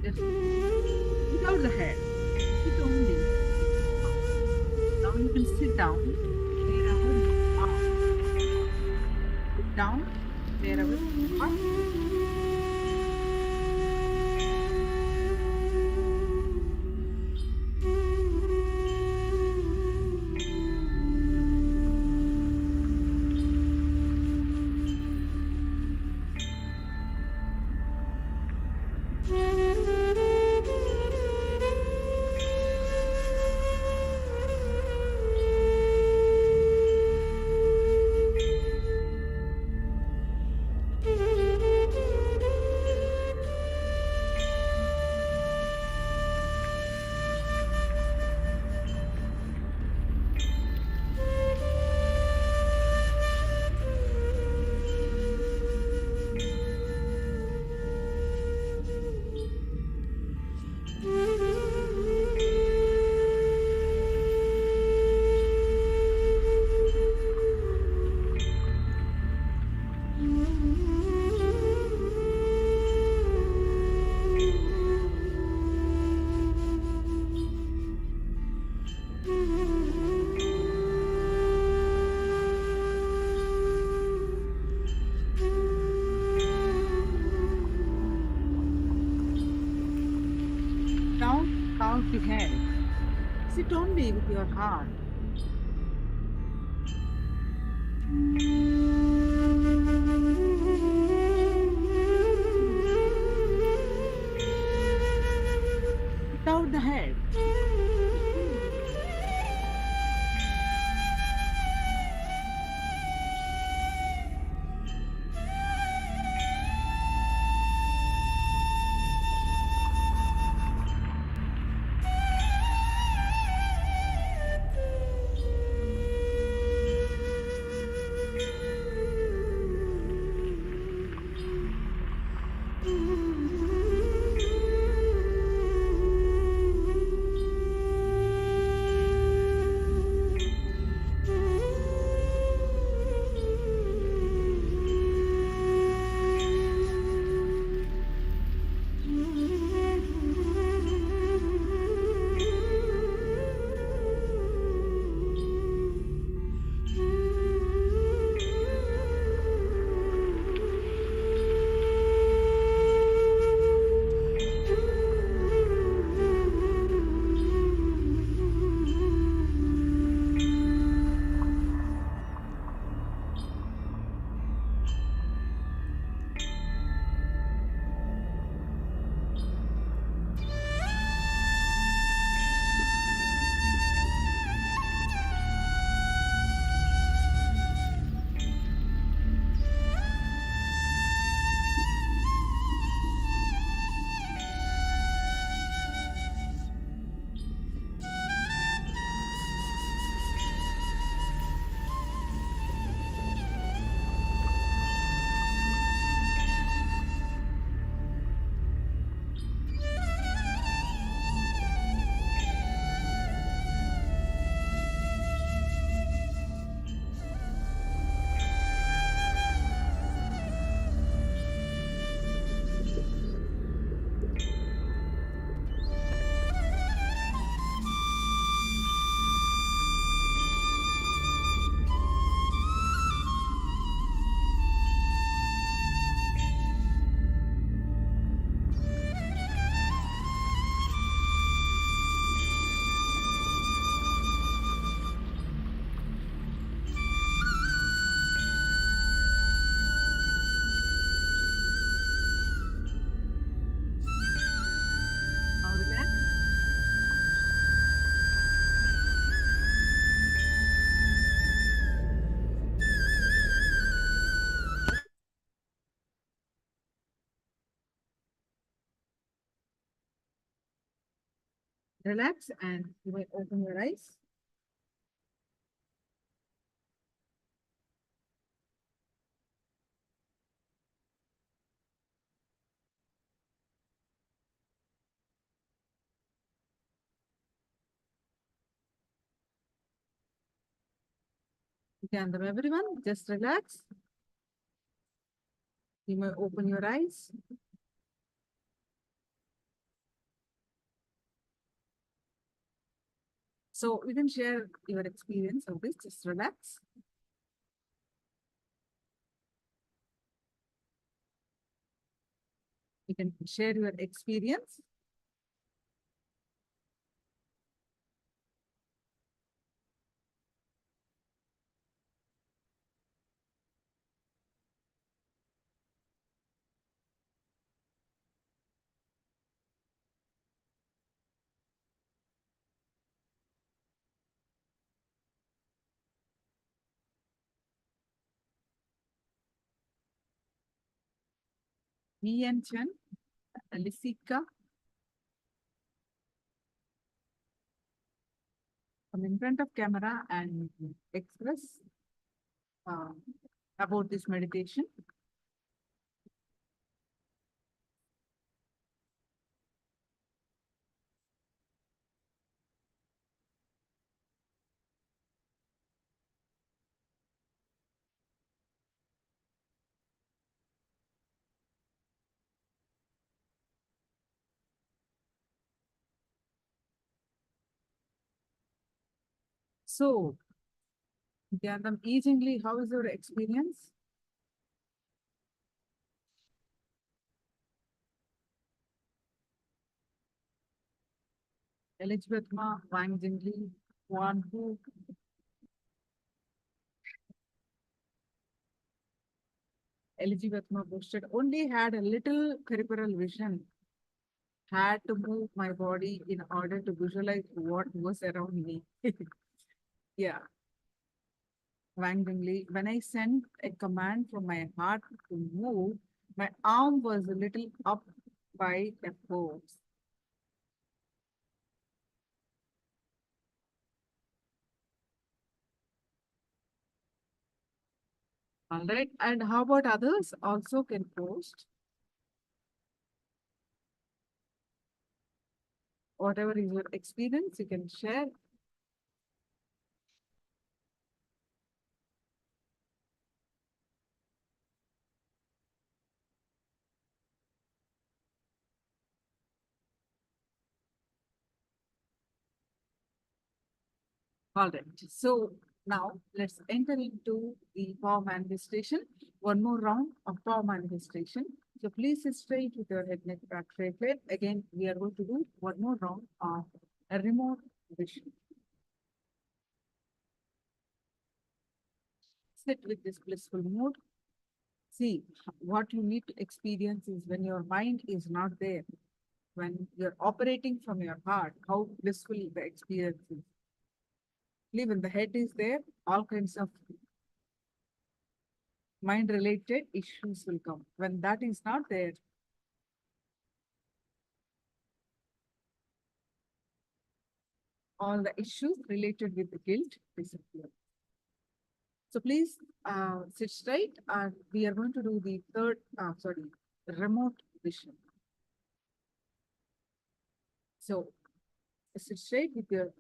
just without the head. Sit only. Now you can sit down wherever you are. Sit down wherever you are. Sit only with your heart. Without the head. Now relax. Relax and you may open your eyes. Nithyananda, everyone, just relax. You may open your eyes. So you can share your experience of this. Just relax. You can share your experience. Me and Chen, Lisika, come in front of camera and express uh, about this meditation. So, Nithyananda, easily, how is your experience? Elizabeth Ma, Wang Jingli, Wan Hu, Elizabeth Ma posted, only had a little peripheral vision, had to move my body in order to visualize what was around me. Yeah, Wang Jingli, when I sent a command from my heart to move, my arm was a little up by a force. All right, and how about others also can post? Whatever is your experience, you can share. All right, so now let's enter into the power manifestation. One more round of power manifestation. So please sit straight with your head, neck, back, straight leg. Again, we are going to do one more round of a remote vision. Sit with this blissful mood. See, what you need to experience is when your mind is not there, when you're operating from your heart, how blissful the experience is. When the head is there, all kinds of mind related issues will come. When that is not there, all the issues related with the guilt disappear. So please sit straight, and we are going to do the remote vision. So sit straight with your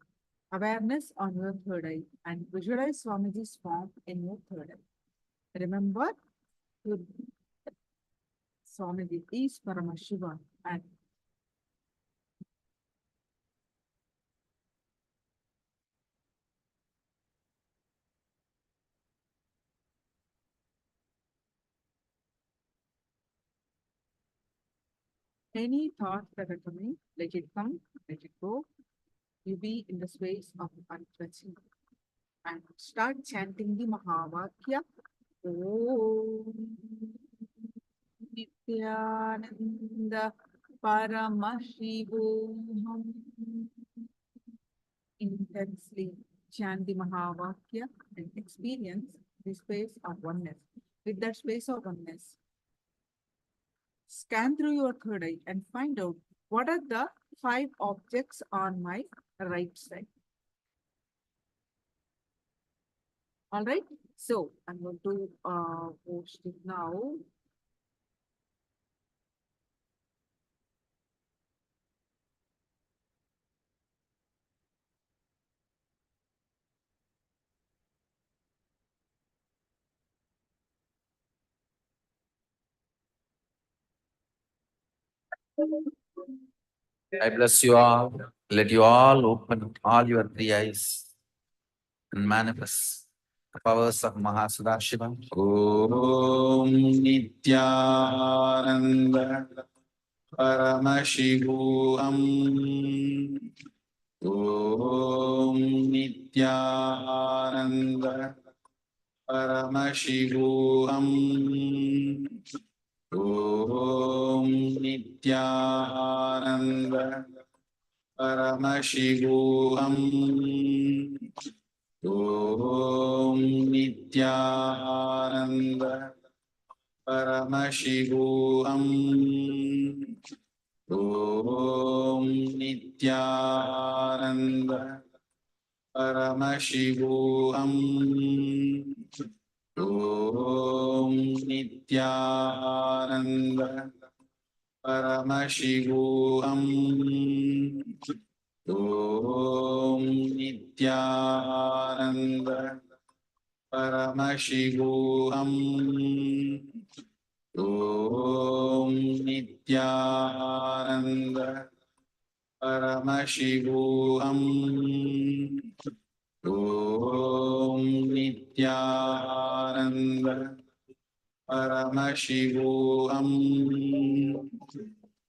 awareness on your third eye and visualize Swamiji's form in your third eye. Remember, Swamiji is Paramashivoham and any thoughts that are coming, let it come, let it go. You be in the space of untouching and start chanting the Mahavakya. Om Nithyananda Paramashivoham. Intensely chant the Mahavakya and experience the space of oneness. With that space of oneness, scan through your third eye and find out what are the 5 objects on my right side. All right, so I'm going to post it now. I bless you all. Let you all open all your 3 eyes and manifest the powers of Mahasudashiva. Om Nithyananda Paramashivoham. Om Nithyananda Paramashivoham. Om Nithyananda Paramashivoham. Om Nithyananda Paramashivoham. Om Nithyananda Paramashivoham. Om Nithyananda Paramashivoham. Om Nithyananda Paramashivoham. Om Nithyananda Paramashivoham. Om Nithyananda Paramashivoham.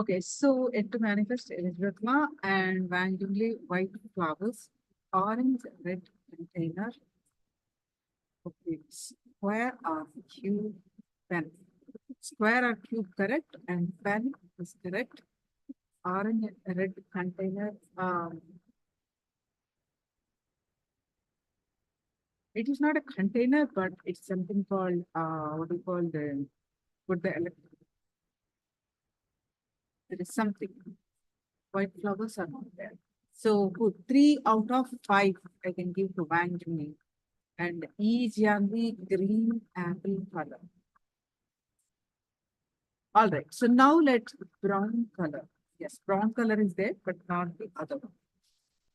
Okay, so it to manifest Elizabeth and vanguardly white flowers, orange red container. Okay, square or cube pen. Square or cube correct, and pen is correct. Orange red container. It is not a container, but it's something called what do you call the put the there is something. White flowers are not there. So good. 3 out of 5 I can give to Wang Jimmy. And each the green apple color. All right. So now let's brown color. Yes, brown color is there, but not the other one.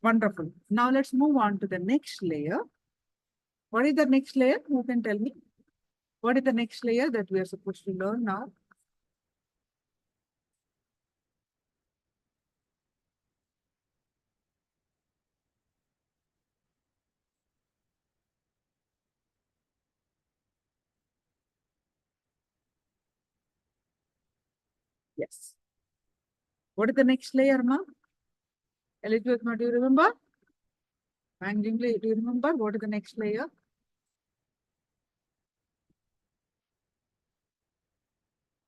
Wonderful. Now let's move on to the next layer. What is the next layer? Who can tell me? What is the next layer that we are supposed to learn now? Yes. What is the next layer, ma? Elizabeth, ma, do you remember? Wang Jingli, do you remember? What is the next layer?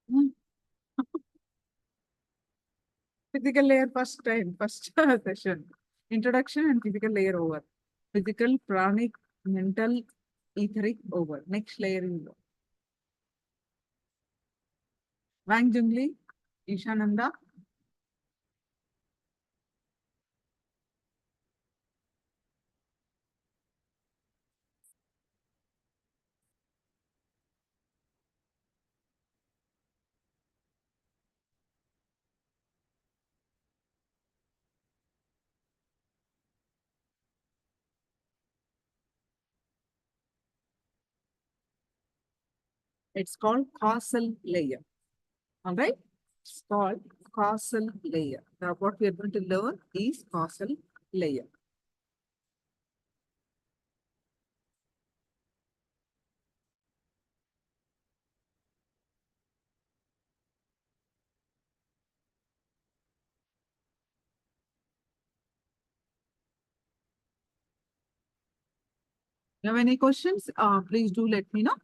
Hmm. Physical layer first time, first session. Introduction and physical layer over. Physical, pranic, mental, etheric over. Next layer is Wang Jungli, Ishananda. It's called causal layer. All right? It's called causal layer. Now, what we are going to learn is causal layer. You have any questions? Please do let me know.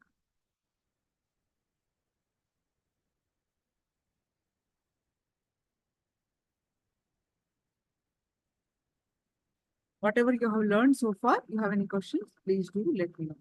Whatever you have learned so far, you have any questions, please do let me know.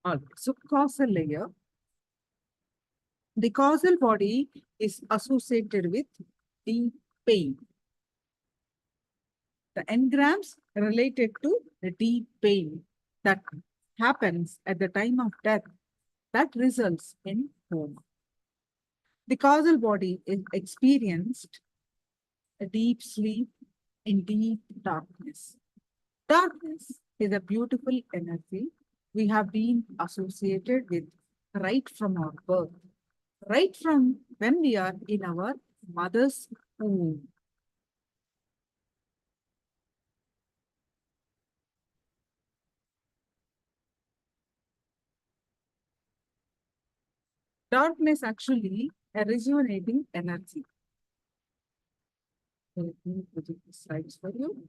All right. So causal layer. The causal body is associated with deep pain. The engrams related to the deep pain that happens at the time of death that results in coma. The causal body is experienced a deep sleep in deep darkness. Darkness is a beautiful energy we have been associated with right from our birth, right from when we are in our mother's womb. Darkness actually a rejuvenating energy. Let me put the slides for you.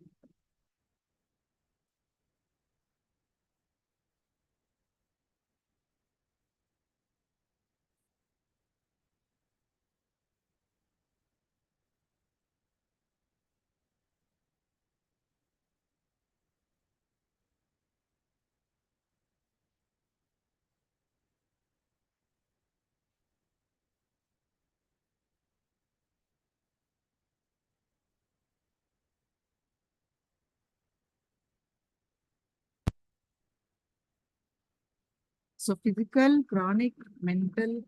So physical, chronic, mental,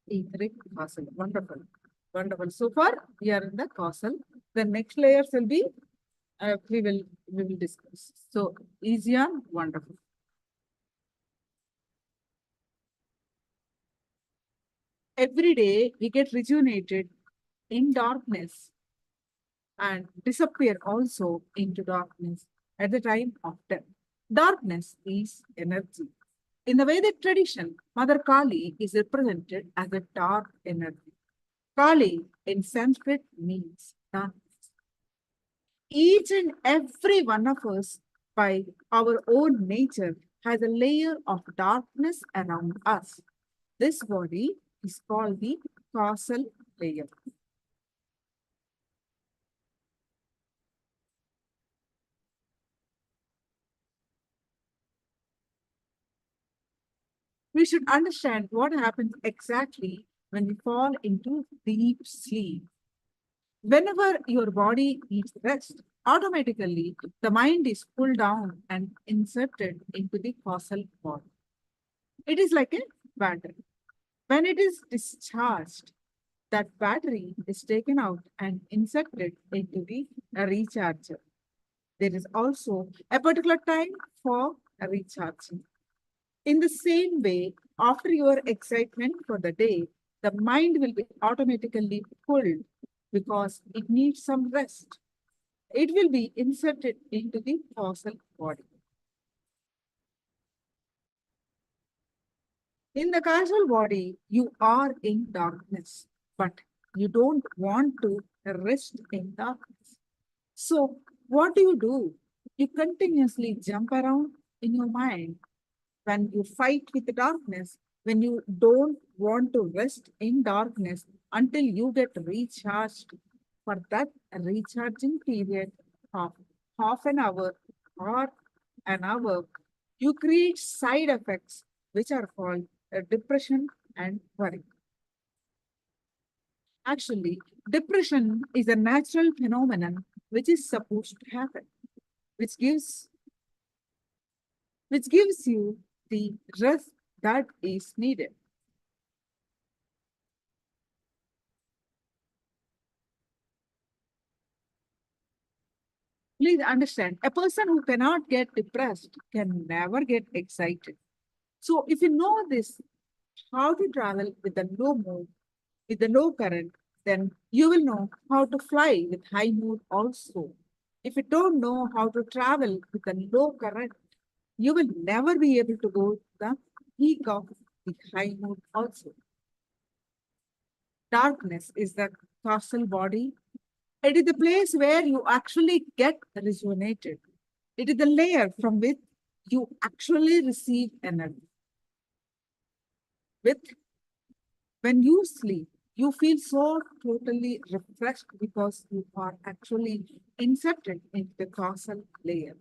etheric, causal. Wonderful. Wonderful. So far, we are in the causal. The next layers will be, we will discuss. So easy and wonderful. Every day we get rejuvenated in darkness and disappear also into darkness at the time of death. Darkness is energy. In the Vedic tradition, Mother Kali is represented as a dark energy. Kali in Sanskrit means darkness. Each and every one of us, by our own nature, has a layer of darkness around us. This body is called the causal layer. We should understand what happens exactly when we fall into deep sleep. Whenever your body needs rest, automatically the mind is pulled down and inserted into the causal body. It is like a battery. When it is discharged, that battery is taken out and inserted into the recharger. There is also a particular time for recharging. In the same way, after your excitement for the day, the mind will be automatically pulled because it needs some rest. It will be inserted into the causal body. In the causal body, you are in darkness, but you don't want to rest in darkness. So, what do? You continuously jump around in your mind when you fight with the darkness, when you don't want to rest in darkness until you get recharged. For that recharging period of half an hour or an hour, you create side effects which are called depression and worry. Actually, depression is a natural phenomenon which is supposed to happen, which gives you the rest that is needed. Please understand, a person who cannot get depressed can never get excited. So if you know this, how to travel with the low mood, with the low current, then you will know how to fly with high mood also. If you don't know how to travel with a low current, you will never be able to go to the peak of the high mood also. Darkness is the causal body. It is the place where you actually get rejuvenated. It is the layer from which you actually receive energy. With when you sleep, you feel so totally refreshed because you are actually inserted into the causal layer,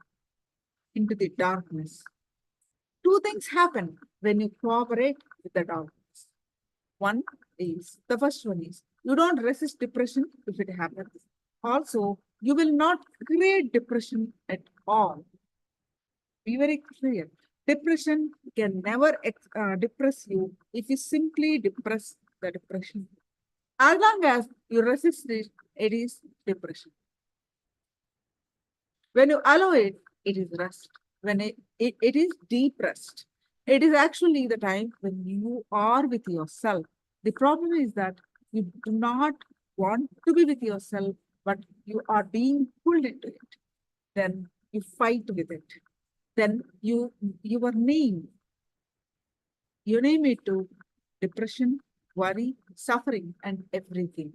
into the darkness. Two things happen when you cooperate with the darkness. The first one is you don't resist depression if it happens. Also, you will not create depression at all. Be very clear. Depression can never depress you if you simply depress the depression. As long as you resist it, it is depression. When you allow it, it is rest. When it is deep rest. It is actually the time when you are with yourself. The problem is that you do not want to be with yourself, but you are being pulled into it. Then you fight with it. Then you name it to depression, worry, suffering, and everything.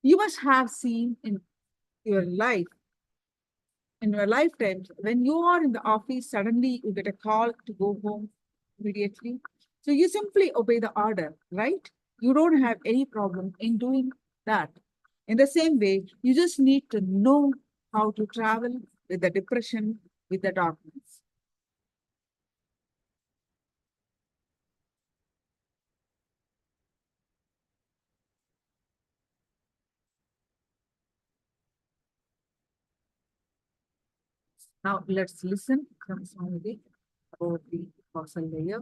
You must have seen in your life, in your lifetimes, when you are in the office, suddenly you get a call to go home immediately. So you simply obey the order, right? You don't have any problem in doing that. In the same way, you just need to know how to travel with the depression, with the darkness. Now let's listen from Swamiji. above the basal layer.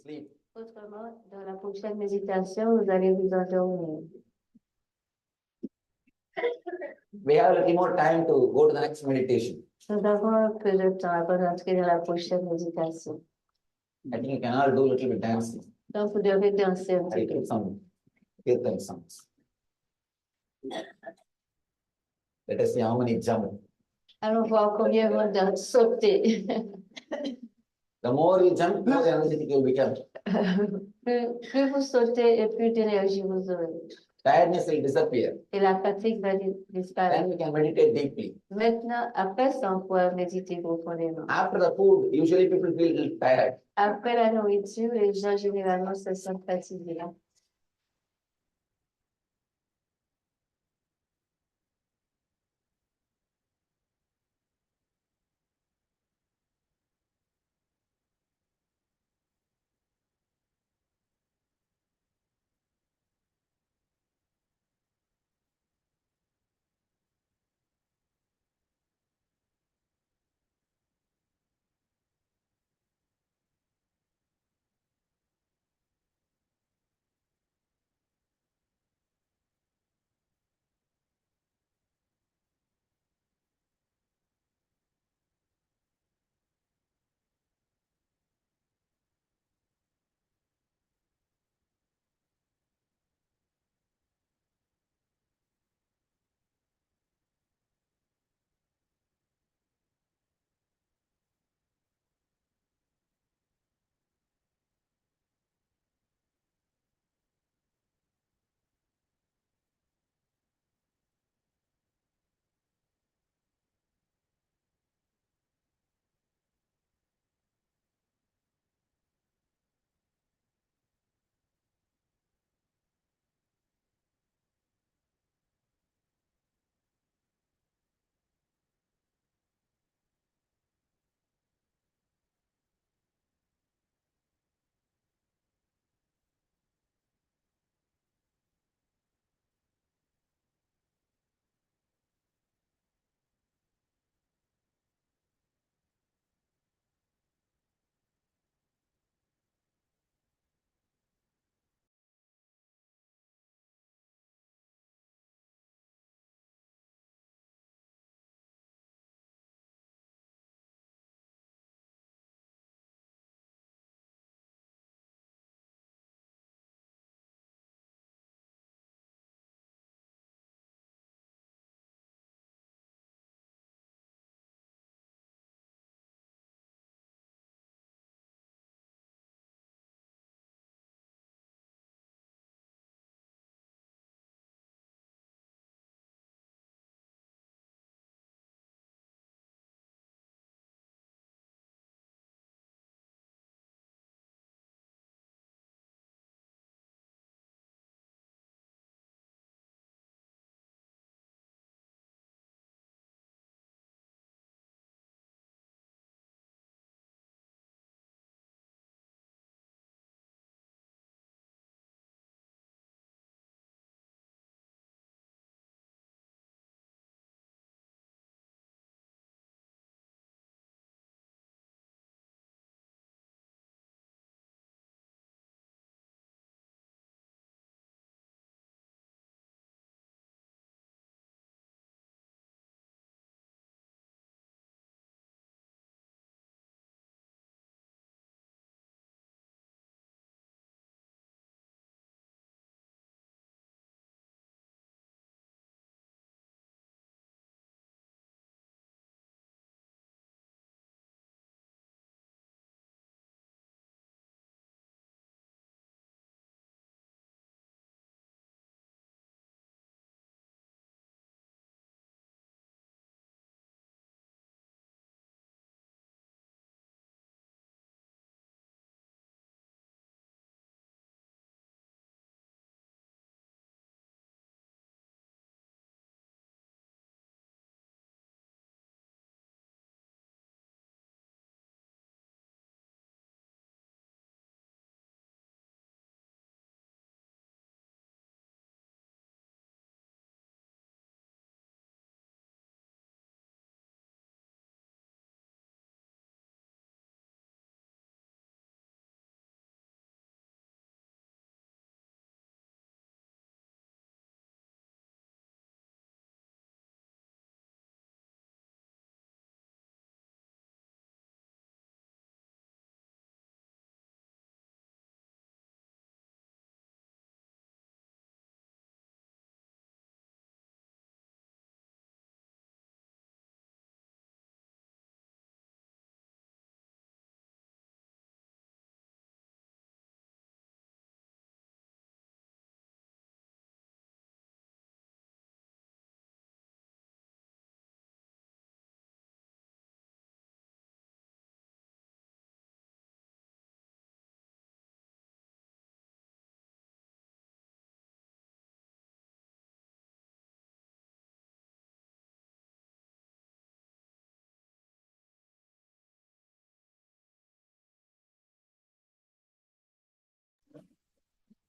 Sleep. Autrement, dans la prochaine méditation, vous allez vous endormir. We have a little more time to go to the next meditation. Nous avons un peu de temps avant d'entrer dans la prochaine méditation. I think you can all do a little bit dancing. Donc, vous devez danser un petit I peu. take some kirtan songs. Let us see how many jump. Allons voir combien vont sauter. The more you jump, more energetic you become. Plus vous sautez et plus d'énergie vous aurez. Tiredness will disappear. Et la fatigue va disparaître. Then we can meditate deeply. Maintenant, après ça, on pourra méditer profondément. After the food, usually people feel tired. Après la nourriture, les gens généralement se sentent fatigués.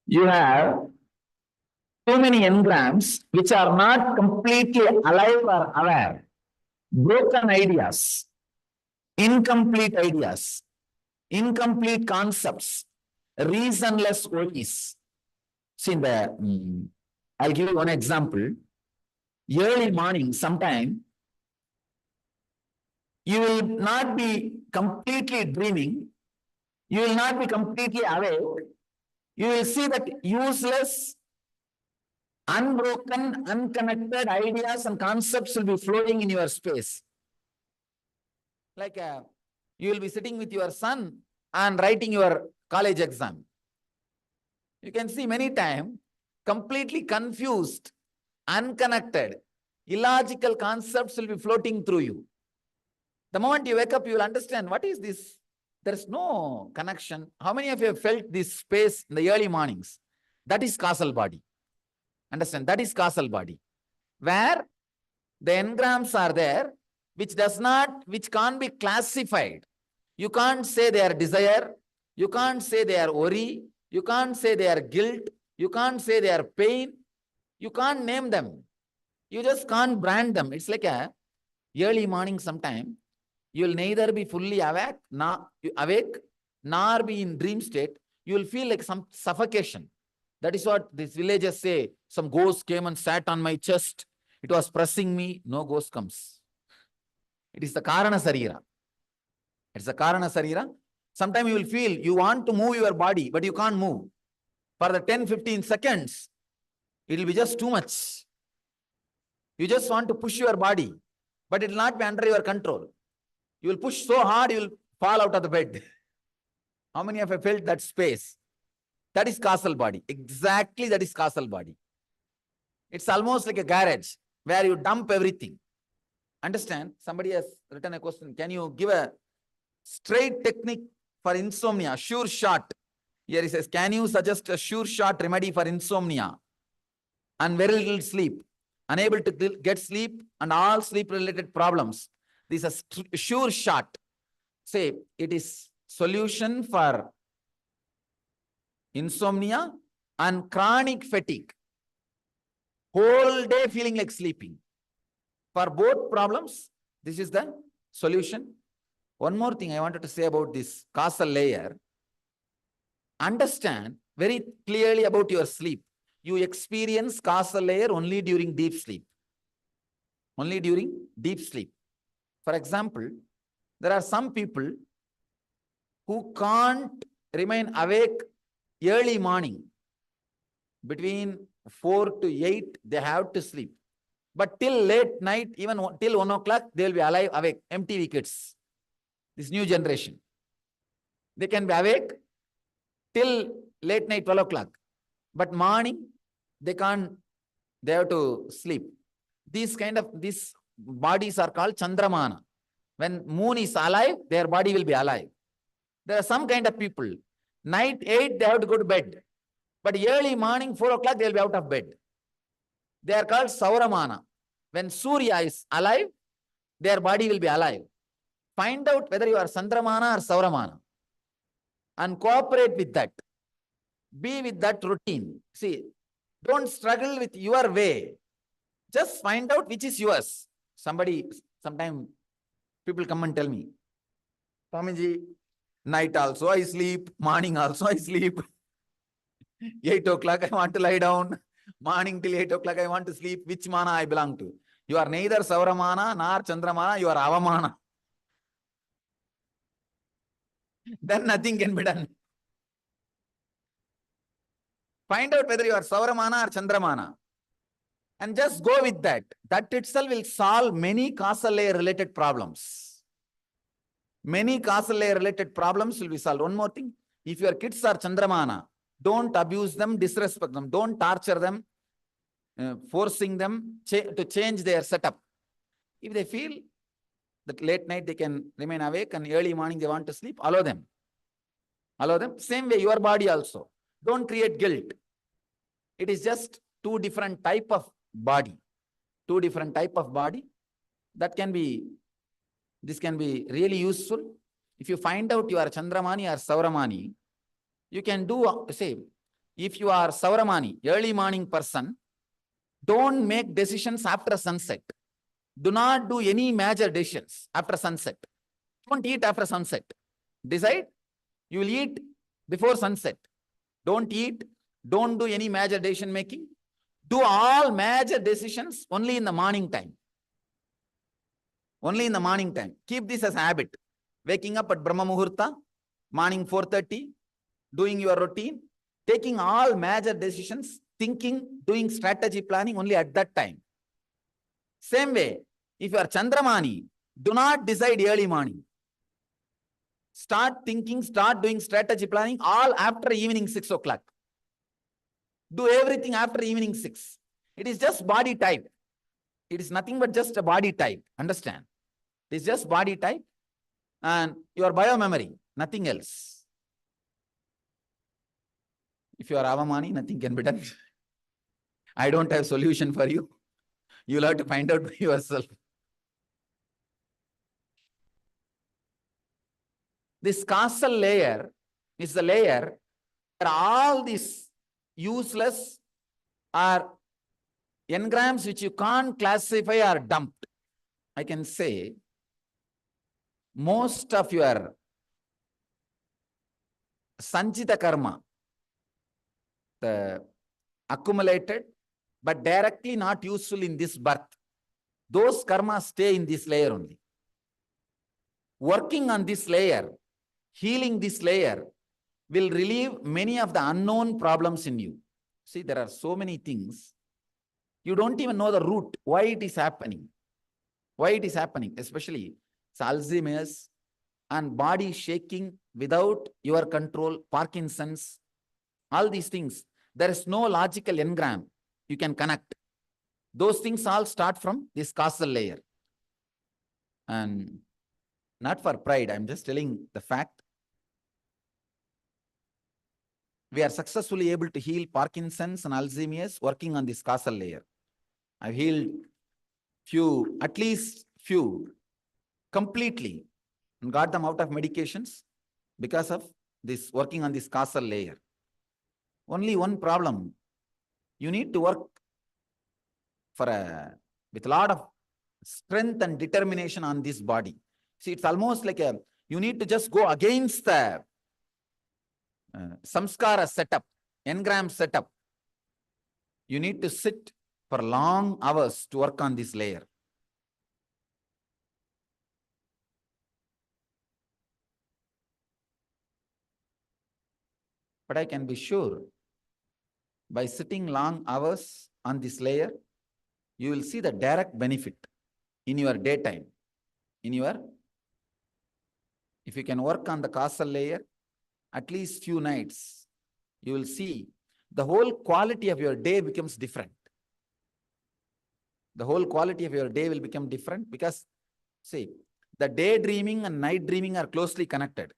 You have too many engrams which are not completely alive or aware. Broken ideas, incomplete ideas, incomplete concepts, reasonless worries. See, I'll give you one example. Early morning, sometime, you will not be completely dreaming. You will not be completely awake. You will see that useless, unbroken, unconnected ideas and concepts will be flowing in your space. Like you will be sitting with your son and writing your college exam. You can see many times completely confused, unconnected, illogical concepts will be floating through you. The moment you wake up, you will understand, what is this? There is no connection. How many of you have felt this space in the early mornings? That is causal body. Understand? That is causal body. Where the engrams are there, which can't be classified. You can't say they are desire. You can't say they are worry. You can't say they are guilt. You can't say they are pain. You can't name them. You just can't brand them. It's like a early morning sometime. You will neither be fully awake, nor be in dream state. You will feel like some suffocation. That is what these villagers say. Some ghost came and sat on my chest. It was pressing me. No ghost comes. It is the Karana Sarira. It's the Karana Sarira. Sometimes you will feel you want to move your body, but you can't move. For the 10-15 seconds, it will be just too much. You just want to push your body, but it will not be under your control. You will push so hard, you will fall out of the bed. How many of you felt that space? That is causal body. Exactly, that is causal body. It's almost like a garage where you dump everything. Understand? Somebody has written a question. Can you give a straight technique for insomnia? Sure shot. Here he says, can you suggest a sure shot remedy for insomnia and very little sleep, unable to get sleep and all sleep related problems? This is a sure shot. Say it is solution for insomnia and chronic fatigue. Whole day feeling like sleeping. For both problems, this is the solution. One more thing I wanted to say about this causal layer. Understand very clearly about your sleep. You experience causal layer only during deep sleep. Only during deep sleep. For example, there are some people who can't remain awake early morning. Between 4 to 8, they have to sleep. But till late night, even till 1 o'clock, they will be alive, awake. MTV kids. This new generation. They can be awake till late night, 12 o'clock. But morning, they can't, they have to sleep. These bodies are called Chandramana. When moon is alive, their body will be alive. There are some kind of people. Night 8, they have to go to bed. But early morning, 4 o'clock, they will be out of bed. They are called Sauramana. When Surya is alive, their body will be alive. Find out whether you are Chandramana or Sauramana and cooperate with that. Be with that routine. See, don't struggle with your way. Just find out which is yours. Sometime people come and tell me, Swamiji, night also I sleep, morning also I sleep. 8 o'clock I want to lie down. Morning till 8 o'clock I want to sleep. Which mana I belong to? You are neither Sauramana nor Chandramana, you are Avamana. Then nothing can be done. Find out whether you are Sauramana or Chandramana. And just go with that. That itself will solve many causal layer related problems. Many causal layer related problems will be solved. One more thing. If your kids are Chandramana, don't abuse them, disrespect them. Don't torture them, forcing them to change their setup. If they feel that late night they can remain awake and early morning they want to sleep, allow them. Allow them. Same way, your body also. Don't create guilt. It is just two different type of body. Two different type of body. This can be really useful. If you find out you are Chandramani or Sauramani, you can do, say, If you are Sauramani, early morning person, don't make decisions after sunset. Do not do any major decisions after sunset. Don't eat after sunset. Decide, you will eat before sunset. Don't eat, don't do any major decision making. Do all major decisions only in the morning time. Only in the morning time. Keep this as a habit. Waking up at Brahma Muhurta, morning 4:30, doing your routine, taking all major decisions, thinking, doing strategy planning only at that time. Same way, if you are Chandramani, do not decide early morning. Start thinking, start doing strategy planning all after evening 6 o'clock. Do everything after evening 6. It is just body type. It is nothing but just a body type. Understand? It is just body type and your biomemory, nothing else. If you are Avamani, nothing can be done. I don't have solution for you. You'll have to find out by yourself. This causal layer is the layer where all these useless or engrams which you can't classify are dumped. I can say most of your sanchita karma, the accumulated but directly not useful in this birth, those karmas stay in this layer only. Working on this layer, healing this layer will relieve many of the unknown problems in you. See, there are so many things. You don't even know the root, why it is happening. Why it is happening, especially it's Alzheimer's and body shaking without your control, Parkinson's, all these things. There is no logical engram you can connect. Those things all start from this causal layer. And not for pride, I'm just telling the fact. We are successfully able to heal Parkinson's and Alzheimer's working on this causal layer. I've healed few, at least few, completely, and got them out of medications because of this working on this causal layer. Only one problem. You need to work with a lot of strength and determination on this body. See, it's almost like you need to just go against the samskara setup, engram setup. You need to sit for long hours to work on this layer. But I can be sure, by sitting long hours on this layer, you will see the direct benefit in your daytime. If you can work on the causal layer, at least few nights, you will see the whole quality of your day becomes different. The whole quality of your day will become different because, see, the daydreaming and night dreaming are closely connected.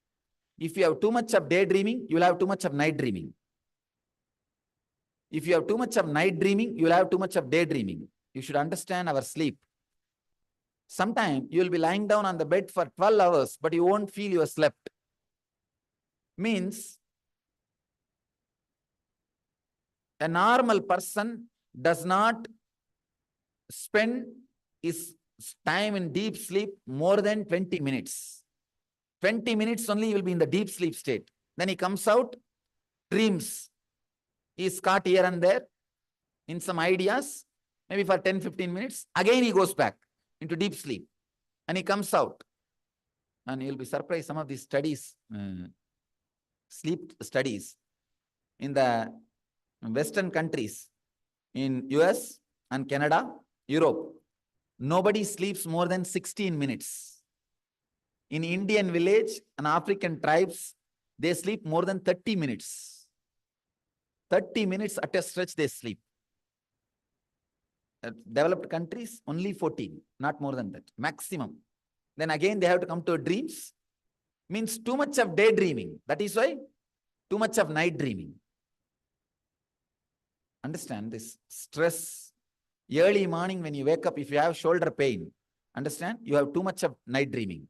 If you have too much of daydreaming, you will have too much of night dreaming. If you have too much of night dreaming, you will have too much of daydreaming. You should understand our sleep. Sometimes you will be lying down on the bed for 12 hours, but you won't feel you have slept. Means a normal person does not spend his time in deep sleep more than 20 minutes. 20 minutes only he will be in the deep sleep state. Then he comes out, dreams. He is caught here and there in some ideas, maybe for 10-15 minutes. Again he goes back into deep sleep and he comes out. And you'll be surprised, some of these studies, sleep studies in the Western countries, in US and Canada, Europe, nobody sleeps more than 16 minutes. In Indian village and African tribes, they sleep more than 30 minutes. 30 minutes at a stretch they sleep. Developed countries, only 14, not more than that, maximum. Then again they have to come to dreams. Means too much of daydreaming. That is why too much of night dreaming. Understand this stress. Early morning when you wake up, if you have shoulder pain, understand, you have too much of night dreaming.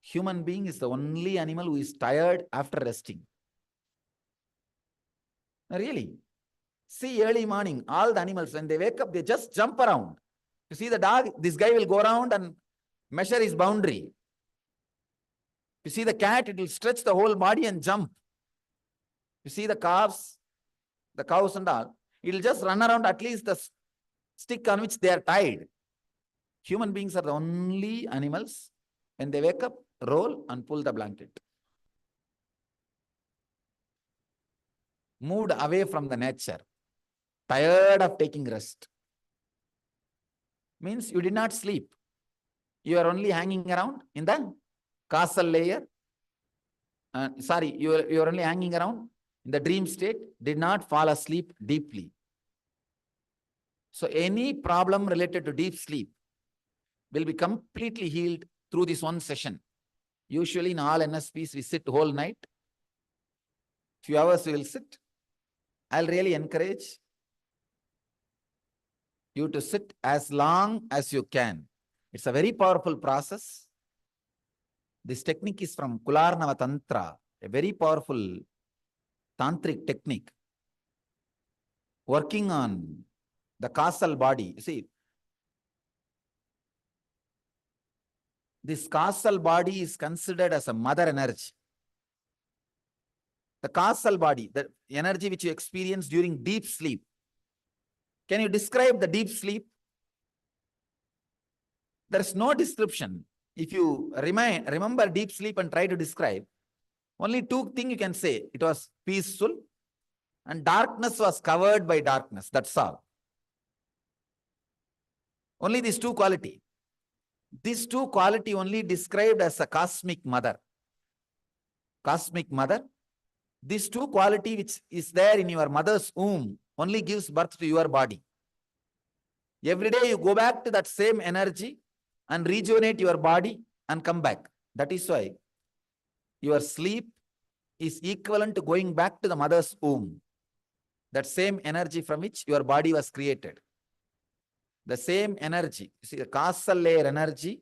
Human being is the only animal who is tired after resting. Really. See, early morning, all the animals, when they wake up, they just jump around. You see the dog, this guy will go around and measure his boundary. You see the cat, it will stretch the whole body and jump. You see the calves, the cows and all, it will just run around at least the stick on which they are tied. Human beings are the only animals, when they wake up, roll and pull the blanket. Moved away from the nature, tired of taking rest. Means you did not sleep. You are only hanging around in the causal layer. You are only hanging around in the dream state, did not fall asleep deeply. So any problem related to deep sleep will be completely healed through this one session. Usually in all NSPs, we sit whole night. Few hours we will sit. I'll really encourage you to sit as long as you can. It's a very powerful process. This technique is from Kularnava Tantra, a very powerful tantric technique, working on the causal body. You see, this causal body is considered as a mother energy. The causal body, the energy which you experience during deep sleep. Can you describe the deep sleep? There's no description. If you remember deep sleep and try to describe, only two things you can say. It was peaceful and darkness was covered by darkness. That's all. Only these two quality. These two quality only described as a cosmic mother. Cosmic mother. These two quality which is there in your mother's womb only gives birth to your body. Every day you go back to that same energy and rejuvenate your body and come back. That is why your sleep is equivalent to going back to the mother's womb. That same energy from which your body was created. The same energy. You see, the causal layer energy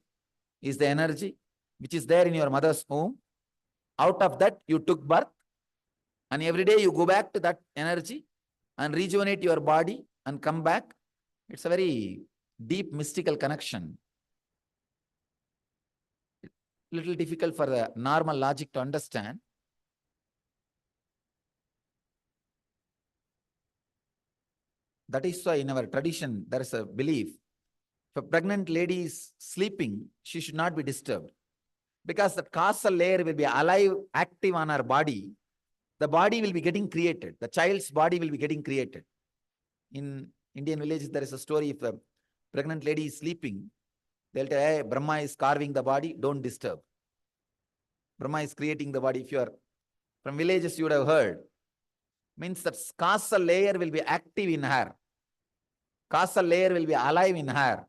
is the energy which is there in your mother's womb. Out of that, you took birth. And every day you go back to that energy and rejuvenate your body and come back. It's a very deep mystical connection. Little difficult for the normal logic to understand. That is why in our tradition, there is a belief. If a pregnant lady is sleeping, she should not be disturbed. Because the causal layer will be alive, active on her body. The body will be getting created. The child's body will be getting created. In Indian villages, there is a story, if a pregnant lady is sleeping, they'll tell, hey, Brahma is carving the body, don't disturb. Brahma is creating the body. If you are from villages, you would have heard. Means that causal layer will be active in her. Causal layer will be alive in her.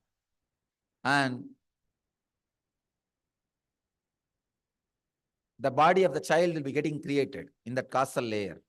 And the body of the child will be getting created in that causal layer.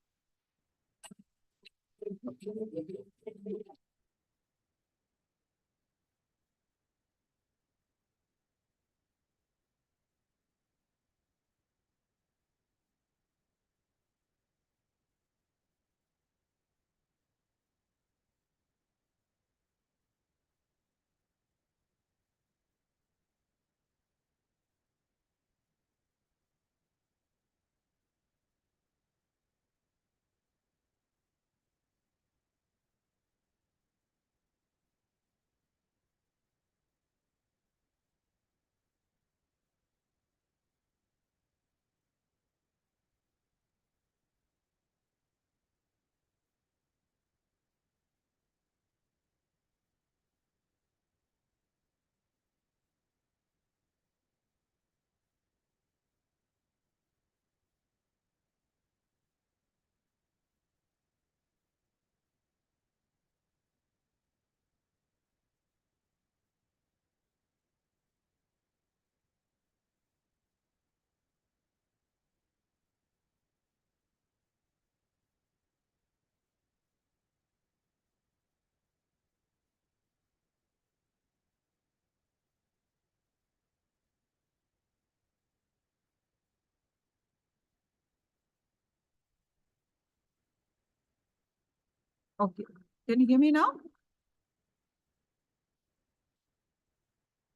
Okay. Can you hear me now?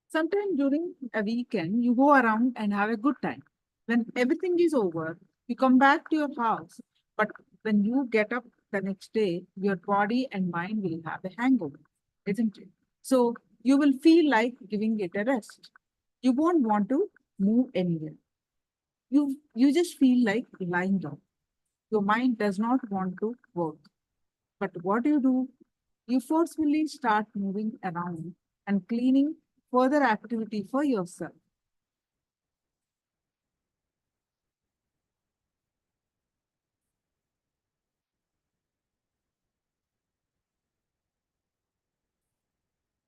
Sometime during a weekend, you go around and have a good time. When everything is over, you come back to your house. But when you get up the next day, your body and mind will have a hangover, isn't it? So you will feel like giving it a rest. You won't want to move anywhere. You just feel like lying down. Your mind does not want to work. But what do? You forcefully start moving around and cleaning further activity for yourself.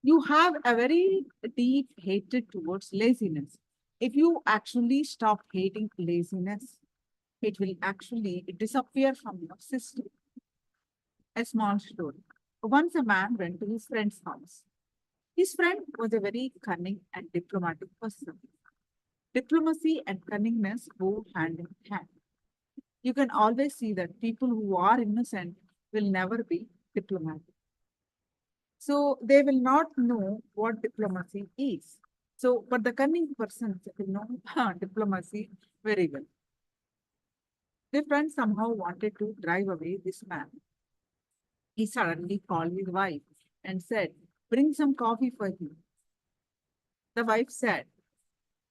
You have a very deep hatred towards laziness. If you actually stop hating laziness, it will actually disappear from your system. A small story. Once a man went to his friend's house. His friend was a very cunning and diplomatic person. Diplomacy and cunningness go hand in hand. You can always see that people who are innocent will never be diplomatic. So they will not know what diplomacy is. So, but the cunning persons will know diplomacy very well. The friend somehow wanted to drive away this man. He suddenly called his wife and said, "Bring some coffee for him." The wife said,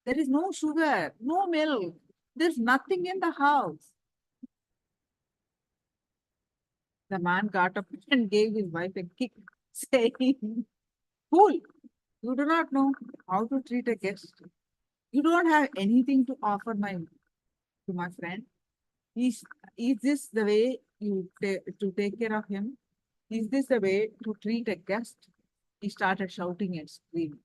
"There is no sugar, no milk, there's nothing in the house." The man got up and gave his wife a kick, saying, "Fool, you do not know how to treat a guest. You don't have anything to offer to my friend. Is, is this the way to take care of him? Is this the way to treat a guest?" He started shouting and screaming.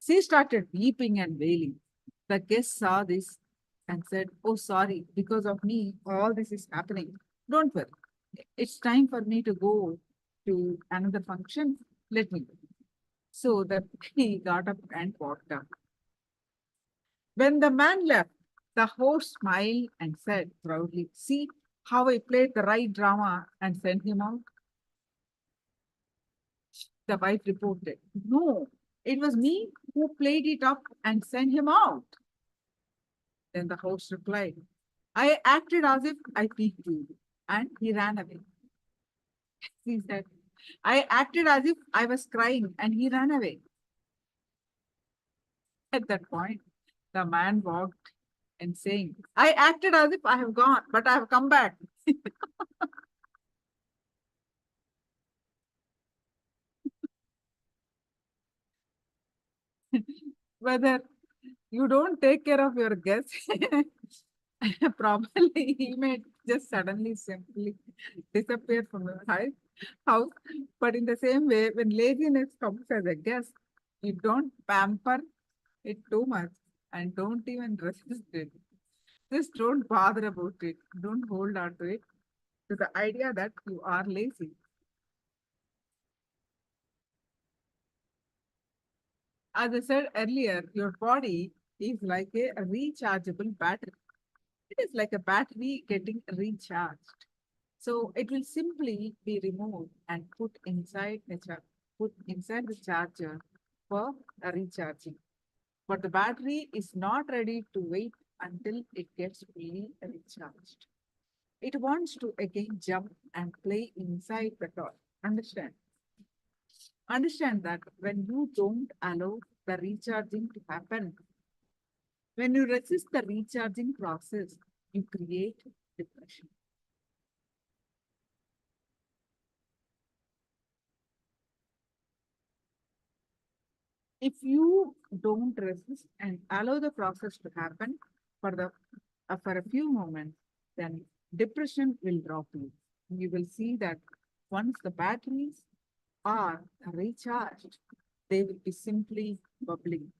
She started weeping and wailing. The guest saw this and said, "Oh, sorry, because of me, all this is happening. Don't worry. It's time for me to go to another function. Let me go." So that he got up and walked out. When the man left, the host smiled and said proudly, "See how I played the right drama and sent him out?" The wife reported, "No, it was me who played it up and sent him out." Then the host replied, "I acted as if I picked you," and he ran away. He said, "I acted as if I was crying," and he ran away. At that point, the man walked and saying, "I acted as if I have gone, but I have come back." Whether you don't take care of your guests properly, he may just suddenly simply disappear from your house. But in the same way, when laziness comes as a guest, you don't pamper it too much and don't even resist it. Just don't bother about it. Don't hold on to it, to the idea that you are lazy. As I said earlier, your body is like a rechargeable battery. It is like a battery getting recharged. So it will simply be removed and put inside the charger for a recharging. But the battery is not ready to wait until it gets fully recharged. It wants to again jump and play inside the toy. Understand? Understand that when you don't allow the recharging to happen, when you resist the recharging process, you create depression. If you don't resist and allow the process to happen for a few moments, then depression will drop you. You will see that once the batteries are recharged, they will be simply bubbling.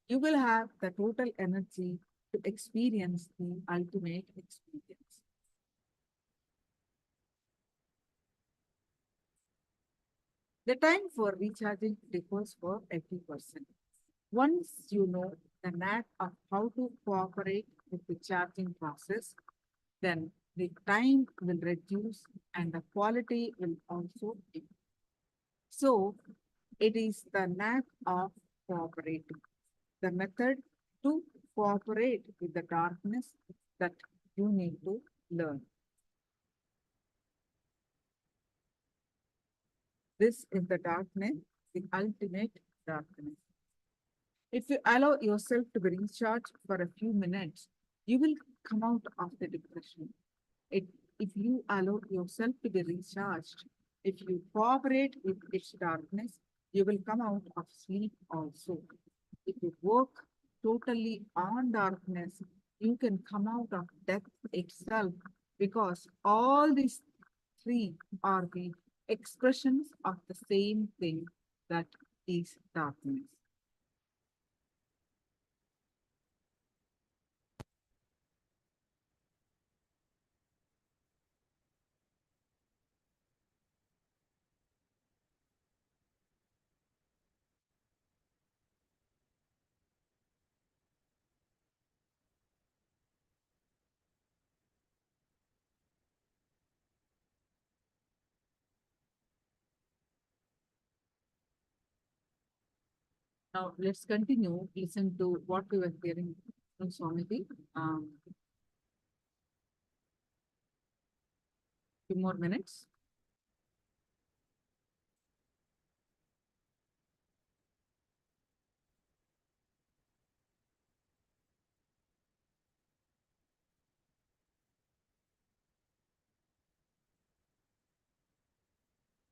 You will have the total energy to experience the ultimate experience. The time for recharging differs for every person. Once you know the knack of how to cooperate with the charging process, then the time will reduce and the quality will also improve. So it is the knack of cooperating, the method to cooperate with the darkness that you need to learn. This is the darkness, the ultimate darkness. If you allow yourself to be recharged for a few minutes, you will come out of the depression. If you allow yourself to be recharged, if you cooperate with its darkness, you will come out of sleep also. If you work totally on darkness, you can come out of death itself, because all these three are the expressions of the same thing, that is darkness. Now let's continue. Listen to what we were hearing from Swamiji. Few more minutes.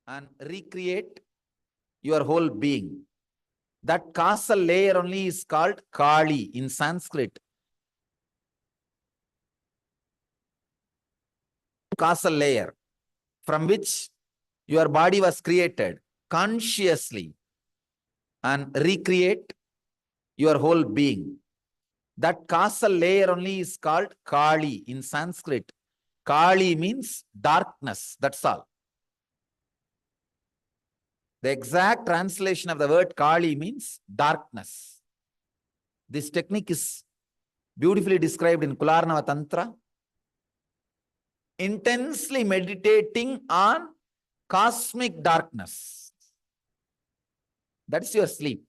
And recreate your whole being. That causal layer only is called Kali in Sanskrit. Causal layer from which your body was created consciously, and recreate your whole being. That causal layer only is called Kali in Sanskrit. Kali means darkness, that's all. The exact translation of the word Kali means darkness. This technique is beautifully described in Kularnava Tantra. Intensely meditating on cosmic darkness. That's your sleep.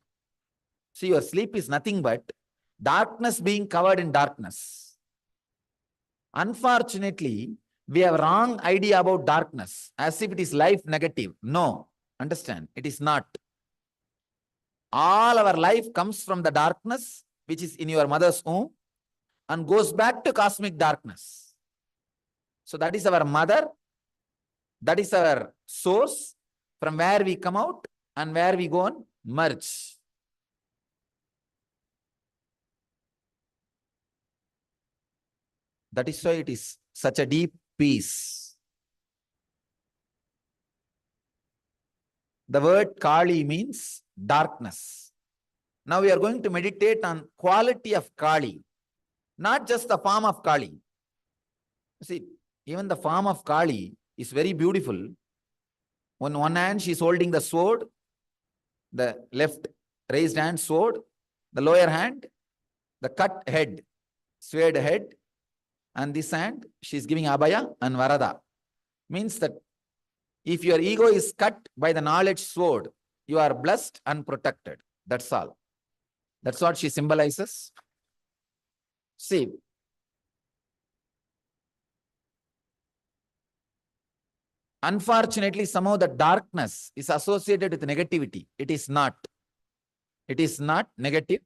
See, your sleep is nothing but darkness being covered in darkness. Unfortunately, we have a wrong idea about darkness, as if it is life negative. No, understand, it is not. All our life comes from the darkness which is in your mother's womb and goes back to cosmic darkness. So that is our mother, that is our source, from where we come out and where we go and merge. That is why it is such a deep peace. The word Kali means darkness. Now we are going to meditate on quality of Kali, not just the form of Kali. See, even the form of Kali is very beautiful. On one hand, she is holding the sword, the left raised hand sword, the lower hand, the cut head, swayed head, and this hand, she is giving Abhaya and Varada. Means that if your ego is cut by the knowledge sword, you are blessed and protected. That's all. That's what she symbolizes. See, unfortunately, somehow the darkness is associated with negativity. It is not. It is not negative.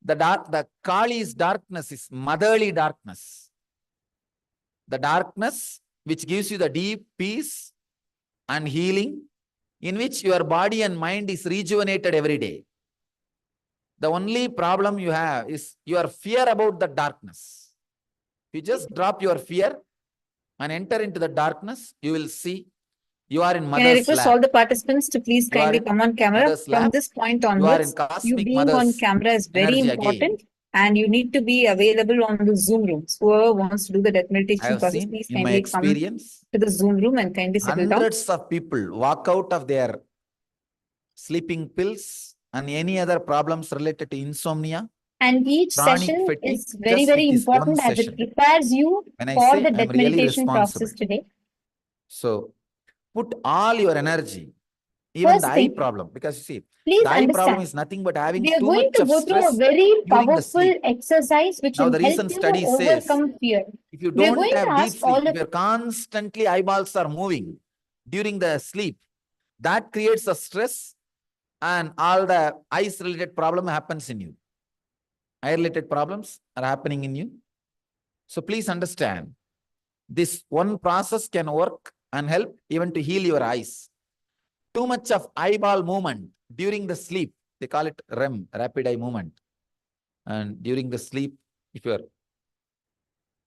The Kali's darkness is motherly darkness. The darkness which gives you the deep peace and healing, in which your body and mind is rejuvenated every day. The only problem you have is your fear about the darkness. You just drop your fear and enter into the darkness, you will see you are in mother's lap. Can I request all the participants to please kindly come on camera? From this point onwards, you being on camera is very important, and you need to be available on the Zoom room. So whoever wants to do the death meditation process, please kindly come to the Zoom room and kindly settle down. Hundreds of people walk out of their sleeping pills and any other problems related to insomnia. And each chronic session fatigue is very, just very with this one important as it session. prepares you When I for say the I'm death really meditation responsible. process today. So put all your energy, even First the eye thing, problem, because you see, please the eye problem understand, is nothing but having we are too going much to of go through a stress very during the powerful sleep. exercise which Now, will the help recent you study says, overcome fear. if you We are don't going to have deep ask sleep, all if of you're constantly eyeballs are moving during the sleep, that creates a stress and all the eyes related problem happens in you. Eye related problems are happening in you. So please understand, this one process can work and help even to heal your eyes. Too much of eyeball movement during the sleep, they call it REM, rapid eye movement. And during the sleep, if your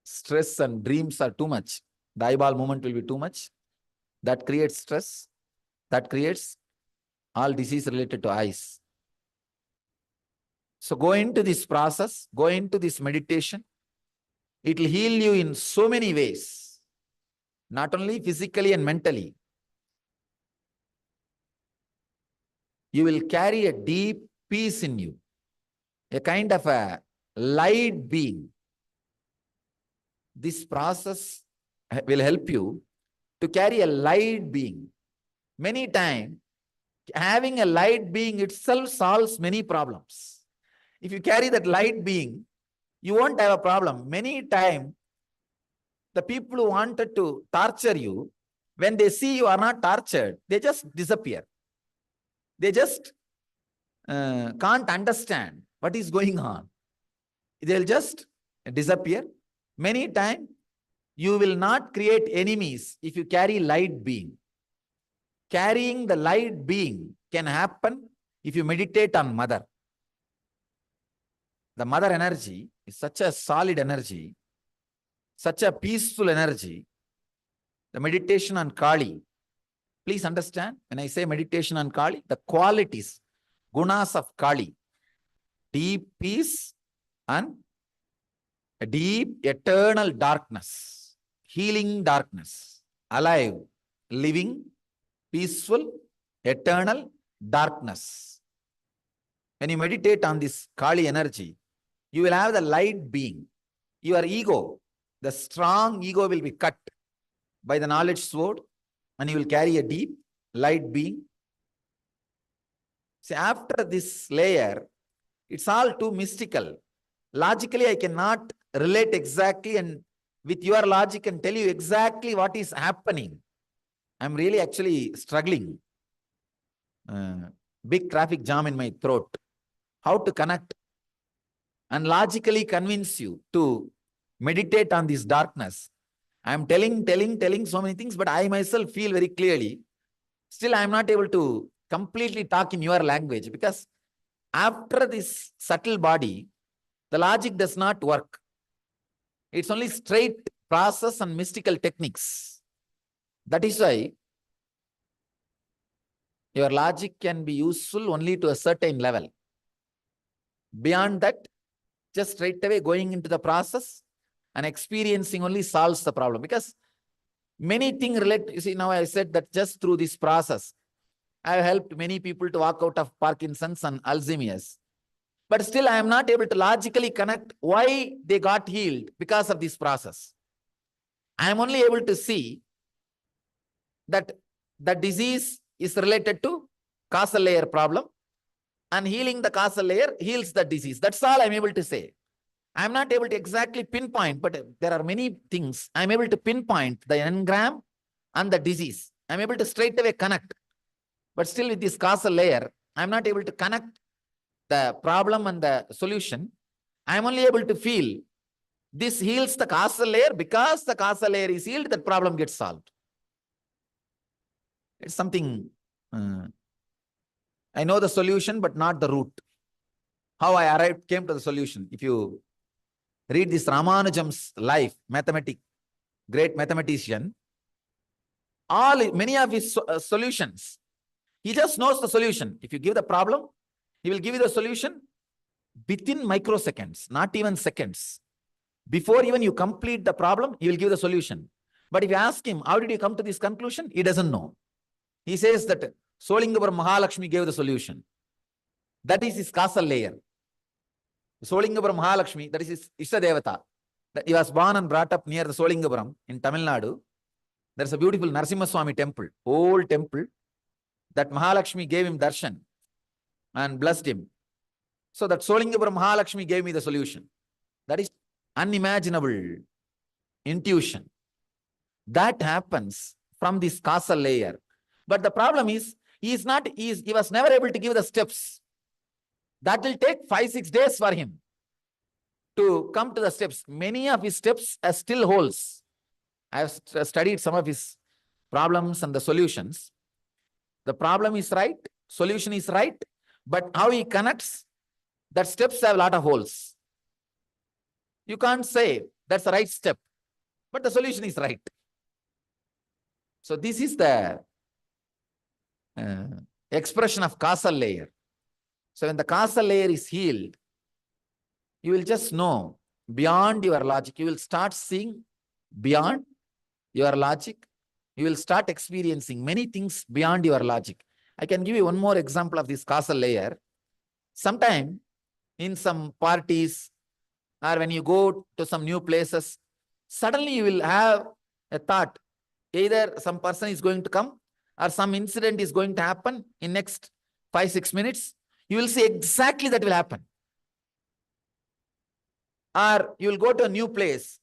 stress and dreams are too much, the eyeball movement will be too much. That creates stress. That creates all disease related to eyes. So go into this process, go into this meditation. It will heal you in so many ways, not only physically and mentally. You will carry a deep peace in you, a kind of a light being. This process will help you to carry a light being. Many times, having a light being itself solves many problems. If you carry that light being, you won't have a problem. Many times, the people who wanted to torture you, when they see you are not tortured, they just disappear. They just can't understand what is going on. They'll just disappear. Many times, you will not create enemies if you carry light being. Carrying the light being can happen if you meditate on Mother. The Mother energy is such a solid energy, such a peaceful energy. The meditation on Kali. Please understand, when I say meditation on Kali, the qualities, gunas of Kali, deep peace and a deep eternal darkness, healing darkness, alive, living, peaceful, eternal darkness. When you meditate on this Kali energy, you will have the light being. Your ego, the strong ego will be cut by the knowledge sword, and you will carry a deep light being. See, after this layer, it's all too mystical. Logically, I cannot relate exactly and with your logic and tell you exactly what is happening. I'm really actually struggling. Big traffic jam in my throat. How to connect and logically convince you to meditate on this darkness. I'm telling so many things, but I myself feel very clearly. Still, I'm not able to completely talk in your language because after this subtle body, the logic does not work. It's only straight process and mystical techniques. That is why your logic can be useful only to a certain level. Beyond that, just straight away going into the process and experiencing only solves the problem. Because many things relate, you see, now I said that just through this process, I have helped many people to walk out of Parkinson's and Alzheimer's. But still, I am not able to logically connect why they got healed because of this process. I am only able to see that the disease is related to causal layer problem, and healing the causal layer heals the disease. That's all I'm able to say. I'm not able to exactly pinpoint, but there are many things. I'm able to pinpoint the engram and the disease. I'm able to straight away connect. But still with this causal layer, I'm not able to connect the problem and the solution. I'm only able to feel this heals the causal layer. Because the causal layer is healed, that problem gets solved. It's something, I know the solution, but not the root. How I came to the solution. If you read this Ramanujam's life, great mathematician, many of his solutions, he just knows the solution. If you give the problem, he will give you the solution within microseconds, not even seconds. Before even you complete the problem, he will give the solution. But if you ask him, how did you come to this conclusion? He doesn't know. He says that Solingapur Mahalakshmi gave the solution. That is his causal layer. Solingapuram Mahalakshmi, that is his Ishta He was born and brought up near the Solingapuram in Tamil Nadu. There's a beautiful Narasimha Swami temple, old temple, that Mahalakshmi gave him darshan and blessed him. So that Solingapuram Mahalakshmi gave me the solution. That is unimaginable intuition. That happens from this causal layer. But the problem is, he was never able to give the steps. That will take 5-6 days for him to come to the steps. Many of his steps are still holes. I have studied some of his problems and the solutions. The problem is right, solution is right, but how he connects, that steps have a lot of holes. You can't say that's the right step, but the solution is right. So this is the expression of causal layer. So when the causal layer is healed, you will just know beyond your logic. You will start seeing beyond your logic. You will start experiencing many things beyond your logic. I can give you one more example of this causal layer. Sometime in some parties or when you go to some new places, suddenly you will have a thought. Either some person is going to come or some incident is going to happen in next 5-6 minutes. You will see exactly that will happen. Or you will go to a new place.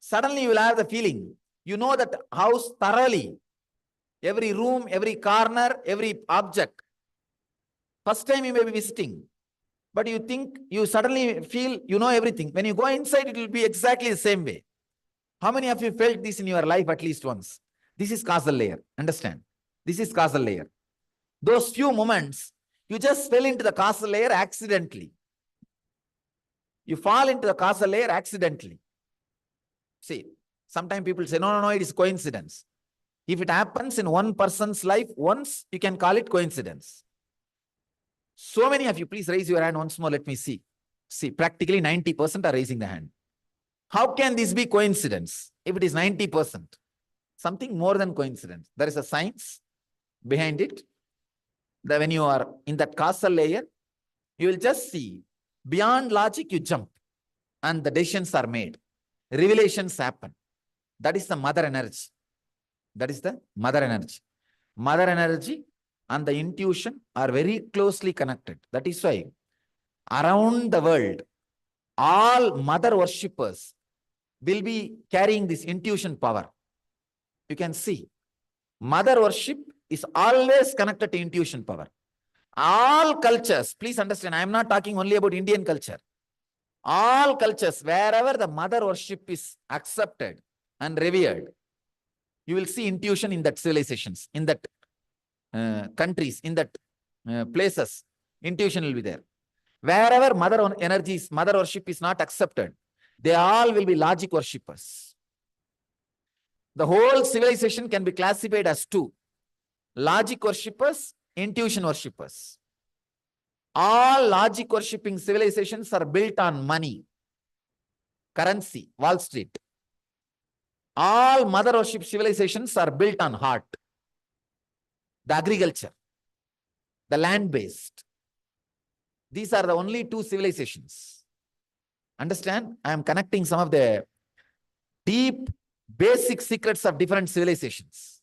Suddenly you will have the feeling. You know that house thoroughly. Every room, every corner, every object. First time you may be visiting. But you think, you suddenly feel you know everything. When you go inside, it will be exactly the same way. How many of you felt this in your life at least once? This is causal layer. Understand? This is causal layer. Those few moments, you just fell into the causal layer accidentally. You fall into the causal layer accidentally. See, sometimes people say, no, it is coincidence. If it happens in one person's life once, you can call it coincidence. So many of you, please raise your hand once more. Let me see. See, practically 90% are raising the hand. How can this be coincidence? If it is 90%, something more than coincidence. There is a science behind it. That when you are in that causal layer, you will just see beyond logic, you jump and the decisions are made. Revelations happen. That is the mother energy. That is the mother energy. Mother energy and the intuition are very closely connected. That is why around the world, all mother worshippers will be carrying this intuition power. You can see mother worship is always connected to intuition power. All cultures, please understand, I am not talking only about Indian culture. All cultures, wherever the mother worship is accepted and revered, you will see intuition in that civilizations, in that countries, in that places, intuition will be there. Wherever mother energies, mother worship is not accepted, they all will be logic worshippers. The whole civilization can be classified as two: logic worshippers, intuition worshippers. All logic worshipping civilizations are built on money, currency, Wall Street. All mother worship civilizations are built on heart, the agriculture, the land-based. These are the only two civilizations. Understand? I am connecting some of the deep, basic secrets of different civilizations.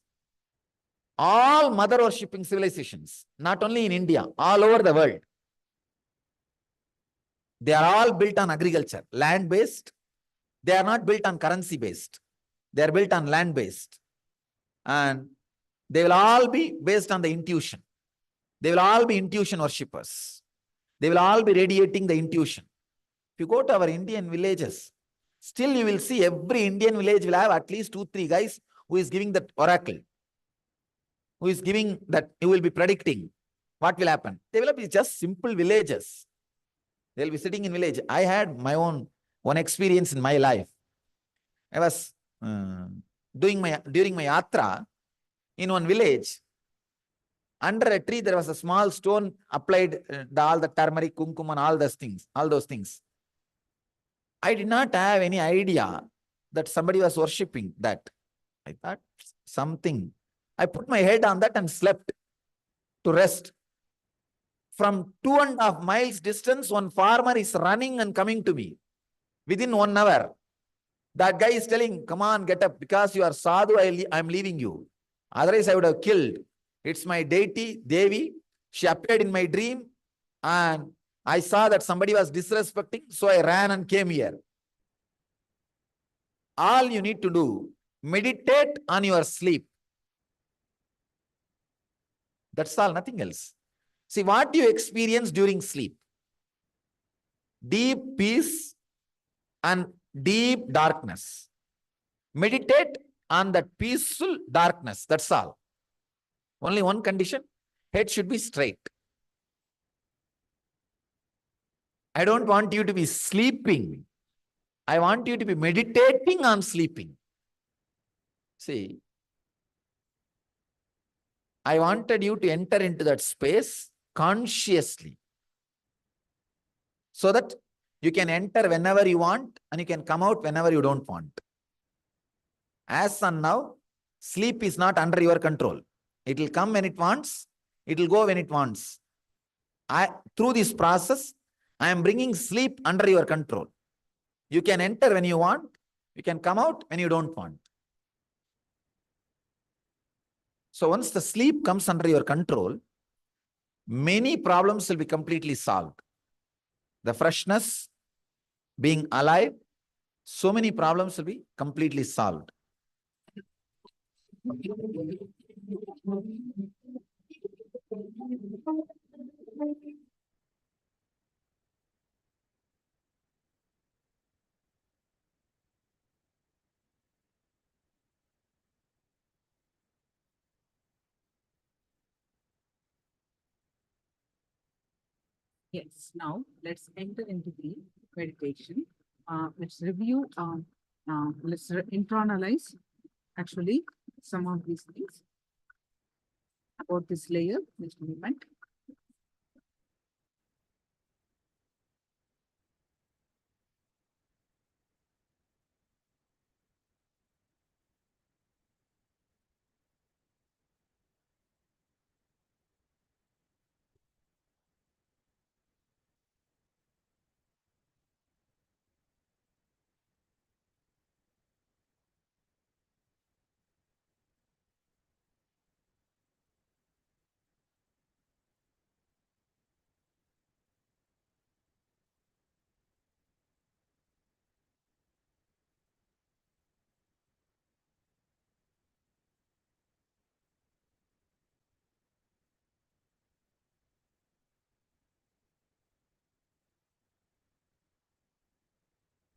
All mother worshipping civilizations, not only in India, all over the world, they are all built on agriculture, land-based. They are not built on currency-based. They are built on land-based. And they will all be based on the intuition. They will all be intuition worshippers. They will all be radiating the intuition. If you go to our Indian villages, still you will see every Indian village will have at least 2-3 guys who is giving that oracle, who is giving that, who will be predicting what will happen. They will be just simple villages. They will be sitting in village. I had my own one experience in my life. I was during my yatra in one village. Under a tree, there was a small stone applied, all the turmeric, kumkum, and all those things. I did not have any idea that somebody was worshipping that. I thought something. I put my head on that and slept to rest. From 2.5 miles distance, one farmer is running and coming to me within 1 hour. That guy is telling, come on, get up, because you are sadhu, I'm leaving you. Otherwise, I would have killed. It's my deity, Devi. She appeared in my dream and I saw that somebody was disrespecting, so I ran and came here. All you need to do, meditate on your sleep. That's all, nothing else. See, what do you experience during sleep? Deep peace and deep darkness. Meditate on that peaceful darkness. That's all. Only one condition, head should be straight. I don't want you to be sleeping. I want you to be meditating on sleeping. See, I wanted you to enter into that space consciously, so that you can enter whenever you want and you can come out whenever you don't want. As on now, sleep is not under your control. It will come when it wants. It will go when it wants. Through this process, I am bringing sleep under your control. You can enter when you want. You can come out when you don't want. So once the sleep comes under your control, many problems will be completely solved. The freshness, being alive, so many problems will be completely solved. Yes, now let's enter into the meditation. Let's review, let's internalize actually some of these things about this layer, this movement.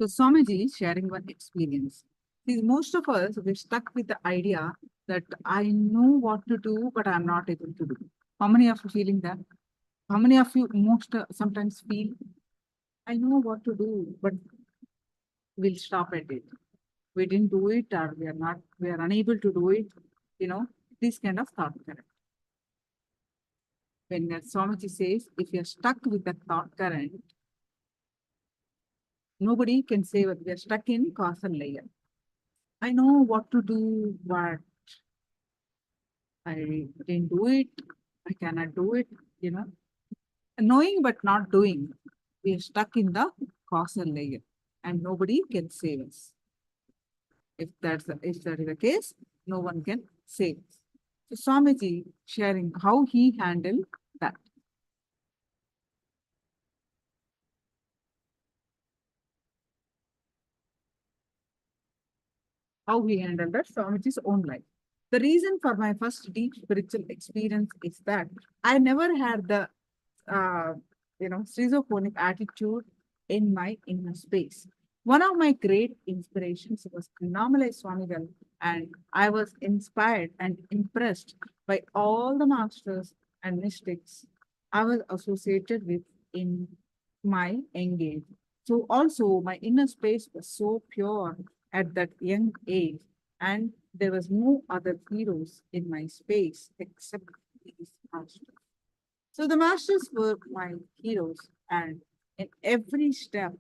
So Swamiji is sharing one experience. See, most of us, we're stuck with the idea that I know what to do, but I'm not able to do. How many of you feeling that? How many of you sometimes feel, I know what to do, but we'll stop at it. We didn't do it, or we are unable to do it. This kind of thought current. When Swamiji says, if you're stuck with that thought current, nobody can say that we are stuck in causal layer. I know what to do, but I didn't do it. I cannot do it, Knowing but not doing, we are stuck in the causal layer and nobody can save us. If that is the case, no one can save us. So Swamiji sharing how he handled that. How he handled that, Swamiji's own life. The reason for my first deep spiritual experience is that I never had the schizophrenic attitude in my inner space. One of my great inspirations was Annamalai Swamigal, and I was inspired and impressed by all the masters and mystics I was associated with in my young age. So also my inner space was so pure at that young age, and there was no other heroes in my space except these masters. So the masters were my heroes, and in every step,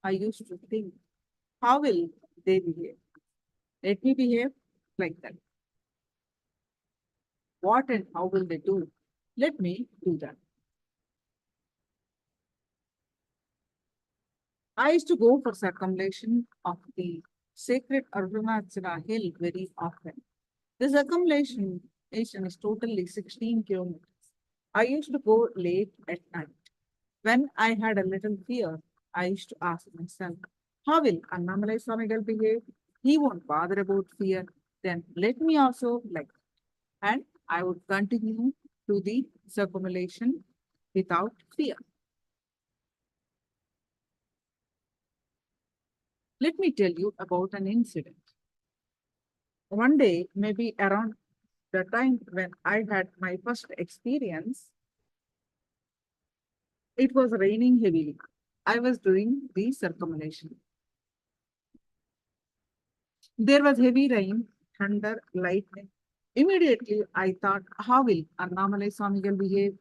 I used to think, how will they behave? Let me behave like that. What and how will they do? Let me do that. I used to go for circumambulation of the sacred Arunachala hill very often. The circumambulation is totally 16 kilometers. I used to go late at night. When I had a little fear, I used to ask myself, how will Annamalai Swamigal behave? He won't bother about fear. Then let me also like that. And I would continue to the circumambulation without fear. Let me tell you about an incident. One day, maybe around the time when I had my first experience, it was raining heavily. I was doing the circumambulation. There was heavy rain, thunder, lightning. Immediately, I thought, how will Annamalai Swamigal behave?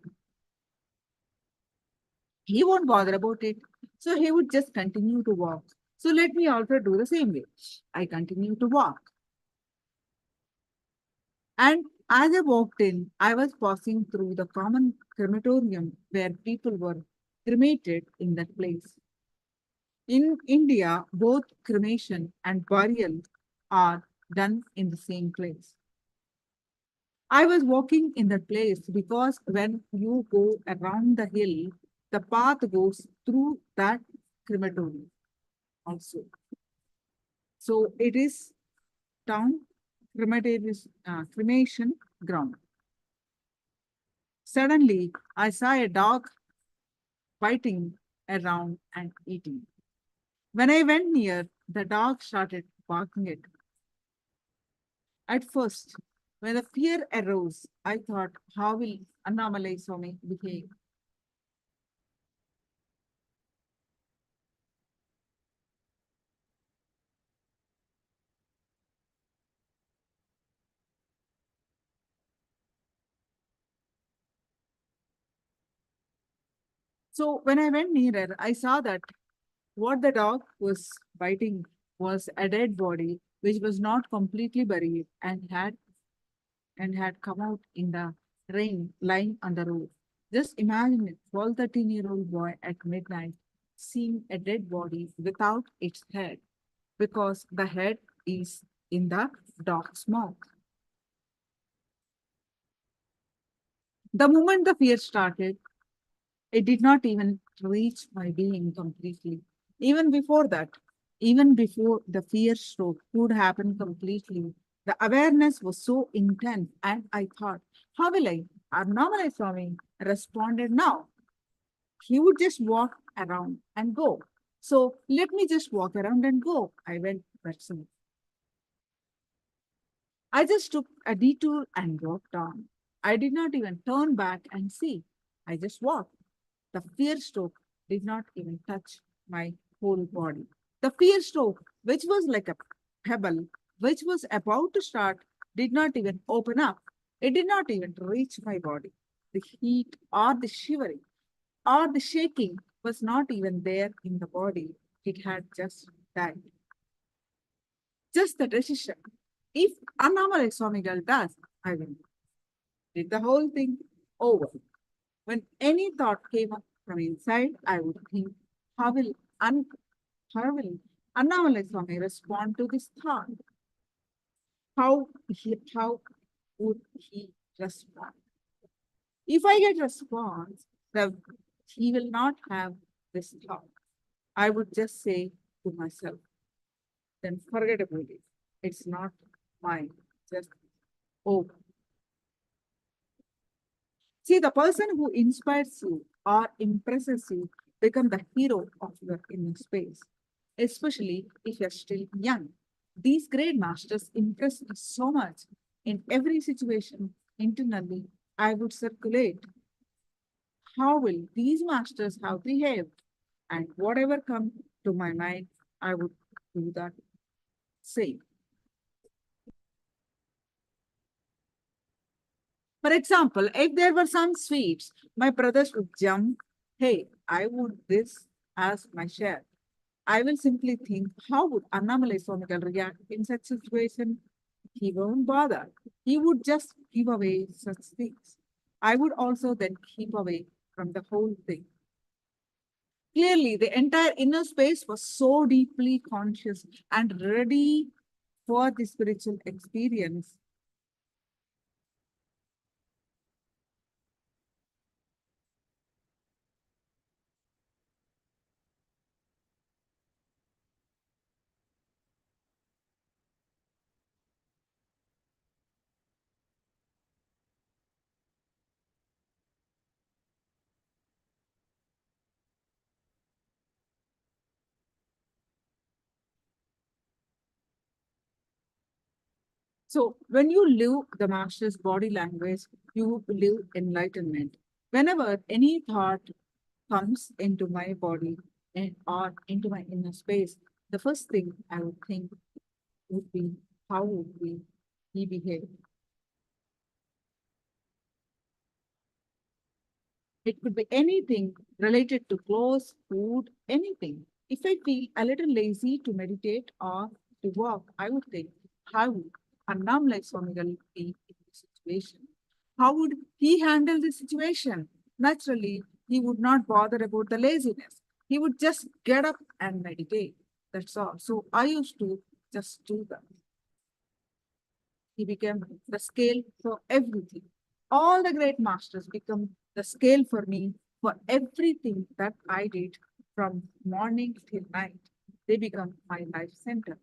He won't bother about it. So he would just continue to walk. So let me also do the same way. I continue to walk. And as I walked in, I was passing through the common crematorium where people were cremated in that place. In India, both cremation and burial are done in the same place. I was walking in that place because when you go around the hill, the path goes through that crematorium also. So it is town cremation ground. Suddenly, I saw a dog biting around and eating. When I went near, the dog started barking at me. At first, when the fear arose, I thought, how will Annamalai Swami behave? So when I went nearer, I saw that what the dog was biting was a dead body, which was not completely buried and had come out in the rain lying on the road. Just imagine a 12, 13-year-old boy at midnight seeing a dead body without its head, because the head is in the dog's mouth. The moment the fear started, it did not even reach my being completely. Even before that, even before the fear stroke could happen completely, the awareness was so intense, and I thought, how will I? Annamalai Swami responded now. He would just walk around and go. So let me just walk around and go. I went that way. I just took a detour and walked on. I did not even turn back and see. I just walked. The fear stroke did not even touch my whole body. The fear stroke, which was like a pebble, which was about to start, did not even open up. It did not even reach my body. The heat or the shivering or the shaking was not even there in the body. It had just died. Just the decision. If Annamalai Swamigal does, I will. Did the whole thing over. When any thought came up from inside, I would think, how will, how will Annamalai Swami respond to this thought? How would he respond? If I get response, he will not have this thought. I would just say to myself, then forget about it. It's not mine. Just over. See, the person who inspires you or impresses you become the hero of your inner space, especially if you're still young. These great masters impress me so much. In every situation, internally, I would circulate. How will these masters have behaved? And whatever come to my mind, I would do that same. For example, if there were some sweets, my brothers would jump, hey, I would this as my share. I will simply think, how would Annamalai Swamigal react in such situation? He won't bother. He would just give away such things. I would also then keep away from the whole thing. Clearly, the entire inner space was so deeply conscious and ready for the spiritual experience. So when you live the master's body language, you live enlightenment. Whenever any thought comes into my body or into my inner space, the first thing I would think would be how would he behave? It could be anything related to clothes, food, anything. If I feel a little lazy to meditate or to walk, I would think, how would Ananda Swamigal be in this situation? How would he handle the situation? Naturally, he would not bother about the laziness. He would just get up and meditate. That's all. So I used to just do that. He became the scale for everything. All the great masters become the scale for me for everything that I did from morning till night. They become my life center.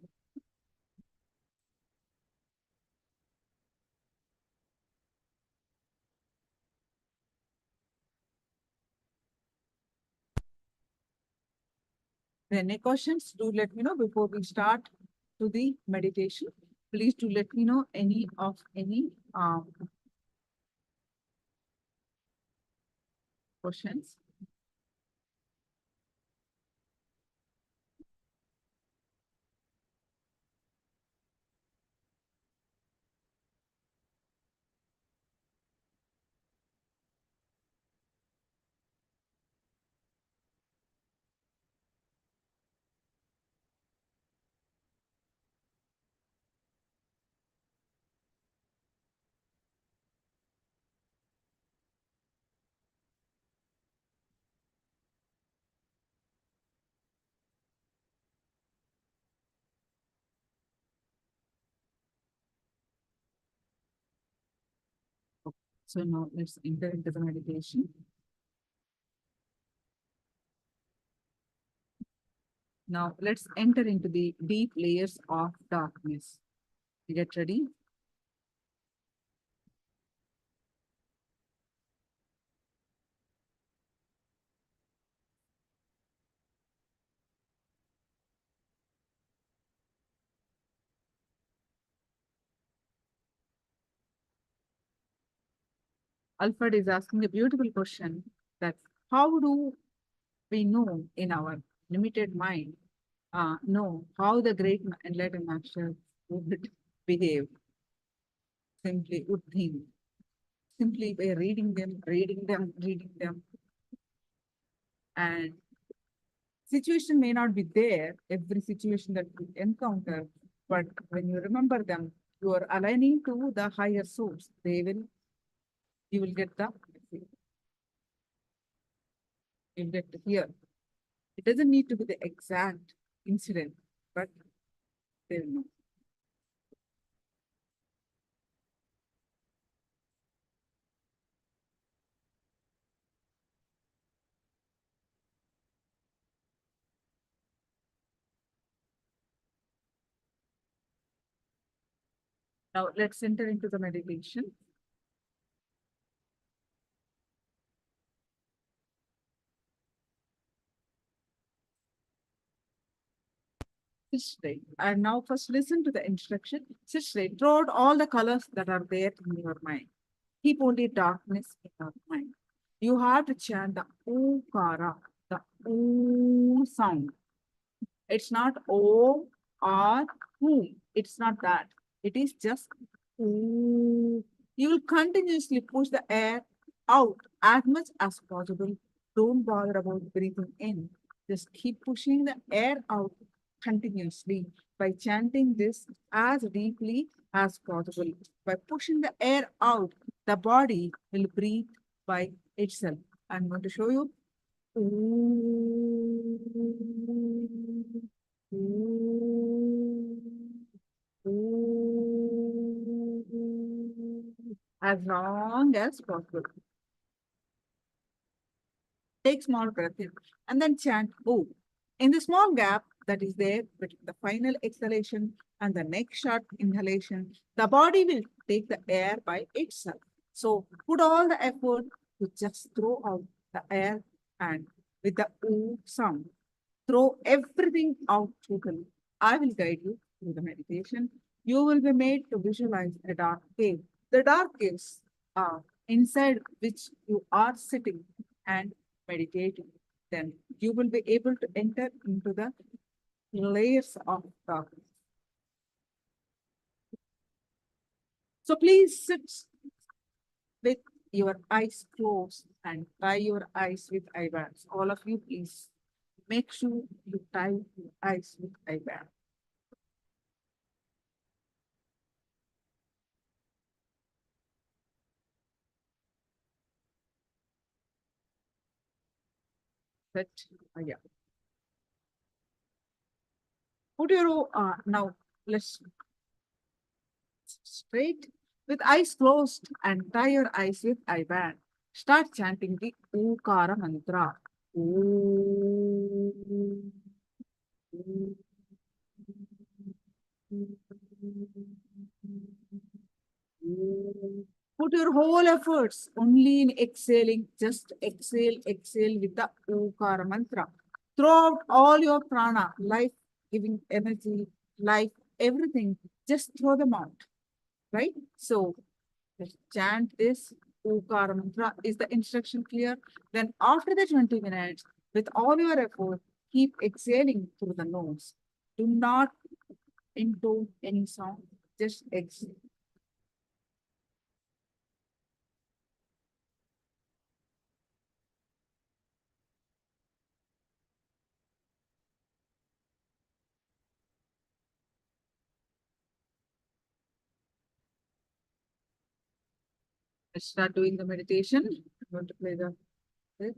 Any questions, do let me know before we start to the meditation. Please do let me know any questions. So now let's enter into the meditation. Now let's enter into the deep layers of darkness. Get ready. Alfred is asking a beautiful question that how do we know in our limited mind, know how the great enlightened master would behave, simply would think, simply by reading them. And situation may not be there, every situation that you encounter, but when you remember them, you are aligning to the higher source. You will get you'll get to hear. It doesn't need to be the exact incident, but they will know. Now let's enter into the meditation. Sit straight. And now first listen to the instruction. Sit straight. Throw out all the colors that are there in your mind. Keep only darkness in your mind. You have to chant the Okara, the O sound. It's not O or who. It's not that. It is just O. You will continuously push the air out as much as possible. Don't bother about breathing in. Just keep pushing the air out continuously by chanting this as deeply as possible. By pushing the air out, the body will breathe by itself. I'm going to show you. As long as possible. Take small breath in and then chant Om. In the small gap that is there between the final exhalation and the next short inhalation, the body will take the air by itself. So put all the effort to just throw out the air, and with the O sound, throw everything out totally. I will guide you through the meditation. You will be made to visualize a dark cave. The dark caves are inside which you are sitting and meditating. Then you will be able to enter into the layers of darkness. So please sit with your eyes closed and tie your eyes with eye bands. All of you, please make sure you tie your eyes with eye band. Yeah. Put your now let's straight with eyes closed and tie your eyes with eye band. Start chanting the Okara mantra. Om. Put your whole efforts only in exhaling. Just exhale, exhale with the Okara mantra. Throughout all your prana, life-giving energy, life, everything, just throw them out. Right? So, let's chant this Okara mantra. Is the instruction clear? Then after the 20 minutes, with all your effort, keep exhaling through the nose. Do not intone any sound, just exhale. Let's start doing the meditation. I'm going to play the music.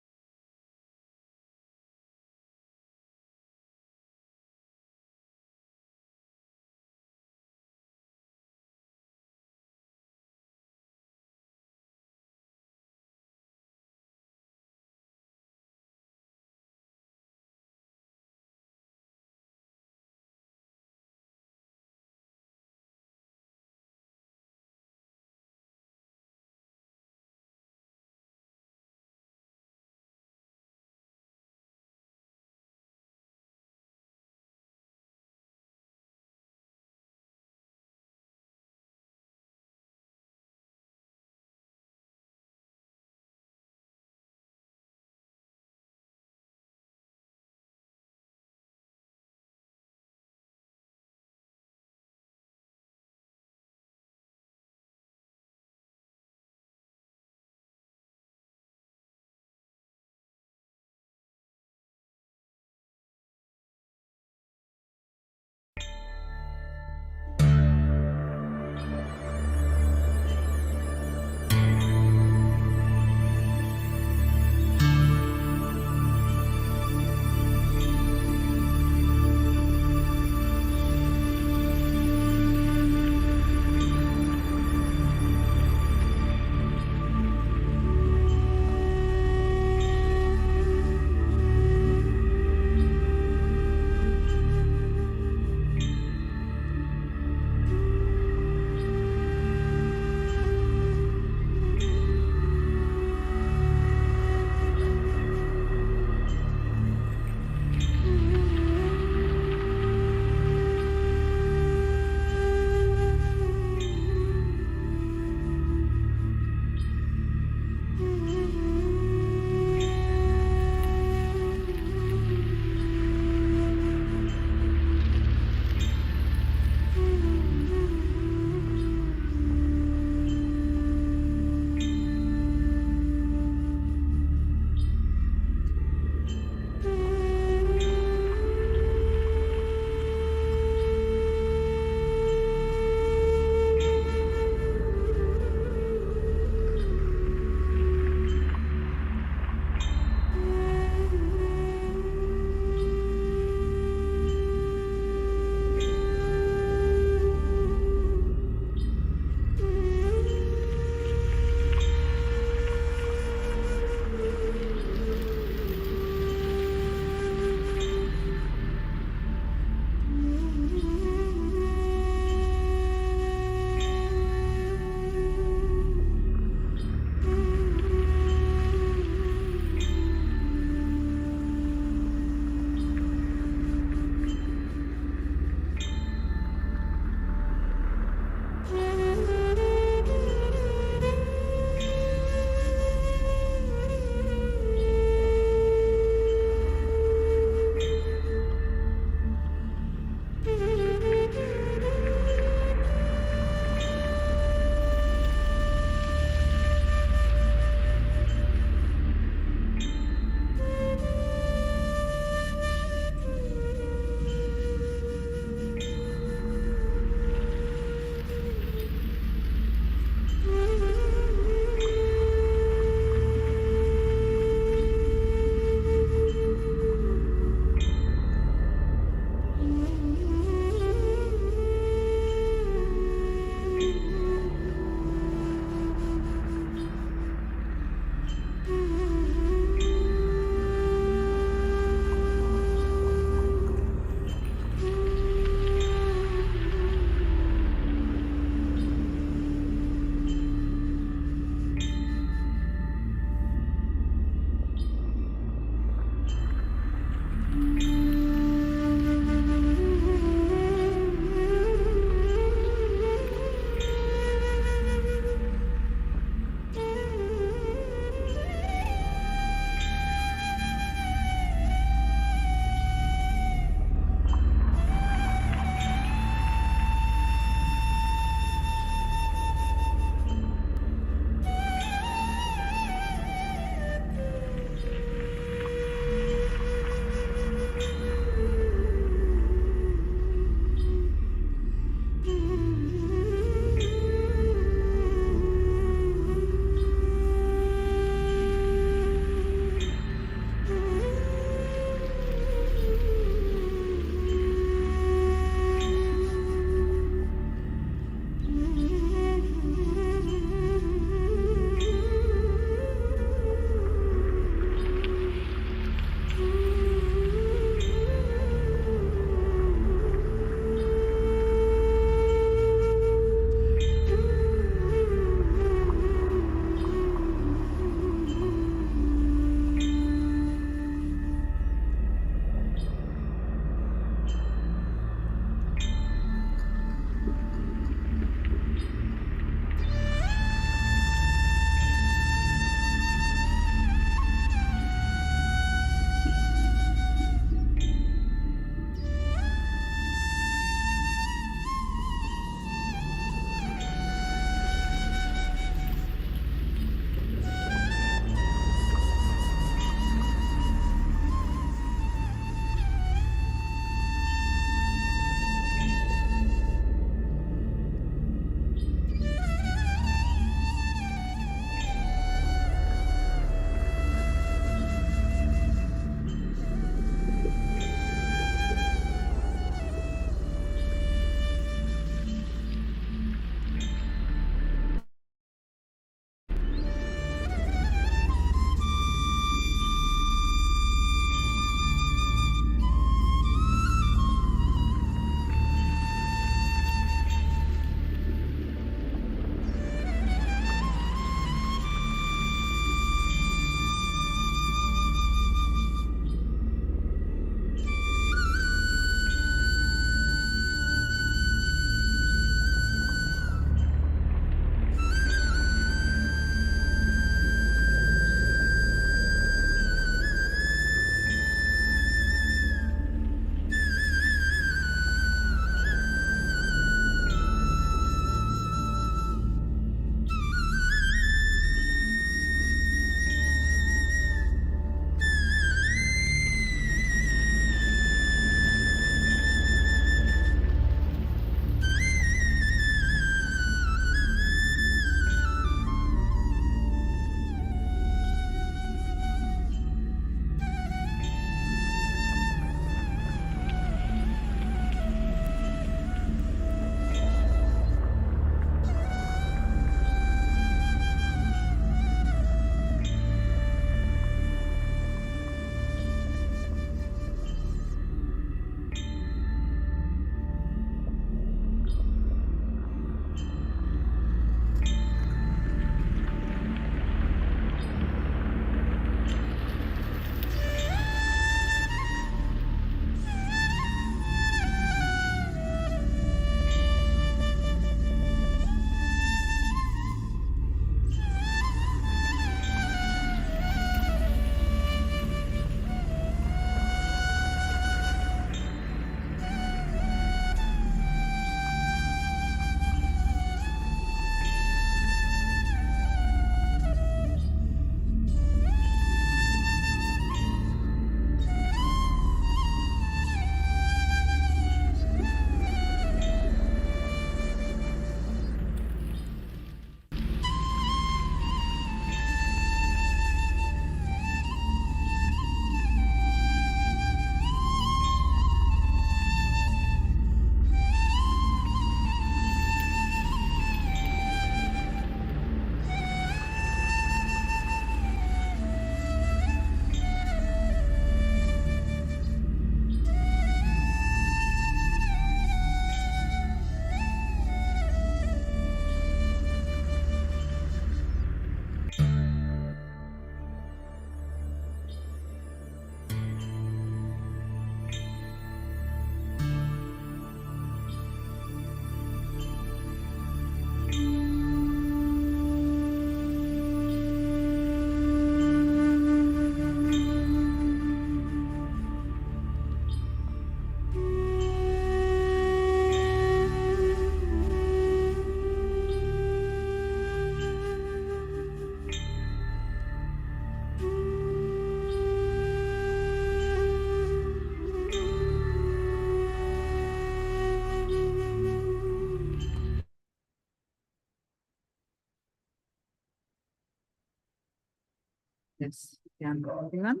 Yes, can everyone.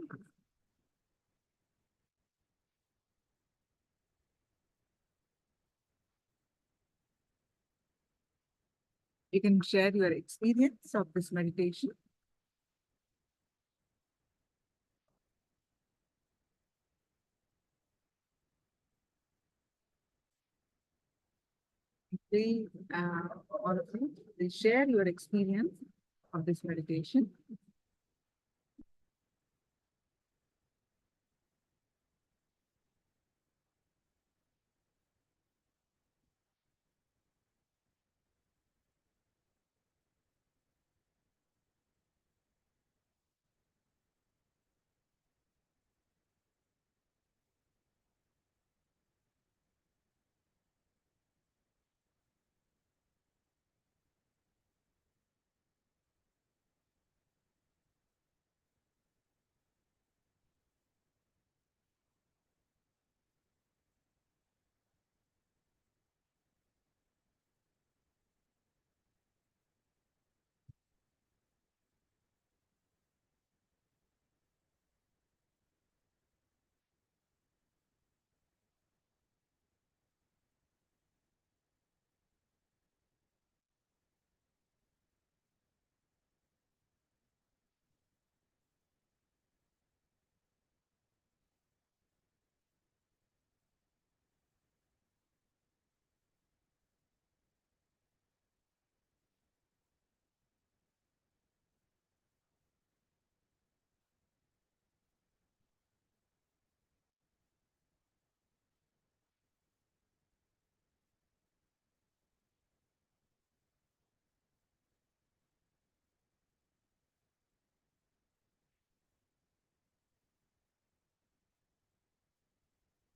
You can share your experience of this meditation. Please, all of you, please share your experience of this meditation.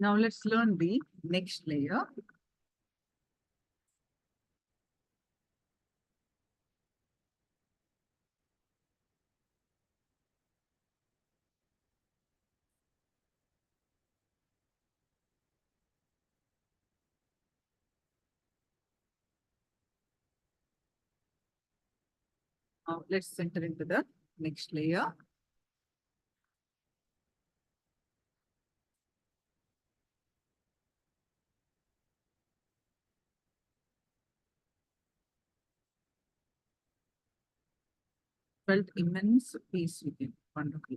Now let's learn the next layer. Now let's enter into the next layer. Felt immense peace within. Wonderful.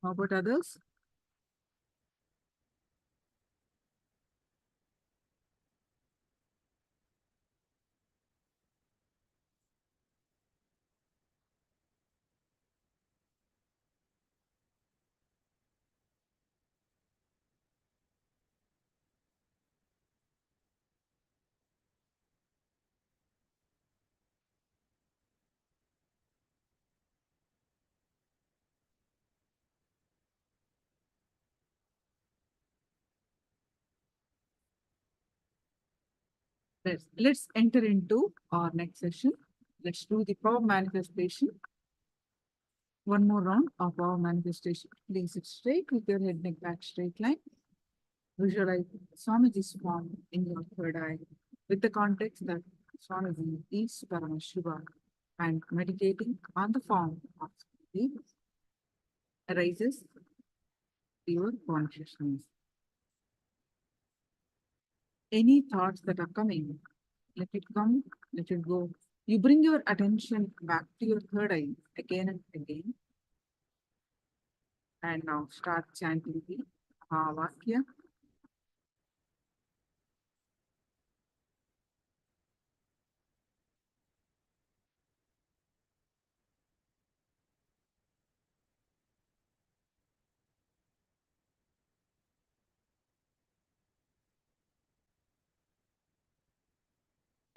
How about others? Let's enter into our next session. Let's do the power manifestation. One more round of power manifestation. Please sit straight with your head, neck, back, straight line. Visualize Swamiji's form in your third eye with the context that Swamiji is Paramashiva and meditating on the form of Swamiji arises your consciousness. Any thoughts that are coming, let it come, let it go. You bring your attention back to your third eye again and again. And now start chanting the Mahavakya.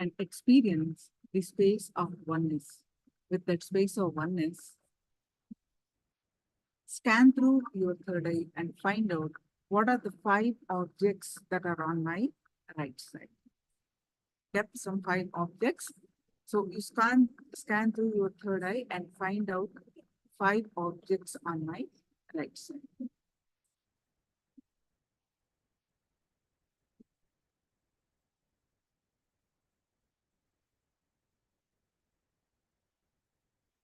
And experience the space of oneness. With that space of oneness, scan through your third eye and find out what are the 5 objects that are on my right side. Kept some 5 objects. So you scan through your third eye and find out 5 objects on my right side.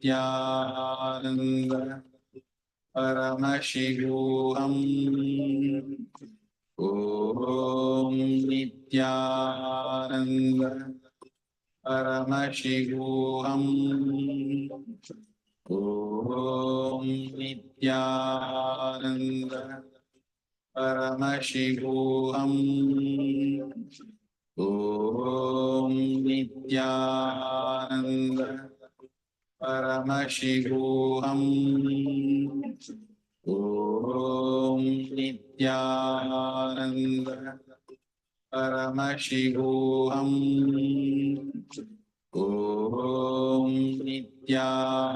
Nithyananda Paramashivoham Om Nithyananda Paramashivoham Om Nithyananda Paramashivoham Om Nithyananda Paramashivoham Om Nithyananda Paramashivoham Om Nithyananda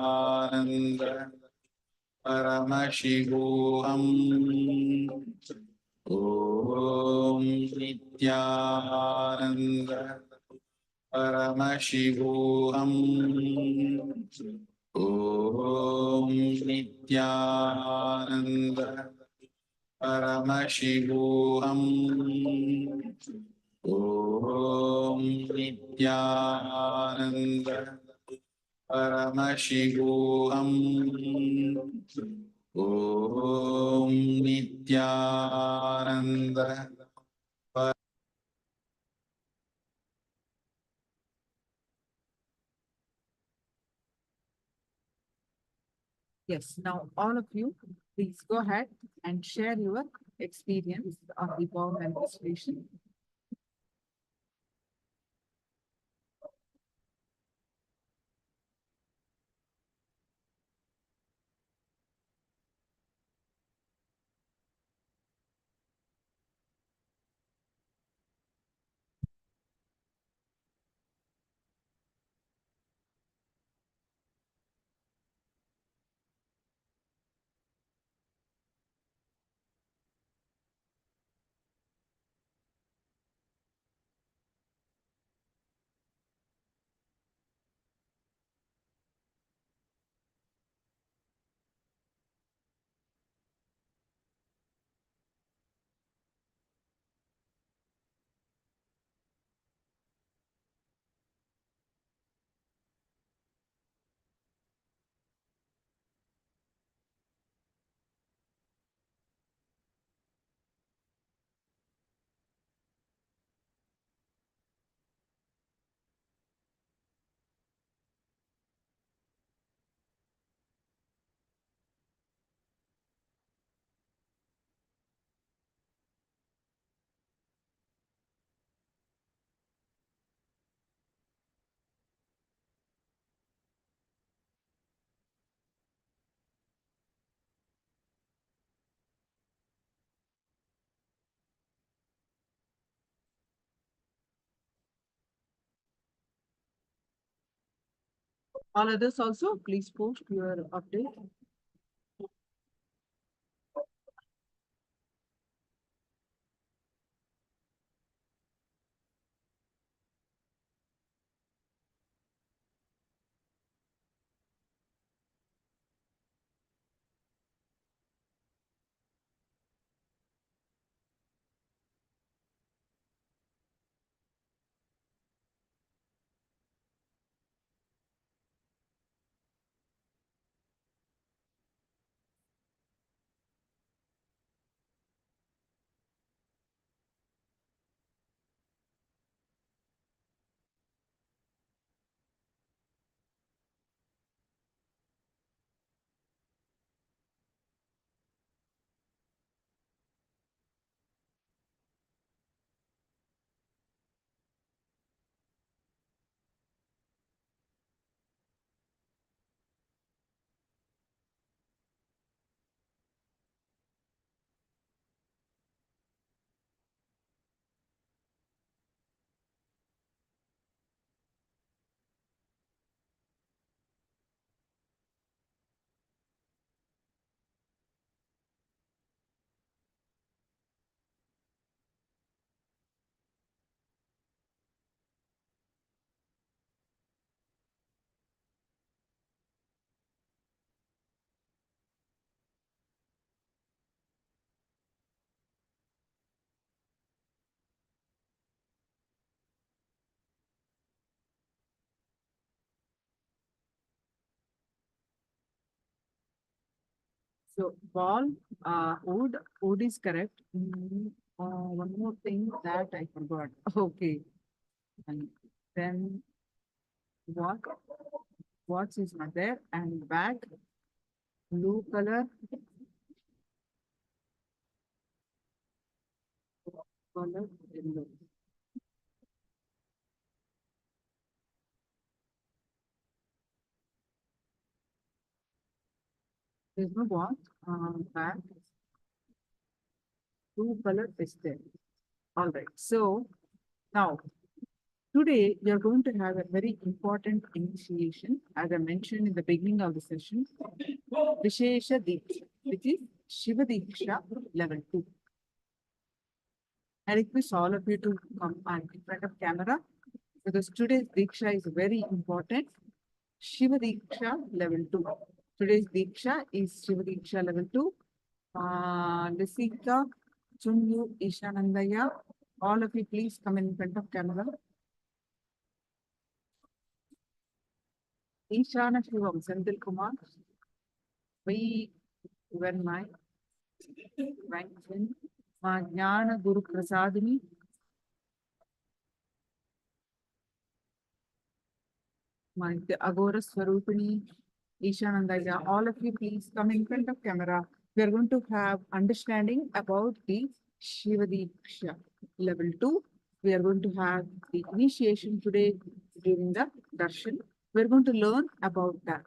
Paramashivoham Om Nithyananda Paramashivoham Om Nithyananda Paramashivoham Om Nithyananda Paramashivoham Om Nithyananda Yes, now all of you, please go ahead and share your experience of the power manifestation. All others also, please post your update. So ball, wood is correct. One more thing that I forgot. Okay. And then what? Watch is not there. And bag, blue color. Color yellow. There's no what? Bag. Blue color is there. All right. So now today, you're going to have a very important initiation, as I mentioned in the beginning of the session, Vishesha Diksha, which is Shiva Diksha level 2. I request all of you to come and in front of camera because today's Diksha is very important. Shiva Diksha level 2. Today's Diksha is Shiva Diksha level 2. Lisika, Chunyu, Ishanandaya, all of you please come in front of camera. Ishana Shivam, Senthil Kumar. We were my ranking. Jnana Guru Prasadini. My Agora Swarupini, Ishanandaya. All of you please come in front of camera. We are going to have understanding about the Shiva Diksha level 2. We are going to have the initiation today during the darshan. We are going to learn about that.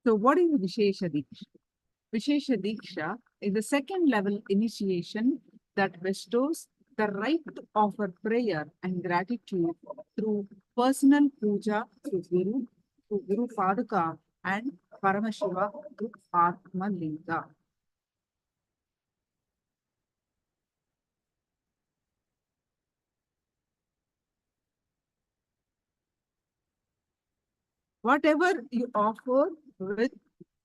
So what is Vishesha Diksha? Vishesha Diksha is the second level initiation that bestows the right to offer prayer and gratitude through personal puja to Guru Paduka and Paramashiva to Atma Linga. Whatever you offer with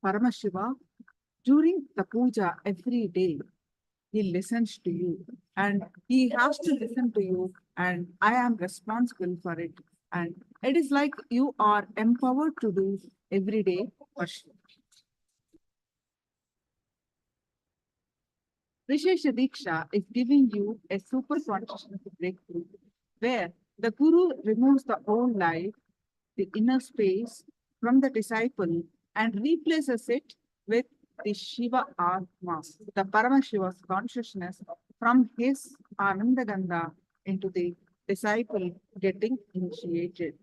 Paramashiva during the puja every day, he listens to you and he has to listen to you, and I am responsible for it. And it is like you are empowered to do every day worship. Vishesha Diksha is giving you a super consciousness breakthrough where the Guru removes the old life, the inner space from the disciple and replaces it with the Shiva Atma, the Paramashiva's consciousness from his Ananda Gandha into the disciple getting initiated.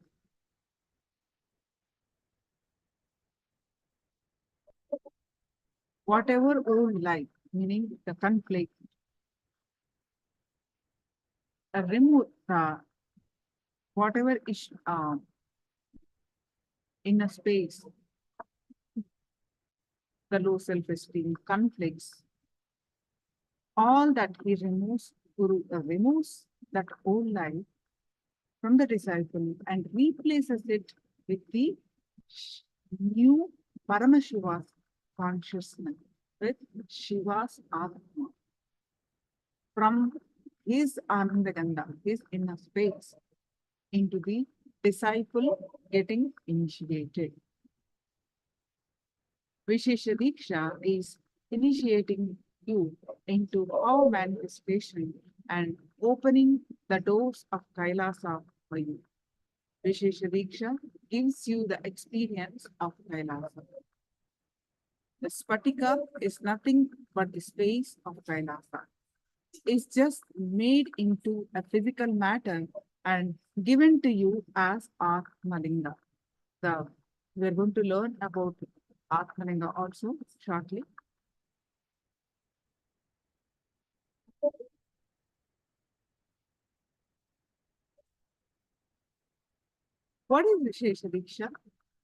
Whatever old life, meaning the conflict, remove whatever is in a space, the low self-esteem, conflicts, all that he removes, Guru removes that old life from the disciple and replaces it with the new Paramashiva's consciousness, with Shiva's Atma. From his Ananda Gandha, his inner space, into the disciple getting initiated. Vishesha Diksha is initiating you into power manifestation and opening the doors of KAILASA for you. Vishesha Diksha gives you the experience of KAILASA. The Spatika is nothing but the space of KAILASA. It's just made into a physical matter and given to you as Atmalinga. The We are going to learn about Atmalinga also shortly. What is Vishesha Diksha?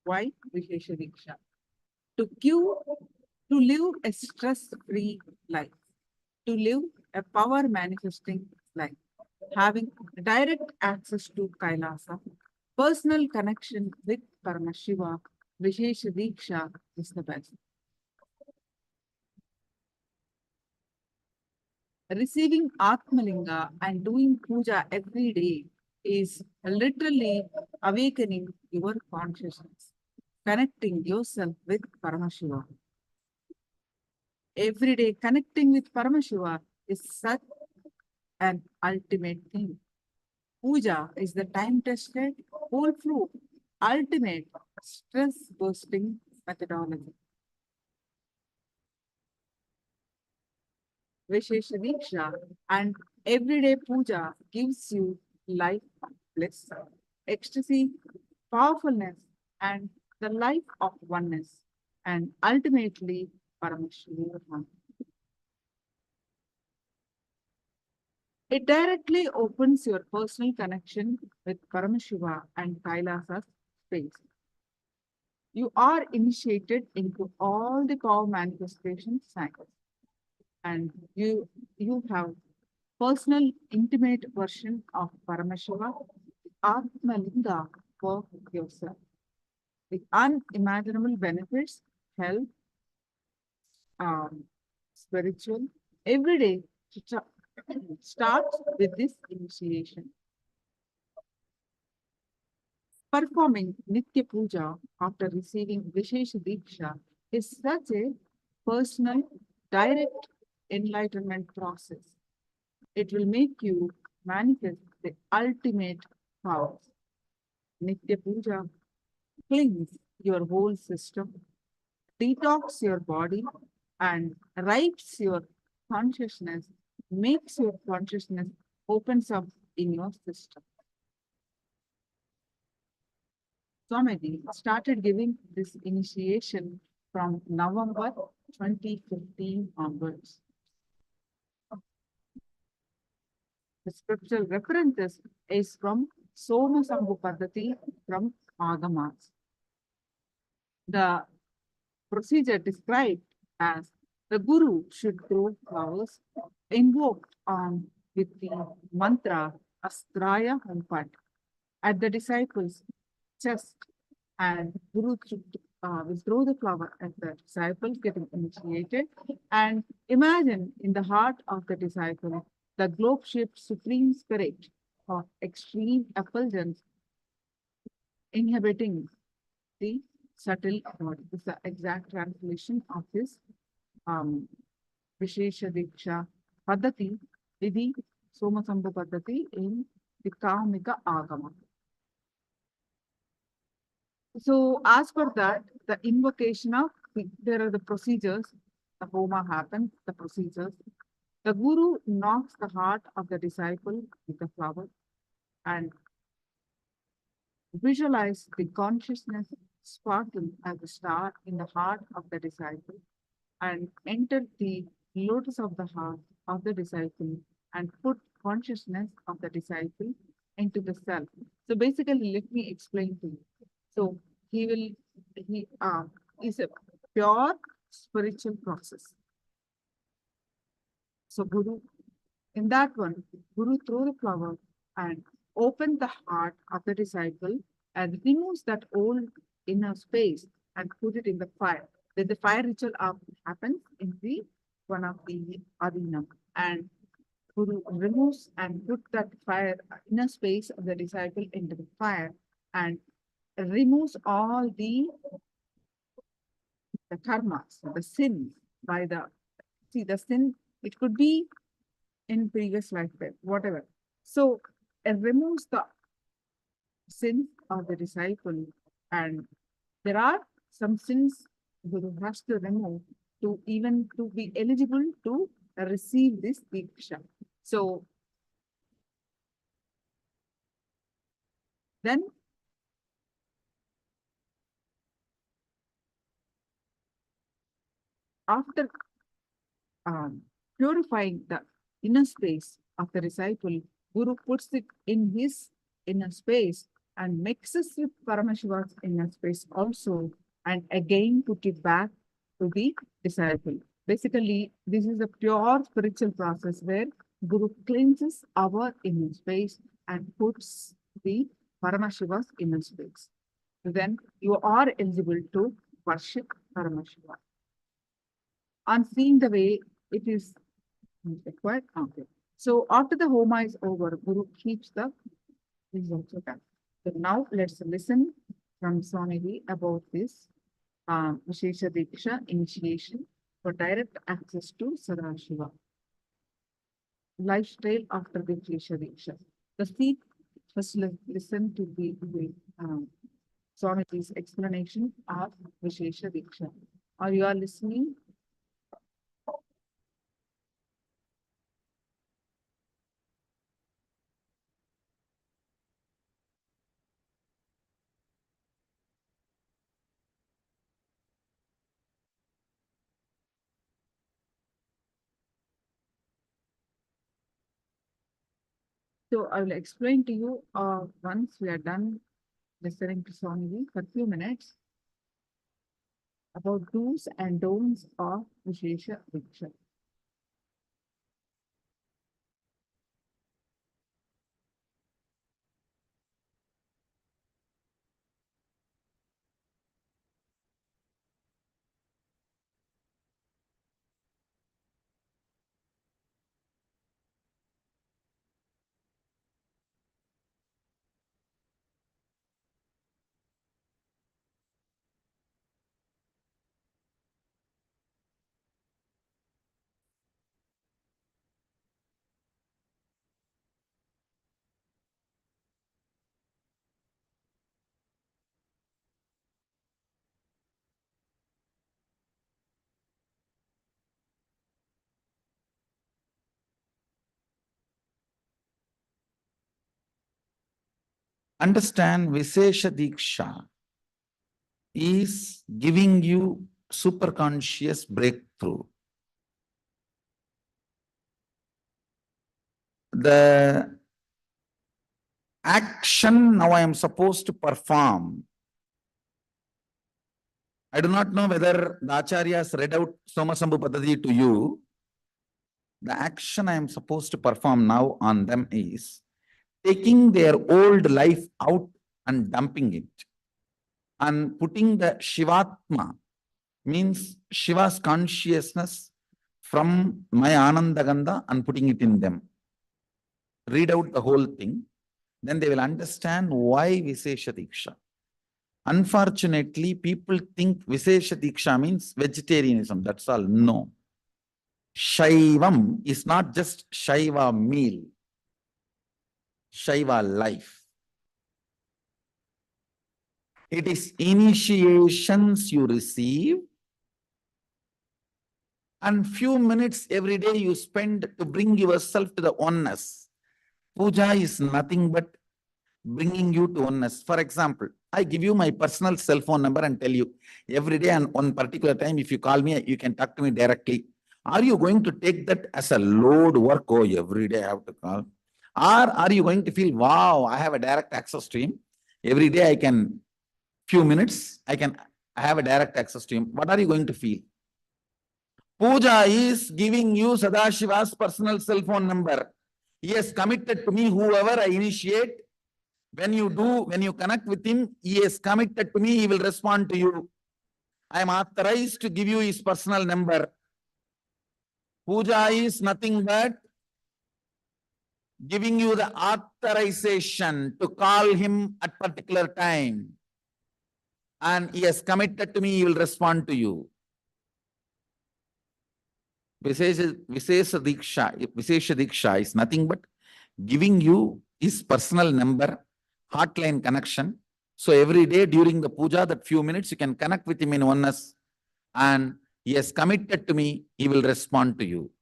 Why Vishesha Diksha? To live a stress-free life, to live a power manifesting life, having direct access to Kailasa, personal connection with Paramashiva, Vishesha Diksha is the best. Receiving Atmalinga and doing puja every day is literally awakening your consciousness, connecting yourself with Paramashiva. Every day connecting with Paramashiva is such an ultimate thing. Puja is the time-tested, foolproof, ultimate stress-busting methodology. Vishesha Diksha and everyday puja gives you life of bliss, ecstasy, powerfulness, and the life of oneness, and ultimately Paramashivoham. It directly opens your personal connection with Paramashiva and Kailasa's space. You are initiated into all the power manifestation cycles, and you have personal, intimate version of Paramashiva, Atmalinga for yourself. With unimaginable benefits, health, spiritual, every day starts with this initiation. Performing Nithya Puja after receiving Vishesha Diksha is such a personal, direct enlightenment process. It will make you manifest the ultimate power. Nithya Puja cleans your whole system, detox your body, and rights your consciousness, makes your consciousness opens up in your system. Swamiji started giving this initiation from November 2015 onwards. The scriptural references is from Soma Sambhu Paddhati from Agamas. The procedure described as the Guru should throw flowers invoked on with the mantra Astraya Hampat at the disciples' chest, and Guru should will throw the flower at the disciple getting initiated, and imagine in the heart of the disciple the globe-shaped supreme spirit of extreme effulgence inhabiting the subtle body. This is the exact translation of this Vishesha Diksha Paddhati, Vidhi Soma Sambhu Paddhati in the Kamika Agama. So, as per that, the invocation of, there are the procedures, the Homa happens, the procedures. The Guru knocks the heart of the disciple with the flower and visualize the consciousness sparkle as a star in the heart of the disciple and enter the lotus of the heart of the disciple and put consciousness of the disciple into the self. So basically, let me explain to you. So he is a pure spiritual process. So Guru, in that one, Guru throw the flower and open the heart of the disciple and removes that old inner space and put it in the fire. Then the fire ritual happens in the one of the Adinam, and Guru removes and put that fire inner space of the disciple into the fire and removes all the karmas, the sins by the sin. It could be in previous lifetime, whatever. So it removes the sins of the disciple, and there are some sins Guru has to remove to even to be eligible to receive this Diksha. So then after purifying the inner space of the disciple, Guru puts it in his inner space and mixes with Paramashiva's inner space also, and again put it back to the disciple. Basically, this is a pure spiritual process where Guru cleanses our inner space and puts the Paramashiva's inner space. Then you are eligible to worship Paramashiva. On seeing the way it is required. Okay. So after the Homa is over, Guru keeps the, this is also done. So now let's listen from Swamiji about this Vishesha Diksha initiation for direct access to Sadashiva. Lifestyle after the Vishesha Diksha. The seek, first listen to the Swamiji's explanation of Vishesha Diksha. Are you all listening? So I will explain to you once we are done listening to Swamiji for a few minutes about do's and don'ts of Vishesha Diksha. Understand, Vishesha Diksha is giving you superconscious breakthrough. The action now I am supposed to perform. I do not know whether the Acharyas read out Somasambhu Padadi to you. The action I am supposed to perform now on them is taking their old life out and dumping it and putting the Shivatma, means Shiva's consciousness from my Ananda Gandha and putting it in them. Read out the whole thing, then they will understand why Vishesha Diksha. Unfortunately, people think Vishesha Diksha means vegetarianism, that's all. No. Shaivam is not just Shaiva meal, Shaiva life. It is initiations you receive and few minutes every day you spend to bring yourself to the oneness. Puja is nothing but bringing you to oneness. For example, I give you my personal cell phone number and tell you every day and on particular time, if you call me, you can talk to me directly. Are you going to take that as a load work? Oh, every day I have to call. Or are you going to feel, wow, I have a direct access to him. Every day I can, few minutes, I have a direct access to him. What are you going to feel? Puja is giving you Sadashiva's personal cell phone number. He has committed to me, whoever I initiate. When you connect with him, he is committed to me, he will respond to you. I am authorized to give you his personal number. Puja is nothing but giving you the authorization to call him at particular time. And he has committed to me, he will respond to you. Vishesha Diksha is nothing but giving you his personal number, hotline connection. So every day during the puja, that few minutes, you can connect with him in oneness. And he has committed to me, he will respond to you.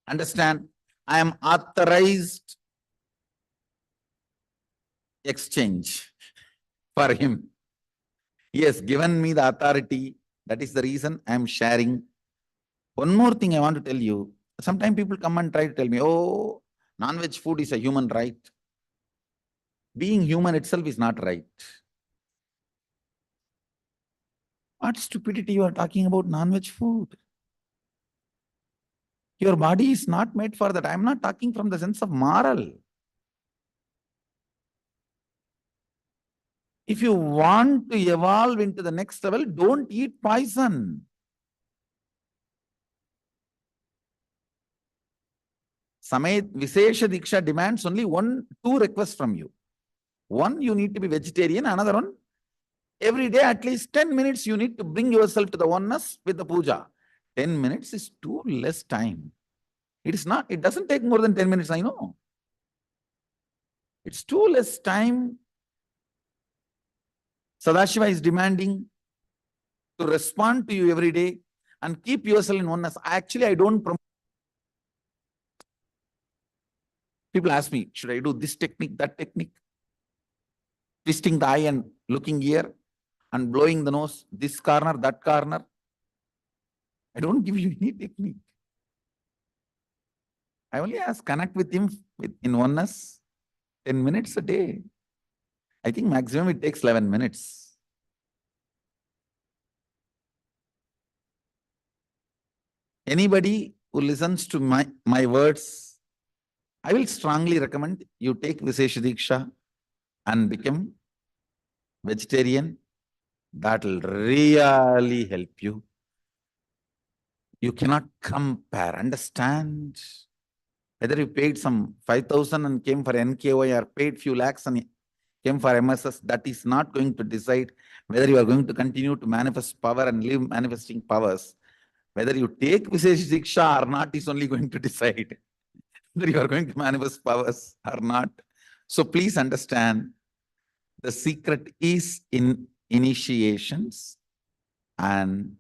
Understand? I am authorized exchange for him. He has given me the authority, That is the reason I am sharing. One more thing I want to tell you. Sometimes people come and try to tell me, oh, non-veg food is a human right. Being human itself is not right. What stupidity you are talking about non-veg food? Your body is not made for that. I am not talking from the sense of moral. If you want to evolve into the next level, don't eat poison. Samayat Vishesha Diksha demands only two requests from you. One, you need to be vegetarian. Another one, every day at least 10 minutes you need to bring yourself to the oneness with the puja. 10 minutes is too less time. It doesn't take more than 10 minutes, I know. It's too less time. Sadashiva is demanding to respond to you every day and keep yourself in oneness. Actually, I don't promote. People ask me, should I do this technique, that technique? Twisting the eye and looking here and blowing the nose, this corner, that corner. I don't give you any technique. I only ask, connect with him in oneness, 10 minutes a day. I think maximum it takes 11 minutes. Anybody who listens to my words, I will strongly recommend you take Vishesha Diksha and become vegetarian. That will really help you. You cannot compare, understand? Whether you paid some 5,000 and came for NKY or paid few lakhs and came for MSS, that is not going to decide whether you are going to continue to manifest power and live manifesting powers. Whether you take Vishesha Diksha or not is only going to decide whether you are going to manifest powers or not. So please understand, the secret is in initiations and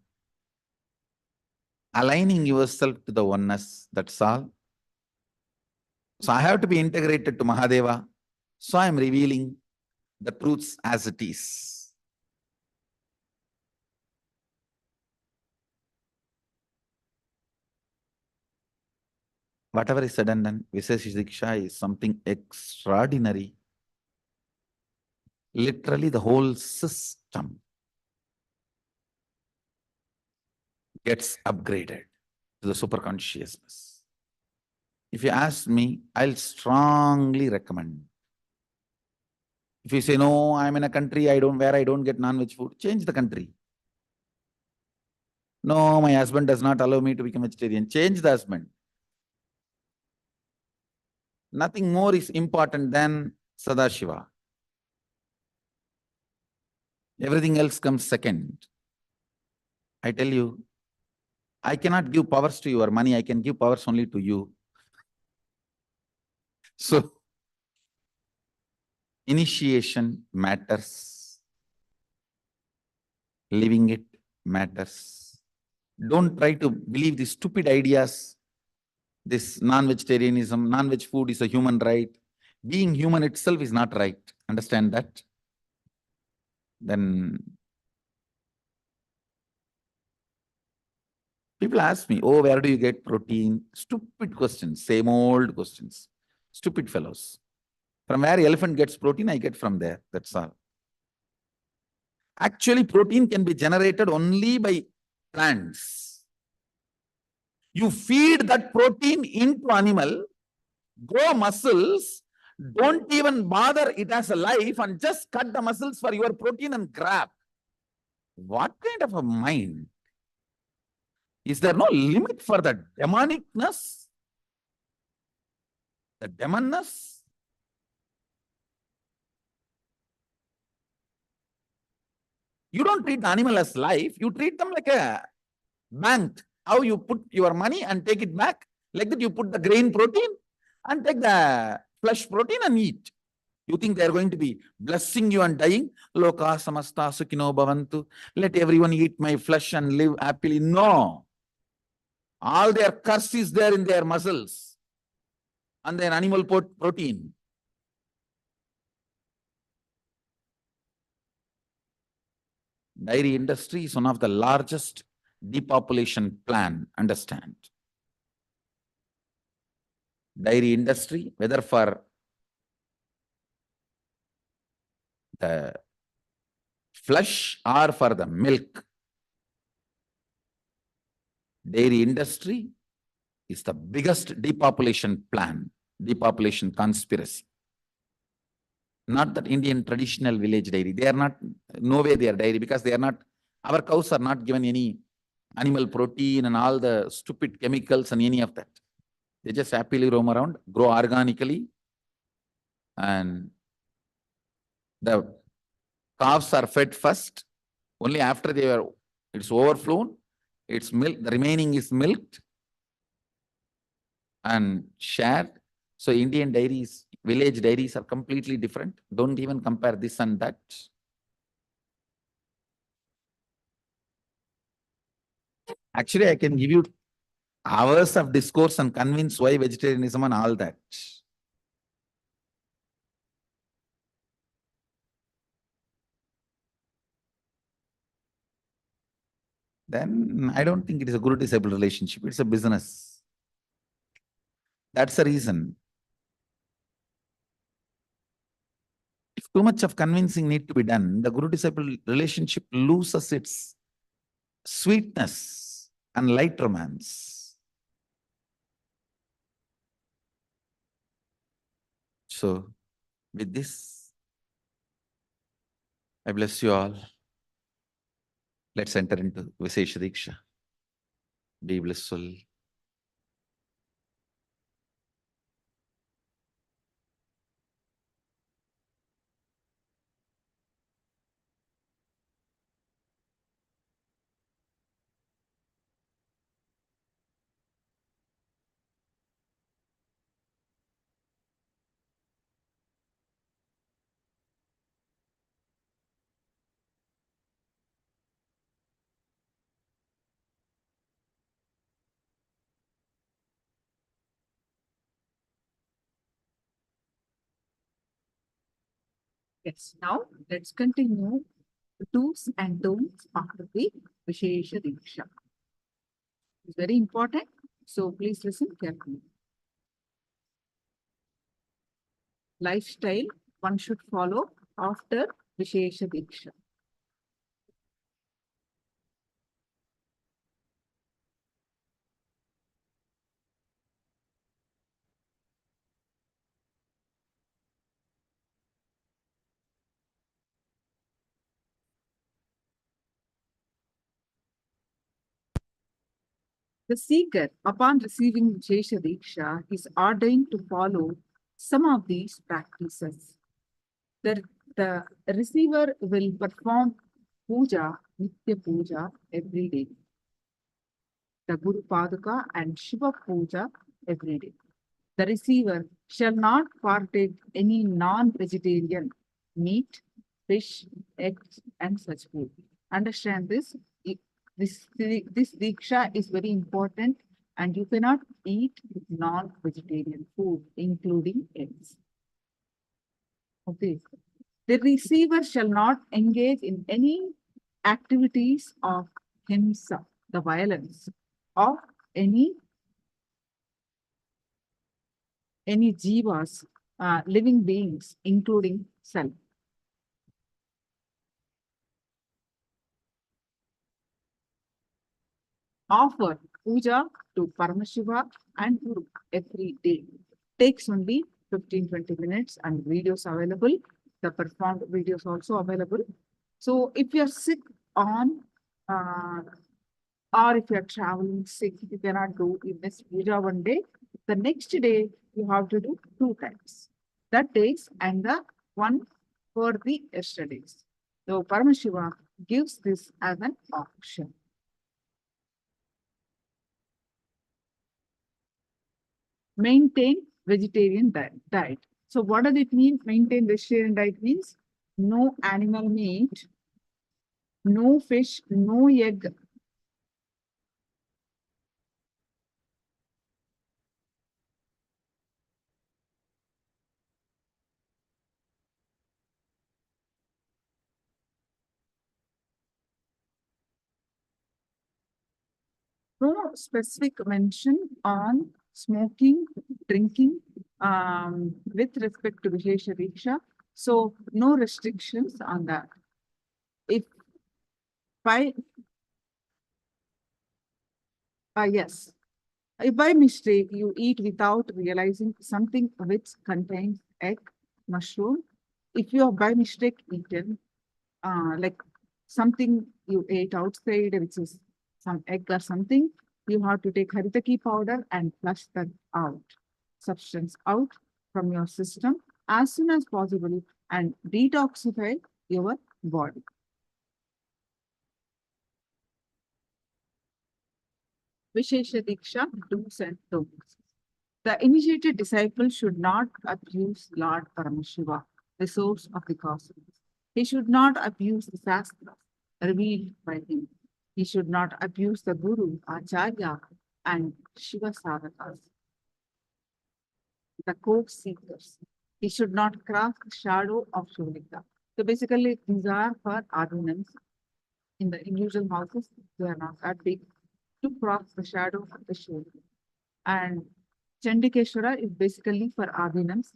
aligning yourself to the oneness. That's all. So I have to be integrated to Mahadeva. So I am revealing the truths as it is. Whatever is said and done, Vishesha Diksha is something extraordinary. Literally the whole system gets upgraded to the superconsciousness. If you ask me, I'll strongly recommend. If you say, no, I'm in a country where I don't get non-veg food, change the country. No, my husband does not allow me to become vegetarian. Change the husband. Nothing more is important than Sadashiva. Everything else comes second. I tell you, I cannot give powers to your money. I can give powers only to you. So, initiation matters. Living it matters. Don't try to believe these stupid ideas. This non-vegetarianism, non-veg food is a human right. Being human itself is not right. Understand that? Then people ask me, oh, where do you get protein? Stupid questions, same old questions. Stupid fellows. From where elephant gets protein, I get from there. That's all. Actually, protein can be generated only by plants. You feed that protein into animal, grow muscles, don't even bother it as a life and just cut the muscles for your protein and grab. What kind of a mind? Is there no limit for the demonicness? The demonness? You don't treat the animal as life, you treat them like a bank. How you put your money and take it back? Like that you put the grain protein and take the flesh protein and eat. You think they are going to be blessing you and dying? Loka samasta sukhino bhavantu. Let everyone eat my flesh and live happily. No. All their curse is there in their muscles and their animal protein. Dairy industry is one of the largest depopulation plan, understand. Dairy industry, whether for the flesh or for the milk, dairy industry is the biggest depopulation plan, depopulation conspiracy. Not that Indian traditional village dairy. They are not, no way they are dairy, because they are not, our cows are not given any animal protein and all the stupid chemicals and any of that. They just happily roam around, grow organically, and the calves are fed first. Only after it's overflown, it's milk, the remaining is milked and shared. So Indian dairies, village dairies are completely different. Don't even compare this and that. Actually, I can give you hours of discourse and convince why vegetarianism and all that. Then I don't think it is a guru-disciple relationship. It's a business. That's the reason. If too much of convincing need to be done, the guru-disciple relationship loses its sweetness and light romance. So, with this, I bless you all. Let's enter into Vishesha Diksha. Be blissful. Yes, now let's continue the do's and don'ts after the Vishesha Diksha. It's very important, so please listen carefully. Lifestyle one should follow after Vishesha Diksha. The seeker, upon receiving Vishesha Diksha, is ordained to follow some of these practices. The receiver will perform puja, Nithya puja every day. The Guru Paduka and Shiva puja every day. The receiver shall not partake any non-vegetarian meat, fish, eggs, and such food. Understand this? This diksha is very important, and you cannot eat non-vegetarian food, including eggs. Okay. The receiver shall not engage in any activities of himsa, the violence of any jivas, living beings, including self. Offer puja to Paramashiva and Guru every day. Takes only 15-20 minutes, and videos available. The performed videos also available. So if you are sick on or if you are traveling sick, you cannot do, you miss puja one day, the next day you have to do 2 times. That days and the one for the yesterdays. So Paramashiva gives this as an option. Maintain vegetarian diet. So what does it mean? Maintain vegetarian diet means no animal meat, no fish, no egg. No specific mention on smoking, drinking, with respect to Vishesha Diksha. So no restrictions on that. If by, yes, if by mistake you eat without realizing something which contains egg, mushroom, if you have by mistake eaten, like something you ate outside, which is some egg or something, you have to take haritaki powder and flush that out, substance out from your system as soon as possible and detoxify your body. Vishesha Diksha, do's and don'ts. The initiated disciple should not abuse Lord Paramashiva, the source of the cosmos. He should not abuse the Shastras revealed by him. He should not abuse the Guru, Acharya, and Shiva Sadhakas, the court seekers. He should not cross the shadow of Shivalika. So basically, these are for ordinance. In the individual houses, they are not that big to cross the shadow of the Shivalika. And Chandikeshwara is basically for ordinance.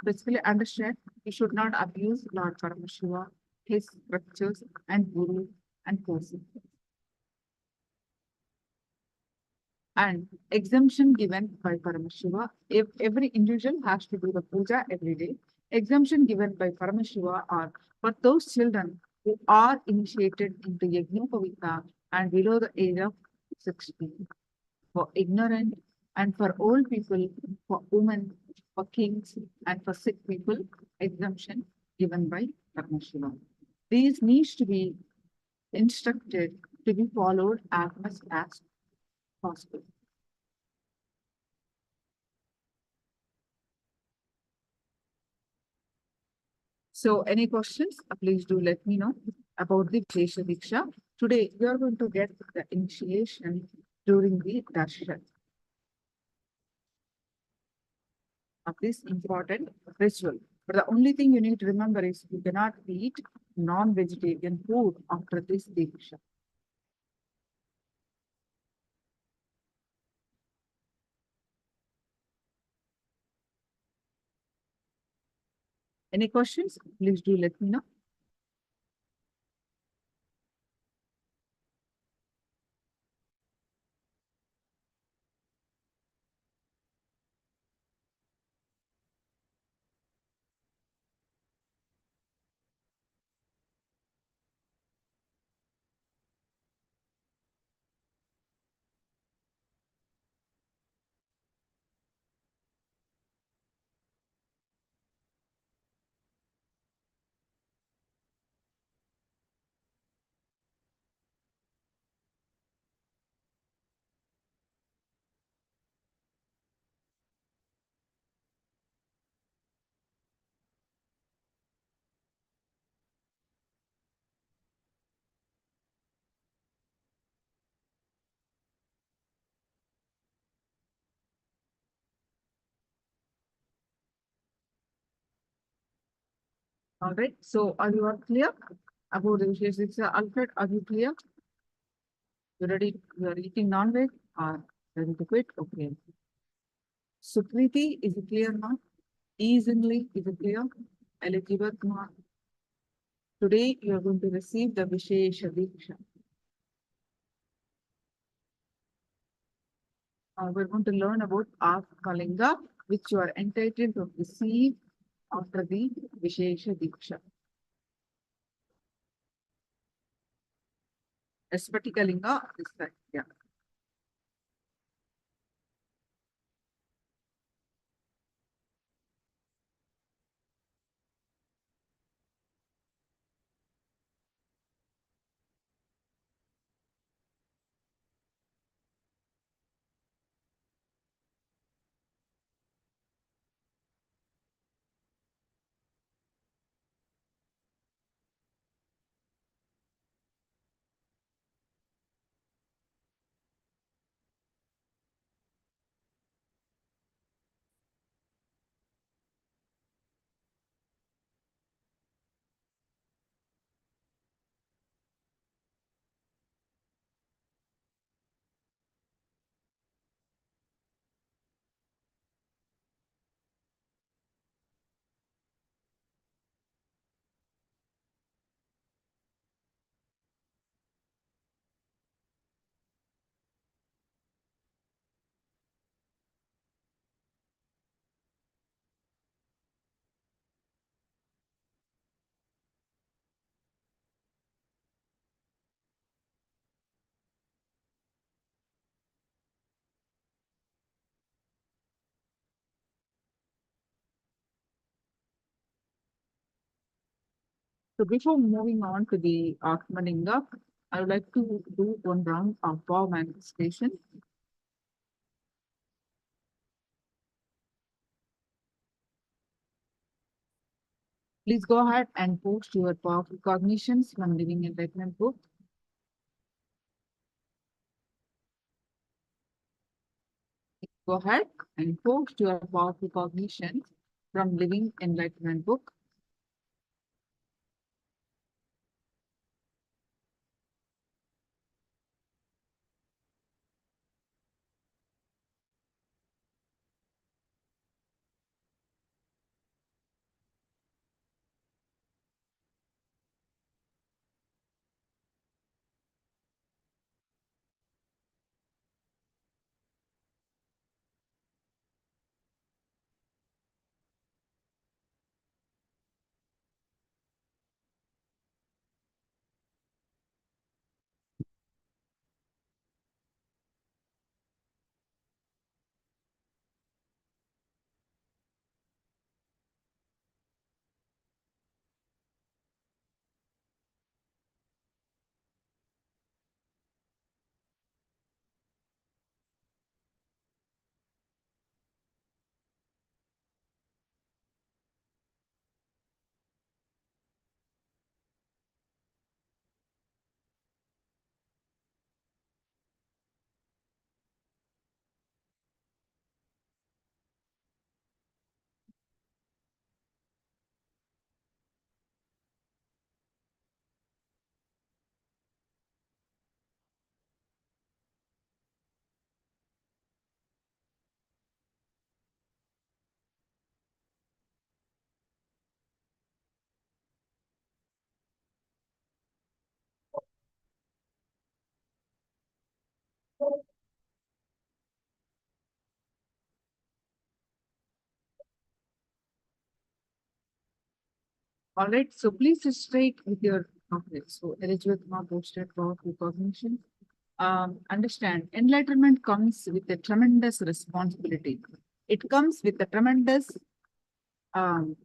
Basically understand you should not abuse Lord Paramashiva, his scriptures and Guru and courses. And exemption given by Paramashiva, if every individual has to do the puja every day, exemption given by Paramashiva are for those children who are initiated into Yajnopavita and below the age of 16, for ignorant and for old people, for women, for kings, and for sick people, exemption given by Paramashiva. These needs to be instructed to be followed as much as possible. So any questions, please do let me know about the Vishesha Diksha. Today, we are going to get the initiation during the darshan of this important ritual. But the only thing you need to remember is you cannot eat non-vegetarian food after this Diksha. Any questions? Please do let me know. All right. So are you all clear about the Vishesha Diksha? Alfred, are you clear? You ready? You are eating non-veg or ready to quit? Okay. Sukriti, is it clear now? Easily, is it clear? Eligible now. Today, you are going to receive the Vishesha Diksha. We're going to learn about Kalinga, which you are entitled to receive after the Vishesha Diksha. Kalinga is that, yeah. So before moving on to the Atmalinga, I would like to do one round of power manifestation. Please go ahead and post your powerful cognitions from Living Enlightenment book. Go ahead and post your powerful cognitions from Living Enlightenment book. All right, so please just straight with your conflicts. So Elizabeth Ma posted powerful cognition. Understand, enlightenment comes with a tremendous responsibility. It comes with a tremendous um,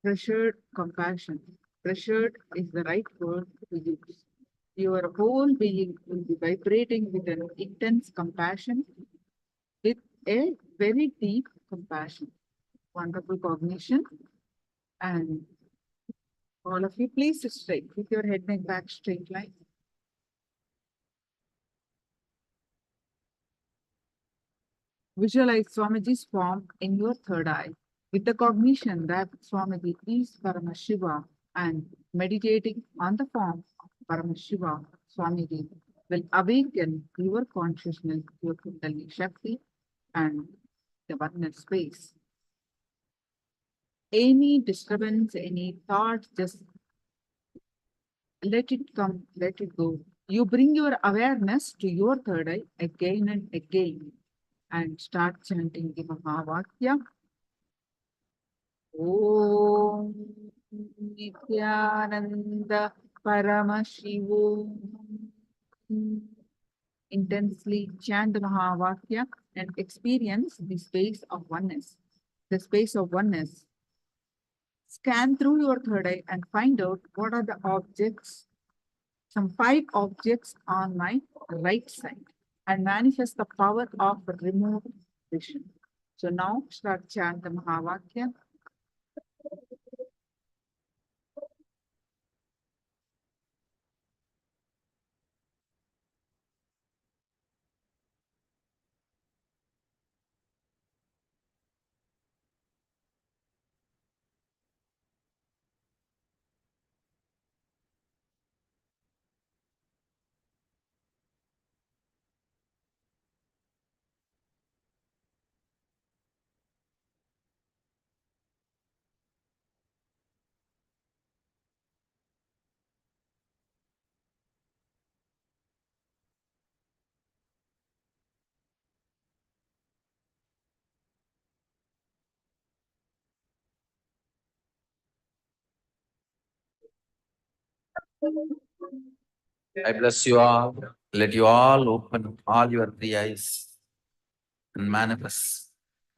pressured compassion. Pressured is the right word to use. Your whole being will be vibrating with an intense compassion, with a very deep compassion. Wonderful cognition. And all of you, please straight with your head and back straight line. Visualize Swamiji's form in your third eye with the cognition that Swamiji is Paramashiva, and meditating on the form of Paramashiva, Swamiji will awaken your consciousness, your Kundalini Shakti, and the oneness space. Any disturbance, any thought, just let it come, let it go. You bring your awareness to your third eye again and again and start chanting the Mahavakya. Om Nithyananda Paramashivoham. Intensely chant the Mahavakya and experience the space of oneness. The space of oneness. Scan through your third eye and find out what are the objects, some 5 objects on my right side, and manifest the power of remote vision. So now start chant the Mahavakya. I bless you all. Let you all open all your 3 eyes and manifest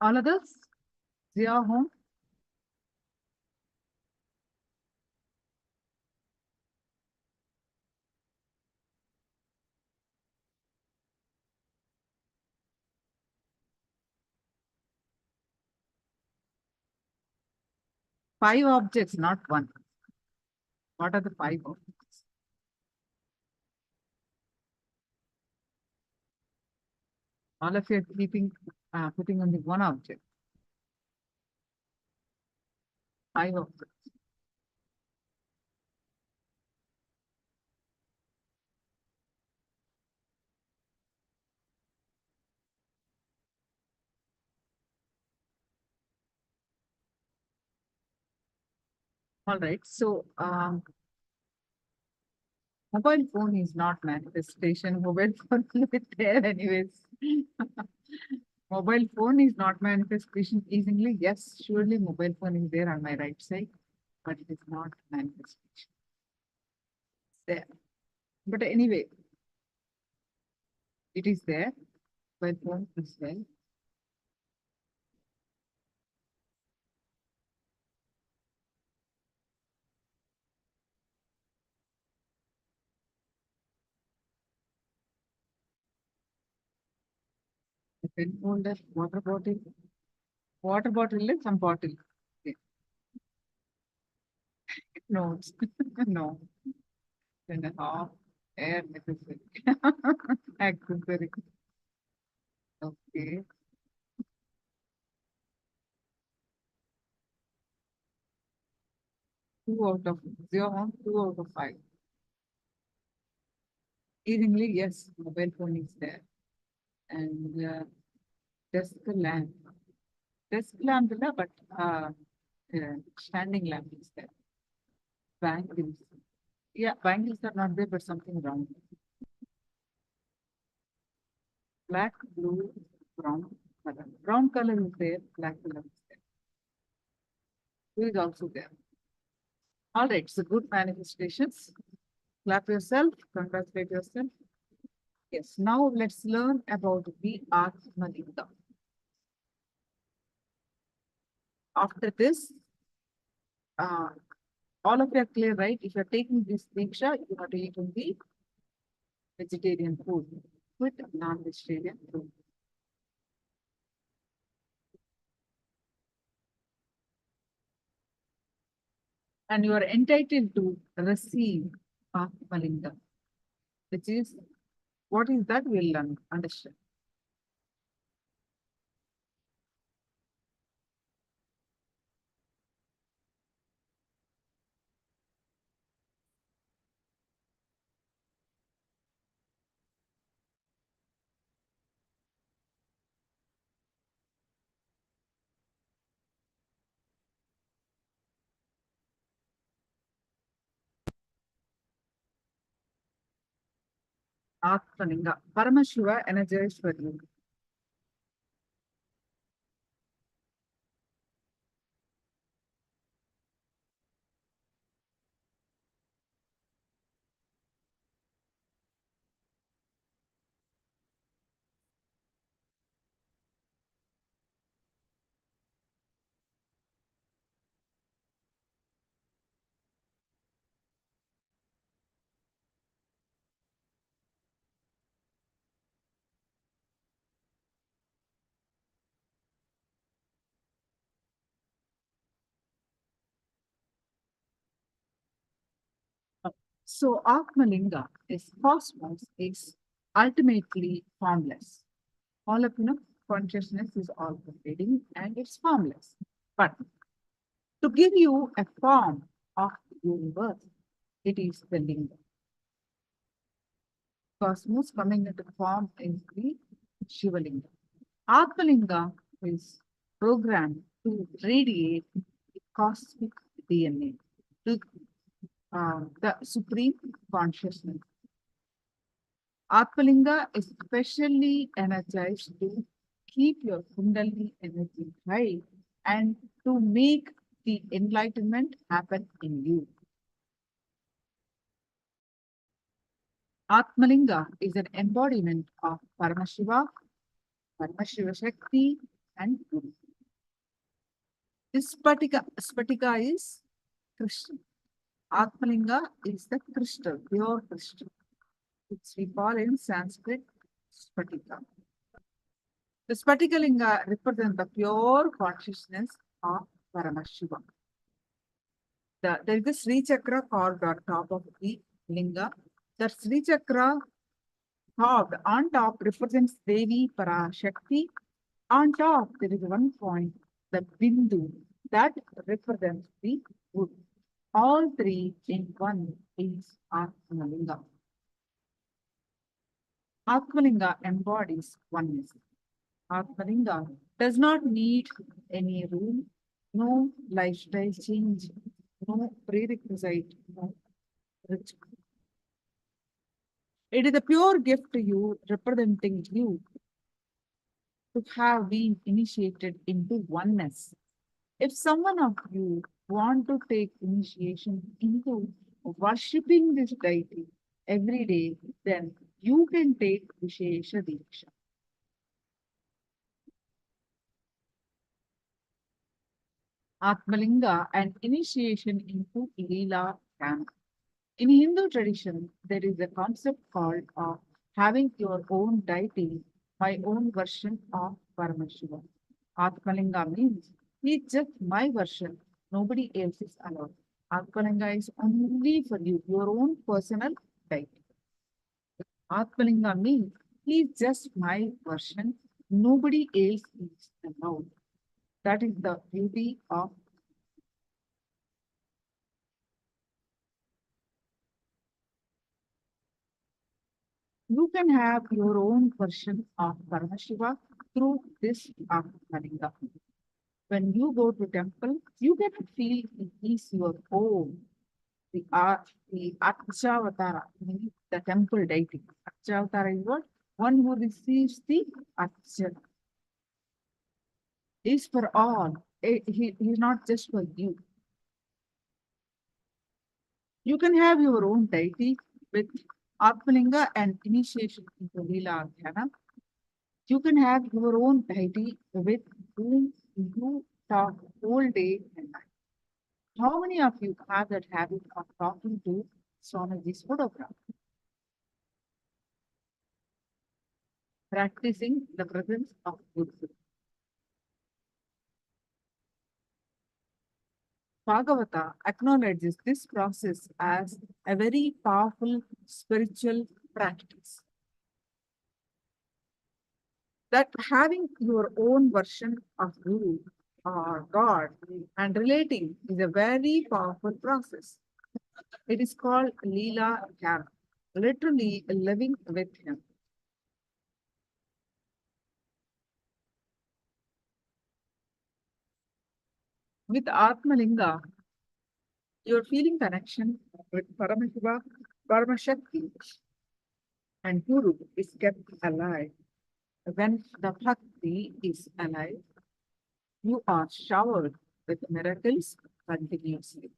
All others? Zia home? Five objects, not one. What are the five objects? All of you are keeping, putting only one object. Five objects. All right. So, mobile phone is not manifestation. Mobile phone is there anyways. Mobile phone is not manifestation easily. Yes, surely mobile phone is there on my right side, but it is not manifestation. There. But anyway, it is there. Mobile phone is there. The pen holder, water bottle. Water bottle is some bottle. Okay. Notes. No. And a half air necessary. Accessory. Okay. Two out of 0, 2 out of 5. Easily, yes, mobile phone is there. And desk lamp. Desk lamp, but standing lamp is there. Bangles. Yeah, bangles are not there, but something wrong. Black, blue, brown color. Brown color is there, black color is there. Blue is also there. All right, so good manifestations. Clap yourself, congratulate yourself. Yes, now let's learn about the Atmalinga. After this, all of you are clear, right? If you're taking this Diksha, you have to eat only vegetarian food with non-vegetarian food. And you are entitled to receive Atmalinga, which is, what is that? We'll learn, understand. Atmalinga, Paramashiva energized for you. So Atmalinga is cosmos is ultimately formless. All of you know, consciousness is all pervading and it's formless. But to give you a form of the universe, it is the linga. Cosmos coming into form is the Shivalinga. Atmalinga is programmed to radiate the cosmic DNA to the supreme consciousness. Atmalinga is specially energized to keep your Kundalini energy high and to make the enlightenment happen in you. Atmalinga is an embodiment of Paramashiva, Paramashiva Shakti, and Guru. This Spatika is crystal. Atmalinga is the crystal, pure crystal, which we call in Sanskrit Spatika. The Spatika Linga represents the pure consciousness of Paramashiva. There is a Sri Chakra carved on top of the Linga. The Sri Chakra carved on top represents Devi Parashakti. On top, there is one point, the Bindu, that represents the wood. All three in one is Atmalinga. Atmalinga embodies oneness. Atmalinga does not need any room, no lifestyle change, no prerequisite, no ritual. It is a pure gift to you, representing you to have been initiated into oneness. If someone of you want to take initiation into worshipping this deity every day, then you can take Vishesha Diksha. Atmalinga and initiation into Leela Dhyana. In Hindu tradition, there is a concept called having your own deity, my own version of Paramashiva. Atmalinga means he's just my version, nobody else is allowed. Atmalinga is only for you, your own personal deity. Atmalinga means he's just my version, nobody else is allowed. That is the beauty of you can have your own version of Paramashiva through this Atmalinga. When you go to temple, you can feel it is your own. The Archavatara, meaning the temple deity. Archavatara is what? One who receives the Archana. Is for all. He is not just for you. You can have your own deity with Atmalinga and initiation into Leela Dhyana. You can have your own deity with whom you talk whole day and night. How many of you have that habit of talking to Swamiji's photograph? Practicing the presence of Guru. Bhagavata acknowledges this process as a very powerful spiritual practice. That having your own version of Guru or God and relating is a very powerful process. It is called Leela Dhyana, literally living with him. With Atmalinga, you're feeling connection with Paramashiva, Paramashakti, and Guru is kept alive. When the Bhakti is alive, you are showered with miracles continuously.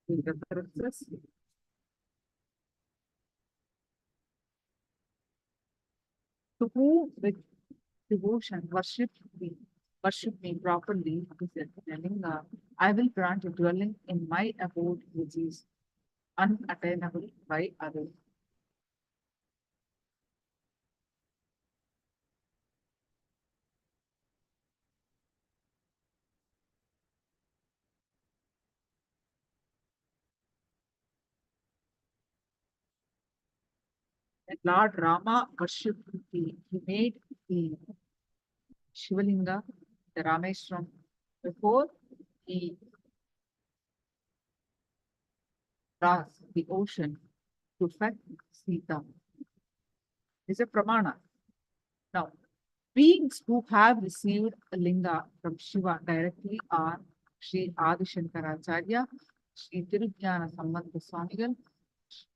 In the process, to whom with devotion worship me properly, he said, telling, I will grant a dwelling in my abode, which is unattainable by others. And Lord Rama worshipped he made the Shivalinga, the Rameshwaram, before he crossed the ocean to fetch Sita. Is a pramana. Now, beings who have received a linga from Shiva directly are Sri Adi Shankaracharya, Sri Tirujnana Sambandha Swamigal,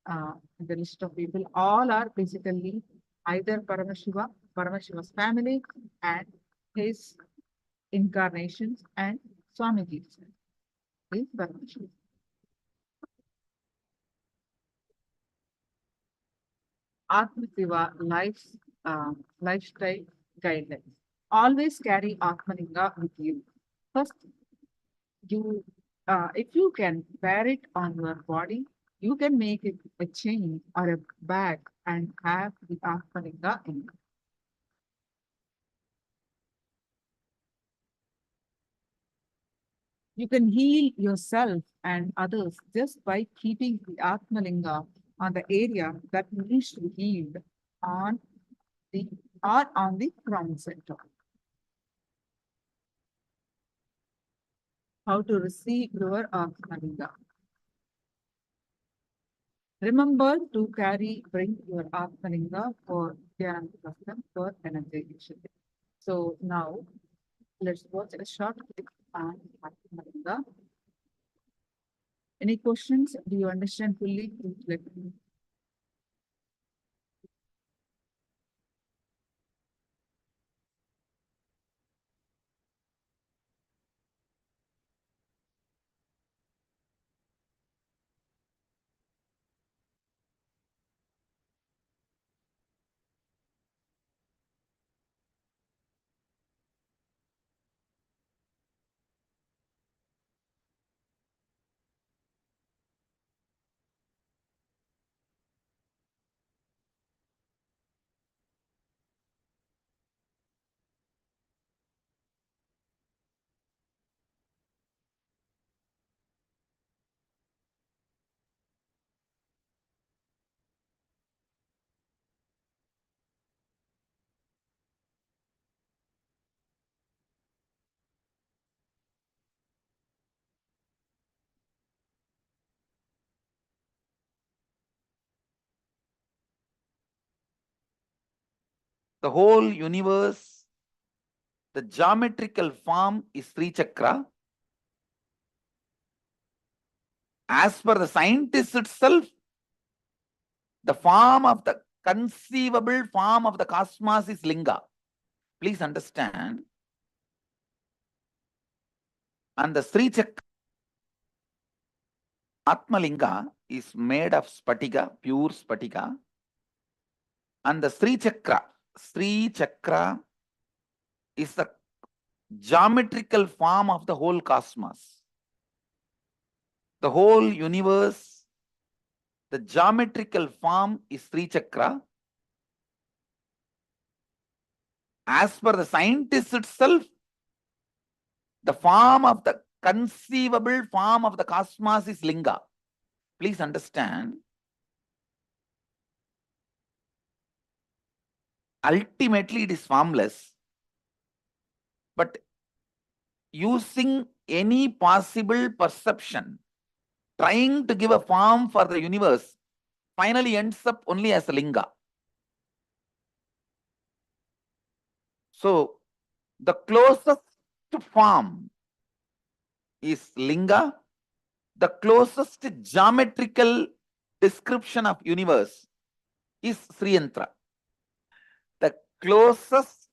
the list of people, all are basically either Paramashiva Paramashiva's family and his incarnations and Swamiji's. Please, Paramashiva. Atma life's lifestyle guidelines. Always carry Atmalinga with you. First, if you can wear it on your body, you can make it a chain or a bag and have the Atmalinga in it. You can heal yourself and others just by keeping the Atmalinga on the area that needs to be healed on the crown center. How to receive your Atmalinga. Remember to bring your Atmalinga for Nithyananda custom for energization. So now let's watch a short clip on Atmalinga. Any questions? Do you understand fully? Please let me know. The whole universe, the geometrical form is Sri Chakra. As per the scientist itself, the form of the conceivable form of the cosmos is Linga. Please understand. And the Sri Chakra, Atmalinga, is made of Spatiga, pure Spatiga. And the Sri Chakra is the geometrical form of the whole cosmos. The whole universe, the geometrical form is Sri Chakra. As per the scientist itself, the form of the conceivable form of the cosmos is Linga. Please understand. Ultimately, it is formless. But using any possible perception, trying to give a form for the universe, finally ends up only as a Linga. So, the closest form is Linga. The closest geometrical description of universe is Sri Yantra. The closest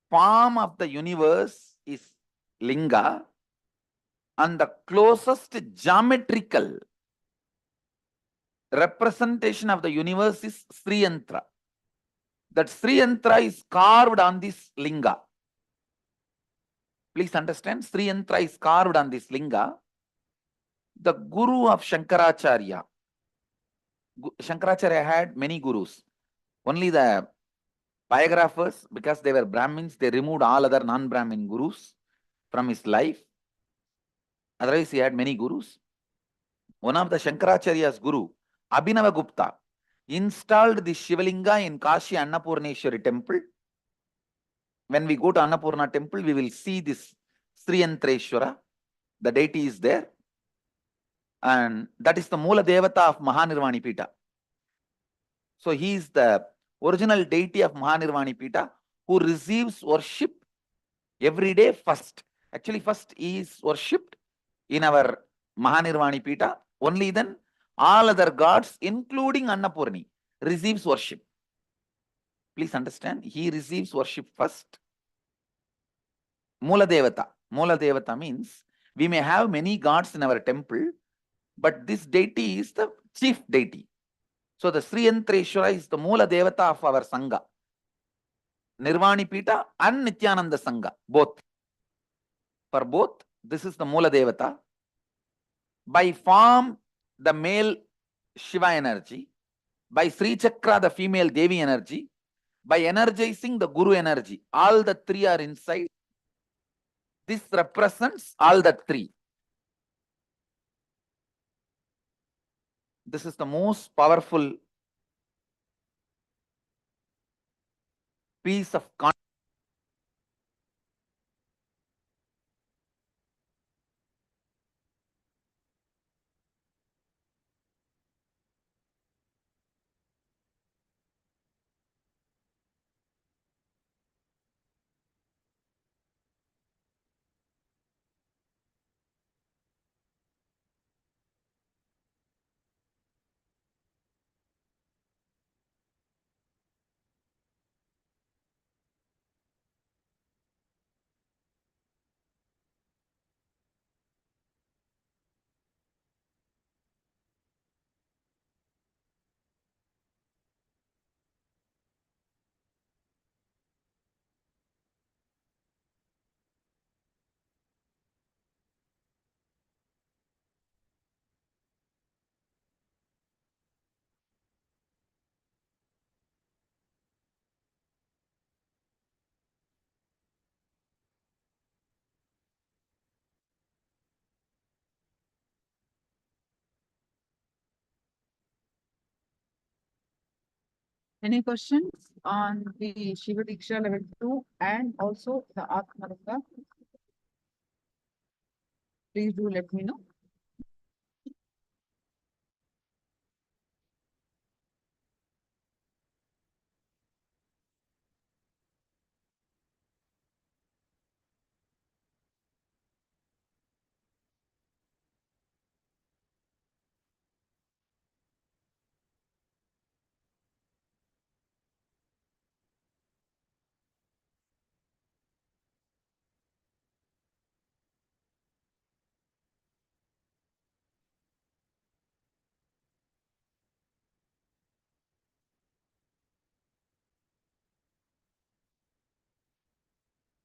form of the universe is Linga, and the closest geometrical representation of the universe is Sri Yantra. That Sri Yantra is carved on this Linga. Please understand, Sri Yantra is carved on this Linga. The guru of Shankaracharya had many gurus. Only the biographers, because they were Brahmins, they removed all other non-Brahmin gurus from his life. Otherwise, he had many gurus. One of the Shankaracharya's guru, Abhinavagupta, installed the Shivalinga in Kashi Annapurneshwari temple. When we go to Annapurna temple, we will see this Sri Yantreshwara. The deity is there. And that is the Mula Devata of Mahanirvani Pita. So he is the original deity of Mahanirvani Pita who receives worship every day first. Actually, first he is worshipped in our Mahanirvani Pita. Only then all other gods, including Annapurni, receives worship. Please understand, he receives worship first. Mula Devata. Mula Devata means we may have many gods in our temple, but this deity is the chief deity. So the Sri Yantreshwara is the Mula Devata of our Sangha. Nirvani Pita and Nithyananda Sangha, both. For both, this is the Mula Devata. By form, the male Shiva energy. By Sri Chakra, the female Devi energy. By energizing the Guru energy. All the three are inside. This represents all the three. This is the most powerful piece of content. Any questions on the Shiva Diksha level 2 and also the Atmananda? Please do let me know.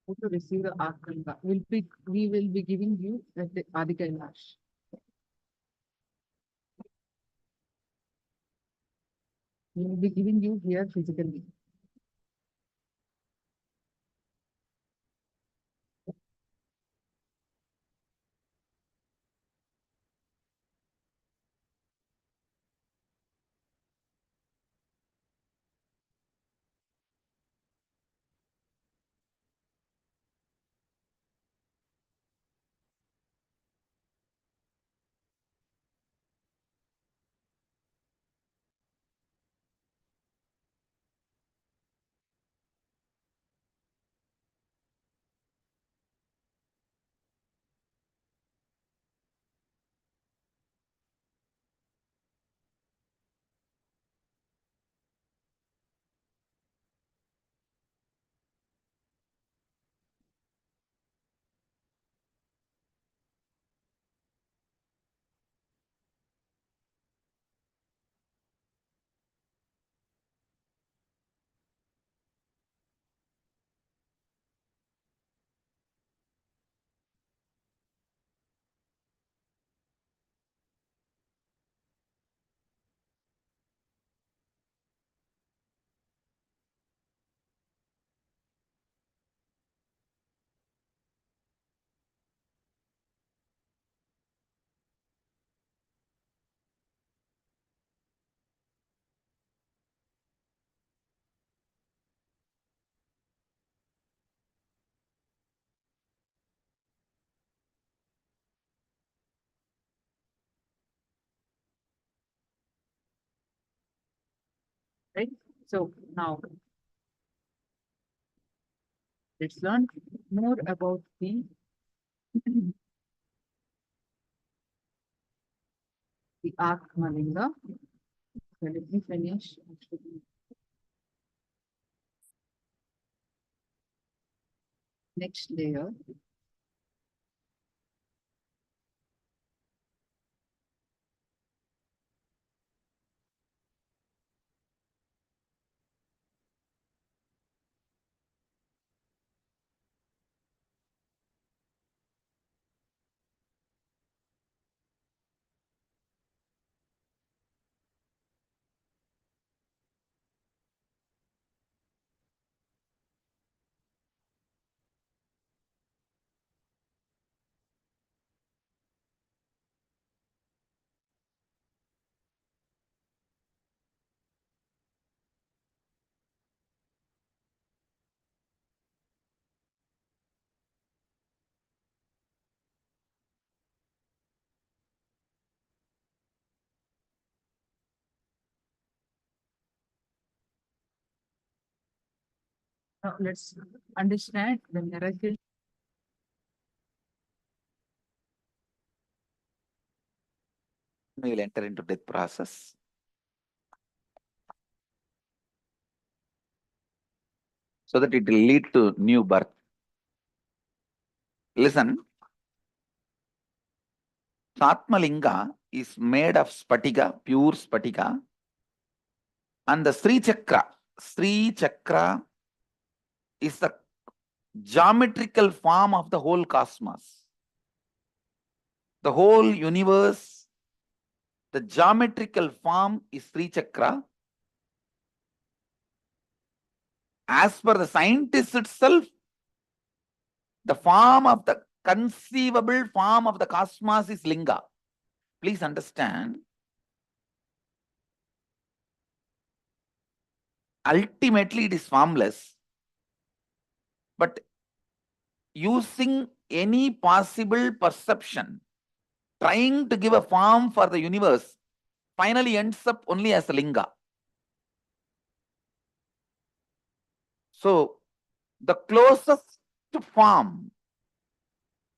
Who to receive the Atmananda? We will be giving you the Adi Kailash. We will be giving you here physically. Right? So now let's learn more about the Atmananda. So let me finish. next layer. Now let's understand the miracle. We will enter into death process. So that it will lead to new birth. Listen, Satmalinga is made of spatika, pure spatika, and the Sri Chakra is the geometrical form of the whole cosmos. The whole universe, the geometrical form is Sri Chakra. As per the scientist itself, the form of the conceivable form of the cosmos is Linga. Please understand. Ultimately, it is formless. But using any possible perception, trying to give a form for the universe, finally ends up only as a Linga. So, the closest form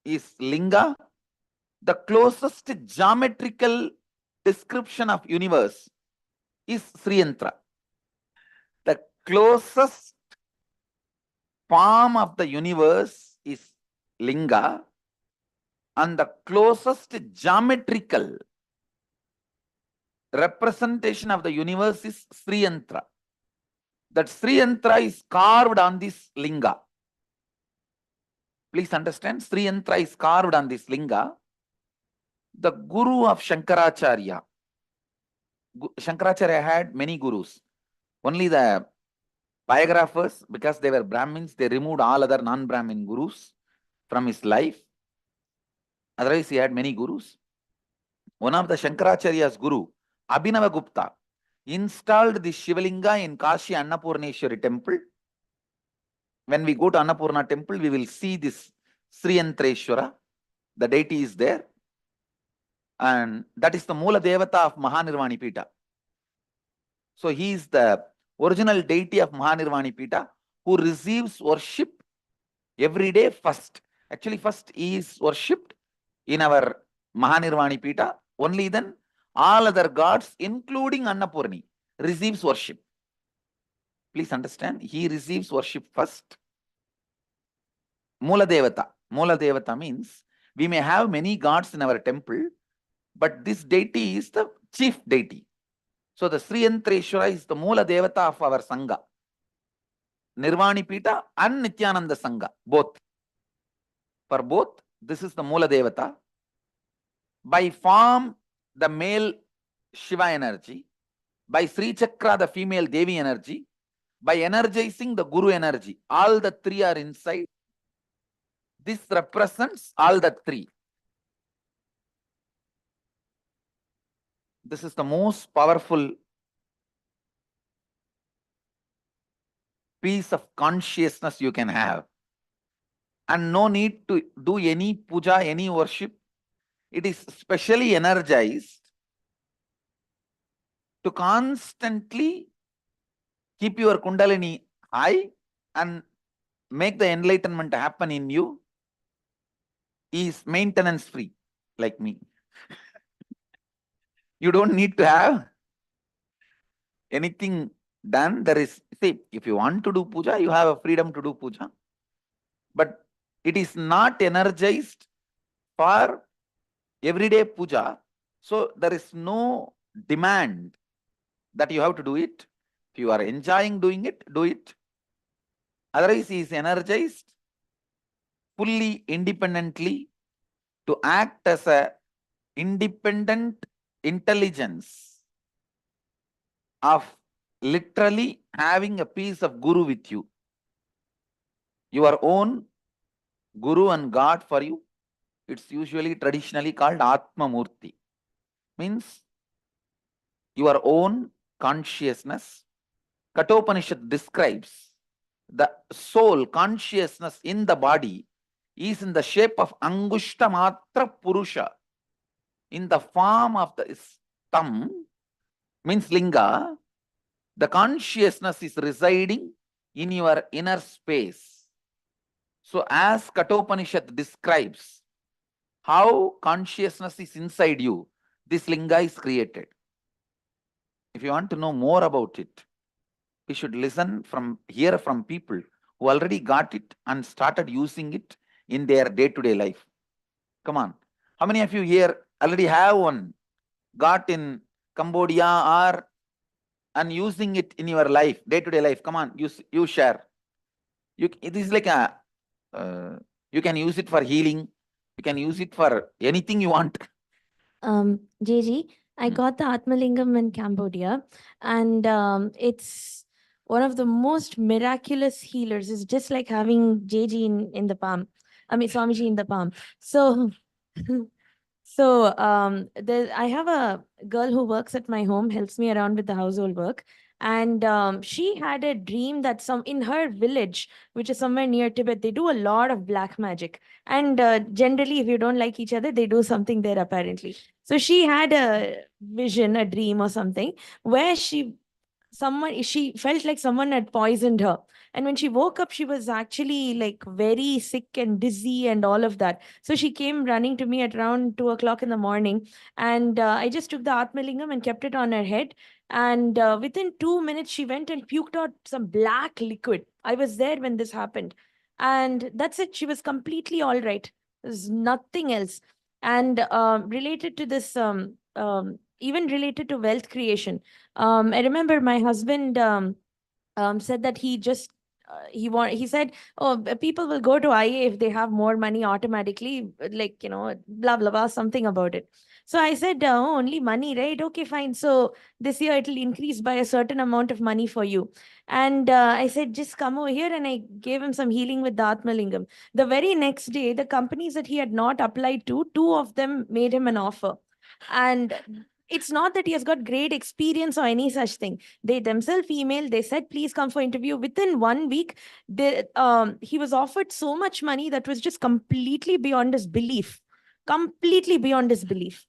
is Linga. The closest geometrical description of universe is Sri Yantra. The closest form of the universe is Linga, and the closest geometrical representation of the universe is Sri Yantra. That Sri Yantra is carved on this Linga. Please understand, Sri Yantra is carved on this Linga. The guru of Shankaracharya. Shankaracharya had many gurus. Only the biographers, because they were Brahmins, they removed all other non-Brahmin gurus from his life. Otherwise, he had many gurus. One of the Shankaracharya's guru, Abhinava Gupta, installed the Shivalinga in Kashi Annapurneshwari temple. When we go to Annapurna temple, we will see this Sri Yantreshwara. The deity is there. And that is the Mula Devata of Mahanirvani Pita. So he is the original deity of Mahanirvani Pita who receives worship every day first. Actually, first he is worshipped in our Mahanirvani Pita. Only then all other gods, including Annapurni, receives worship. Please understand, he receives worship first. Mula Devata. Mula Devata means we may have many gods in our temple, but this deity is the chief deity. So the Sri Yantreshwara is the Mula Devata of our Sangha. Nirvani Pita and Nithyananda Sangha, both. For both, this is the Mula Devata. By form, the male Shiva energy. By Sri Chakra, the female Devi energy. By energizing the Guru energy. All the three are inside. This represents all the three. This is the most powerful piece of consciousness you can have. And no need to do any puja, any worship. It is specially energized to constantly keep your Kundalini high and make the enlightenment happen in you. Is maintenance free, like me. You don't need to have anything done. There is, see, if you want to do puja, you have a freedom to do puja. But it is not energized for everyday puja. So there is no demand that you have to do it. If you are enjoying doing it, do it. Otherwise, he is energized fully independently to act as a independent intelligence of literally having a piece of guru with you. Your own guru and God for you. It's usually traditionally called Atma Murti. Means your own consciousness. Kathopanishad describes the soul consciousness in the body is in the shape of Angushta Matra Purusha, in the form of the thumb, means linga. The consciousness is residing in your inner space. So as Kathopanishad describes how consciousness is inside you, this linga is created. If you want to know more about it, we should hear from people who already got it and started using it in their day-to-day life. Come on. How many of you here already have one, got in Cambodia or and using it in your life, day-to-day life? Come on, you share. It is like a, you can use it for healing. You can use it for anything you want. JG, I got the Atmalingam in Cambodia, and it's one of the most miraculous healers. It's just like having JG in the palm. I mean, Swamiji in the palm. So, I have a girl who works at my home, helps me around with the household work. And she had a dream that in her village, which is somewhere near Tibet, they do a lot of black magic. And generally, if you don't like each other, they do something there apparently. So she had a vision, a dream or something, where she felt like someone had poisoned her. And when she woke up, she was actually like very sick and dizzy and all of that. So she came running to me at around 2 o'clock in the morning. And I just took the Atmalingam and kept it on her head. And within 2 minutes, she went and puked out some black liquid. I was there when this happened. And that's it. She was completely all right. There's nothing else. And related to this, even related to wealth creation, I remember my husband said that he just he said, oh, people will go to IA if they have more money automatically, like, blah blah blah, something about it. So I said, oh, only money, right? Okay, fine. So this year it'll increase by a certain amount of money for you. And I said, just come over here, and I gave him some healing with the Atmalingam. The very next day, the companies that he had not applied to, two of them made him an offer. And it's not that he has got great experience or any such thing. They themselves emailed, they said, please come for interview. Within 1 week, he was offered so much money that was just completely beyond his belief. Completely beyond his belief.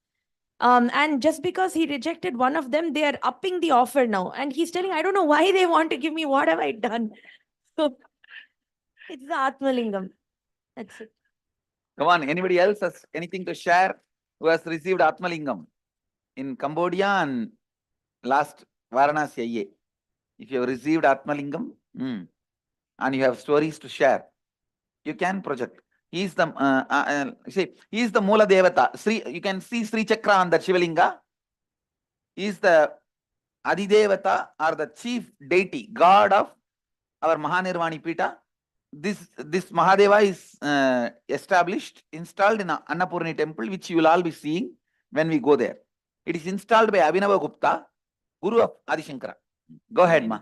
And just because he rejected one of them, they are upping the offer now. And he's telling, I don't know why they want to give me. What have I done? So it's the Atmalingam. That's it. Come on, anybody else has anything to share who has received Atmalingam in Cambodia and last Varanasi IA? If you have received Atmalingam and you have stories to share, you can project. He is the he is the Mula Devata. You can see Sri Chakra on that Shivalinga. He is the Adidevata, or the chief deity, god of our Mahanirvani Pita. This Mahadeva is installed in Annapurni temple, which you will all be seeing when we go there. It is installed by Abhinava Gupta, Guru of Adi Shankara. Go ahead, Ma.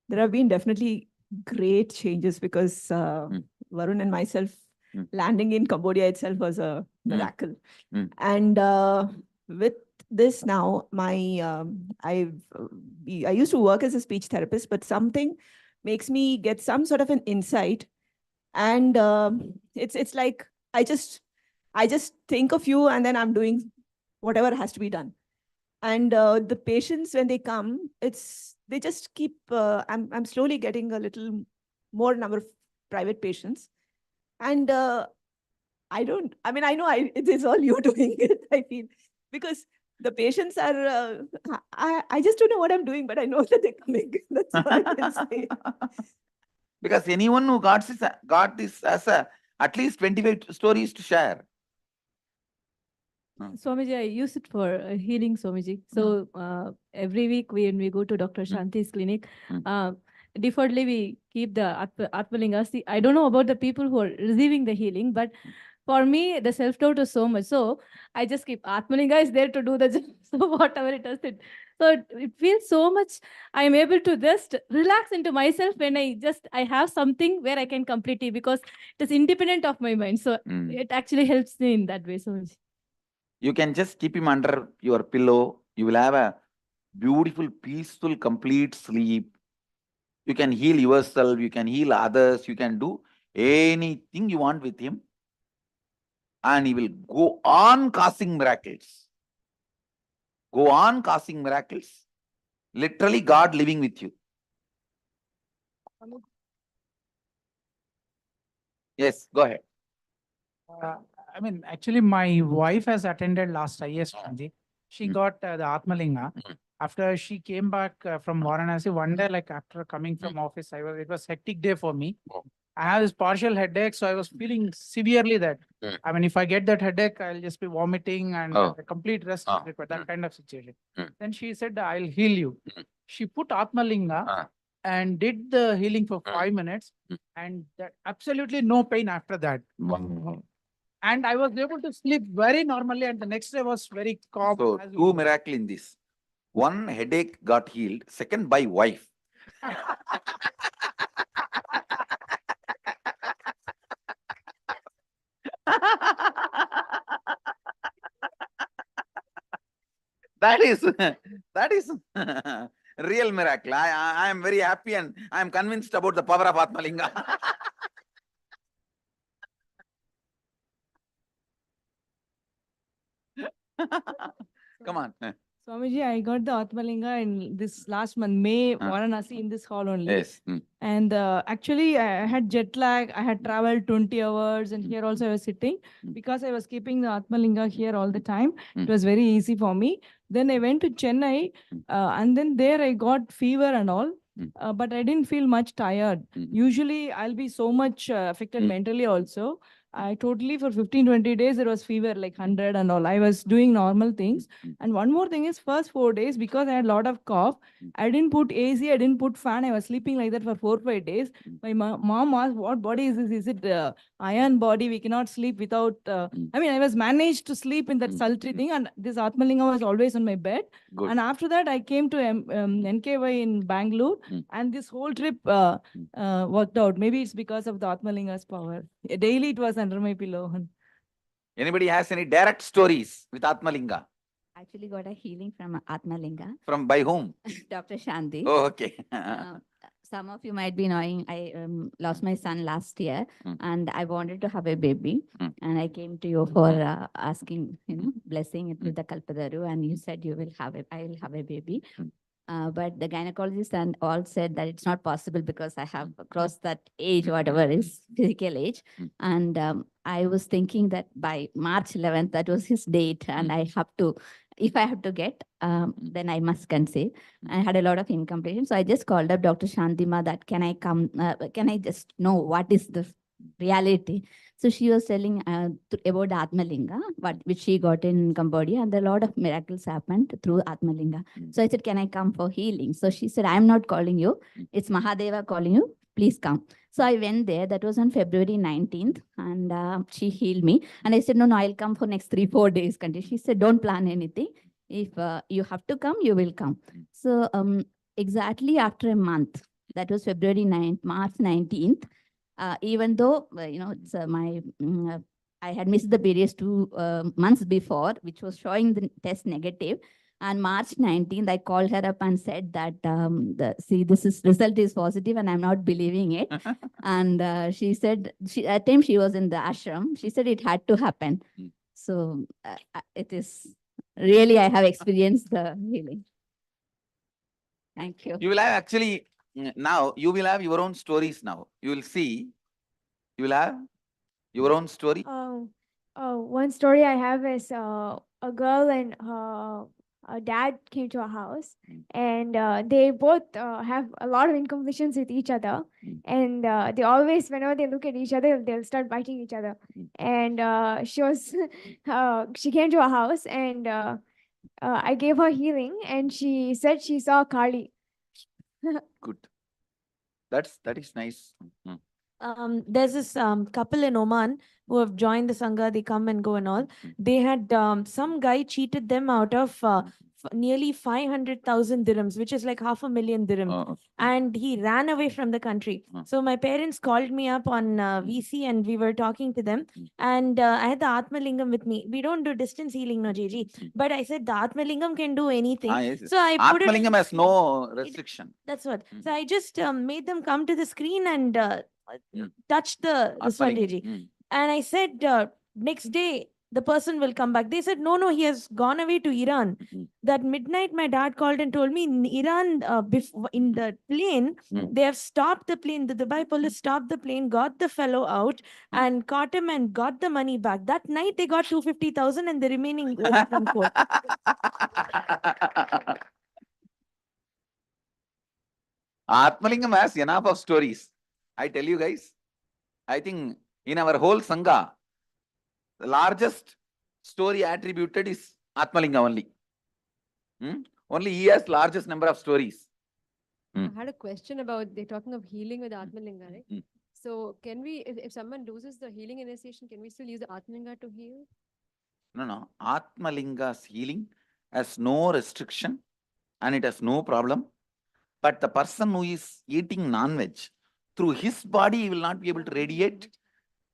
There have been definitely great changes because Varun and myself landing in Cambodia itself was a miracle. And with this now, I used to work as a speech therapist, but something makes me get some sort of an insight. And it's like I just think of you, and then I'm doing whatever has to be done. And the patients, when they come, they just keep, I'm slowly getting a little more number of private patients. And I know it is all you doing it, I feel, because the patients are, I just don't know what I'm doing, but I know that they're coming. That's all I can say. Because anyone who got this as at least 25 stories to share. Swamiji, I use it for healing, Swamiji. So every week when we go to Dr. Shanti's clinic, defaultly we keep the Atmalinga. See, I don't know about the people who are receiving the healing, but for me, the self-doubt is so much. So I just keep Atmalinga is there to do the job. So whatever it does, it feels so much. I'm able to just relax into myself when I have something where I can complete it because it is independent of my mind. So it actually helps me in that way, Swamiji. You can just keep him under your pillow. You will have a beautiful, peaceful, complete sleep. You can heal yourself. You can heal others. You can do anything you want with him. And he will go on causing miracles. Go on causing miracles. Literally God living with you. Yes, go ahead. I mean, actually, my wife has attended last IS Shanti. She got the Atmalinga. After she came back from Varanasi, one day, like after coming from office, it was hectic day for me. I have this partial headache, so I was feeling severely that. I mean, if I get that headache, I'll just be vomiting and complete rest is required, that kind of situation. Then she said, I'll heal you. She put Atmalinga and did the healing for 5 minutes and that absolutely no pain after that. And I was able to sleep very normally and the next day was very calm. So, two miracles in this. One, headache got healed. Second, by wife. That is real miracle. I am very happy and I am convinced about the power of Atmalinga. Come on. Swamiji, I got the Atmalinga in this last month, May, Varanasi, in this hall only. Yes. And actually, I had jet lag. I had traveled 20 hours and here also I was sitting. Because I was keeping the Atmalinga here all the time, it was very easy for me. Then I went to Chennai and then there I got fever and all. But I didn't feel much tired. Usually, I'll be so much affected mentally also. I totally for 15-20 days, there was fever like 100 and all. I was doing normal things. And one more thing is first 4 days, because I had a lot of cough, I didn't put AC, I didn't put fan. I was sleeping like that for 4-5 days. My mom asked, what body is this? Is it iron body? We cannot sleep without... I mean, I was managed to sleep in that sultry thing. And this Atmalinga was always on my bed. Good. And after that, I came to NKY in Bangalore. And this whole trip worked out. Maybe it's because of the Atmalinga's power. Daily it was under my pillow. Anybody has any direct stories with Atmalinga? Actually got a healing from Atmalinga. From by whom? Dr. Shanti. Oh, okay. Some of you might be knowing I lost my son last year and I wanted to have a baby. And I came to you for asking, blessing it with the Kalpadaru, and you said I will have a baby. But the gynecologist and all said that it's not possible because I have crossed that age, whatever is physical age. And I was thinking that by March 11th, that was his date. And I have to, if I have to get, then I must conceive. I had a lot of incomplete. So I just called up Dr. Shantima that can I come, can I just know what is the reality? So she was telling about Atmalinga, which she got in Cambodia, and a lot of miracles happened through Atmalinga. So I said, can I come for healing? So she said, I'm not calling you. It's Mahadeva calling you. Please come. So I went there. That was on February 19th. And she healed me. And I said, no, I'll come for next 3-4 days. She said, don't plan anything. If you have to come, you will come. So exactly after a month, that was February 9th, March 19th, even though, it's I had missed the periods 2 months before, which was showing the test negative. And March 19th, I called her up and said that, result is positive and I'm not believing it. And she said, at time she was in the ashram. She said it had to happen. So it is really, I have experienced the healing. Thank you. You will have actually, now you will have your own stories now. You will see, you will have your own story. One story I have is a girl and dad came to our house, and they both have a lot of incompletions with each other, and they always, whenever they look at each other, they'll start biting each other. And she was she came to our house, and I gave her healing, and she said she saw Kali. Good. That is nice. There's this couple in Oman who have joined the Sangha. They come and go and all. They had some guy cheated them out of nearly 500,000 dirhams, which is like 500,000 dirhams. And he ran away from the country. So my parents called me up on VC, and we were talking to them. And I had the Atma Lingam with me. We don't do distance healing, no, JG. But I said the Atma Lingam can do anything. Yes. So I put Atma it. Lingam has no restriction. That's what. So I just made them come to the screen and touch the this one, JG. And I said, next day, the person will come back. They said, no, he has gone away to Iran. That midnight, my dad called and told me in Iran, in the plane, they have stopped the plane. The Dubai police stopped the plane, got the fellow out and caught him and got the money back. That night, they got 250,000 and the remaining was from court. Atmalingam has enough of stories. I tell you guys, I think in our whole Sangha, the largest story attributed is Atmalingam only. Only he has largest number of stories. I had a question about, they're talking of healing with Atmalinga, right? So can we, if someone loses the healing initiation, can we still use the Atmalinga to heal? No. Atmalinga's healing has no restriction and it has no problem. But the person who is eating non-veg, through his body, he will not be able to radiate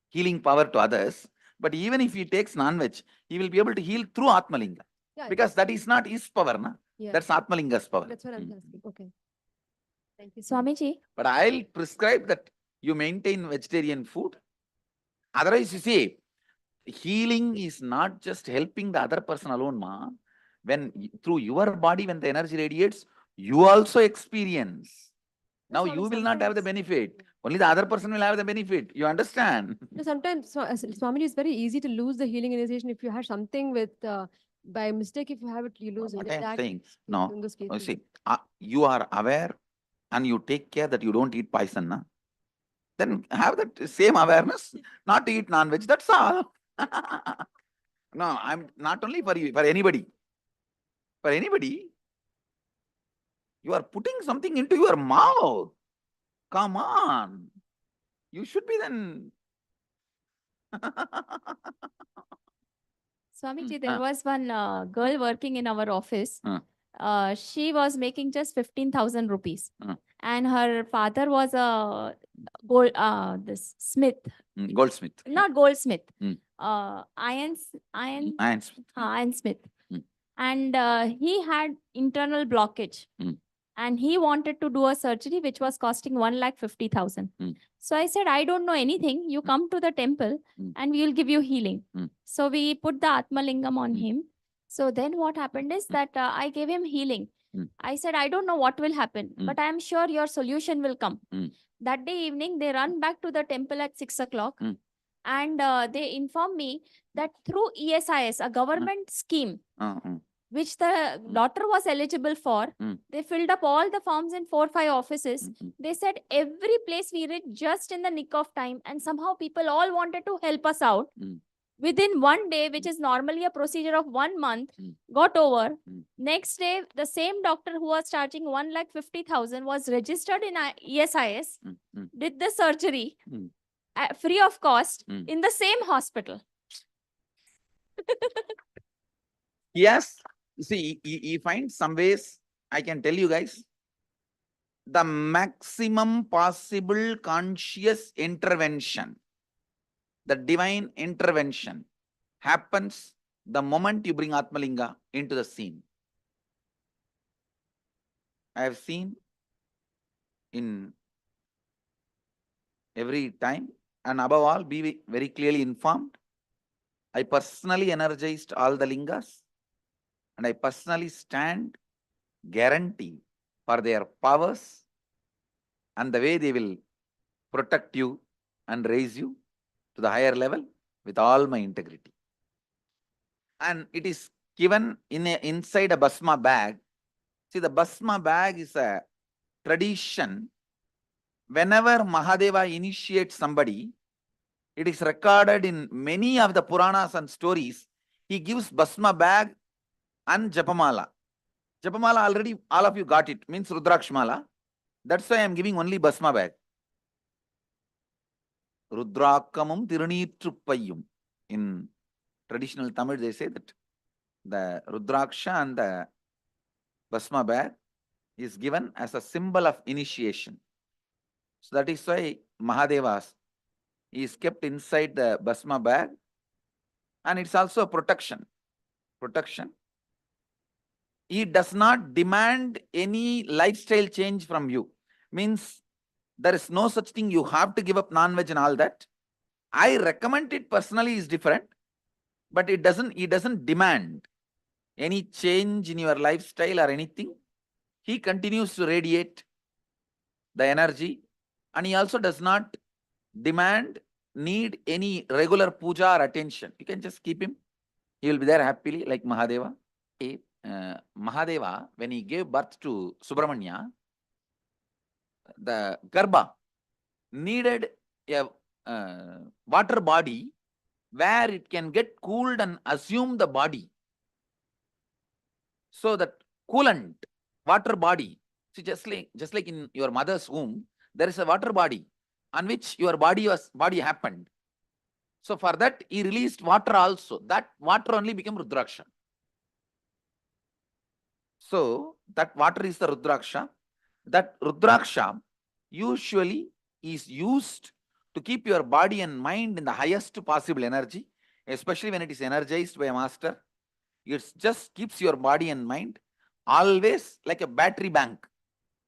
healing power to others. But even if he takes non-veg, he will be able to heal through Atmalinga. Yeah, because that is not his power, na? Yeah. That's Atmalinga's power. That's what I'm asking. Okay. Thank you. Swamiji. But I'll prescribe that you maintain vegetarian food. Otherwise, you see, healing is not just helping the other person alone, ma. When through your body, when the energy radiates, you also experience. Now you will not have the benefit. Only the other person will have the benefit. You understand? No, sometimes, Swamiji, it's very easy to lose the healing initiation if you have something with, by mistake, if you have it, you lose it. What I'm That- saying, in no. those You cases. see, you are aware and you take care that you don't eat poison, na? Then have that same awareness, not to eat non-veg. That's all. No, I'm not only for you, for anybody. For anybody. You are putting something into your mouth. Come on. You should be then. Swamiji, there was one girl working in our office. She was making just 15,000 rupees. And her father was a this smith. Goldsmith. Not goldsmith. Iron Smith. Iron smith. And he had internal blockage. And he wanted to do a surgery which was costing 1,50,000. So I said, I don't know anything. You come to the temple and we will give you healing. So we put the Atmalingam on him. So then what happened is that I gave him healing. I said, I don't know what will happen, but I am sure your solution will come. That day evening, they run back to the temple at 6 o'clock. And they inform me that through ESIS, a government scheme, which the daughter was eligible for, they filled up all the forms in 4 or 5 offices. They said every place we reached just in the nick of time, and somehow people all wanted to help us out. Within 1 day, which is normally a procedure of 1 month, got over. Next day, the same doctor who was charging 1,50,000 was registered in ESIS, did the surgery free of cost in the same hospital. Yes. See, he finds some ways, I can tell you guys, the maximum possible conscious intervention, the divine intervention happens the moment you bring Atmalinga into the scene. I have seen in every time, and above all, be very clearly informed. I personally energized all the lingas. And I personally stand guarantee for their powers and the way they will protect you and raise you to the higher level with all my integrity. And it is given inside a Bhasma bag. See, the Bhasma bag is a tradition. Whenever Mahadeva initiates somebody, it is recorded in many of the Puranas and stories. He gives Bhasma bag and Japamala. Japamala already, all of you got it, means Rudrakshmala. That's why I am giving only Bhasma bag. Rudrakamum Tirunitruppayum. In traditional Tamil, they say that the Rudraksha and the Bhasma bag is given as a symbol of initiation. So that is why Mahadevas is kept inside the Bhasma bag, and it's also a protection. Protection. He does not demand any lifestyle change from you. Means there is no such thing, you have to give up non-veg and all that. I recommend it personally is different, but he doesn't demand any change in your lifestyle or anything. He continues to radiate the energy, and he also does not need any regular puja or attention. You can just keep him. He will be there happily like Mahadeva. Mahadeva, when he gave birth to Subramanya, the Garbha needed a water body where it can get cooled and assume the body. So that coolant, water body, see, just like in your mother's womb, there is a water body on which your body happened. So for that, he released water also. That water only became Rudraksha. So that water is the Rudraksha. That Rudraksha usually is used to keep your body and mind in the highest possible energy, especially when it is energized by a master. It just keeps your body and mind always like a battery bank.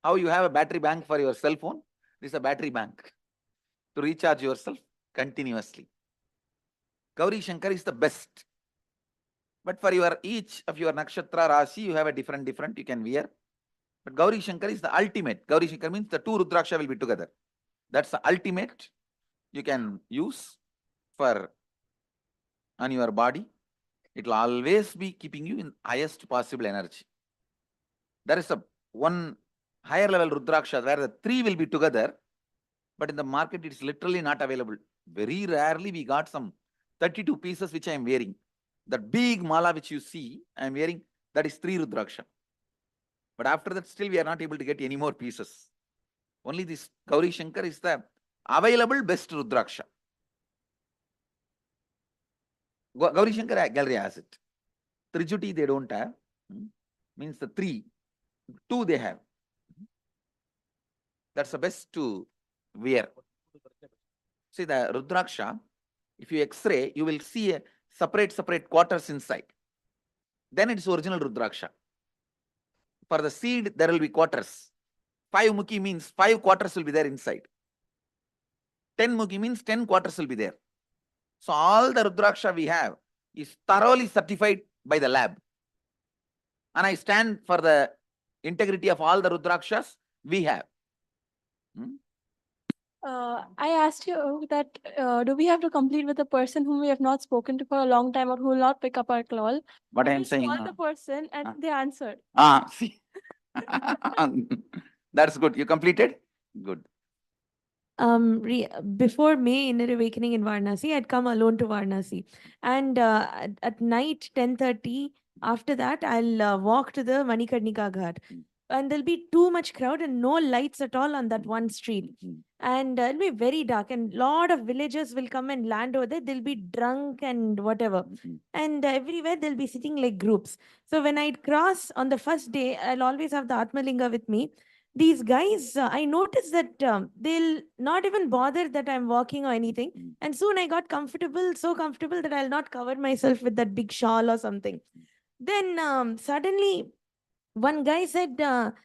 How you have a battery bank for your cell phone? This is a battery bank to recharge yourself continuously. Gauri Shankar is the best. But for each of your nakshatra rasi, you have a different you can wear. But Gauri Shankar is the ultimate. Gauri Shankar means the two Rudraksha will be together. That's the ultimate you can use for on your body. It will always be keeping you in highest possible energy. There is one higher level Rudraksha where the three will be together, but in the market it is literally not available. Very rarely we got some 32 pieces which I am wearing. That big mala which you see, I am wearing, that is 3 Rudraksha. But after that, still we are not able to get any more pieces. Only this Gauri Shankar is the available best Rudraksha. Gauri Shankar gallery has it. Trijuti they don't have. Means the 2 they have. That's the best to wear. See the Rudraksha, if you X-ray, you will see a separate quarters inside. Then it's original Rudraksha. For the seed, there will be quarters. 5 mukhi means 5 quarters will be there inside. 10 mukhi means 10 quarters will be there. So all the Rudraksha we have is thoroughly certified by the lab. And I stand for the integrity of all the Rudrakshas we have. I asked you that do we have to complete with a person whom we have not spoken to for a long time or who will not pick up our call? What I am saying. Call the person and they answered. See. That's good. You completed? Good. Before May Inner Awakening in Varanasi, I'd come alone to Varanasi. And at night, 10:30, after that, I'll walk to the Manikarnika Ghat. And there'll be too much crowd and no lights at all on that one street. And it'll be very dark and lot of villagers will come and land over there. They'll be drunk and whatever. And everywhere they'll be sitting like groups. So when I'd cross on the first day, I'll always have the Atmalinga with me. These guys, I noticed that they'll not even bother that I'm walking or anything. And soon I got comfortable, so comfortable that I'll not cover myself with that big shawl or something. Then suddenly one guy said,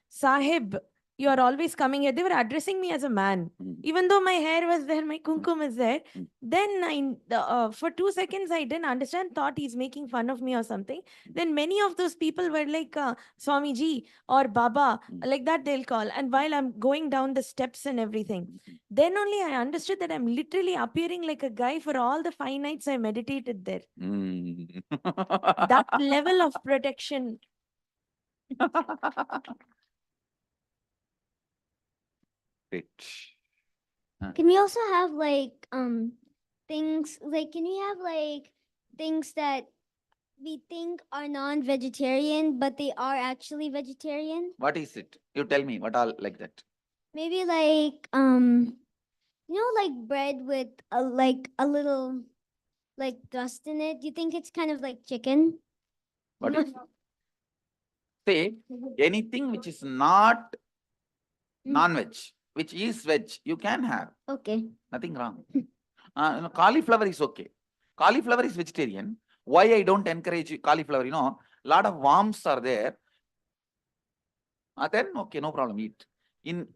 Sahib, You are always coming here. They were addressing me as a man. Even though my hair was there, my kumkum is there. Then for 2 seconds, I didn't understand, thought he's making fun of me or something. Then many of those people were like, Swamiji or Baba, like that they'll call. And while I'm going down the steps and everything, then only I understood that I'm literally appearing like a guy for all the 5 nights I meditated there. That level of protection. Great. Can we also have like things like can we have like things that we think are non-vegetarian but they are actually vegetarian? What is it? You tell me what all like that. Maybe like like bread with a little like dust in it. Do you think it's kind of like chicken? What is say anything which is not non-veg, which is veg, you can have. Okay. Nothing wrong. Cauliflower is okay. Cauliflower is vegetarian. Why I don't encourage cauliflower? Lot of worms are there. Then okay, no problem. Eat.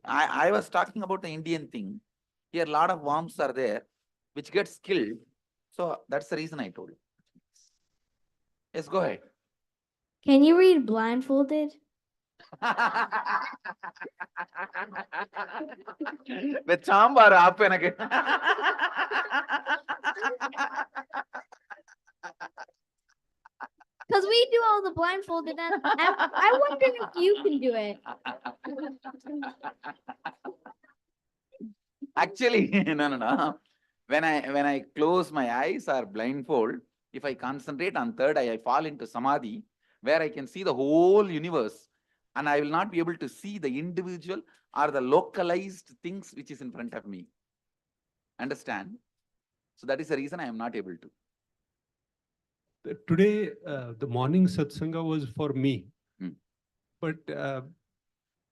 I was talking about the Indian thing. Here, lot of worms are there, which gets killed. So that's the reason I told you. Yes, go ahead. Can you read blindfolded? With chambar aap enake. Because we do all the blindfolded, and I wonder if you can do it. Actually, no. When I close my eyes or blindfold, if I concentrate on third eye, I fall into samadhi, where I can see the whole universe, and I will not be able to see the individual or the localized things which is in front of me. Understand? So that is the reason I am not able to. Today, the morning satsanga was for me, but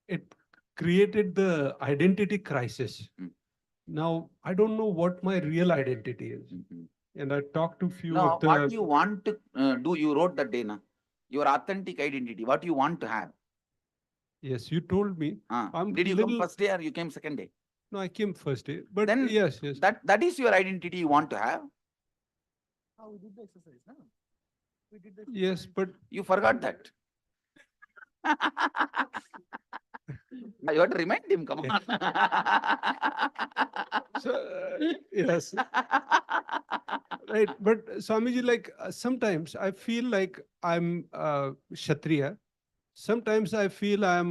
it created the identity crisis. Now, I don't know what my real identity is. And I talked to few No, of the... what you want to do, you wrote that day, na? Your authentic identity, what you want to have. Yes, you told me. Did you come first day or you came second day? No, I came first day. But then yes. That is your identity you want to have. We did the exercise, no? We did the Yes, but you forgot that. You have to remind him, come on. Yes. Right. But Swamiji, like sometimes I feel like I'm Kshatriya. Sometimes I feel I'm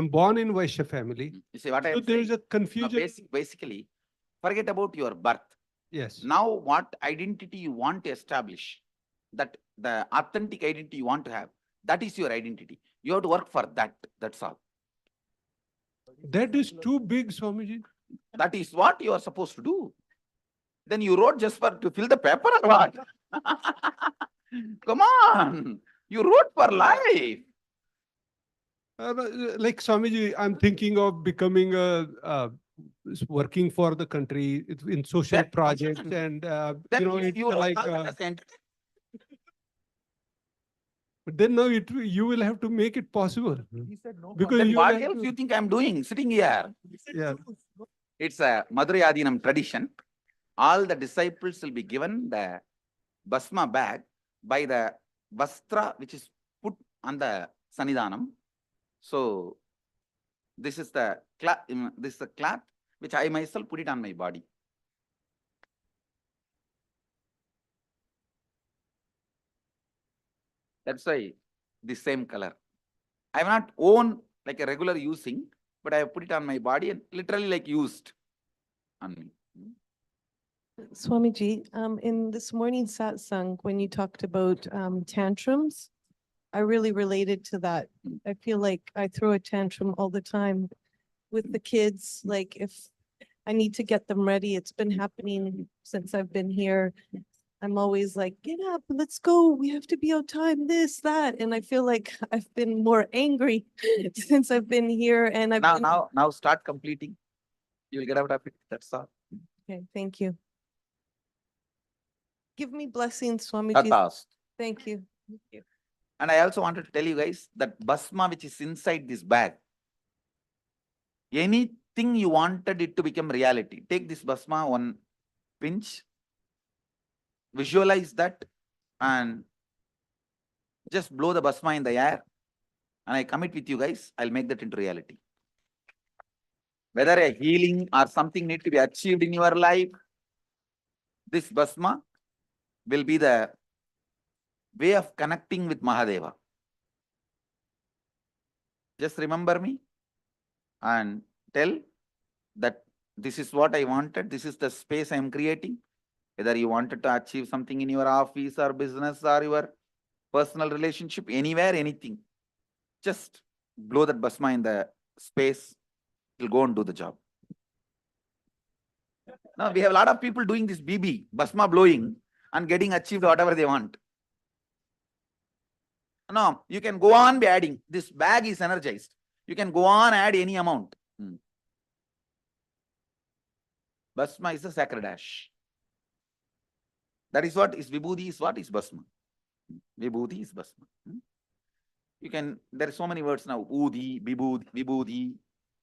born in Vaishya family. You see what so there's a confusion. No, basically, forget about your birth. Yes. Now, what identity you want to establish, that the authentic identity you want to have, that is your identity. You have to work for that. That's all. That is too big, Swamiji. That is what you are supposed to do. Then you wrote just to fill the paper or what? Come on. You wrote for life. Like Swamiji, I'm thinking of becoming working for the country in social projects and but then now you will have to make it possible. He said no. Because then you what else you think I'm doing sitting here? Yeah. It's a Madurai Adinam tradition. All the disciples will be given the basma bag by the vastra which is put on the Sanidhanam. So this is the cloth which I myself put it on my body. That's why the same color. I have not owned like a regular using, but I have put it on my body and literally like used on me. Swamiji, in this morning's satsang, when you talked about tantrums, I really related to that. I feel like I throw a tantrum all the time with the kids. Like if I need to get them ready, it's been happening since I've been here. I'm always like, get up, let's go. We have to be on time, this, that. And I feel like I've been more angry since I've been here. And I've now start completing. You will get out of it. That's all. Okay, thank you. Give me blessings, Swamiji. Tathast. Thank you. Thank you. And I also wanted to tell you guys that basma which is inside this bag, anything you wanted it to become reality. Take this Bhasma, one pinch, visualize that, and just blow the Bhasma in the air. And I commit with you guys, I'll make that into reality. Whether a healing or something need to be achieved in your life, this Bhasma will be the way of connecting with Mahadeva. Just remember me and tell that this is what I wanted, this is the space I am creating. Whether you wanted to achieve something in your office or business or your personal relationship, anywhere, anything, just blow that Bhasma in the space, it will go and do the job. Now, we have a lot of people doing this BB, Bhasma blowing, and getting achieved whatever they want. No, you can go on be adding. This bag is energized. You can go on add any amount. Bhasma is a sacred ash. That is what is Vibhuti, is what is Bhasma. Vibhuti is Bhasma. You can, there are so many words now. Udhi, Vibhuti,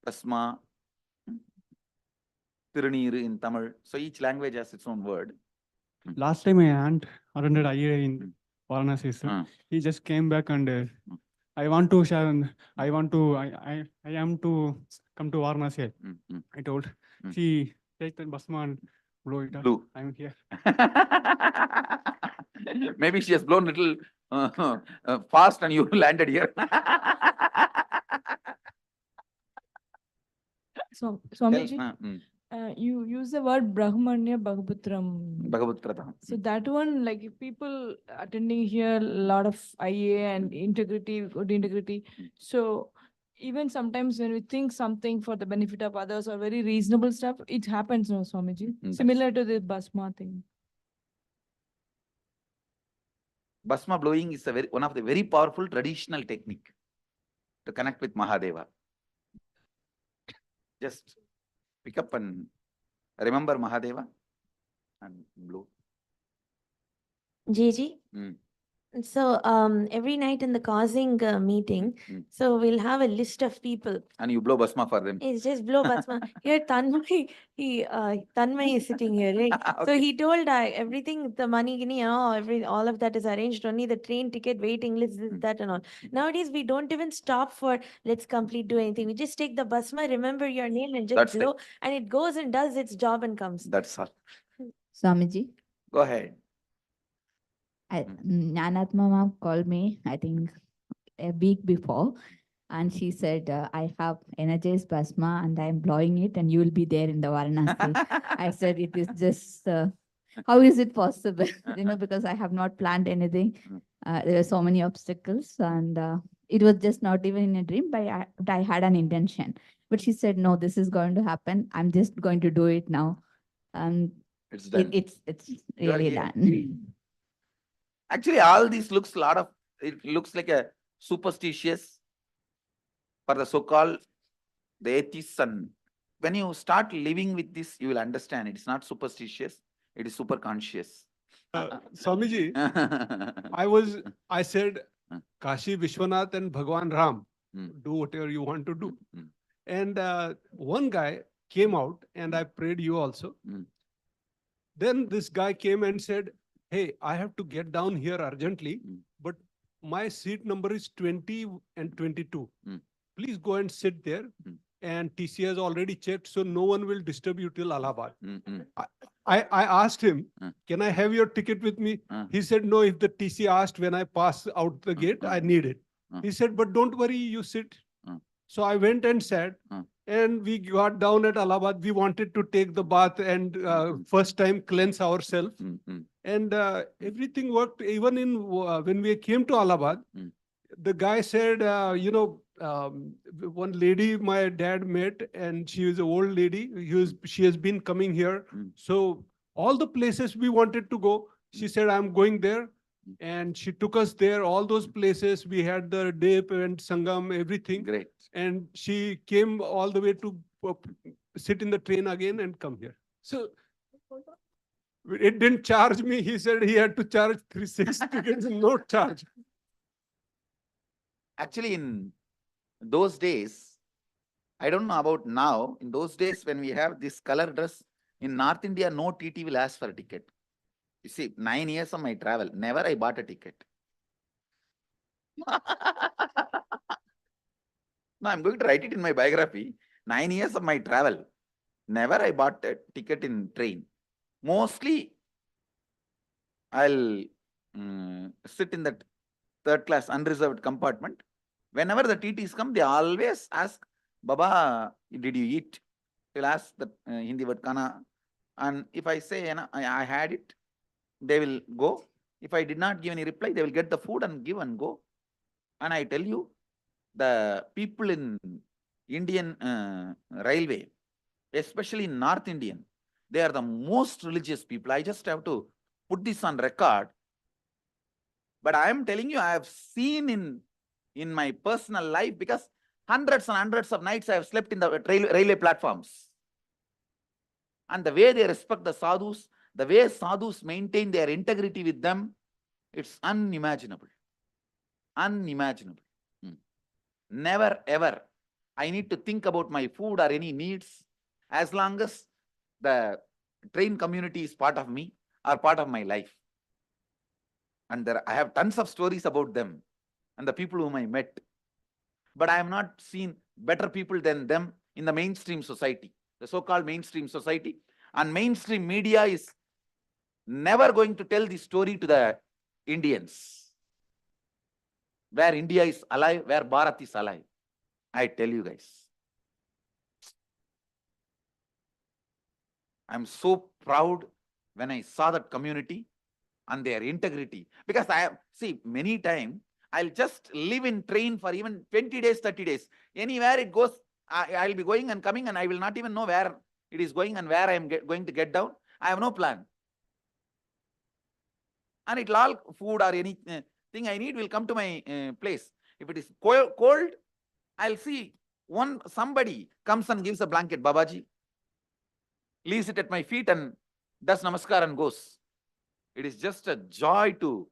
Bhasma, Tirunir in Tamil. So each language has its own word. Last time my aunt attended IA in Varanasi, sir. He just came back and I want to share, and I am to come to Varanasi. I told, she take the Bhasma and blow it up. Blue. I'm here. Maybe she has blown a little fast and you landed here. So, Swamiji, you use the word Brahmanya Bhagavutram. So that one, like if people attending here, a lot of IA and integrity, good integrity. So even sometimes when we think something for the benefit of others or very reasonable stuff, it happens, no, Swamiji? Similar to the Bhasma thing. Bhasma blowing is one of the very powerful traditional technique to connect with Mahadeva. Just pick up and remember Mahadeva and blow. Gigi? So every night in the causing meeting, so we'll have a list of people. And you blow Bhasma for them. It's just blow Bhasma. Here Tanmay is sitting here, right? Okay. So he told everything, the money, all of that is arranged. Only the train ticket, waiting list, this, that and all. Nowadays, we don't even stop for let's complete do anything. We just take the Bhasma, remember your name and just That's blow. And it goes and does its job and comes. That's all. Swamiji, Go ahead. Nanatma ma'am called me, I think, a week before, and she said, I have energized Bhasma and I'm blowing it and you will be there in the Varanasi. I said, it is just, how is it possible? Because I have not planned anything. There are so many obstacles and it was just not even in a dream, but I had an intention. But she said, no, this is going to happen. I'm just going to do it now. It's done. It's really done. Actually, all this looks it looks like a superstitious for the so-called the atheists. And when you start living with this, you will understand it's not superstitious, it is super conscious. Swamiji, I said, Kashi Vishwanath and Bhagwan Ram, do whatever you want to do. And one guy came out and I prayed you also. Then this guy came and said, hey, I have to get down here urgently, but my seat number is 20 and 22. Please go and sit there. And TC has already checked, so no one will disturb you till Allahabad. I asked him, can I have your ticket with me? He said, no, if the TC asked when I pass out the gate, I need it. He said, but don't worry, you sit. So I went and sat. And we got down at Allahabad. We wanted to take the bath and first time cleanse ourselves. And everything worked. Even in when we came to Allahabad, the guy said, one lady my dad met, and she is an old lady. She has been coming here. So all the places we wanted to go, she said, I'm going there. And she took us there, all those places. We had the dip and Sangam, everything. Great. And she came all the way to sit in the train again and come here. So it didn't charge me. He said he had to charge 6 tickets, no charge. Actually, in those days, I don't know about now. In those days when we have this color dress, in North India, no TT will ask for a ticket. You see, 9 years of my travel, never I bought a ticket. No, I'm going to write it in my biography. 9 years of my travel, never I bought a ticket in train. Mostly, I'll sit in that third class unreserved compartment. Whenever the TTs come, they always ask, Baba, did you eat? They'll ask the Hindi word kana. And if I say, I had it, they will go. If I did not give any reply, they will get the food and give and go. And I tell you, the people in Indian railway, especially in North Indian, they are the most religious people. I just have to put this on record. But I am telling you, I have seen in my personal life, because hundreds and hundreds of nights I have slept in the railway platforms. And the way they respect the sadhus, the way sadhus maintain their integrity with them, it's unimaginable. Unimaginable. Never ever I need to think about my food or any needs, as long as the train community is part of me or part of my life. And I have tons of stories about them and the people whom I met. But I have not seen better people than them in the mainstream society, the so-called mainstream society. And mainstream media is never going to tell the story to the Indians, where India is alive, where Bharat is alive. I tell you guys. I'm so proud when I saw that community and their integrity. Because many times I'll just live in train for even 20 days, 30 days. Anywhere it goes, I'll be going and coming, and I will not even know where it is going and where I am going to get down. I have no plan. And it'll all food or anything I need will come to my place. If it is cold, I'll see somebody comes and gives a blanket, Babaji, leaves it at my feet and does namaskar and goes. It is just a joy to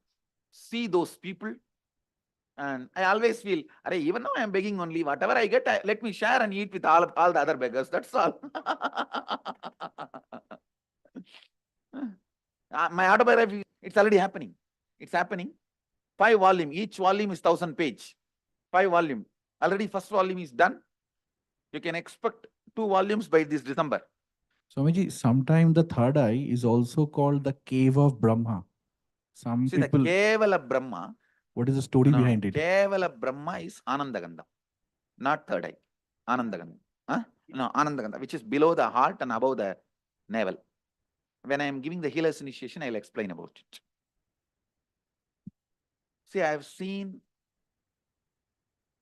see those people. And I always feel, even though I am begging only, whatever I get, let me share and eat with all the other beggars. That's all. My autobiography, it's already happening. It's happening. 5 volumes. Each volume is 1000 pages. 5 volumes. Already first volume is done. You can expect 2 volumes by this December. Swamiji, sometimes the third eye is also called the cave of Brahma. Some See, people. the Kevala Brahma. What is the story behind it? Kevala Brahma is Ananda Gandha, not third eye. Ananda Gandha. Huh? No, Ananda Gandha, which is below the heart and above the navel. When I am giving the healer's initiation, I will explain about it. See, I have seen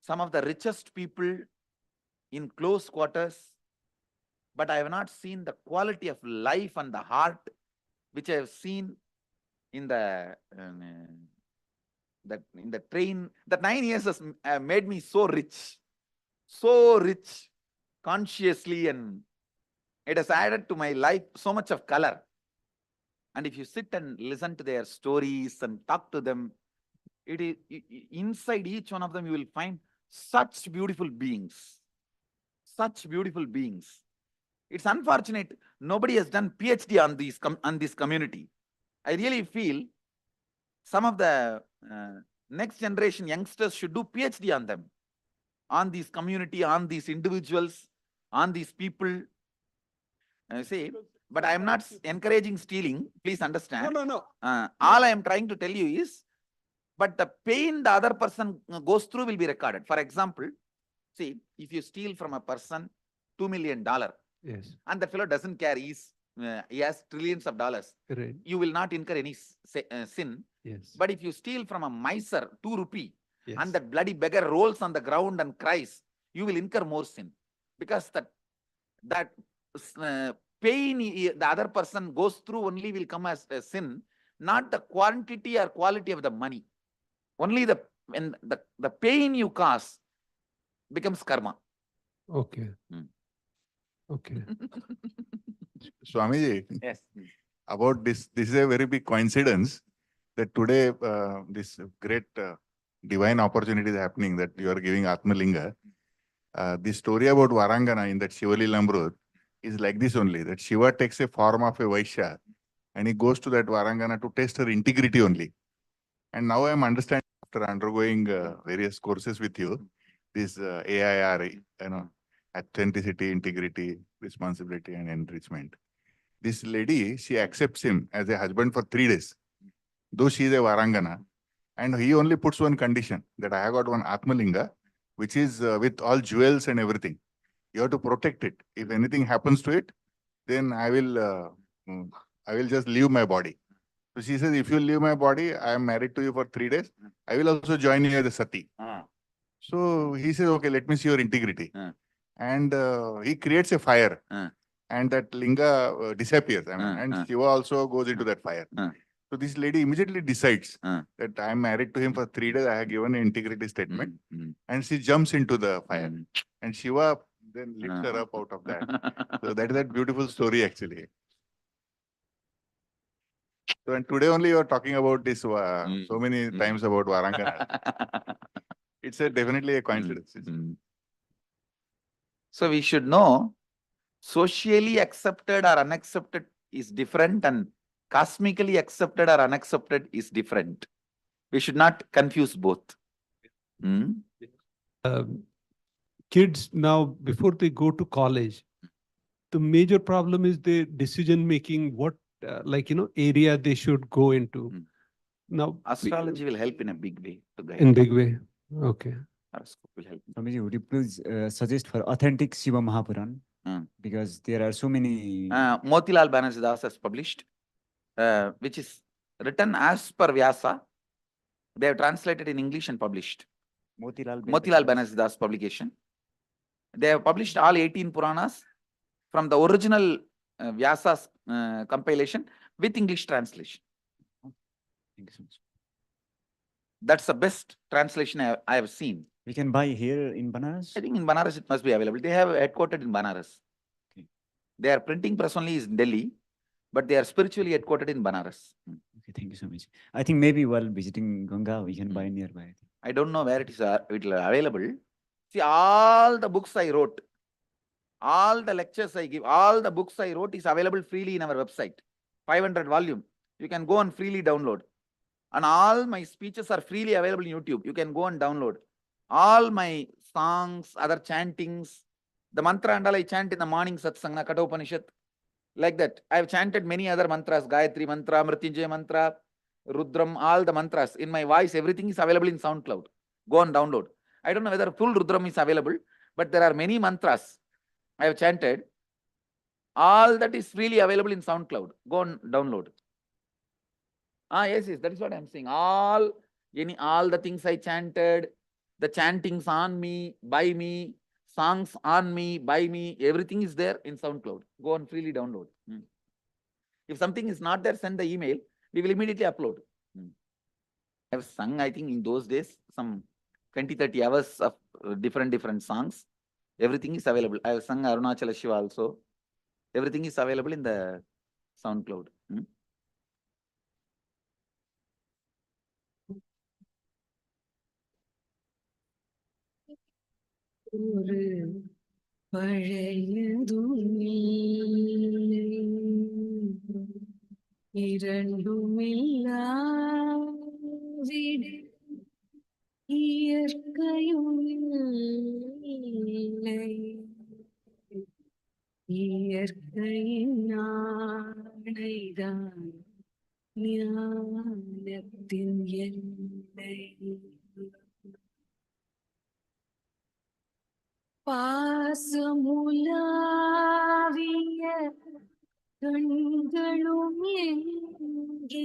some of the richest people in close quarters, but I have not seen the quality of life and the heart which I have seen in the train. That 9 years has made me so rich, consciously, and it has added to my life so much of color. And if you sit and listen to their stories and talk to them, it is inside each one of them you will find such beautiful beings. Such beautiful beings. It's unfortunate nobody has done PhD on this community. I really feel some of the next generation youngsters should do PhD on them, on this community, on these individuals, on these people. See, but I am not encouraging stealing. Please understand. No. All I am trying to tell you is, but the pain the other person goes through will be recorded. For example, see, if you steal from a person $2 million, yes, and the fellow doesn't care, he has trillions of dollars, right, you will not incur any sin. Yes. But if you steal from a miser 2 rupee, Yes. and that bloody beggar rolls on the ground and cries, you will incur more sin. Because that pain the other person goes through only will come as a sin, not the quantity or quality of the money. Only when the pain you cause becomes karma. Okay. Okay. Swamiji, yes. About this is a very big coincidence that today this great divine opportunity is happening, that you are giving Atmalinga. The story about Varangana in that Shivali Lambrur is like this only, that Shiva takes a form of a Vaishya and he goes to that Varangana to test her integrity only. And now I am understanding after undergoing various courses with you, this AIR, authenticity, integrity, responsibility, and enrichment. This lady, she accepts him as a husband for 3 days, though she is a Varangana. And he only puts one condition, that I have got one Atmalinga, which is with all jewels and everything. You have to protect it. If anything happens to it, then I will just leave my body. So she says, if you leave my body, I am married to you for 3 days. I will also join you as a sati. So he says, okay, let me see your integrity. And he creates a fire. And that linga disappears. And Shiva also goes into that fire. So this lady immediately decides that I am married to him for 3 days. I have given an integrity statement. And she jumps into the fire. And Shiva then lifts her up out of that. So that is that beautiful story actually. So and today only you are talking about this so many times about Varangana. It's definitely a coincidence. So we should know socially accepted or unaccepted is different and cosmically accepted or unaccepted is different. We should not confuse both. Kids now, before they go to college, the major problem is the decision making, what area they should go into. Now Astrology will help in a big way to guide. In big way. Okay. Horoscope will help. Swamiji, would you please suggest for authentic Shiva Mahapuran? Because there are so many. Motilal Banarsidas has published, which is written as per Vyasa. They have translated in English and published. Motilal Banarsidas publication. They have published all 18 Puranas from the original Vyasa's compilation with English translation. Thank you so much. That's the best translation I have seen. We can buy here in Banaras? I think in Banaras it must be available. They have headquartered in Banaras. Okay. Their printing press only is in Delhi, but they are spiritually headquartered in Banaras. Okay, thank you so much. I think maybe while visiting Ganga, we can buy nearby. I don't know where it is available. See, all the books I wrote, all the lectures I give, all the books I wrote is available freely in our website. 500 volume. You can go and freely download. And all my speeches are freely available in YouTube. You can go and download. All my songs, other chantings, the mantra and all I chant in the morning satsanga, Kathopanishad, like that. I have chanted many other mantras, Gayatri mantra, Mrityunjaya mantra, Rudram, all the mantras. In my voice, everything is available in SoundCloud. Go and download. I don't know whether full Rudram is available, but there are many mantras I have chanted. All that is freely available in SoundCloud. Go and download. Yes, that is what I'm saying. All the things I chanted, the chantings on me, by me, songs on me, by me, everything is there in SoundCloud. Go and freely download. If something is not there, send the email. We will immediately upload. I have sung, I think, in those days, some 20-30 hours of different songs. Everything is available. I have sung Arunachala Shiva also. Everything is available in the SoundCloud. ஒரு பழையதும் இல்லை, இரண்டுமில்லா வீடு இயற்கையும் இல்லை, இயற்கையின் ஆணைதான் ஞானத்தின் எல்லை. பாசமுலாவிய கண்களும் எங்கே,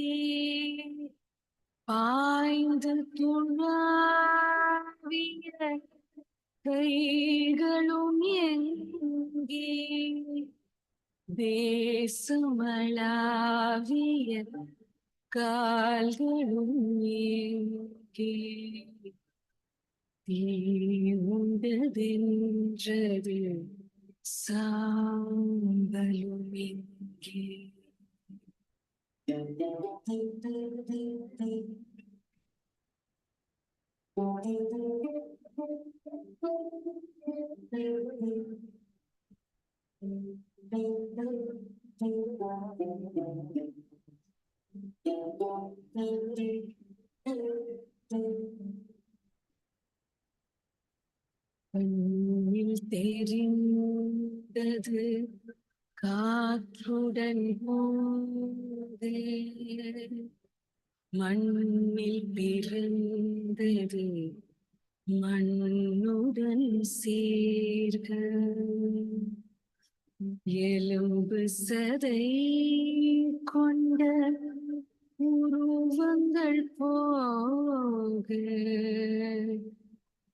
பாய்ந்து துணாவிய கைகளும் எங்கே, தேசமளாவிய கால்களும் எங்கே, தீவுண்டதென்றது சாம்பலும் எங்கே. கண்ணில் தெரிந்தது காற்றுடன் போதே, மண்ணில் பிறந்தது மண்ணுடன் சேர்க, எலும்பு சதை கொண்ட உருவங்கள் போக,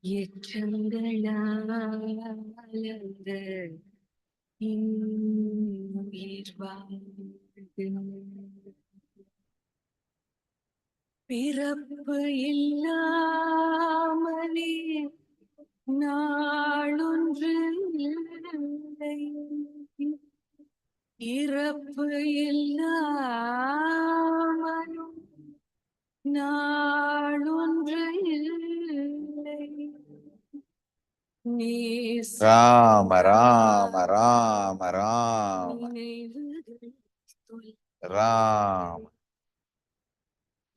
எச்சங்களால் அந்த இன்னுயிர் வாழ்க. பிறப்பு இல்லாமலே நாளொன்று இல்லை, இறப்பு இல்லாமலும் நாளொன்று இல்லை. Rama, Rama, Rama, Rama, நினைவுகள் Rama.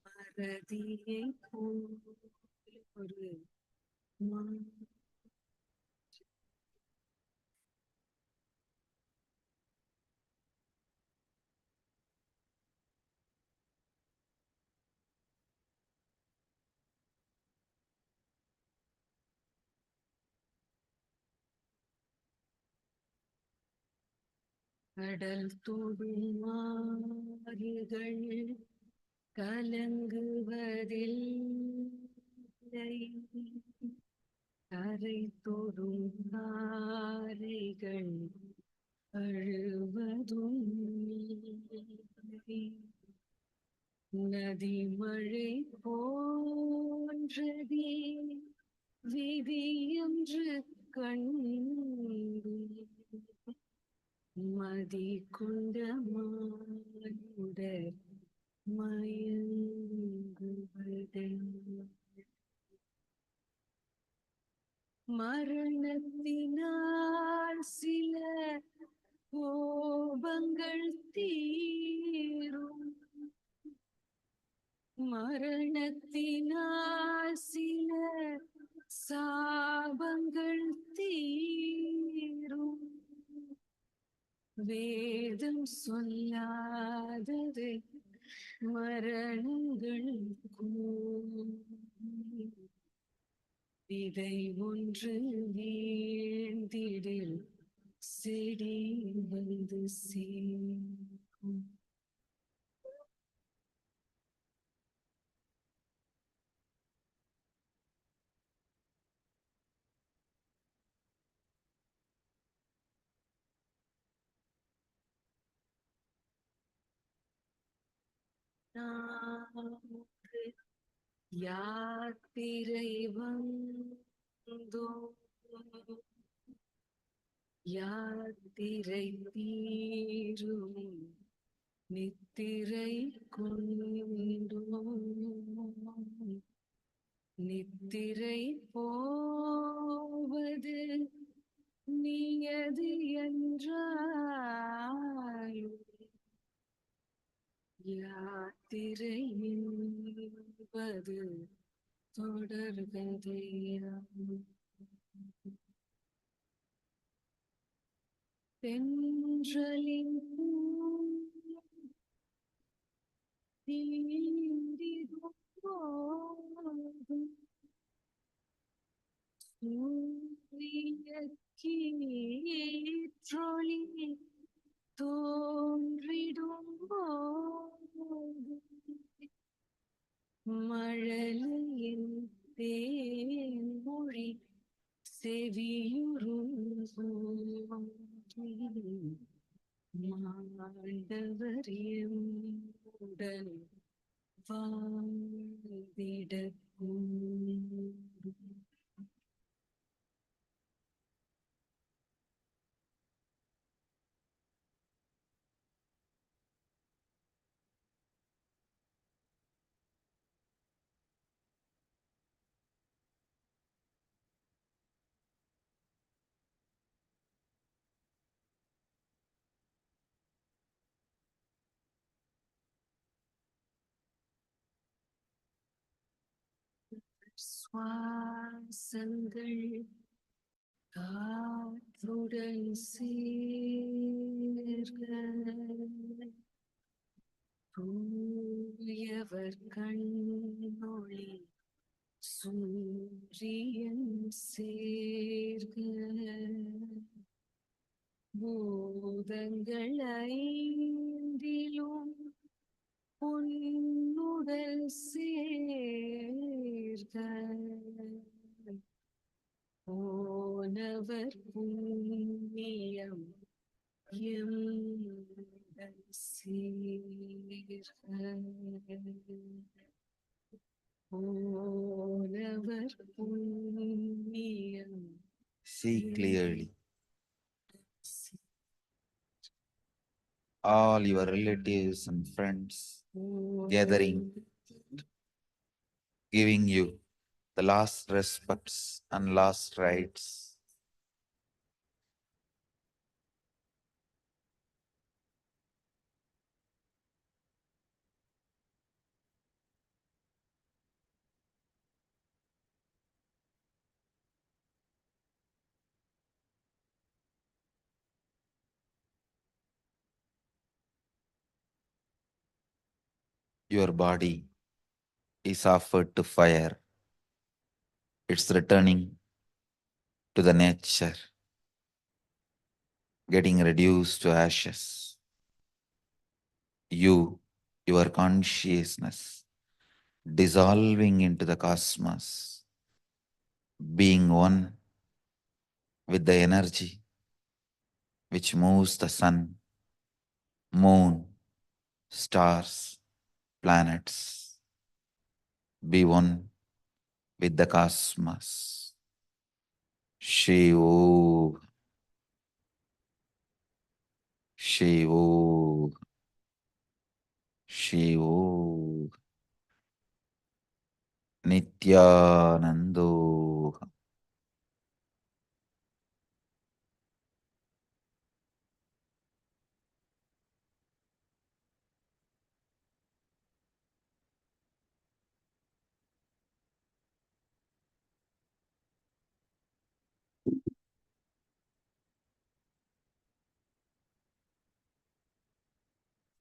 மறதியை போல் ஒரு கடல் தொடும் மாறுகள் கலங்குவதில்லை, கரை தொடும் காரைகள் அழுவதும் இல்லை. நதி மழை போன்றதே விதி என்று கண்டு, மதி கொண்ட மானுடர் மயங்குவதை, மரணத்தினால் சில கோபங்கள் தீரும், மரணத்தினால் சில சாபங்கள் தீரும். வேதம் சொல்லாதது மரணங்கள் கூறும், விதை ஒன்று வீழ்ந்திடில் செடி வந்து சேர்க்கும். நமக்கு யாத்திரை வந்தோம், யாத்திரை தீரும் நித்திரை கொண்டோம், நித்திரை போவது நீயது என்றாயும், யாத்திரை என்பது தொடர்கதையாம். தென்றலின் தீண்டிடும் போதும், சூரிய கீற்றொளி தோன்றிடும் போது, மழலையின் தேன்மொழி செவியுறும் போது, மாண்டவர் எம்முடன் வாழ்ந்திடக் கூடும். வாசங்கள் காற்றுடன் சேர்க தூயவர் கண்ணொளி சூரியன் சேர்க பூதங்கள் ஐந்திலும் பொன்னுடல் சேர்க போனவர் புண்ணியம் எம்முடன் சேர்க போனவர் புண்ணியம் See clearly. All your relatives and friends gathering, giving you the last respects and last rites. Your body is offered to fire. It's returning to the nature, getting reduced to ashes. You, your consciousness, dissolving into the cosmos, being one with the energy which moves the sun, moon, stars, planets. Be one with the cosmos. Shivo, Shivo, Shivo. Nithyananda.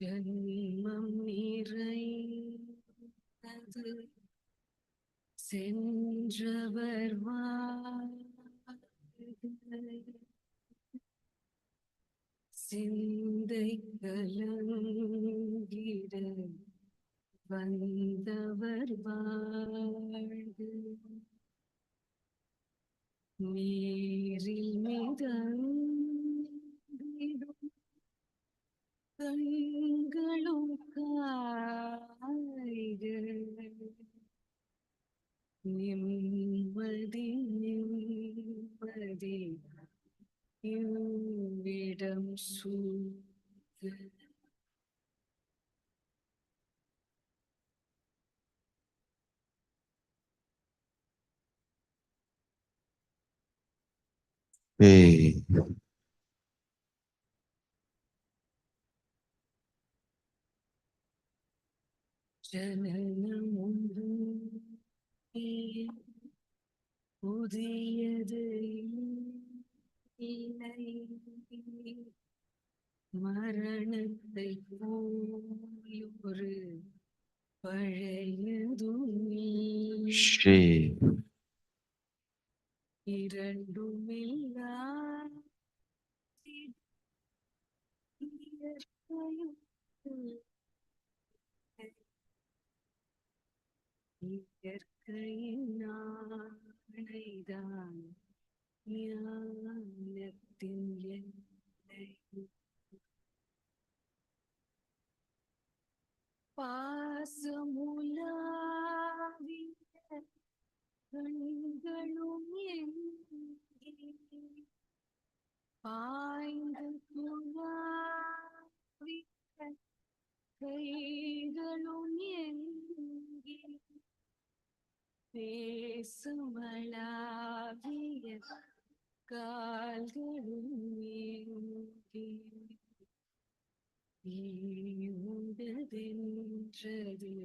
ஜன்மம் நிறைந்தது சென்றவர் வாழ்க சிந்தை கலங்கிட வந்தவர் வாழ்க நீரில் மிதந்திடும் கண்களும் காய்க நிம்மதி நிம்மதி இவ்விடம் சூழ்க Hey. ஜனனம் ஒன்று புதியது இல்லை மரணத்தை போயொரு பழையதும் Shiv. இரண்டுமில்லா இயற்கையும் இயற்கையின் ஆணைதான் ஞானத்தின் எல்லை பாசமுலாவிய கண்களும் எங்கே பாய்ந்து துளாவிய கைகளும் எங்கே பேசுமளாவிய கால்களும் எங்கே ஈவுண்டதென்றது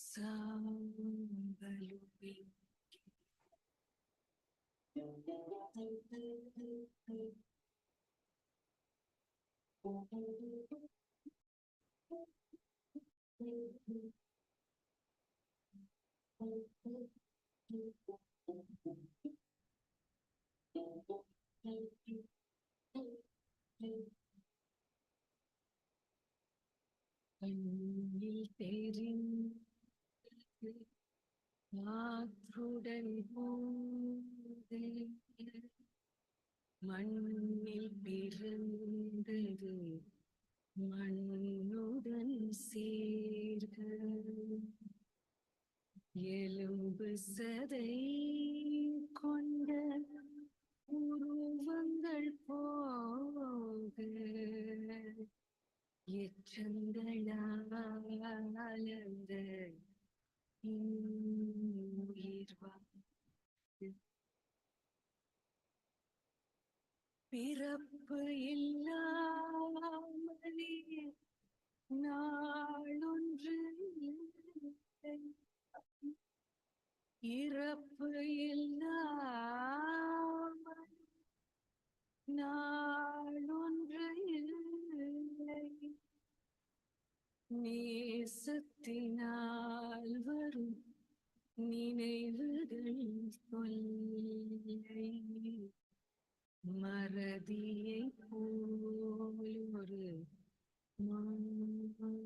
சாம்பலுமே கண்ணில் தெரிந்தது காற்றுடன் போது மண்ணில் பிறந்தது மண்ணுடன் சேர்க எலும்பு சதை கொண்ட உருவங்கள் போக எச்சங்களாலந்த உயிர் வாழ்ந்து பிறப்பு இல்லாமலே நாளொன்று இல்லை. இறப்பு இல்லாமல் நாளொன்று இல்லை. நேசத்தினால் வரும் நினைவுகள் தொல்லை மறதியை போல் ஒரு மாமரம்.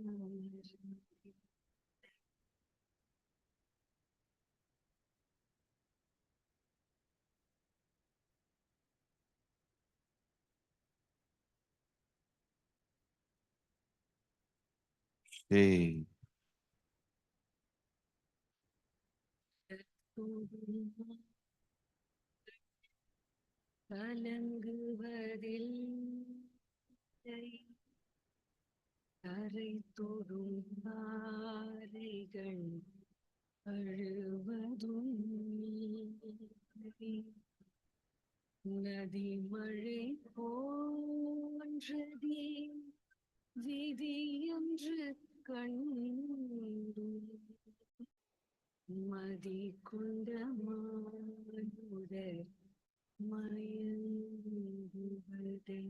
Hey. கலங்குவதில்லை கரை தொடும் பாறைகள் அழுவதும் இல்லை. நதி மழை போன்றதே விதி என்று கண்டு மதி கொண்ட மானுடர் மயங்குவதை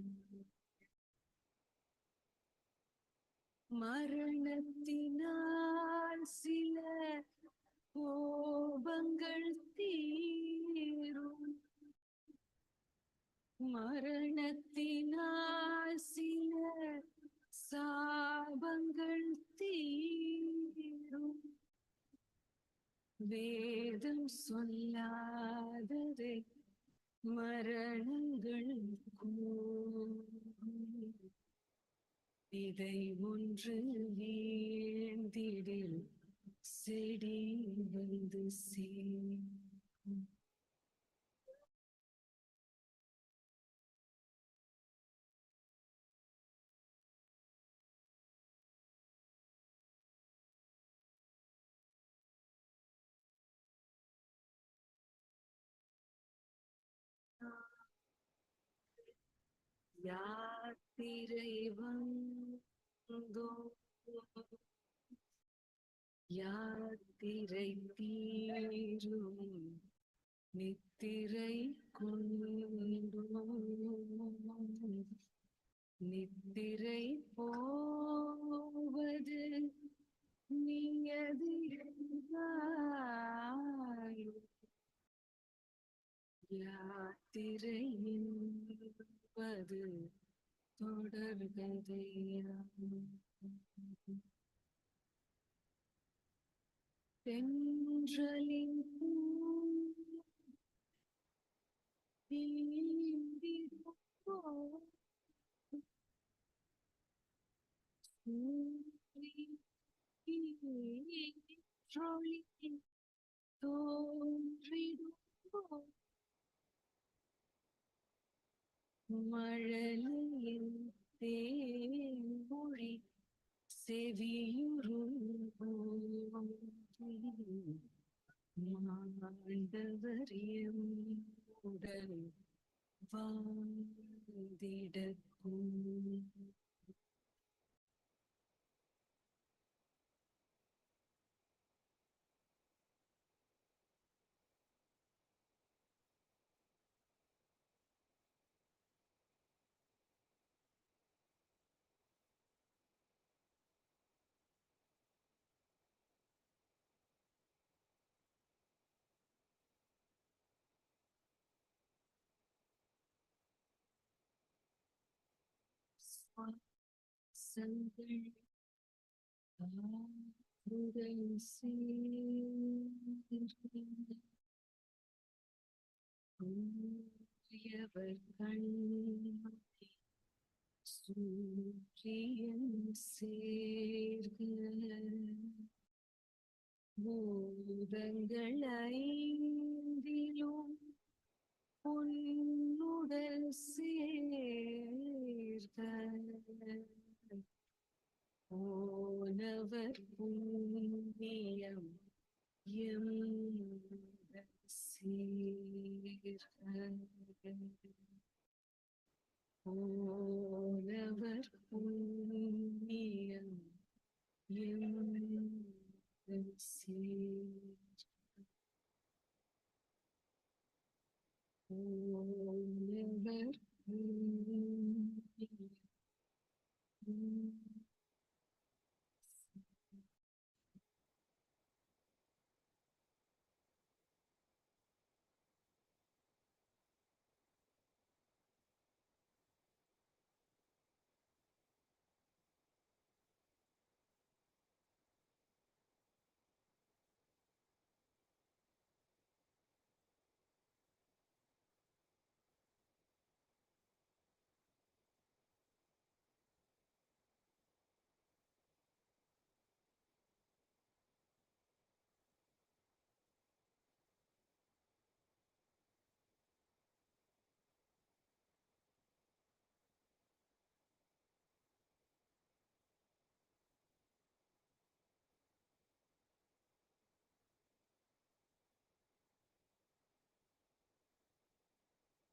மரணத்தினால் சில கோபங்கள் தீரும் மரணத்தினால் சில சாபங்கள் தீரும் வேதம் சொல்லாததை மரணங்கள் கூறும் இதை ஒன்று வேண்டிடில் செடி வந்து சேரும். யாத்திரை வந்தோ யாத்திரை தீரும் நித்திரை கொண்டோம் நித்திரை போவது நீயது என்றாயோ யாத்திரை என்பது தொடர்கதையாம் தென்றலின் தோன்றிடும் மழலையின் தேன்மொழி செவியுறும் மாண்டவர் உடல் வாழ்ந்திடக்கும் சங்கள் ஆறுதல் சேர்க்கின்ற தூயவர் கண்மணி சூரியன் சேர்க பூதங்கள் ஐந்திலும் பொன்னுடல் சேர்க போனவர் புண்ணியம் எம்முடன் சேர்க போனவர் புண்ணியம் எம்முடன் சேர்க